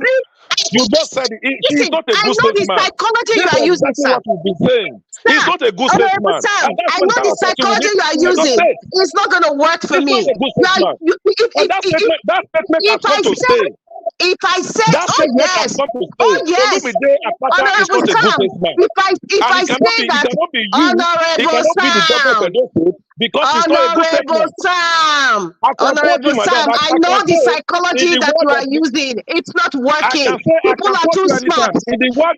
You just said he's not a good salesman. I know the psychology you are using, sir. He's not a good salesman. I know the psychology you are using. It's not going to work for me. If I say, oh yes, Honorable Sam, if I say that, Honorable Sam, because it's not a good Honorable statement. Sam, I can quote Honorable you, madam. Sam, I I know can the say psychology in the that you word are of using. It's not I working. can say I People can are quote too you smart. anytime.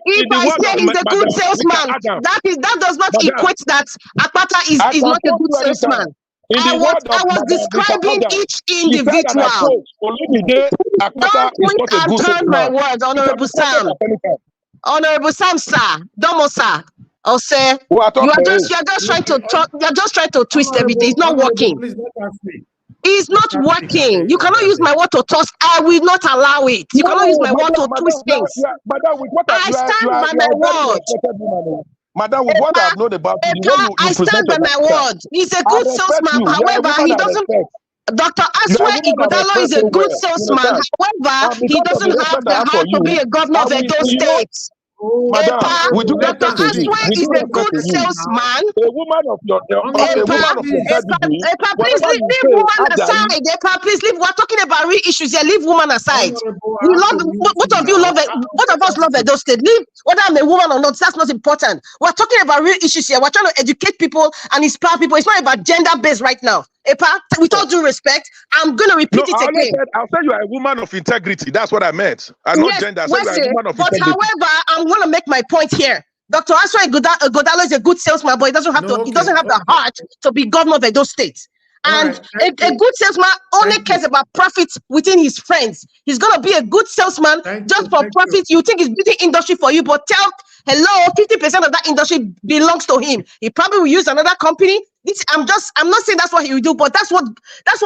If In the I word say of he's a good Madam Rita salesman, Adam. that does not Madam, equate that Akpata I is can not a quote good you anytime. salesman. In the word I of was Madam Rita describing Adam, each she said, and I individual. quote, Olumide Akpata Don't is point not a and good turn my salesman. words, She can Honorable be quoted Sam. at any time. Honorable Sam, sir, Domo, sir. I'll say Who I talk you're to? just trying to talk. You're just trying to twist everything. It's not Honorable, working. please let us speak. It's not Let us speak. I working. beg, You cannot use my word to toss. I will not allow it. You cannot use No, my word to twist things. madam, with what I stand by you my are a very word. respected woman. Madam, with what I've known about you, the way I you present stand by my yourself, word. He's a I good respect salesman. you. You are a However, woman he I doesn't. respect. Dr. You are a Aswe woman I Igodalo respect is a so good well. You salesman. understand? However, And he because of the doesn't have respect I the have for heart to be you, a governor of Edo you know, State. madam, Epa, we do Let Dr. respect us to speak. you. Aswe We is do a respect good to you. salesman. A woman of your, a Epa, woman of your Please. pedigree, Please whatever you leave say, woman actually, aside. Epa, please leave. We're talking about real issues here. Leave woman aside. Honorable, We I have love to mute both you of you now. love it. Both of Let us us love speak. Edo State. Leave whether I'm a woman or not. That's not important. We're talking about real issues here. We're trying to educate people and inspire people. It's not about gender based right now. Epa, with all due respect, I'm gonna repeat no, it I always again. said, I said you are a woman of integrity. That's what I meant. And not Yes, gender. I said you are a Wesley, woman of but integrity. however, I'm going to make my point here. Dr. Aswa Godalo is a good salesman, but he doesn't have the heart to be governor of Edo State. And a good salesman only cares about profits within his friends. He's going to be a good salesman just for profits. You think it's beauty industry for you, but hello, 50% of that industry belongs to him. He probably will use another company. I'm not saying that's what he will do, but that's what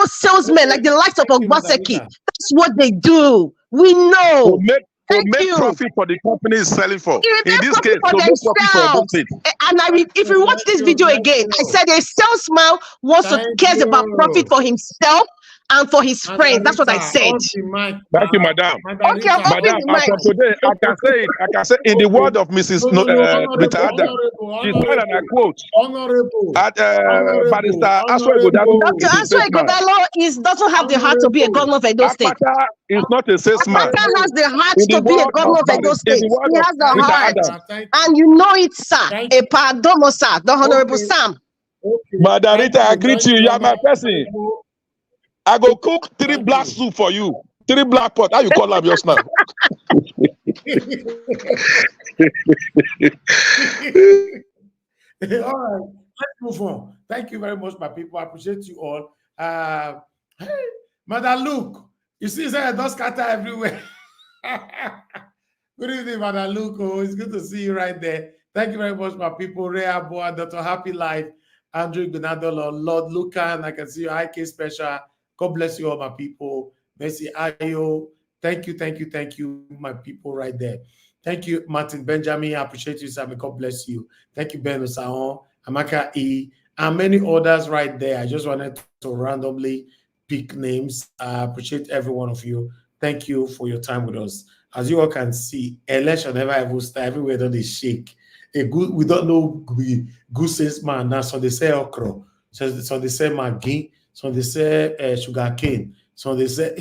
salesmen like the likes of Ogbaseki, that's what they do. We know. To make profit for the company is selling for. They In this profit case, for to make profit for Edo themselves. State. And if you watch this video again, I said a salesman cares about profit for himself and for his friends. That's what I said. Thank you, madam. Okay, I'm opening Madam, the as mic. from today, I can say it. I can say in the word of Mrs. Rita Adam, she said, and I quote, at Barrister Aswe Godalo Dr. is a Aswa salesman. Igodalo doesn't have the heart to be a governor of Edo State. Akpata is not a salesman. Akpata has the heart In the to be a word governor of of Edo State. in the word He of has the Rita heart. Adam. And you know it, sir. Epa Domo, sir. The Honorable Sam. Madam Rita, I greet you. You are my person. I go cook 3 black soup for you. 3 black pot. How you call them just now? All right, let's move on. Thank you very much, my people. I appreciate you all. Hey, Madam Luke, you see, I don't scatter everywhere. Good evening, Madam Luke. Oh, it's good to see you right there. Thank you very much, my people. Rhea Boa, Dr. Happy Life, Andrew Gunadolo, Lord Lucan. I can see you, IK Special. God bless you all, my people. Mercy Ayo. Thank you, my people right there. Thank you, Martin Benjamin. I appreciate you, Sammy. God bless you. Thank you, Ben Osaon, Amaka E, and many others right there. I just wanted to randomly pick names. I appreciate every one of you. Thank you for your time with us. As you all can see, election never ever start. Everywhere don't they shake. We don't know good salesman now. So they say okra, so they say maggi, so they say sugar cane, so they say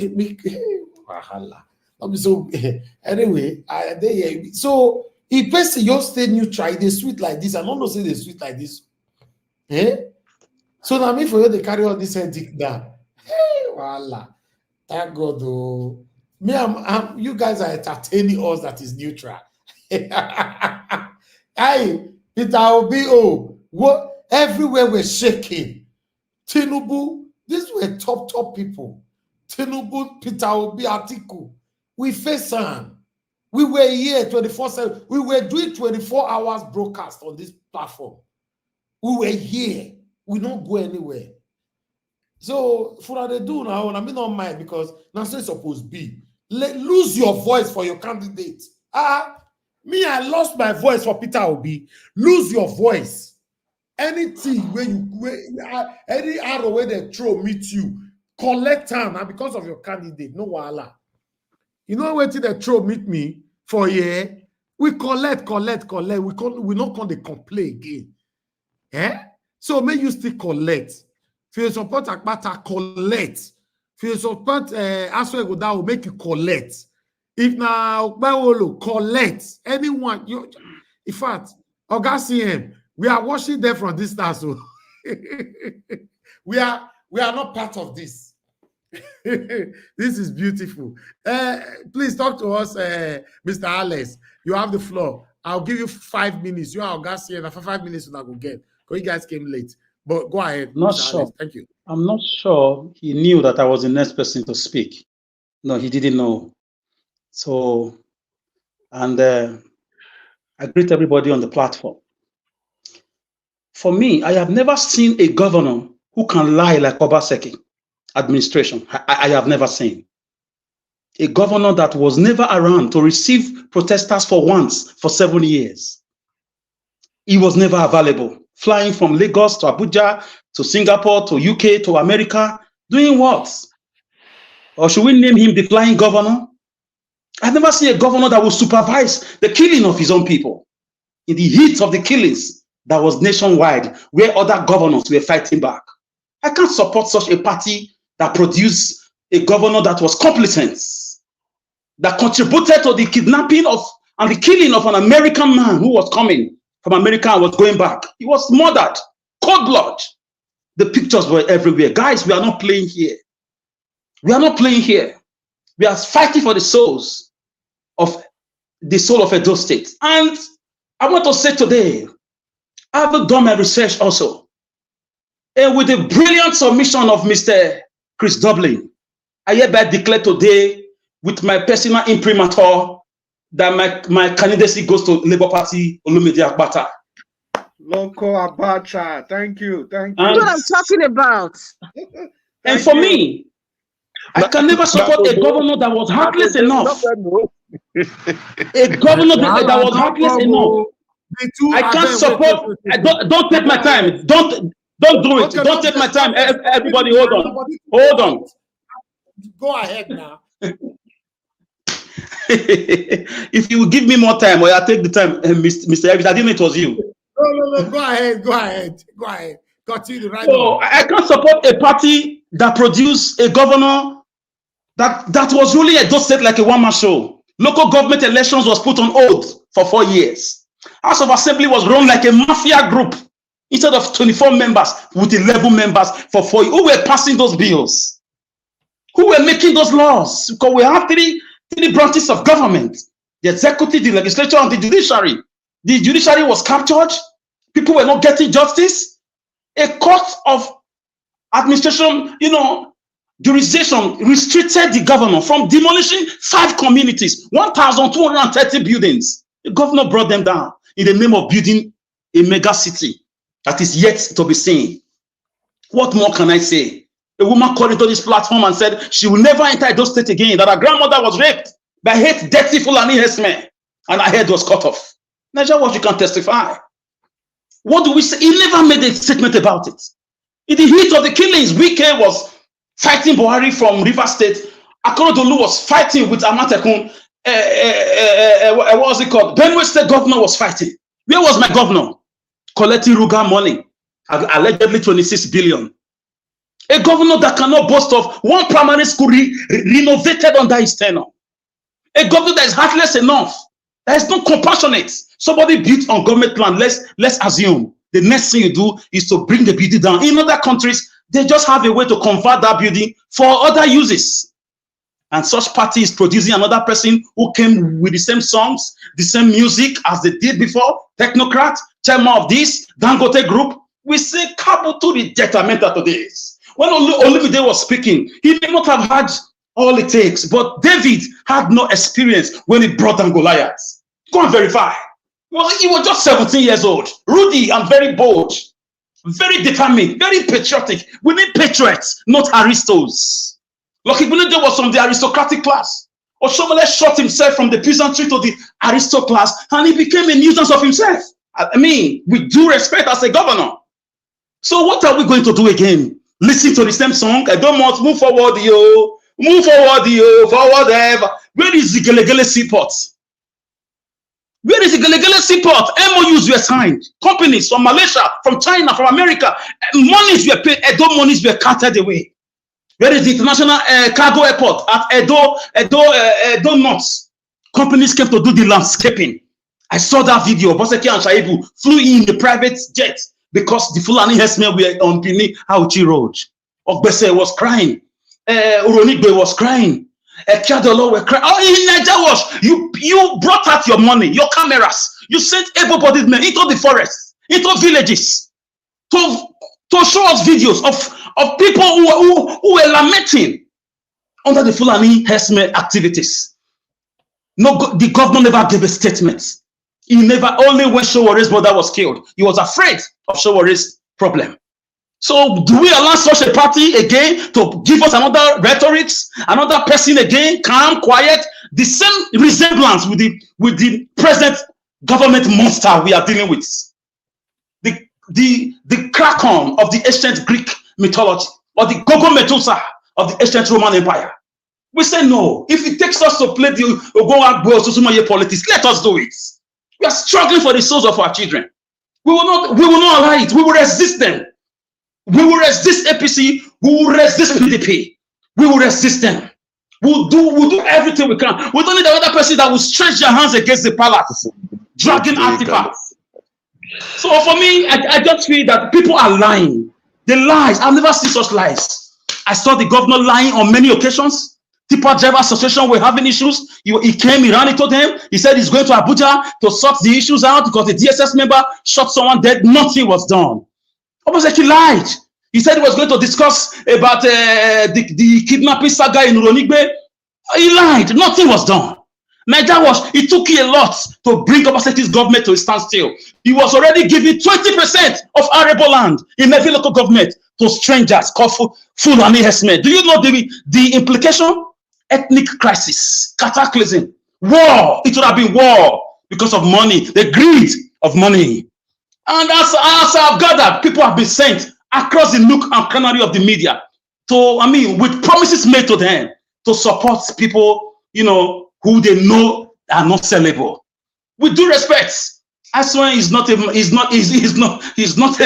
wahala. So anyway, so if person your stay neutral, they sweet like this. I don't know say they sweet like this. So now me for you they carry all this headache down. Hey, voila. Thank God though. Me, you guys are entertaining us that is neutral. Hey, Peter Obi, what everywhere we're shaking. Tinubu, these were top people. Tinubu, Peter Obi, Atiku. We face on. We were here 24/7. We were doing 24 hours broadcast on this platform. We were here. We don't go anywhere. So for what they do now, I mean not mind because now it's supposed to be. Lose your voice for your candidate. Me, I lost my voice for Peter Obi. Lose your voice. Anything where any arrow where they throw meet you, collect time and because of your candidate, no wahala. You know where they throw meet me for here? We collect. We not going to complain again. So may you still collect. If you support Akpata, collect. If you support Aswe Goda, will make you collect. If now collect. Anyone, in fact, Oga CM, we are watching them from distance. So we are not part of this. This is beautiful. Please talk to us, Mr. Alex. You have the floor. I'll give you 5 minutes. You are gas here for 5 minutes. When I go get because you guys came late. But go ahead. Not Mr. sure. Alex. Thank you. I'm not sure he knew that I was the next person to speak. No, he didn't know. So, and I greet everybody on the platform. For me, I have never seen a governor who can lie like Obaseki administration. I have never seen. A governor that was never around to receive protesters for once for 7 years. He was never available. Flying from Lagos to Abuja, to Singapore, to UK, to America, doing what? Or should we name him the flying governor? I've never seen a governor that will supervise the killing of his own people. In the heat of the killings that was nationwide, where other governors were fighting back. I can't support such a party that produced a governor that was competent, that contributed to the kidnapping of and the killing of an American man who was coming from America and was going back. He was murdered, cold blood. The pictures were everywhere. Guys, we are not playing here. We are not playing here. We are fighting for the soul of Edo State. And I want to say today, I have done my research also. And with the brilliant submission of Mr. Chris Dublin, I hereby declare today, with my personal imprimatur, that my candidacy goes to Labour Party, Olumide Akpata. Loco Abacha, thank you. That's what I'm talking about. And for me, I can never support a governor that was heartless enough. A governor that was heartless enough. I can't support. Don't take my time. Don't do it. Don't take my time. Everybody, hold on. Hold on. Go ahead now. If you will give me more time, or I'll take the time, Mr. Evans. I didn't know it was you. No. Go ahead. Continue right now. So I can't support a party that produced a governor that was really Edo State like a one-man show. Local government elections was put on hold for 4 years. House of Assembly was run like a mafia group. Instead of 24 members with 11 members for 4 years. Who were passing those bills? Who were making those laws? Because we have three branches of government: the executive, the legislature, and the judiciary. The judiciary was captured. People were not getting justice. A court of administration, jurisdiction restricted the governor from demolishing 5 communities, 1,230 buildings. The governor brought them down in the name of building a mega city that is yet to be seen. What more can I say? A woman called into this platform and said she will never enter Edo State again, that her grandmother was raped by 8 dirty Fulani herdsmen, and her head was cut off. Naija Watch, you can testify. What do we say? He never made a statement about it. In the heat of the killings, Wike was fighting Buhari from River State. Akorodolu was fighting with Amatekun. What was it called? Benue State governor was fighting. Where was my governor? Collecting Ruga money, allegedly 26 billion. A governor that cannot boast of one primary school renovated under his tenure. A governor that is heartless enough, that is not compassionate. Somebody built on government land. Let's assume the next thing you do is to bring the building down. In other countries, they just have a way to convert that building for other uses. And such party is producing another person who came with the same songs, the same music as they did before. Technocrat, chairman of this Dangote group. We say cabo to the detriment to this. When Olumide was speaking, he may not have had all it takes, but David had no experience when he brought down Goliath. Go and verify. He was just 17 years old, ruddy and very bold, very determined, very patriotic. We need patriots, not aristos. Lucky Bunede was from the aristocratic class. Oshomole shot himself from the peasantry to the aristo class, and he became a nuisance of himself. I mean, with due respect as a governor. So what are we going to do again? Listen to the same song? I don't want move forward, yo. Move forward, yo. Forward ever. Where is the Gelegele seaport? Where is the Gelegele seaport? MOUs were signed. Companies from Malaysia, from China, from America. Monies were paid. Edo monies were carted away. Where is the international cargo airport at Edo North? Companies came to do the landscaping. I saw that video. Boseki and Shaibu flew in the private jet because the Fulani herdsmen were on Pini Auchi Road. Ogbese was crying. Uronigbe was crying. Kiadolo were crying. Oh, in Niger Wash, you brought out your money, your cameras. You sent able-bodied men into the forest, into villages, to show us videos of people who were lamenting under the Fulani herdsmen activities. No, the governor never gave a statement. He never, only when Showore's brother was killed, he was afraid of Showore's problem. So do we allow such a party again to give us another rhetorics, another person again, calm, quiet, the same resemblance with the present government monster we are dealing with? The Kraken of the ancient Greek mythology, or the Gogo Medusa of the ancient Roman Empire. We say no. If it takes us to play the Ogoagbo Susumaye politics, let us do it. We are struggling for the souls of our children. We will not allow it. We will resist them. We will resist APC. We will resist PDP. We will resist them. We'll do everything we can. We don't need another person that will stretch their hands against the palace, dragging artifacts. So for me, I just feel that people are lying. The lies. I've never seen such lies. I saw the governor lying on many occasions. Tipper Driver Association were having issues. He came, he ran into them. He said he's going to Abuja to sort the issues out because the DSS member shot someone dead. Nothing was done. Almost he lied. He said he was going to discuss about the kidnapping saga in Uronigbe. He lied. Nothing was done. Niger Wash, it took a lot to bring Obaseki's government to a standstill. He was already giving 20% of arable land in every local government to strangers called Fulani herdsmen. Do you know the implication? Ethnic crisis, cataclysm, war. It would have been war because of money, the greed of money. And as I've gathered, people have been sent across the nook and cranny of the media with promises made to them to support people, who they know are not sellable. With due respect, I swear he's not a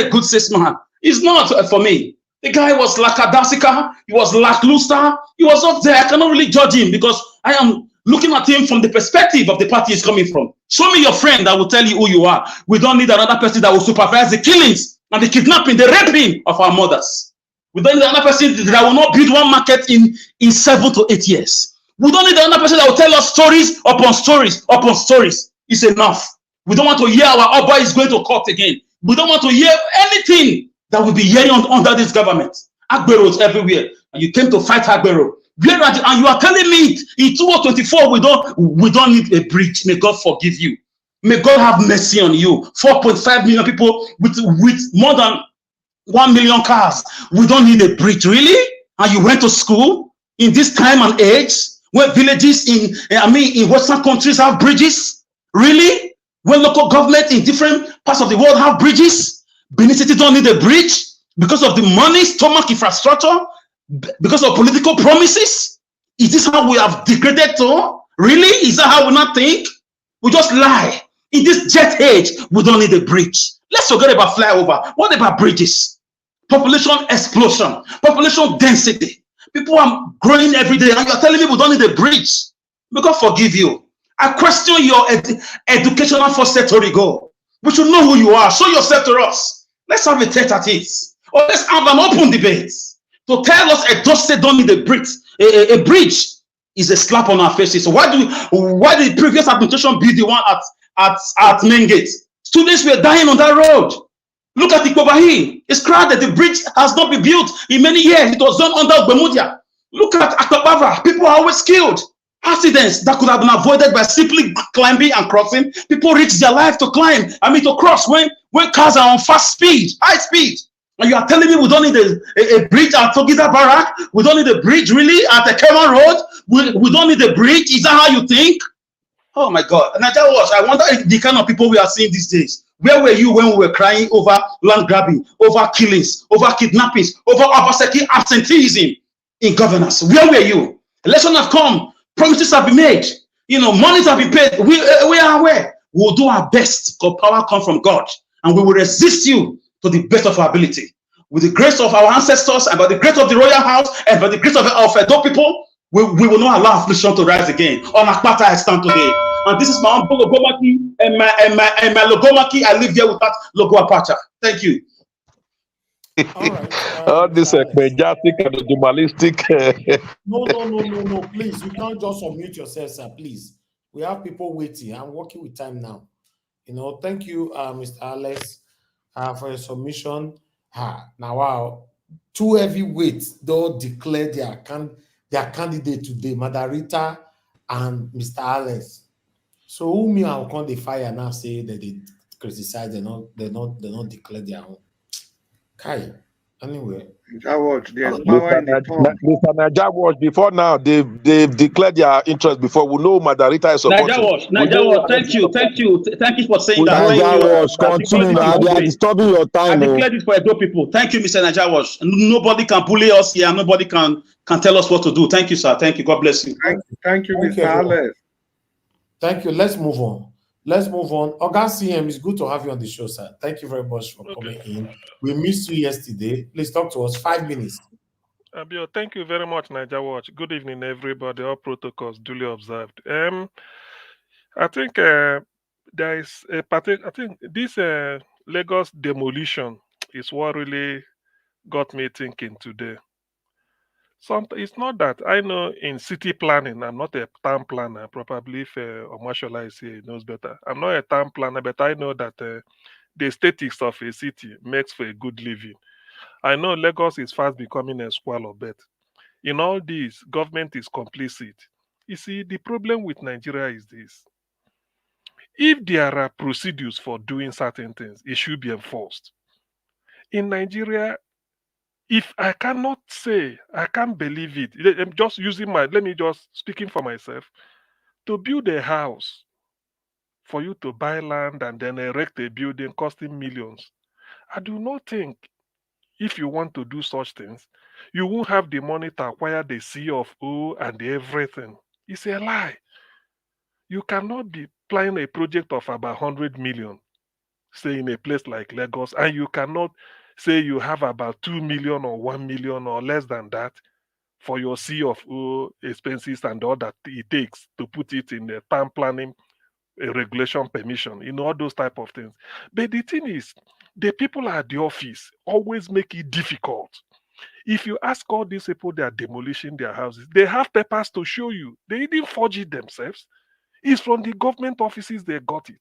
good salesman. He's not for me. The guy was lackadaisical, he was lackluster, he was up there. I cannot really judge him because I am looking at him from the perspective of the party he's coming from. Show me your friend that will tell you who you are. We don't need another person that will supervise the killings and the kidnapping, the raping of our mothers. We don't need another person that will not build one market in 7 to 8 years. We don't need another person that will tell us stories upon stories upon stories. It's enough. We don't want to hear our Oba is going to court again. We don't want to hear anything that will be hearing under this government. Agberos everywhere. And you came to fight Agbero. And you are telling me in 2024 we don't need a bridge. May God forgive you. May God have mercy on you. 4.5 million people with more than 1 million cars. We don't need a bridge, really? And you went to school in this time and age where villages in Western countries have bridges? Really? When local government in different parts of the world have bridges? Benin City don't need a bridge because of the money, stomach infrastructure, because of political promises? Is this how we have degraded to? Really? Is that how we not think? We just lie. In this jet age, we don't need a bridge. Let's forget about flyover. What about bridges? Population explosion, population density. People are growing every day, and you're telling me we don't need a bridge. May God forgive you. I question your educational first to go. We should know who you are. Show yourself to us. Let's have a tete-a-tete, or let's have an open debate to tell us Edo State don't need a bridge. A bridge is a slap on our faces. So why did the previous administration build the one at Main Gate? Students were dying on that road. Look at Ikobahi. It's crowded. The bridge has not been built in many years. It was done under Bemudia. Look at Akabava. People are always killed. Accidents that could have been avoided by simply climbing and crossing. People risk their life to climb. To cross when cars are on fast speed, high speed. And you are telling me we don't need a bridge at Togida Barak? We don't need a bridge really at the Kema Road? We don't need a bridge? Is that how you think? Oh my God. And I wonder if the kind of people we are seeing these days. Where were you when we were crying over land grabbing, over killings, over kidnappings, over Obaseki absenteeism in governance? Where were you? Elections have come. Promises have been made. Monies have been paid. We are aware. We will do our best because power comes from God. And we will resist you to the best of our ability. With the grace of our ancestors and by the grace of the royal house and by the grace of Edo people, we will not allow affliction to rise again. On Akpata I stand today. And this is my own Logomaki and my Logomaki. I live here with that Logo Apacha. Thank you. All right, All Mr. this Alex. ekmejatic and animalistic. No. Please, you can't just unmute yourself, sir. Please, we have people waiting. I'm working with time now. Thank you, Mr. Alex, for your submission. Now, wow, two heavyweights don't declare their candidate today, Madarita and Mr. Alex. So who me I'll call the fire now say that they criticize, they not declare their own. Kai. Anyway. There's power in the tongue. Mr. Naija Watch, before now, they've declared their interest before. We know Madarita is supporting. Naija Watch, thank you for saying that. Thank Naija you. Watch, continue. They are disturbing your time. I declared it for Edo people. Thank you, Mr. Naija Watch. Nobody can bully us here. Nobody can tell us what to do. Thank you, sir. Thank you. God bless you. Thank you, Mr. Alex. Thank you. Let's move on. Oga CM, it's good to have you on the show, sir. Thank you very much for coming in. We missed you yesterday. Please talk to us. 5 minutes. Abio, thank you very much, Naija Watch. Good evening, everybody. All protocols duly observed. I think there is a particular. I think this Lagos demolition is what really got me thinking today. It's not that I know in city planning. I'm not a town planner. Probably if Omashola is here, he knows better. I'm not a town planner, but I know that the aesthetics of a city makes for a good living. I know Lagos is fast becoming a squalor, but in all this, government is complicit. You see, the problem with Nigeria is this. If there are procedures for doing certain things, it should be enforced. In Nigeria, if I cannot say, I can't believe it. I'm just using let me just speaking for myself. To build a house, for you to buy land and then erect a building costing millions, I do not think if you want to do such things, you won't have the money to acquire the CFO and everything. It's a lie. You cannot be planning a project of about 100 million, say in a place like Lagos, and you cannot say you have about 2 million or 1 million or less than that for your CFO expenses and all that it takes to put it in the town planning regulation permission, all those type of things. But the thing is, the people at the office always make it difficult. If you ask all these people that are demolishing their houses, they have papers to show you. They didn't forge it themselves. It's from the government offices they got it.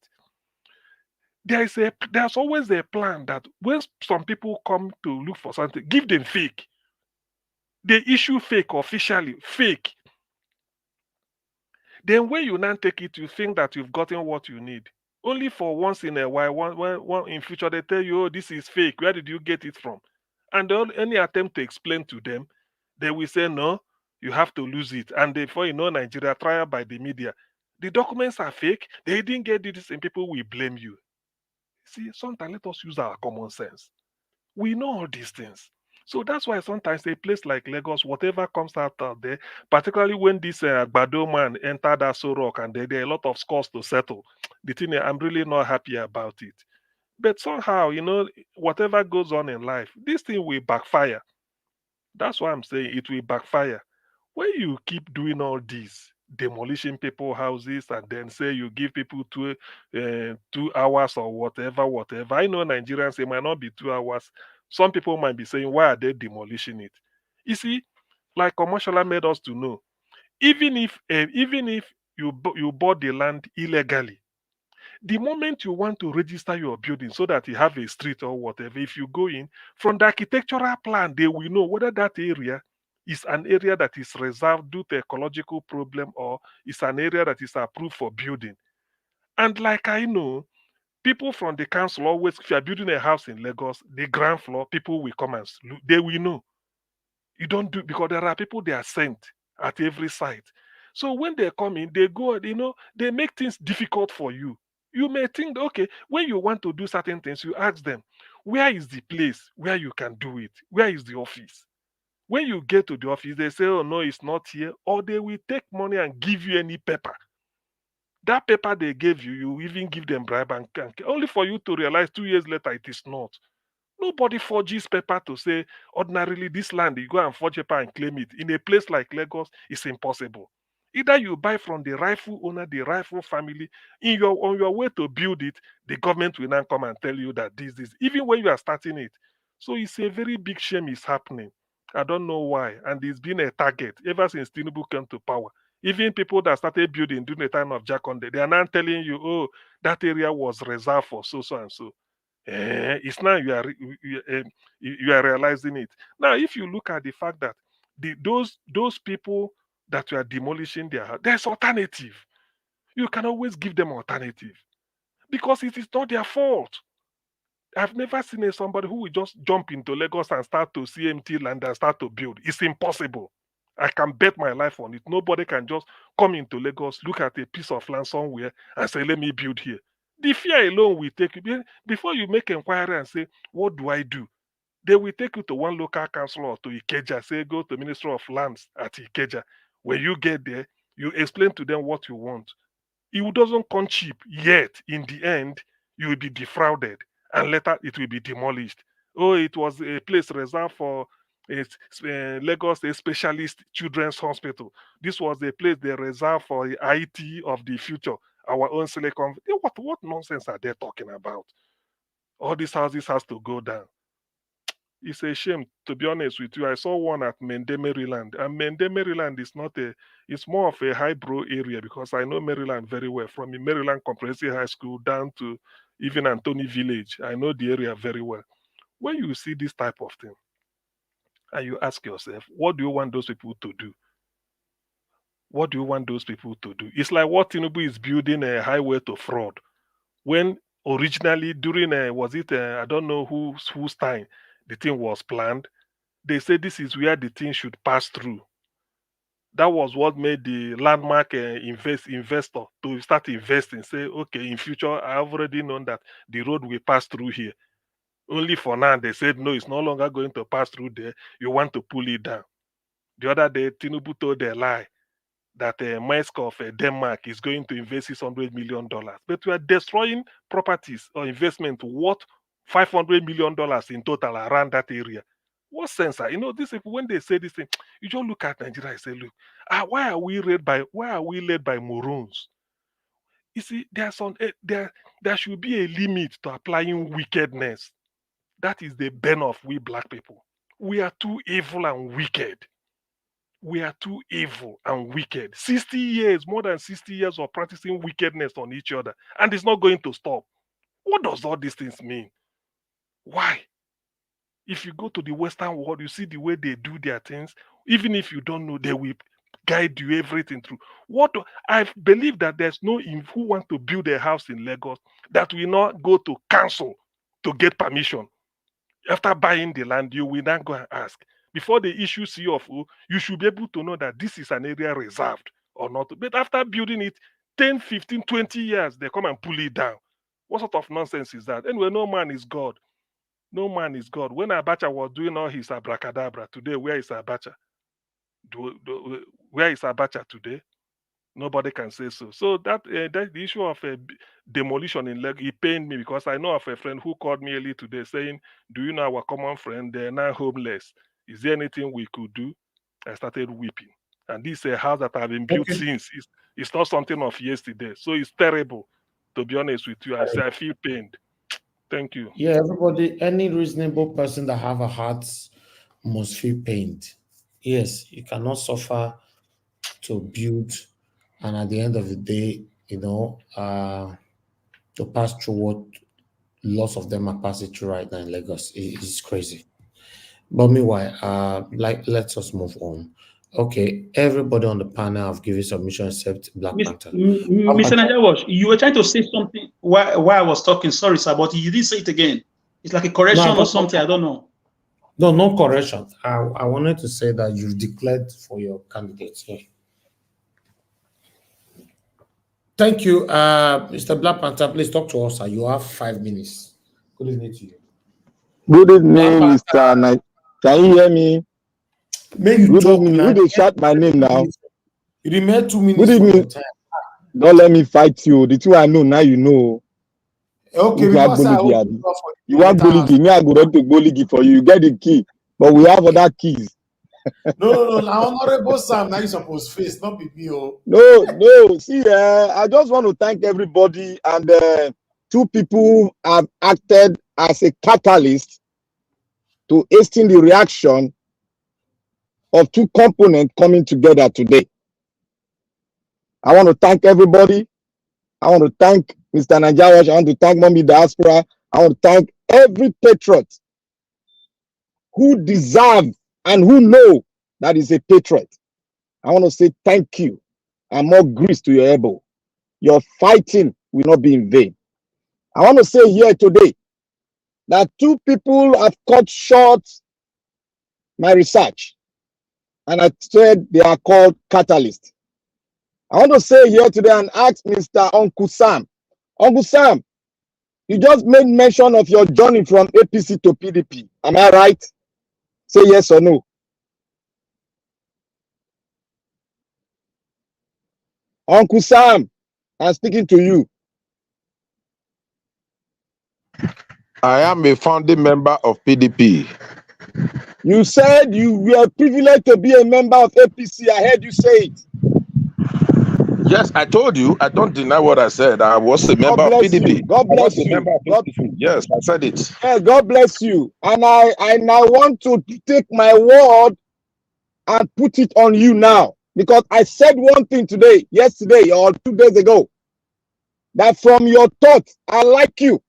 There's always a plan that when some people come to look for something, give them fake. They issue fake officially, fake. Then when you now take it, you think that you've gotten what you need. Only for once in a while, one in future, they tell you, oh, this is fake. Where did you get it from? And any attempt to explain to them, they will say, no, you have to lose it. And before you know, Nigeria, trial by the media. The documents are fake. They didn't get this, and people will blame you. See, sometimes let us use our common sense. We know all these things. So that's why sometimes a place like Lagos, whatever comes out there, particularly when this Bado man entered that Rock and there are a lot of scores to settle, the thing I'm really not happy about it. But somehow, whatever goes on in life, this thing will backfire. That's why I'm saying it will backfire. When you keep doing all this, demolishing people houses and then say you give people 2 hours or whatever. I know Nigerians, it might not be 2 hours. Some people might be saying, why are they demolishing it? You see, like Commercial made us to know, even if you bought the land illegally, the moment you want to register your building so that you have a street or whatever, if you go in from the architectural plan, they will know whether that area is an area that is reserved due to ecological problem or is an area that is approved for building. And like I know, people from the council always, if you are building a house in Lagos, the ground floor, people will come and look, they will know. You don't do, because there are people they are sent at every site. So when they come in, they go, they make things difficult for you. You may think, okay, when you want to do certain things, you ask them, where is the place where you can do it? Where is the office? When you get to the office, they say, oh, no, it's not here. Or they will take money and give you any paper. That paper they gave you, you even give them bribe and only for you to realize 2 years later it is not. Nobody forges paper to say, ordinarily, this land, you go and forge paper and claim it. In a place like Lagos, it's impossible. Either you buy from the rightful owner, the rightful family, on your way to build it, the government will now come and tell you that this. Even when you are starting it, So it's a very big shame is happening. I don't know why. And it's been a target ever since Tinubu came to power. Even people that started building during the time of Jaconde, they are now telling you, oh, that area was reserved for so and so. It's now you are realizing it. Now, if you look at the fact that those people that you are demolishing their house, there's alternative. You can always give them alternative because it is not their fault. I've never seen somebody who will just jump into Lagos and start to CMT land and start to build. It's impossible. I can bet my life on it. Nobody can just come into Lagos, look at a piece of land somewhere and say, let me build here. The fear alone will take you. Before you make inquiry and say, what do I do? They will take you to one local council or to Ikeja, say, go to Ministry of Lands at Ikeja. When you get there, you explain to them what you want. It doesn't come cheap, yet in the end, you will be defrauded and later it will be demolished. Oh, it was a place reserved for Lagos, a specialist children's hospital. This was a place they reserved for the IT of the future, our own Silicon. What nonsense are they talking about? All these houses has to go down. It's a shame, to be honest with you. I saw one at Mende, Maryland, and Mende, Maryland is not it's more of a highbrow area because I know Maryland very well. From the Maryland Comprehensive High School down to even Anthony Village, I know the area very well. When you see this type of thing, and you ask yourself, what do you want those people to do? What do you want those people to do? It's like what Tinubu is building a highway to fraud. When originally during was it I don't know whose time the thing was planned, they said this is where the thing should pass through. That was what made the landmark investor to start investing. Say, okay, in future, I have already known that the road will pass through here. Only for now, they said, no, it's no longer going to pass through there. You want to pull it down. The other day, Tinubu told a lie that Maersk of Denmark is going to invest $600 million. But we are destroying properties or investment worth $500 million in total around that area. What sense? These people, when they say this thing, you just look at Nigeria and say, look, why are we led by morons? You see, there should be a limit to applying wickedness. That is the burn of we black people. We are too evil and wicked. We are too evil and wicked. 60 years, more than 60 years of practicing wickedness on each other, and it's not going to stop. What does all these things mean? Why? If you go to the Western world, you see the way they do their things. Even if you don't know, they will guide you everything through. I believe that there's no who want to build a house in Lagos that will not go to council to get permission. After buying the land, you will not go and ask. Before they issue CFO, you should be able to know that this is an area reserved or not. But after building it 10, 15, 20 years, they come and pull it down. What sort of nonsense is that? Anyway, no man is God. No man is God. When Abacha was doing all his abracadabra, today, where is Abacha? Where is Abacha today? Nobody can say so. So that the issue of demolition in Lagos, it pained me because I know of a friend who called me early today saying, do you know our common friend, they're now homeless. Is there anything we could do? I started weeping. And this is a house that I've been built since. It's not something of yesterday. So it's terrible, to be honest with you. I feel pained. Thank you. Yeah, everybody, any reasonable person that have a heart must feel pained. Yes, you cannot suffer to build, and at the end of the day, to pass through what lots of them are passing through right now in Lagos is crazy. But meanwhile, let us move on. Okay, everybody on the panel have given submission except Black Panther. Mr. Najawash, you were trying to say something while I was talking. Sorry, sir, but you didn't say it again. It's like a correction or something. I don't know. No correction. I wanted to say that you've declared for your candidates. Yeah. Thank you, Mr. Black Panther. Please talk to us, sir. You have 5 minutes. Good evening to you. Good evening, Mr. Knight. Can you hear me? May you Good talk evening. now. You dey shout my name now. You remain 2 minutes. Good evening. Don't let me fight you. The two I know now, you know. Okay, you want Goligi. Me, I go ready to Goligi for you. You get the key, but we have other keys. No. Now, Honorable Sam, now you supposed face, not be me. No. See, I just want to thank everybody, and 2 people have acted as a catalyst to hasten the reaction of two components coming together today. I want to thank everybody. I want to thank Mr. Najawash. I want to thank Mommy Diaspora. I want to thank every patriot who deserve and who know that is a patriot. I want to say thank you and more grease to your elbow. Your fighting will not be in vain. I want to say here today that two people have cut short my research, and I said they are called catalysts. I want to say here today and ask Mr. Uncle Sam. Uncle Sam, you just made mention of your journey from APC to PDP. Am I right? Say yes or no. Uncle Sam, I'm speaking to you. I am a founding member of PDP. You said you were privileged to be a member of APC. I heard you say it. Yes, I told you. I don't deny what I said. I was a member of PDP. God bless you. Yes, I said it. Yes, God bless you. And I now want to take my word and put it on you now. Because I said one thing today, yesterday or 2 days ago, that from your thoughts, I like you,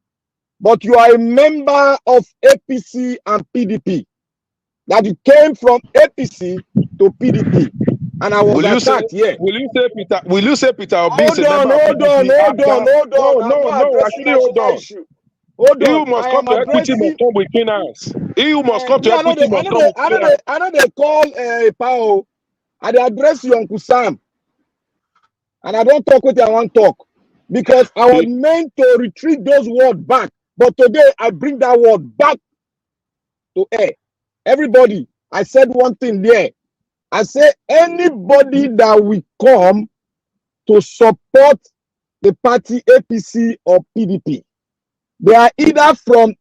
but you are a member of APC and PDP. That you came from APC to PDP. And I was attacked, yeah. Will you say Peter Obi is a Hold member of PDP? No, I shouldn't hold on. Hold on. He who must come to equity must come with clean hands. He who must come to equity must come with clean hands. I know they call Pao. I address you, Uncle Sam. And I don't talk what I want to talk. Because I was meant to retreat those words back. But today I bring that word back to air. Everybody, I said one thing there. I say anybody that will come to support the party APC or PDP, they are either from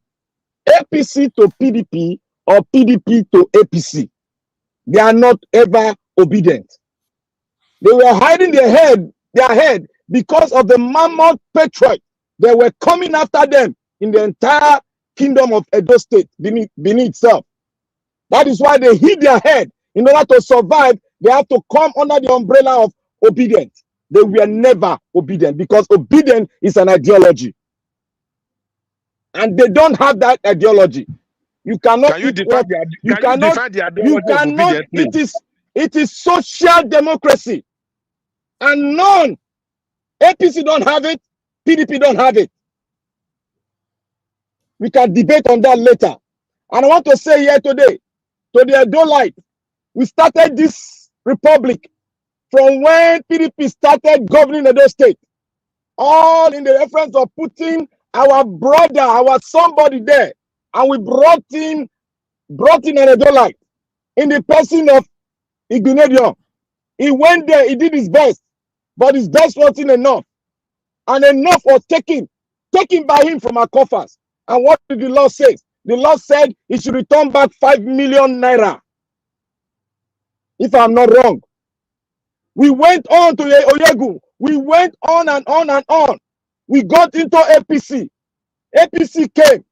APC to PDP or PDP to APC. They are not ever obedient. They were hiding their head because of the mammoth patriot. They were coming after them in the entire kingdom of Edo State, Benin itself. That is why they hid their head. In order to survive, they have to come under the umbrella of obedience. They were never obedient because obedience is an ideology. And they don't have that ideology. You cannot. Can you define the ideology of obedience, it is social democracy. And none. APC don't have it. PDP don't have it. We can debate on that later. And I want to say here today, to the Edo-lite, we started this republic from when PDP started governing Edo State. All in the reference of putting our brother, our somebody there. And we brought in an Edo-lite in the person of Igunedion. He went there, he did his best, but his best wasn't enough. And enough was taken by him from our coffers. And what did the law say? The law said he should return back 5 million naira. If I'm not wrong. We went on to Oyegu. We went on and on and on. We got into APC. APC came.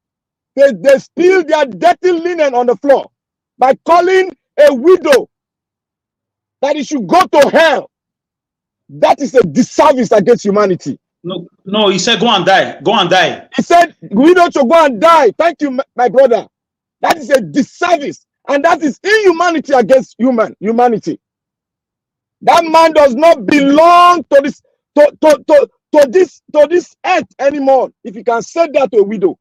They spilled their dirty linen on the floor by calling a widow that he should go to hell. That is a disservice against humanity. No, he said go and die. Go and die. He said widow should go and die. Thank you, my brother. That is a disservice. And that is inhumanity against humanity. That man does not belong to this earth anymore. If you can say that to a widow.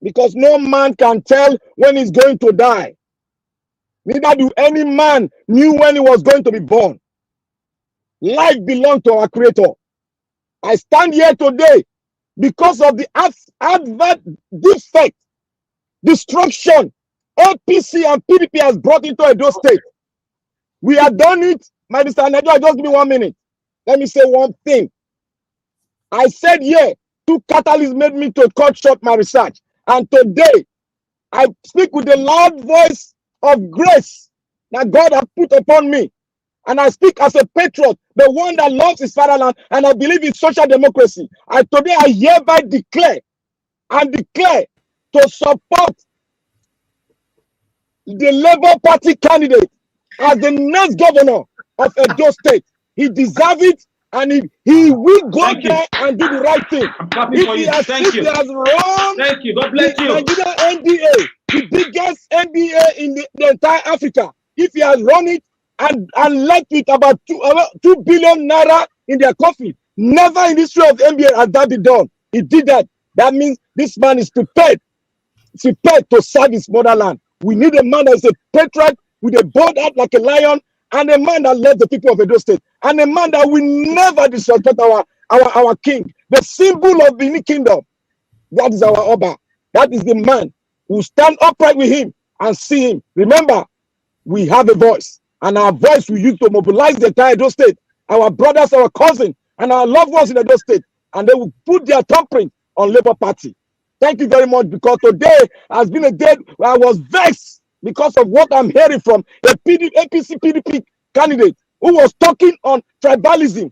Because no man can tell when he's going to die. Neither do any man knew when he was going to be born. Life belongs to our Creator. I stand here today because of the advert defect, destruction APC and PDP has brought into Edo State. We have done it. My Mr. Nadia, just give me 1 minute. Let me say one thing. I said, yeah, 2 catalysts made me to cut short my research. And today, I speak with the loud voice of grace that God has put upon me. And I speak as a patriot, the one that loves his fatherland, and I believe in social democracy. And today, I hereby declare to support the Labour Party candidate as the next governor of Edo State. He deserves it, and he will go there and do the right thing. If he has run the Nigerian NDA, the biggest NDA in the entire Africa, if he has run it and left with about 2 billion naira in their coffee, never in the history of the NBA has that been done. He did that. That means this man is prepared to serve his motherland. We need a man that is a patriot with a bold heart like a lion, and a man that loves the people of Edo State, and a man that will never disrespect our king, the symbol of the kingdom. That is our Oba. That is the man who stand upright with him and see him. Remember, we have a voice, and our voice we use to mobilize the entire Edo State, our brothers, our cousins, and our loved ones in Edo State, and they will put their thumbprint on Labour Party. Thank you very much, because today has been a day where I was vexed because of what I'm hearing from a APC PDP candidate who was talking on tribalism.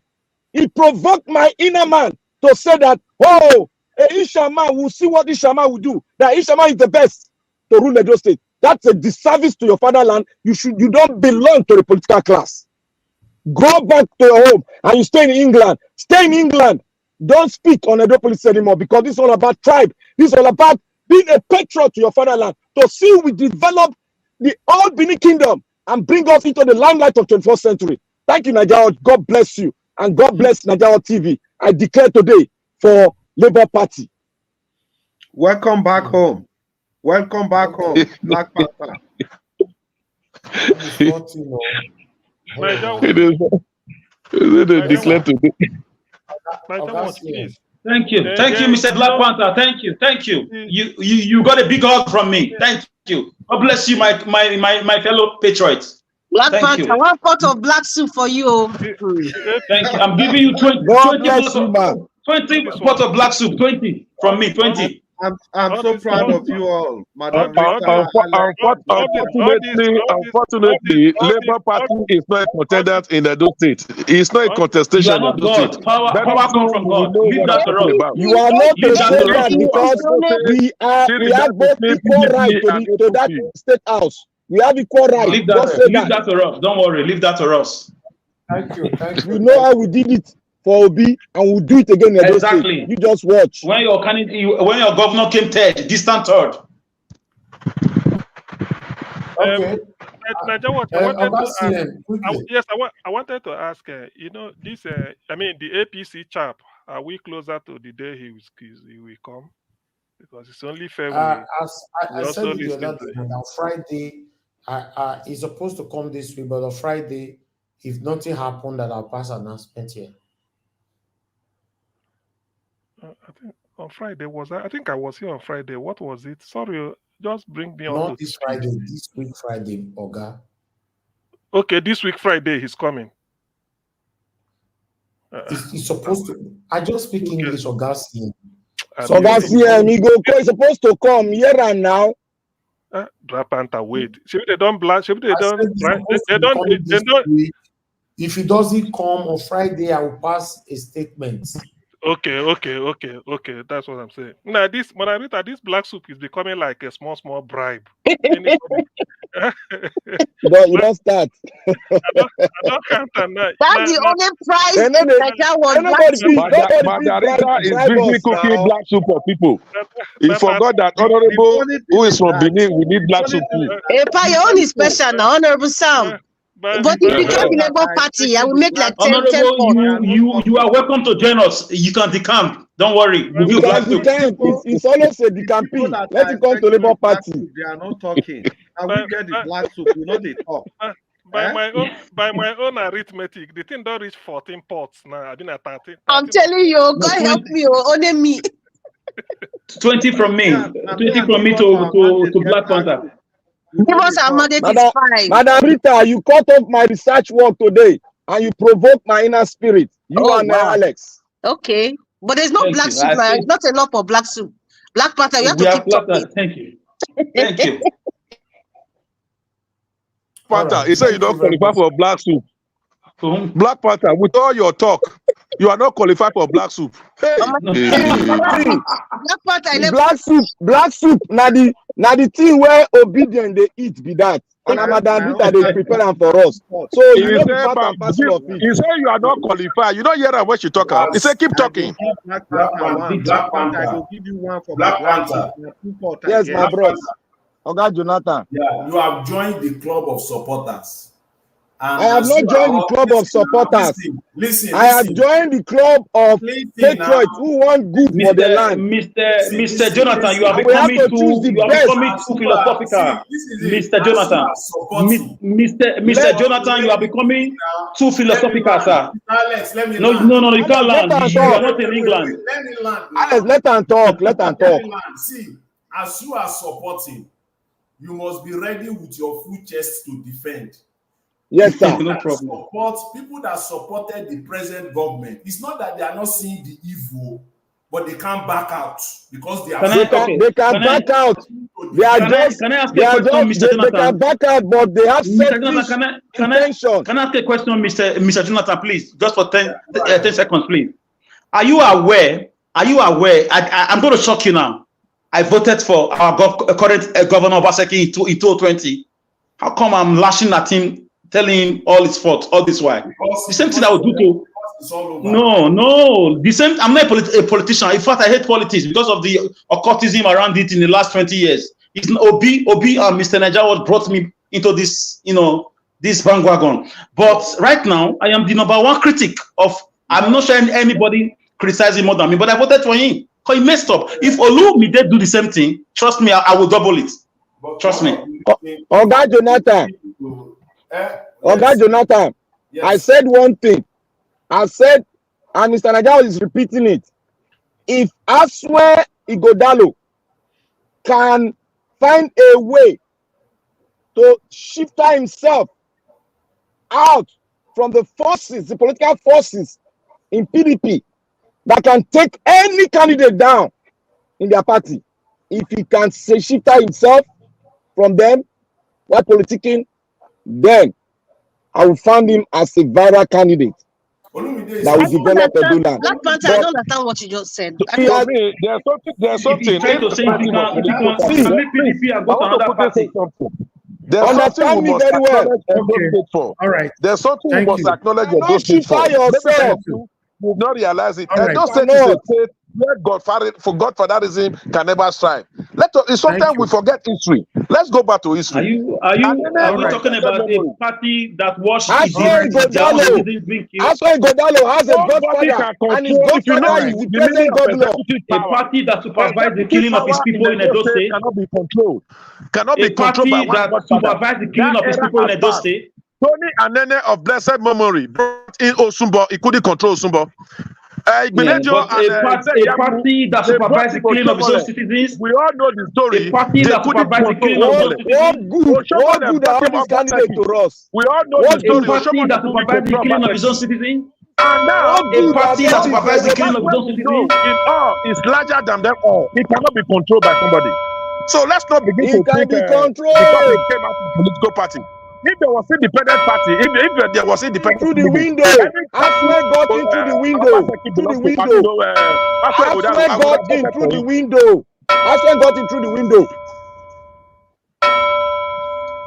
It provoked my inner man to say that, oh, Ishama will see what Ishama will do. That Ishama is the best to rule Edo State. That's a disservice to your fatherland. You don't belong to the political class. Go back to your home and you stay in England. Stay in England. Don't speak on Edo politics anymore, because this is all about tribe. This is all about being a patriot to your fatherland. To see we develop the old Benin Kingdom and bring us into the limelight of 21st century. Thank you, Nigeria. God bless you. And God bless Nigeria TV. I declare today for Labour Party. Welcome back home. Welcome back home, Black Panther. It is declared today. Thank you, Mr. Black Panther. Thank you. You got a big hug from me. Thank you. God bless you, my fellow patriots. Black Panther, 1 pot of black soup for you. Thank you. I'm giving you 20 pot of black soup. 20 from me. 20. I'm so proud of you all, Madam Unfortunately, Labour Party is not a contender in Edo State. It's not a contestation in Edo State. Power comes from God. Leave that to us. You are not a contender because we have both equal right to that state house. We have equal right. Leave that to us. Don't worry. Leave that to us. Thank you. We know how we did it for Obi, and we'll do it again. Exactly. You just watch. When your governor came third, distant third. Okay. I wanted to ask. The APC chap. Are we closer to the day he will come? Because it's only fair. As I said the other day, on Friday, he's supposed to come this week, but on Friday, if nothing happened, that I'll pass an announcement here. I think on Friday I think I was here on Friday. What was it? Sorry, just bring me on. Not this Friday. This week Friday, Oga. Okay, this week Friday he's coming. He's supposed to. I just speak English, Oga. So that's he's supposed to come here and now. Panther, wait. Should they don't black? Should they don't? They don't. If he doesn't come on Friday, I will pass a statement. Okay. That's what I'm saying. Now, this black soup is becoming like a small bribe. You don't start. I don't count on that. That's the only price Margarita is busy cooking black soup for people. He forgot that Honorable, who is from Benin, we need black soup too. Your own is special now, Honorable Sam. But if you get the Labour Party, I will make like 10 you are welcome to join us. You can decamp. Don't worry. It's always a decamping. Let it come to Labour Party. They are not talking. And we get the black soup. We know they talk. By my own arithmetic, the thing don't reach 14 pots now. I've been at 30. I'm telling you, God help me, only me. 20 from me. 20 from me to Black Panther. Give us our mandate is 5. Madam Rita, you cut off my research work today and you provoke my inner spirit. Alex. Okay. But there's no black soup. Not a lot for black soup. Black Panther, you have to keep talking. Thank you. Thank you. Panther, he said you don't qualify for black soup. Black Panther, with all your talk, You are not qualified for black soup. Hey. Black soup. Now the thing where obedient they eat be that. And Madam Rita they prepare them for us. So you know the part and parcel of it. He said you are not qualified. You don't hear what she talk about. He said keep talking. Black Panther. I will give you one for Black Panther. Yes, my bros. Okay, Jonathan. Yeah, you have joined the club of supporters. I have not joined the club of supporters. Listen. I have joined the club of patriots who want good for the land. Mr. Jonathan, you are becoming too philosophical. Mr. Jonathan, Mr. Jonathan, you are becoming too philosophical, sir. Alex, let me No, you can't land. You are not in England. Let me land. Alex, let them talk. See, as you are supporting, you must be ready with your full chest to defend. Yes, sir. No problem. People that supported the present government, it's not that they are not seeing the evil, but they can't back out because they are. They can back out. They can back out, but they have selfish intention. Can I ask a question, Mr. Jonathan, please? Just for 10 seconds, please. Are you aware? I'm going to shock you now. I voted for our current governor Obaseki in 2020. How come I'm lashing at him? Telling him all his fault, all this why. The same thing I would do to. No. The same. I'm not a politician. In fact, I hate politics because of the occultism around it in the last 20 years. It's Obi and Mr. Najawa brought me into this, this bandwagon. But right now, I am the #1 critic of. I'm not sure anybody criticizing more than me, but I voted for him because he messed up. If Olumide do the same thing, trust me, I will double it. Trust me. Oga Jonathan. Oga Jonathan, yes. I said one thing. I said, and Mr. Najawa is repeating it. If Aswe Igodalo can find a way to shift himself out from the forces, the political forces in PDP that can take any candidate down in their party, if he can shift himself from them while politicking, then I will find him as a viral candidate that will develop a do land. Black Panther, I don't understand what you just said. There's something. Understand me very well. All right. There's something you must acknowledge your those state for. Yourself. You will not realize it. Right. And those states is a state where Godfatherism can never strive. Sometimes we forget history. Let's go back to history. Are we talking about a party that washed Aswe Igodalo has a godfather, and his godfather is the present governor. A party that supervised the killing of his people in Edo State cannot be controlled. Cannot be A controlled by party that supervised the killing of his people in Edo State. Tony Anene of blessed memory brought in Osumbo. He couldn't control Osumbo. A party that supervised the killing of his own citizens. We all know the story. A party that supervised the killing of his own citizens. What good are all these candidates to us? We all know the story. A party that supervised the killing of his own citizens. And now, a party that supervised the killing of his own citizens. In all, is larger than them all. It cannot be controlled by somebody. So let's not begin to think controlled because it came out of a political party. If there was independent party, if there was independent through the window, Aswe got in through the window. Aswe got in through the window. Aswe got in through the window.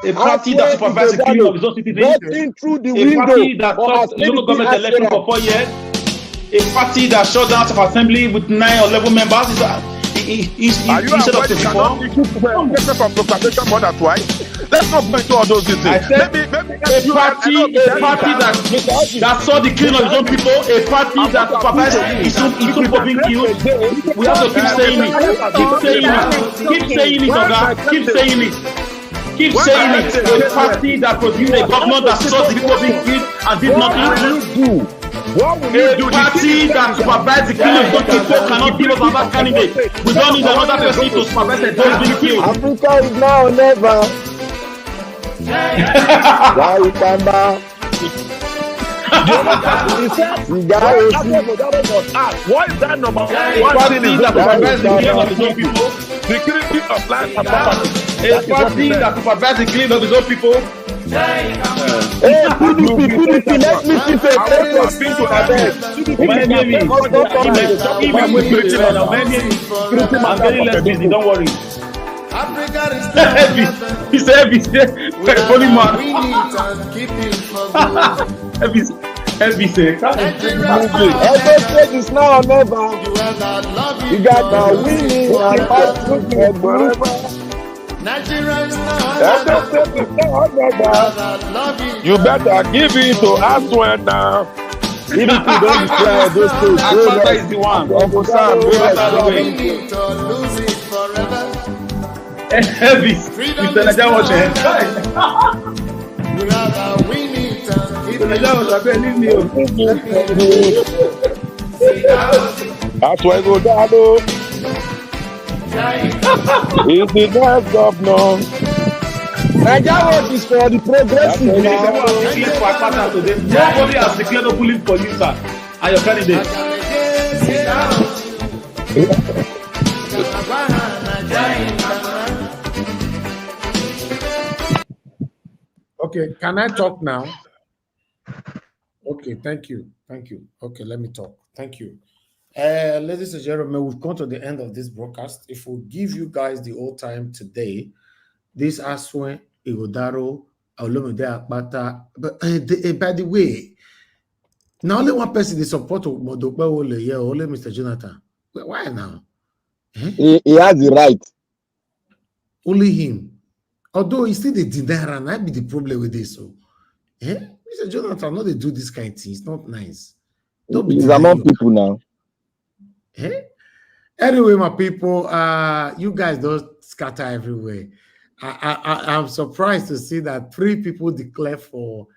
A party that supervised the killing of his own citizens. Got in through the window. A party that stopped local government election for 4 years. A party that shut down House of Assembly with 9 or 11 members. Instead of 54. From proclamation more than twice. Let's not go into all those things. Maybe a party that saw the killing of his own people, a party that supervised his own people being killed. We have to keep saying it. Keep saying it, Oga. Keep saying it. Keep saying it. A party that produced a government that saw the people being killed and did nothing. What will you do? A party that supervised the killing of those people cannot give us another candidate. We don't need another person to supervise the those being killed. Africa is now or never. What is that number one thing is that supervises the killing of his own people? Security of life and property. A party that supervises the killing of his own people. Hey, PDP, let me see the protest. I'm getting less busy, don't worry. He's heavy. Holy man. Heavy say. Every stage is now or never. You got the winning and fighting forever. You better give it to us when now. PDP don't declare those states. Akpata is the one. Uncle Sam, Heavy. Mr. Najawash. That's why I go down. He's the next governor. Najawash is for the progressive now. Nobody has declared openly for you, sir, and your candidate. Okay, can I talk now? Okay, thank you. Okay, let me talk. Thank you. Ladies and gentlemen, we've come to the end of this broadcast. If we give you guys the old time today, this Aswe, Igodaro, Olumide Akpata. But by the way, now only one person is support Modope Ole here, only Mr. Jonathan. Why now? He has the right. Only him. Although he still the denier, and that be the problem with this. So, Mr. Jonathan, no, they do this kind of thing. It's not nice. Don't be He's among people now. Anyway, my people, you guys don't scatter everywhere. I'm surprised to see that 3 people declare for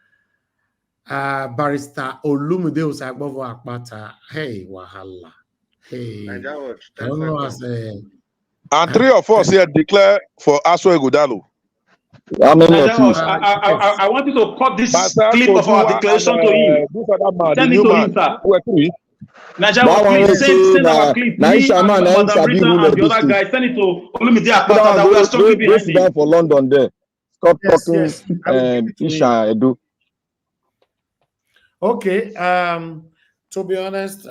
Barrister Olumide Osaigbovo Akpata. Hey, wahala. Hey, I don't know how to say. And 3 of us here declare for Aswe Godalo. How many of you? I want you to cut this clip of our declaration to him. Send it to him, sir. Najawash, please send our clip. Me and Madam Rita and the other guy, send it to Olumide Akpata that we are strongly behind him. Go for London there. Stop talking Isha Edo. Okay, to be honest,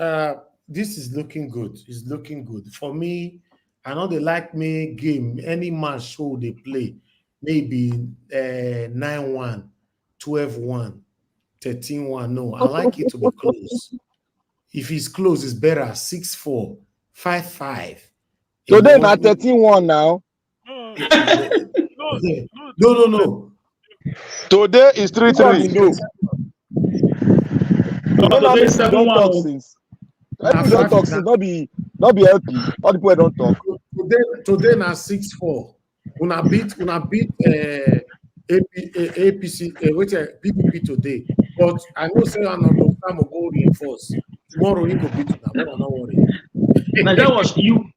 this is looking good. It's looking good. For me, I know they like me game. Any match show they play, maybe 9-1, 12-1, 13-1. No, I like it to be close. If it's close, it's better. 6-4, 5-5. Today not 13-1 now. No. Today is 3-3. Today is 7-1. Don't talk since not be LP. All the people don't talk. Today na 6-4. Una beat APC PPP today. But I know say another time will go reinforce. Tomorrow he go beat una. But don't worry. Now that was you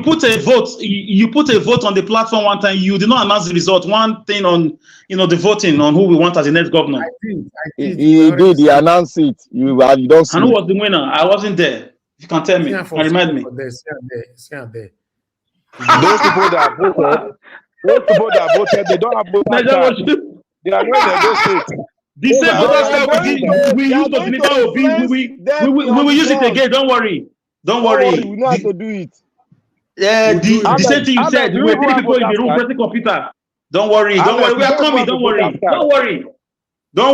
put a vote. You put a vote on the platform one time. You did not announce the result. One thing on the voting on who we want as the next governor. I did. He did. He announced it. You don't see. And who was the winner? I wasn't there. You can tell me. Can remind me. See there. Those people that voted, they don't have voter card. They are not in the state. The same voter card we use to deliver Obi. We will use it again. Don't worry. Don't worry. We know how to do it. Yeah, the same thing you said. We were 3 people in the room pressing computer. Don't worry. We are coming. Don't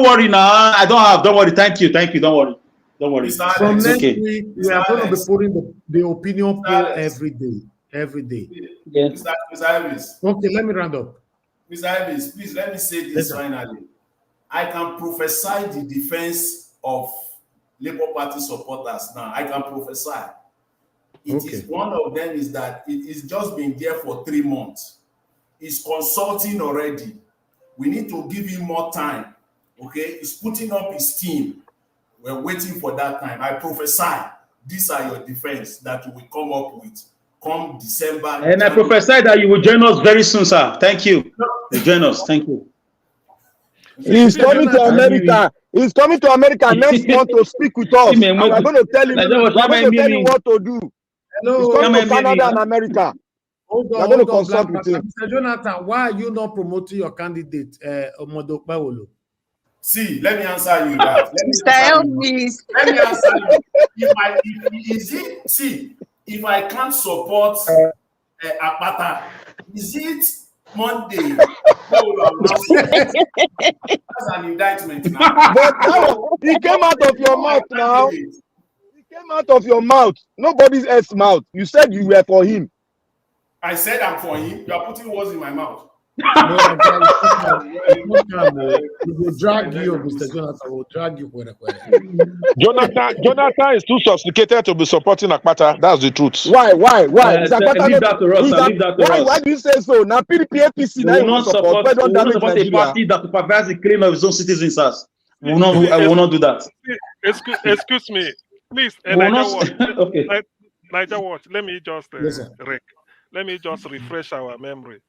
worry now. I don't have. Don't worry. Thank you. Don't worry. From next week, we are going to be putting the opinion poll every day. Yes. Mr. Ives. Okay, let me round up. Mr. Ives, please let me say this finally. I can prophesy the defense of Labour Party supporters now. I can prophesy. One of them is that it is just been there for 3 months. It's consulting already. We need to give him more time. Okay, he's putting up his team. We're waiting for that time. I prophesy these are your defense that you will come up with come December. And I prophesy that you will join us very soon, sir. Thank you. You join us. Thank you. He's coming to America. He's coming to America next month to speak with us. And we're going to tell him what to do. Hello. He's coming to Canada and America. Hold You're on, going to hold on, consult Black with him. Mr. Jonathan, why are you not promoting your candidate, Omodo Pawolo? See, let me answer you that. Mr. Elvis. Let me answer you. If I can't support Akpata, is it Monday? That's an indictment now. But now he came out of your mouth now. He came out of your mouth. Nobody's else mouth. You said you were for him. I said I'm for him. You are putting words in my mouth. No, we will drag you, Mr. Jonathan. We'll drag you where. Jonathan is too sophisticated to be supporting Akpata. That's the truth. Why? Leave that to us. Leave that to us. Why do you say so? Now PDP APC now will not support a party that supervises the killing of its own citizens. We will not do that. Excuse me, please. Okay. Niger Watch. Let me just let me just refresh our memory.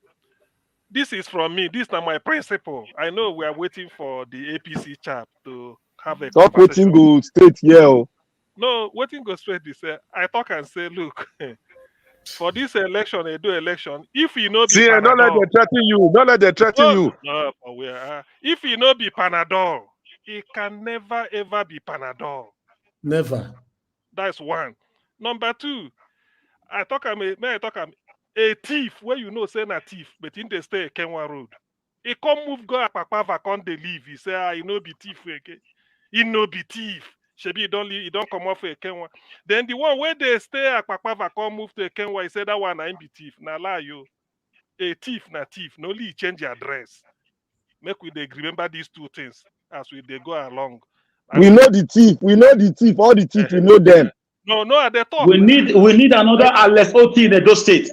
This is from me. This is not my principle. I know we are waiting for the APC chap to have a Stop waiting go straight here. No, waiting go straight. This I talk and say, look, for this election, Edo election, if you know be Panadol, don't let them threaten you. Don't let them threaten you. No, if you know be Panadol, it can never ever be Panadol. Never. That's one. Number two, I talk a thief where you know say na thief, but in the stay Kenwa Road. He come move go Akpakpava come they leave. He say he no be thief again. He no be thief. Shebi he don't leave, he don't come off a Kenwa. Then the one where they stay Akpakpava come move to Kenwa, he said that one I be thief. Na lie yo. A thief na thief. No only change your address. Make we they remember these two things as we they go along. We know the thief. We know the thief. All the thief, we know them. No, at the top. We need another Alex Oti in Edo State.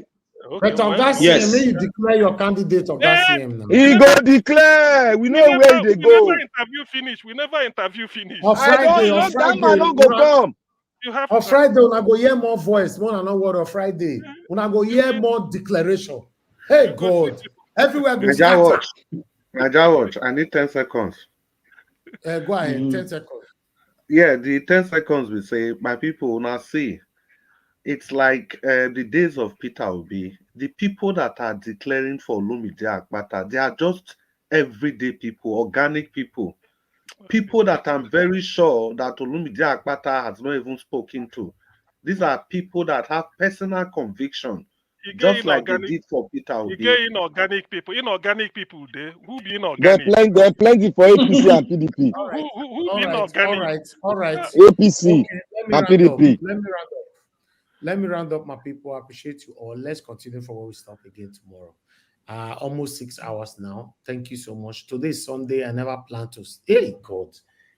Okay, but on that CM, may you declare your candidate of that CM now. He go declare. We know where they go. We never interview finish. On Friday, that man don't go come. On Friday, when I go hear more voice, more than word on Friday. When I go hear more declaration. Hey God, everywhere goes. Naija Watch. I need 10 seconds. Go ahead, 10 seconds. Yeah, the 10 seconds we say, my people now see. It's like the days of Peter Obi. The people that are declaring for Olumide Akpata, they are just everyday people, organic people. People that I'm very sure that Olumide Akpata has not even spoken to. These are people that have personal conviction, just like they did for Peter Obi. You get inorganic people there. Who be inorganic? They're plenty for APC and PDP. Who be inorganic? All right. APC and PDP. Let me round up, my people. I appreciate you all. Let's continue for what we start again tomorrow. Almost 6 hours now. Thank you so much. Today is Sunday. I never plan to. Hey God,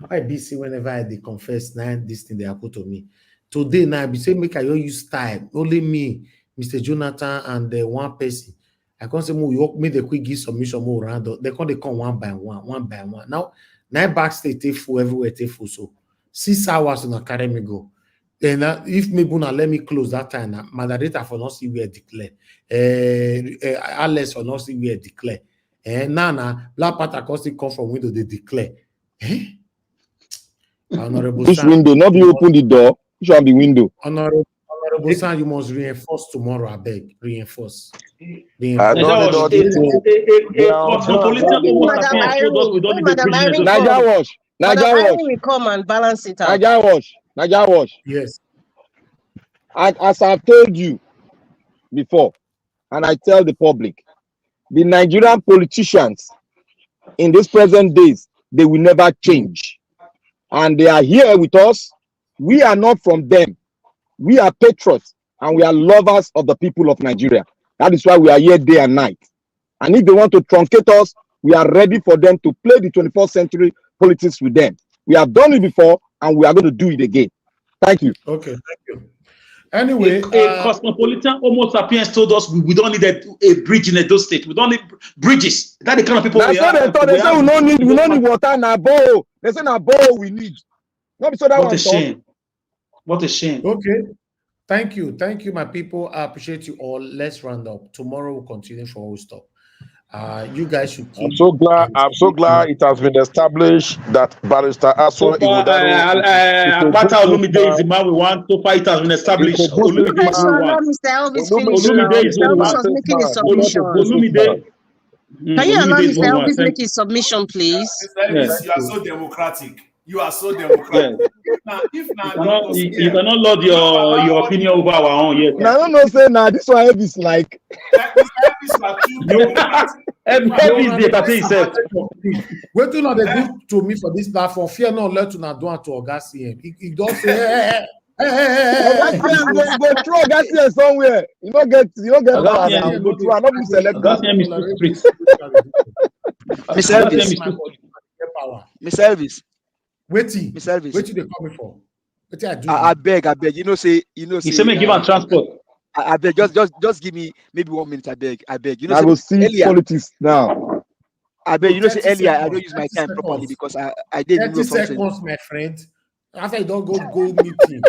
I busy whenever I confess this thing they are put to me. Today now I be saying make I use time. Only me, Mr. Jonathan, and one person. I can't say more. You me the quick give submission more round up. They come one by one. Now 9 backstage take full everywhere take full. So 6 hours on academy go. And if maybe now let me close that time. Now, moderator for not see where declare. Alex for not see where declare. Nana Black Panther still come from window they declare. Honorable Which window? Not be open the door. Which one the window? Honorable San, you must reinforce tomorrow. I beg, reinforce. Naija Watch. We come and balance it out. Naija Watch. Yes. As I've told you before, and I tell the public, the Nigerian politicians in these present days, they will never change. And they are here with us. We are not from them. We are patriots and we are lovers of the people of Nigeria. That is why we are here day and night. And if they want to truncate us, we are ready for them to play the 21st century politics with them. We have done it before and we are going to do it again. Thank you. Okay, thank you. Anyway, a cosmopolitan Homo sapiens told us we don't need a bridge in Edo State. We don't need bridges. That the kind of people we are. They say we don't need water na bowl. They say na bowl we need. Not so that what a shame. What a shame. Okay. Thank you, my people. I appreciate you all. Let's round up. Tomorrow we'll continue for we stop. You guys should keep. I'm so glad it has been established that Barrister So Aswa far, Akpata Olumide is the man we want. So far, it has been established. Olumide is who we want. Mr. Elvis finish now. Olumide is Mr. who we Elvis want. was making his submission. Olumide. Can you allow Olumide is who Mr. we want. Elvis make his submission, please? Mr. Elvis, you are so democratic. You are so democratic. If you cannot lord your opinion over our own. Yes. Now I don't know. Say now this one Elvis like. Elvis dey entertain himself. Wetin una dey do to me for this platform? Fear not, let una do am to Oga CM. He don say, Go throw Oga CM somewhere. You don't get power now. Go through. I not be select. Oga CM is too strict. Mr. Elvis. Wetin? Mr. Elvis. Wetin dey come for? Wetin I do? I beg. You know say. He say me give am transport. I beg, just give me maybe 1 minute. I beg. You know, I will see politics now. I beg. You know, say earlier I don't use my time properly because I did 30 seconds, my friend. After you don't go meeting.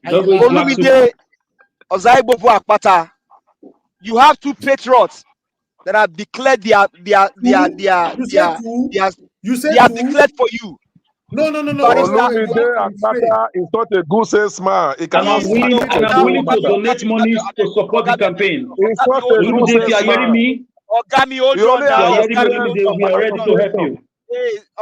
Olumide Ozaibobo Akpata, you have 2 patriots that have declared they have declared for you. No. Olumide Akpata is not a good salesman. He cannot. I'm willing to donate money to support the campaign. Olumide, you are hearing me? Ogami, hold on now. We are ready to help you.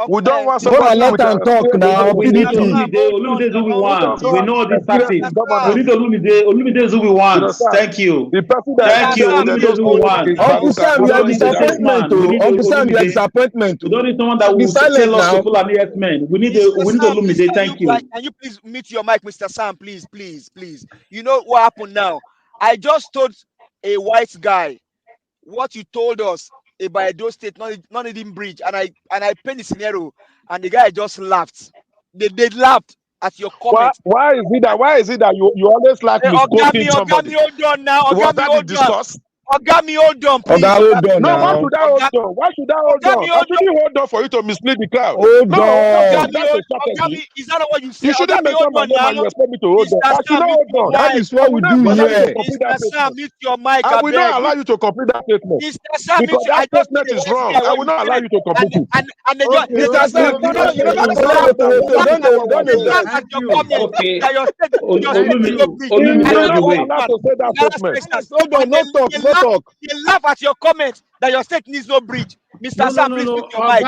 We don't want somebody let them talk now. We need Olumide is who we want. We know this tactics. We need Olumide is who we want. Thank you. Thank you. Olumide is who we want. Uncle Sam, you are disappointment. Uncle Sam, you are disappointment. We don't need someone that will tell us to pull an yes-men. We need Olumide. Thank you. Can you please mute your mic, Mr. Sam? Please. You know what happened now? I just told a white guy what you told us about Edo State not needing bridge, and I paint the scenario, and the guy just laughed. They laughed at your comment. Why is it that you always like misquoting somebody? Ogami, hold on now. Was that discussed? Ogami, hold on, please. No, why should I hold on? Why should I hold on? I shouldn't hold on for you to mislead the crowd. Hold on. Ogami, is that not what you said? You shouldn't mention my name and you expect me to hold on. I should not hold on. That is what we do here. Mr. Sam, mute your mic. I will not allow you to complete that statement. Mr. Sam, because that statement is wrong. I will not allow you to complete it. Mr. Sam, you don't talk. They laugh at your comment that your state needs no bridge. Mr. Sam, please mute your mic.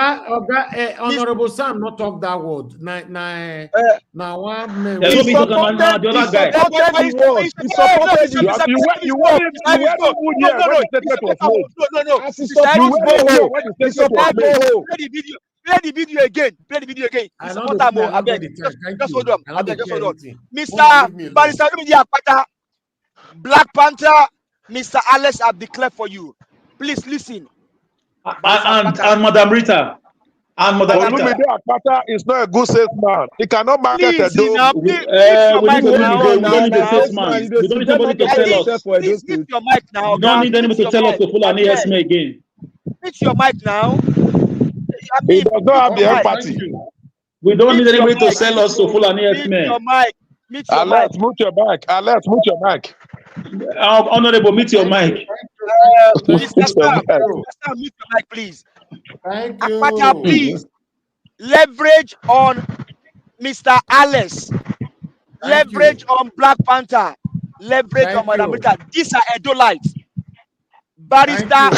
Honorable Sam, not talk that word. Now one man. You weren't Play the video again. Just hold on. Mr. Barrister Akpata, Black Panther, Mr. Alex have declared for you. Please listen. And Madam Rita. Olumide Akpata is not a good salesman. He cannot market a dome. We don't need a salesman. We don't need somebody to tell us. Please mute your mic now. We don't need anybody to tell us to pull an ESM again. Mute your mic now. He does not have the empathy. We don't need anybody to sell us to pull an ESM. Mute your mic. Alex, mute your mic. Alex, mute your mic. Honorable, mute your mic. Mr. Sam, mute your mic, please. Thank you. Akpata, please leverage on Mr. Alex. Leverage on Black Panther. Leverage on Madam Rita. These are Edolites. Barrister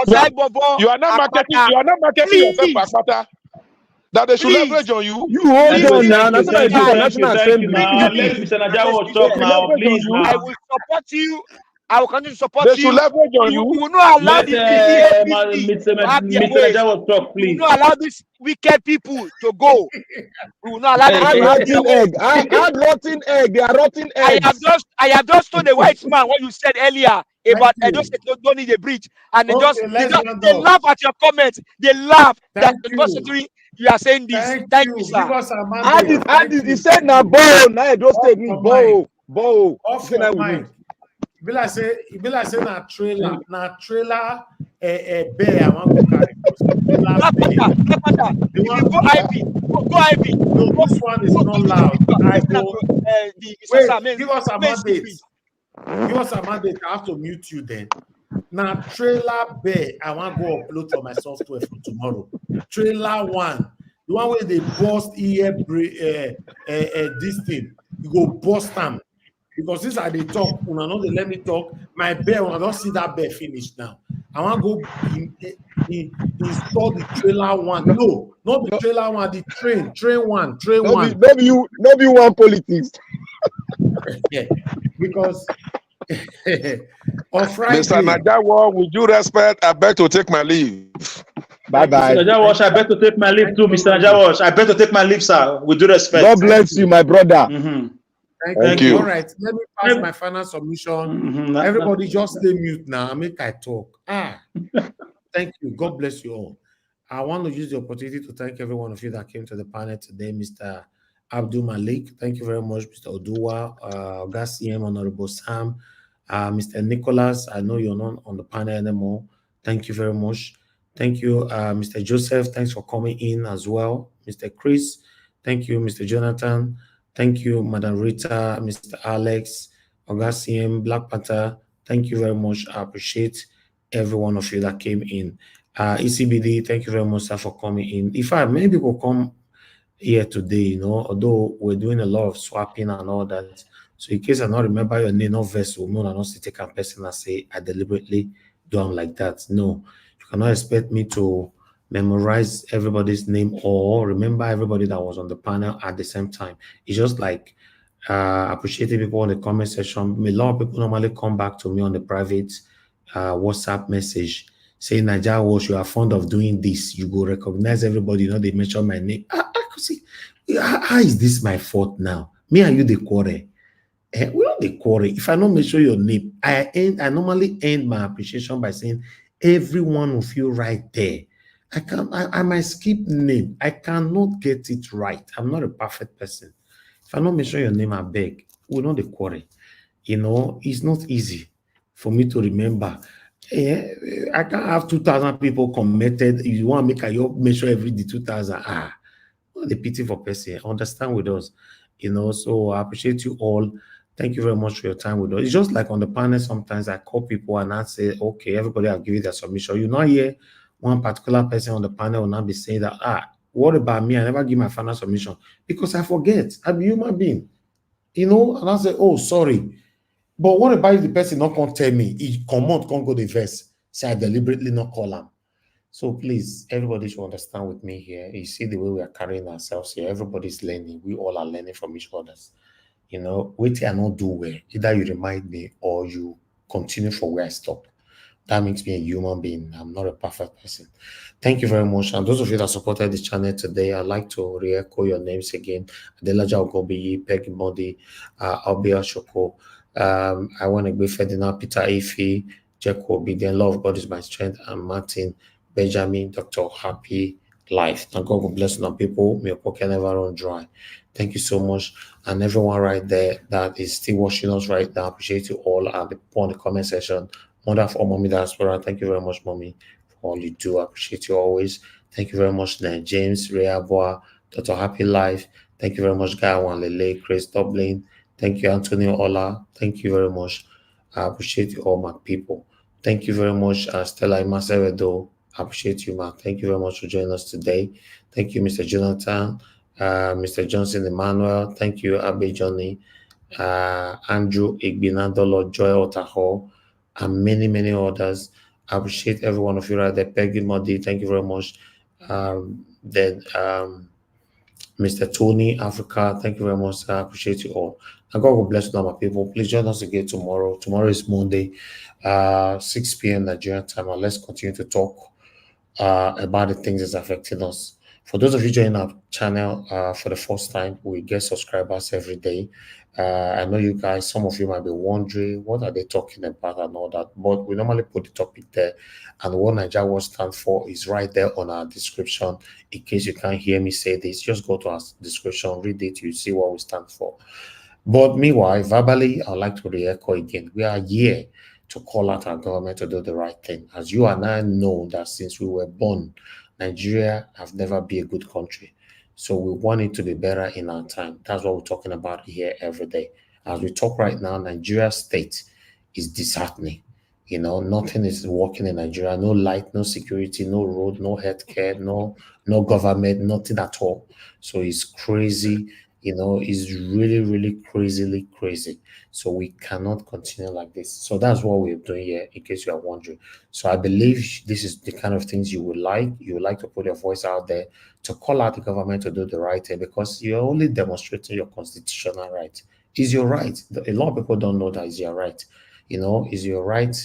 Ozaibobo. You are not marketing yourself, Akpata. That they should leverage on you. You hold on now. That's what I do for National Assembly. Let Mr. Najawo talk now, please. I will support you. I will continue to support you. They should leverage on you. We will not allow Mr. Najawo talk, please. We will not allow these wicked people to go. We will not allow them. Add rotten egg. They are rotten eggs. I have just told the white man what you said earlier about Edo State don't need a bridge, and they laugh at your comments. They laugh that the you are saying this. Thank you, sir. He said now bow. Now Edo State means bow. Off your mind. Be like say na trailer bear I want to carry. Go IP. This one is not loud. Wait, give us a mandate. I have to mute you then. Now, trailer bear, I want to go upload for my software for tomorrow. Trailer one, the one where they bust this thing, you go bust them. Because this are they talk, when I know they let me talk, my bear, when I don't see that bear finish now. I want to go install the trailer one. No, not the trailer one, the train one. Maybe you want politics. Yeah, because on Friday. Mr. Najawo, with due respect, I beg to take my leave. Bye-bye. Mr. Najawash, I beg to take my leave too, Mr. Najawash. I beg to take my leave, sir, with due respect. God bless you, my brother. Thank you. All right, let me pass my final submission. Everybody just stay mute now. Make I talk. Thank you. God bless you all. I want to use the opportunity to thank every one of you that came to the panel today. Mr. Abdul Malik, thank you very much. Mr. Oduwa, Gassiem, Honorable Sam, Mr. Nicholas, I know you're not on the panel anymore. Thank you very much. Thank you, Mr. Joseph. Thanks for coming in as well. Mr. Chris, thank you, Mr. Jonathan. Thank you, Madam Rita, Mr. Alex, Augustine, Black Panther. Thank you very much. I appreciate every one of you that came in. ECBD, thank you very much, sir, for coming in. In fact, many people come here today, although we're doing a lot of swapping and all that. So in case I don't remember your name, not vessel, no, I don't see take a person and say I deliberately do them like that. No, you cannot expect me to memorize everybody's name or remember everybody that was on the panel at the same time. It's just like appreciating people in the comment section. A lot of people normally come back to me on the private WhatsApp message saying, Najawo, you are fond of doing this. You go recognize everybody, they mention my name. I could see, how is this my fault now? Me and you, the quarrel. We don't the quarrel. If I don't mention your name, I normally end my appreciation by saying, every one of you right there. I might skip name. I cannot get it right. I'm not a perfect person. If I don't mention your name, I beg. We don't the quarrel. It's not easy for me to remember. I can't have 2,000 people committed. You want to make sure every day 2,000. What a pity for person. Understand with us. So I appreciate you all. Thank you very much for your time with us. It's just like on the panel, sometimes I call people and I say, okay, everybody will give you their submission. You not hear one particular person on the panel will not be saying that, what about me? I never give my final submission because I forget. I'm a human being. And I say, oh, sorry. But what about if the person not going to tell me? He can't go the verse. Say I deliberately not call him. So please, everybody should understand with me here. You see the way we are carrying ourselves here. Everybody's learning. We all are learning from each other. Wait till I not do well. Either you remind me or you continue for where I stop. That makes me a human being. I'm not a perfect person. Thank you very much. And those of you that supported the channel today, I'd like to re-echo your names again. Adelaja Ogobi, Peggy Modi, Albia Shoko. I want to be Ferdinand Peter Ife, Jacob Obedient, Love God is my strength, and Martin Benjamin, Dr. Happy Life. Now God will bless our people. May your pocket never run dry. Thank you so much. And everyone right there that is still watching us right now, appreciate you all. And on the comment section, Mother for Mommy Diaspora, thank you very much, Mommy, for all you do. I appreciate you always. Thank you very much, James, Reaboa, Dr. Happy Life. Thank you very much, Gawan Lele, Chris Dublin. Thank you, Antonio Ola. Thank you very much. I appreciate you all, my people. Thank you very much, Stella Imaseredo. I appreciate you, man. Thank you very much for joining us today. Thank you, Mr. Jonathan, Mr. Johnson Emmanuel. Thank you, Abe Johnny, Andrew Igbinandolo, Joy Otaho, and many, many others. I appreciate every one of you right there. Peggy Modi, thank you very much. Mr. Tony, Africa, thank you very much. I appreciate you all. And God will bless you, my people. Please join us again tomorrow. Tomorrow is Monday, 6 p.m. Nigerian time. And let's continue to talk about the things that's affecting us. For those of you joining our channel for the first time, we get subscribers every day. I know you guys, some of you might be wondering, what are they talking about and all that? But we normally put the topic there. And what Najawo stands for is right there on our description. In case you can't hear me say this, just go to our description, read it, you see what we stand for. But meanwhile, verbally, I'd like to re-echo again. We are here to call out our government to do the right thing. As you and I know that since we were born, Nigeria have never been a good country. So we want it to be better in our time. That's what we're talking about here every day. As we talk right now, Nigeria state is disheartening. You know, nothing is working in Nigeria. No light, no security, no road, no healthcare, no government, nothing at all. So it's crazy. You know, it's really, really crazily crazy. So we cannot continue like this. So that's what we're doing here, in case you are wondering. So I believe this is the kind of things you would like. You would like to put your voice out there to call out the government to do the right thing, because you're only demonstrating your constitutional right. Is your right. A lot of people don't know that is your right. You know, is your right.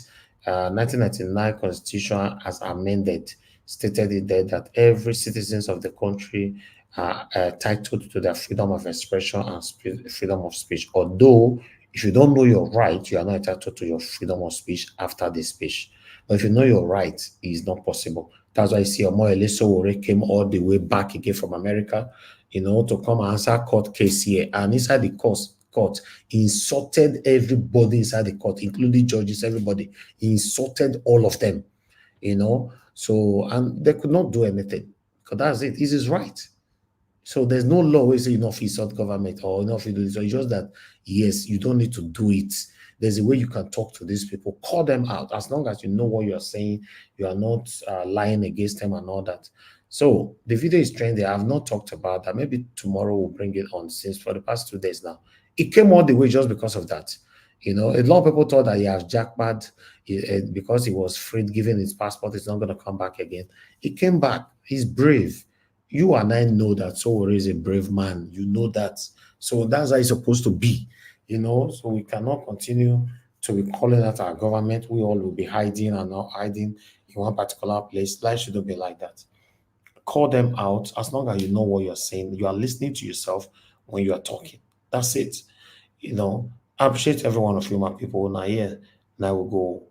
1999 Constitution, as amended, stated it there that every citizens of the country are entitled to their freedom of expression and freedom of speech. Although, if you don't know your right, you are not entitled to your freedom of speech after the speech. But if you know your right, it is not possible. That's why you see Omoyele Sowore came all the way back again from America, you know, to come and answer court case here. And inside the court, he insulted everybody inside the court, including judges, everybody. He insulted all of them, you know. So, and they could not do anything, because that's it. It's his right. So there's no law where you say enough insult government or enough you do this. So it's just that, yes, you don't need to do it. There's a way you can talk to these people, call them out, as long as you know what you're saying, you are not lying against them and all that. So the video is trending. I have not talked about that. Maybe tomorrow we'll bring it on, since for the past 2 days now, it came all the way just because of that. You know, a lot of people thought that he has jackpot because he was freed, given his passport, he's not going to come back again. He came back. He's brave. You and I know that Sowore is a brave man. You know that. So that's how it's supposed to be, you know. So we cannot continue to be calling out our government. We all will be hiding and not hiding in one particular place. Life shouldn't be like that. Call them out. As long as you know what you're saying, you are listening to yourself when you are talking. That's it. You know, I appreciate every one of you, my people. Now, yeah, now we'll go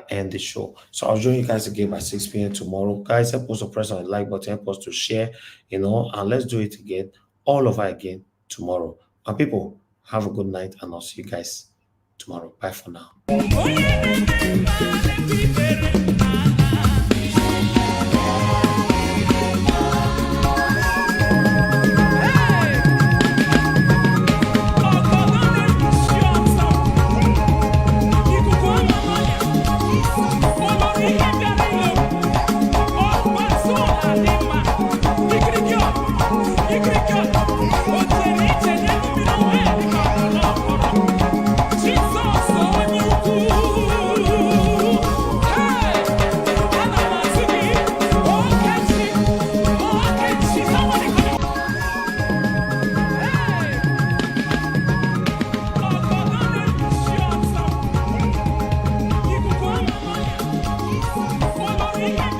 end the show. So I'll join you guys again by 6 p.m. tomorrow. Guys, help us to press on the like button, help us to share, you know, and let's do it again, all over again tomorrow. And people, have a good night, and I'll see you guys tomorrow. Bye for now. Yeah.